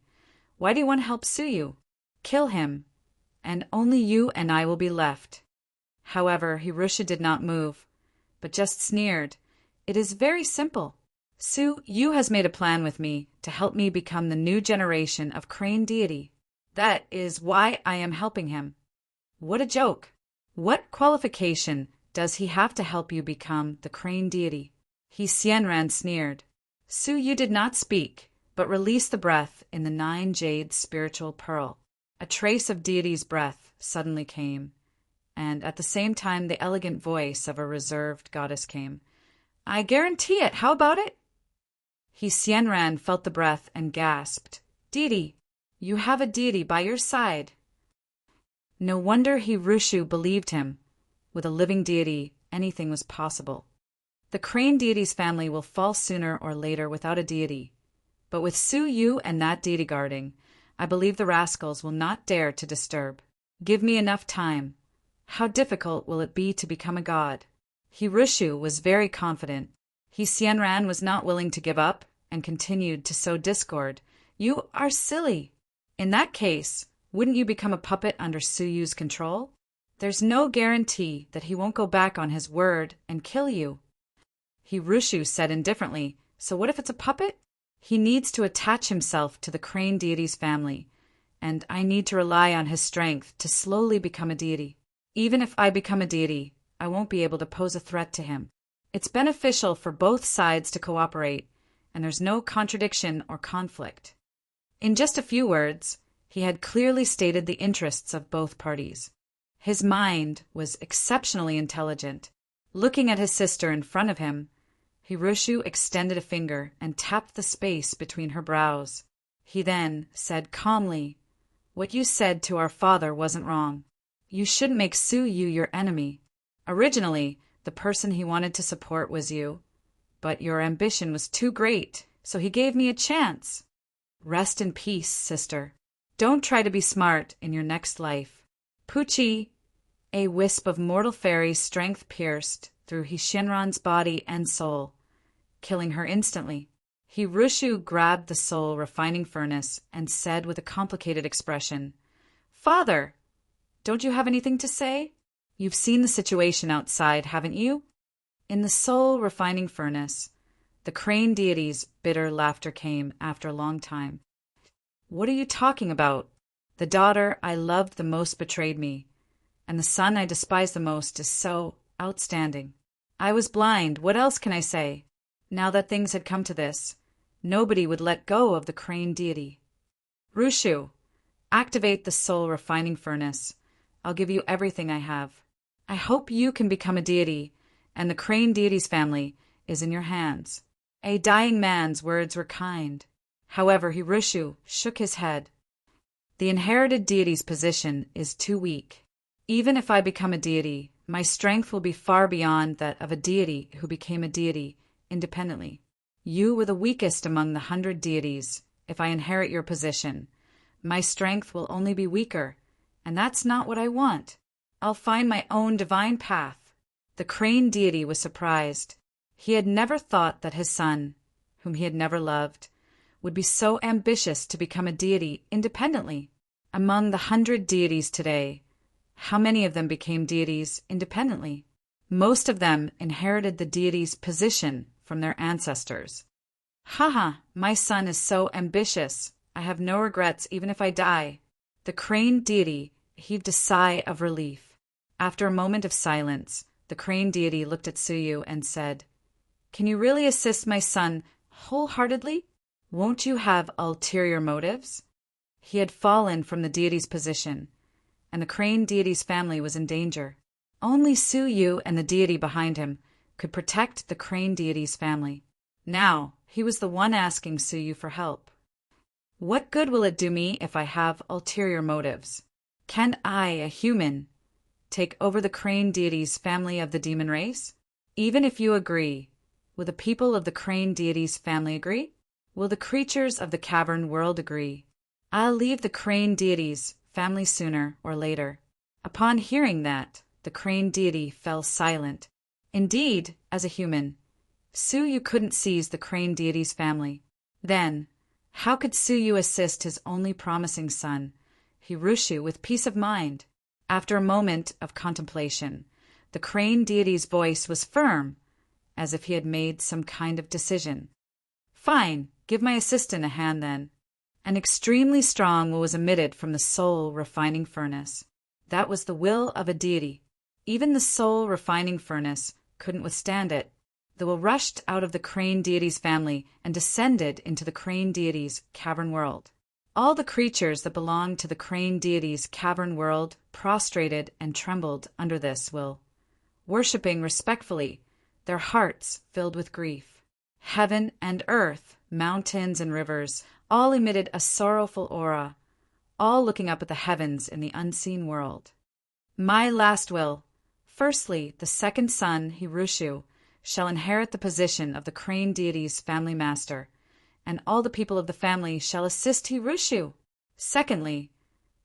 Why do you want to help Su Yu? Kill him, and only you and I will be left. However, He Rushu did not move, but just sneered. It is very simple. Su Yu has made a plan with me to help me become the new generation of crane deity. That is why I am helping him. What a joke! What qualification does he have to help you become the crane deity? He Xianran sneered. Su Yu did not speak, but released the breath in the 9 jade spiritual pearl. A trace of deity's breath suddenly came, and at the same time the elegant voice of a reserved goddess came. I guarantee it. How about it? He Xianran felt the breath and gasped. Deity, you have a deity by your side. No wonder He Rushu believed him. With a living deity, anything was possible. The crane deity's family will fall sooner or later without a deity. But with Su Yu and that deity guarding, I believe the rascals will not dare to disturb. Give me enough time. How difficult will it be to become a god? He Rushu was very confident. He Xianran was not willing to give up and continued to sow discord. You are silly. In that case, wouldn't you become a puppet under Su Yu's control? There's no guarantee that he won't go back on his word and kill you. He Rushu said indifferently, so what if it's a puppet? He needs to attach himself to the crane deity's family, and I need to rely on his strength to slowly become a deity. Even if I become a deity, I won't be able to pose a threat to him. It's beneficial for both sides to cooperate, and there's no contradiction or conflict. In just a few words, he had clearly stated the interests of both parties. His mind was exceptionally intelligent. Looking at his sister in front of him, He Rushu extended a finger and tapped the space between her brows. He then said calmly, What you said to our father wasn't wrong. You shouldn't make Su Yu your enemy. Originally, the person he wanted to support was you, but your ambition was too great, so he gave me a chance. Rest in peace, sister. Don't try to be smart in your next life. Puchi, a wisp of mortal fairy's strength pierced through He Xianran's body and soul, killing her instantly. He Rushu grabbed the soul refining furnace and said with a complicated expression, Father, don't you have anything to say? You've seen the situation outside, haven't you? In the soul refining furnace, the crane deity's bitter laughter came after a long time. What are you talking about? The daughter I loved the most betrayed me, and the son I despise the most is so outstanding. I was blind. What else can I say? Now that things had come to this, Nobody would let go of the crane deity. Rushu, activate the soul refining furnace. I'll give you everything I have. I hope you can become a deity, and the crane deity's family is in your hands. A dying man's words were kind. However, Hirushu shook his head. The inherited deity's position is too weak. Even if I become a deity, my strength will be far beyond that of a deity who became a deity independently. You were the weakest among the 100 deities. If I inherit your position, my strength will only be weaker, and that's not what I want. I'll find my own divine path. The crane deity was surprised. He had never thought that his son, whom he had never loved, would be so ambitious to become a deity independently. Among the 100 deities today, how many of them became deities independently? Most of them inherited the deity's position from their ancestors. Haha, my son is so ambitious. I have no regrets even if I die. The crane deity heaved a sigh of relief. After a moment of silence, the crane deity looked at Suyu and said, "Can you really assist my son wholeheartedly? Won't you have ulterior motives?" He had fallen from the deity's position, and the crane deity's family was in danger. Only Suyu and the deity behind him could protect the crane deity's family. Now, he was the one asking Suyu for help. What good will it do me if I have ulterior motives? Can I, a human, take over the crane deity's family of the demon race? Even if you agree, will the people of the crane deity's family agree? Will the creatures of the cavern world agree? I'll leave the crane deity's family sooner or later. Upon hearing that, the crane deity fell silent. Indeed, as a human, Suyu couldn't seize the crane deity's family. Then, how could Suyu assist his only promising son, Hirushu, with peace of mind? After a moment of contemplation, the crane deity's voice was firm, as if he had made some kind of decision. Fine, give my assistant a hand then. An extremely strong will was emitted from the soul refining furnace. That was the will of a deity. Even the soul refining furnace couldn't withstand it. The will rushed out of the crane deity's family and descended into the crane deity's cavern world. All the creatures that belonged to the crane deity's cavern world prostrated and trembled under this will, worshipping respectfully, their hearts filled with grief. Heaven and earth, mountains and rivers, all emitted a sorrowful aura, all looking up at the heavens in the unseen world. My last will. Firstly, the second son, Hirushu, shall inherit the position of the crane deity's family master, and all the people of the family shall assist Hirushu. Secondly,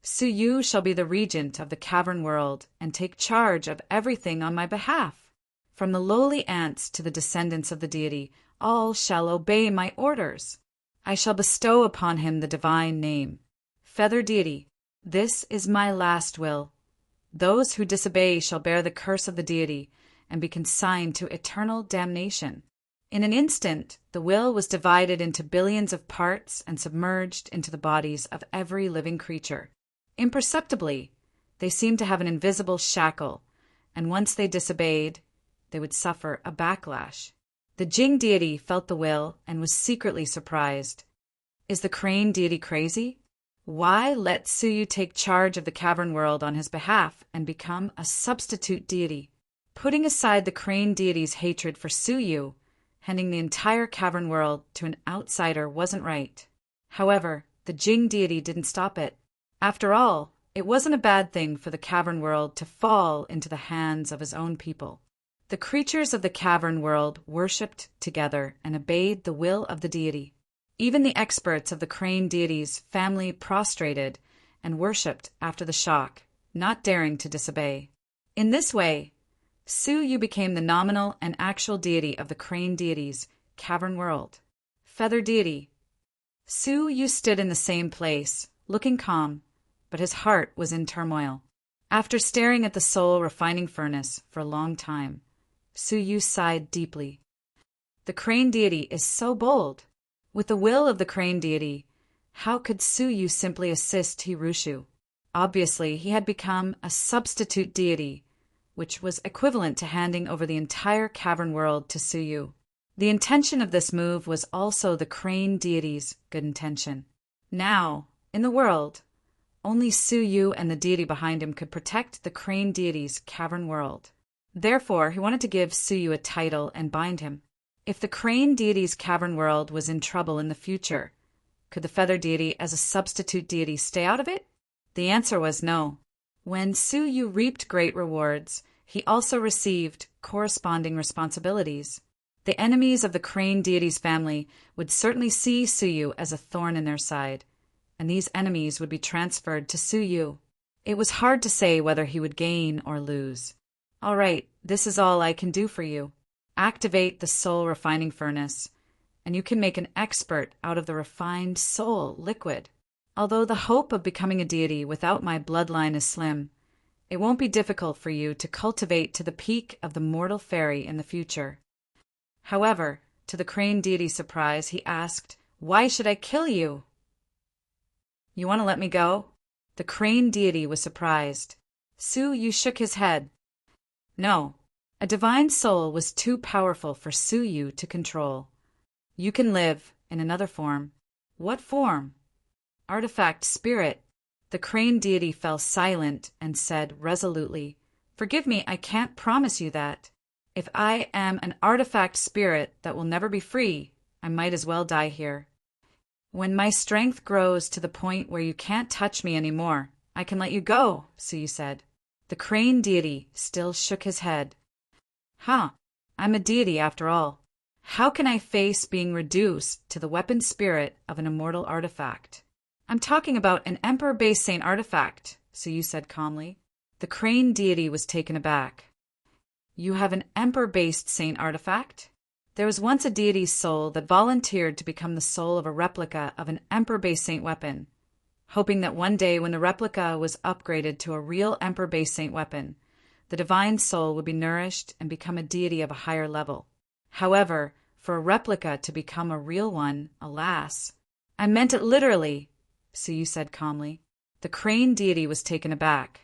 Suyu shall be the regent of the cavern world and take charge of everything on my behalf. From the lowly ants to the descendants of the deity, all shall obey my orders. I shall bestow upon him the divine name. Feather deity, this is my last will. Those who disobey shall bear the curse of the deity and be consigned to eternal damnation. In an instant, the will was divided into billions of parts and submerged into the bodies of every living creature. Imperceptibly, they seemed to have an invisible shackle, and once they disobeyed, they would suffer a backlash. The Jing deity felt the will and was secretly surprised. Is the crane deity crazy? Why let Suyu take charge of the cavern world on his behalf and become a substitute deity? Putting aside the crane deity's hatred for Suyu, handing the entire cavern world to an outsider wasn't right. However, the Jing deity didn't stop it. After all, it wasn't a bad thing for the cavern world to fall into the hands of his own people. The creatures of the cavern world worshipped together and obeyed the will of the deity. Even the experts of the crane deity's family prostrated and worshipped after the shock, not daring to disobey. In this way, Suyu became the nominal and actual deity of the crane deity's cavern world. Feather deity. Suyu stood in the same place, looking calm, but his heart was in turmoil. After staring at the soul refining furnace for a long time, Suyu sighed deeply. The crane deity is so bold. With the will of the crane deity, how could Suyu simply assist Hirushu? Obviously, he had become a substitute deity, which was equivalent to handing over the entire cavern world to Suyu. The intention of this move was also the crane deity's good intention. Now, in the world, only Suyu and the deity behind him could protect the crane deity's cavern world. Therefore, he wanted to give Suyu a title and bind him. If the crane deity's cavern world was in trouble in the future, could the feather deity as a substitute deity stay out of it? The answer was no. When Suyu reaped great rewards, he also received corresponding responsibilities. The enemies of the crane deity's family would certainly see Suyu as a thorn in their side, and these enemies would be transferred to Suyu. It was hard to say whether he would gain or lose. All right, this is all I can do for you. Activate the soul refining furnace, and you can make an expert out of the refined soul liquid. Although the hope of becoming a deity without my bloodline is slim, it won't be difficult for you to cultivate to the peak of the mortal fairy in the future. However, to the crane deity's surprise, he asked, "Why should I kill you?" "You want to let me go?" The crane deity was surprised. Suyu shook his head. No, a divine soul was too powerful for Suyu to control. You can live in another form. What form? Artifact spirit. The crane deity fell silent and said resolutely, "Forgive me, I can't promise you that. If I am an artifact spirit that will never be free, I might as well die here. When my strength grows to the point where you can't touch me anymore, I can let you go," Suyu said. The crane deity still shook his head. I'm a deity after all. How can I face being reduced to the weapon spirit of an immortal artifact? "I'm talking about an emperor-based saint artifact," Suyu said calmly. The crane deity was taken aback. "You have an emperor-based saint artifact?" There was once a deity's soul that volunteered to become the soul of a replica of an emperor-based saint weapon, hoping that one day when the replica was upgraded to a real emperor-based saint weapon, the divine soul would be nourished and become a deity of a higher level. However, for a replica to become a real one, alas. "I meant it literally," Suyu said calmly. The crane deity was taken aback.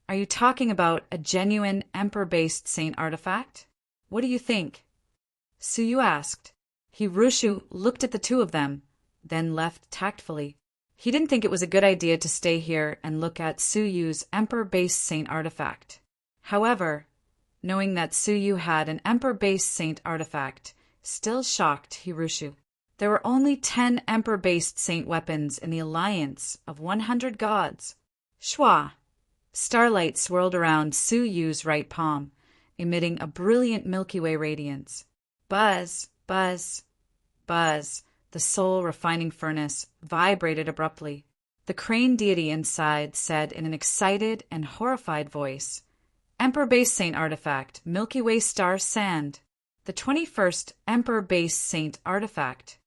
"Are you talking about a genuine emperor-based saint artifact? What do you think?" Suyu asked. Hirushu looked at the two of them, then left tactfully. He didn't think it was a good idea to stay here and look at Suyu's emperor-based saint artifact. However, knowing that Suyu had an emperor-based saint artifact still shocked Hirushu. There were only 10 emperor-based saint weapons in the alliance of 100 gods. Shwa! Starlight swirled around Suyu's right palm, emitting a brilliant Milky Way radiance. Buzz, buzz, buzz. The soul refining furnace vibrated abruptly. The crane deity inside said in an excited and horrified voice, "Emperor-based saint artifact, Milky Way star sand. The 21st Emperor-based saint artifact."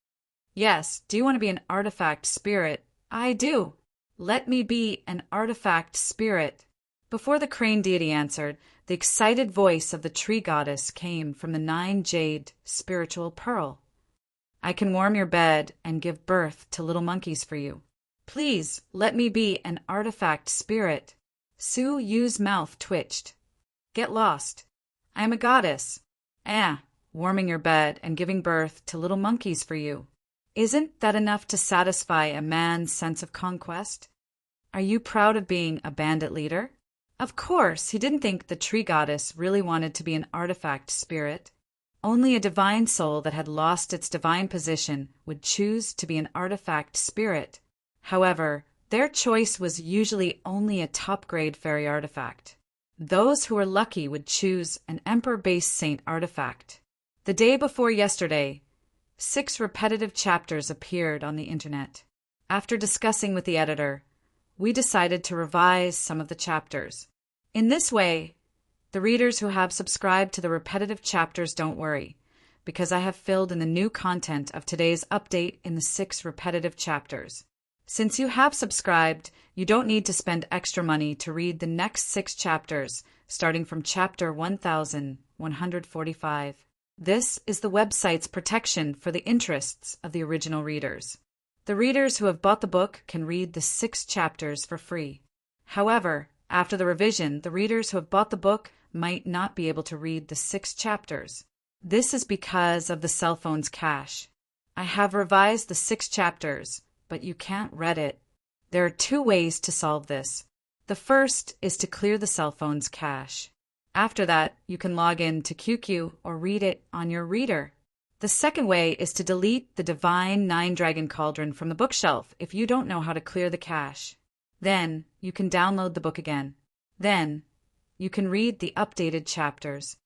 "Yes, do you want to be an artifact spirit?" "I do. Let me be an artifact spirit." Before the crane deity answered, the excited voice of the tree goddess came from the 9 jade spiritual pearl. "I can warm your bed and give birth to little monkeys for you. Please let me be an artifact spirit." Suyu's mouth twitched. "Get lost. I am a goddess. Warming your bed and giving birth to little monkeys for you. Isn't that enough to satisfy a man's sense of conquest? Are you proud of being a bandit leader?" Of course, he didn't think the tree goddess really wanted to be an artifact spirit. Only a divine soul that had lost its divine position would choose to be an artifact spirit. However, their choice was usually only a top-grade fairy artifact. Those who were lucky would choose an emperor-based saint artifact. The day before yesterday, 6 repetitive chapters appeared on the internet. After discussing with the editor, we decided to revise some of the chapters. In this way, the readers who have subscribed to the repetitive chapters don't worry, because I have filled in the new content of today's update in the 6 repetitive chapters. Since you have subscribed, you don't need to spend extra money to read the next 6 chapters, starting from chapter 1145. This is the website's protection for the interests of the original readers. The readers who have bought the book can read the 6 chapters for free. However, after the revision, the readers who have bought the book might not be able to read the 6 chapters. This is because of the cell phone's cache. I have revised the 6 chapters, but you can't read it. There are 2 ways to solve this. The first is to clear the cell phone's cache. After that, you can log in to QQ or read it on your reader. The second way is to delete the Divine Nine-Dragon Cauldron from the bookshelf if you don't know how to clear the cache. Then, you can download the book again. Then, you can read the updated chapters.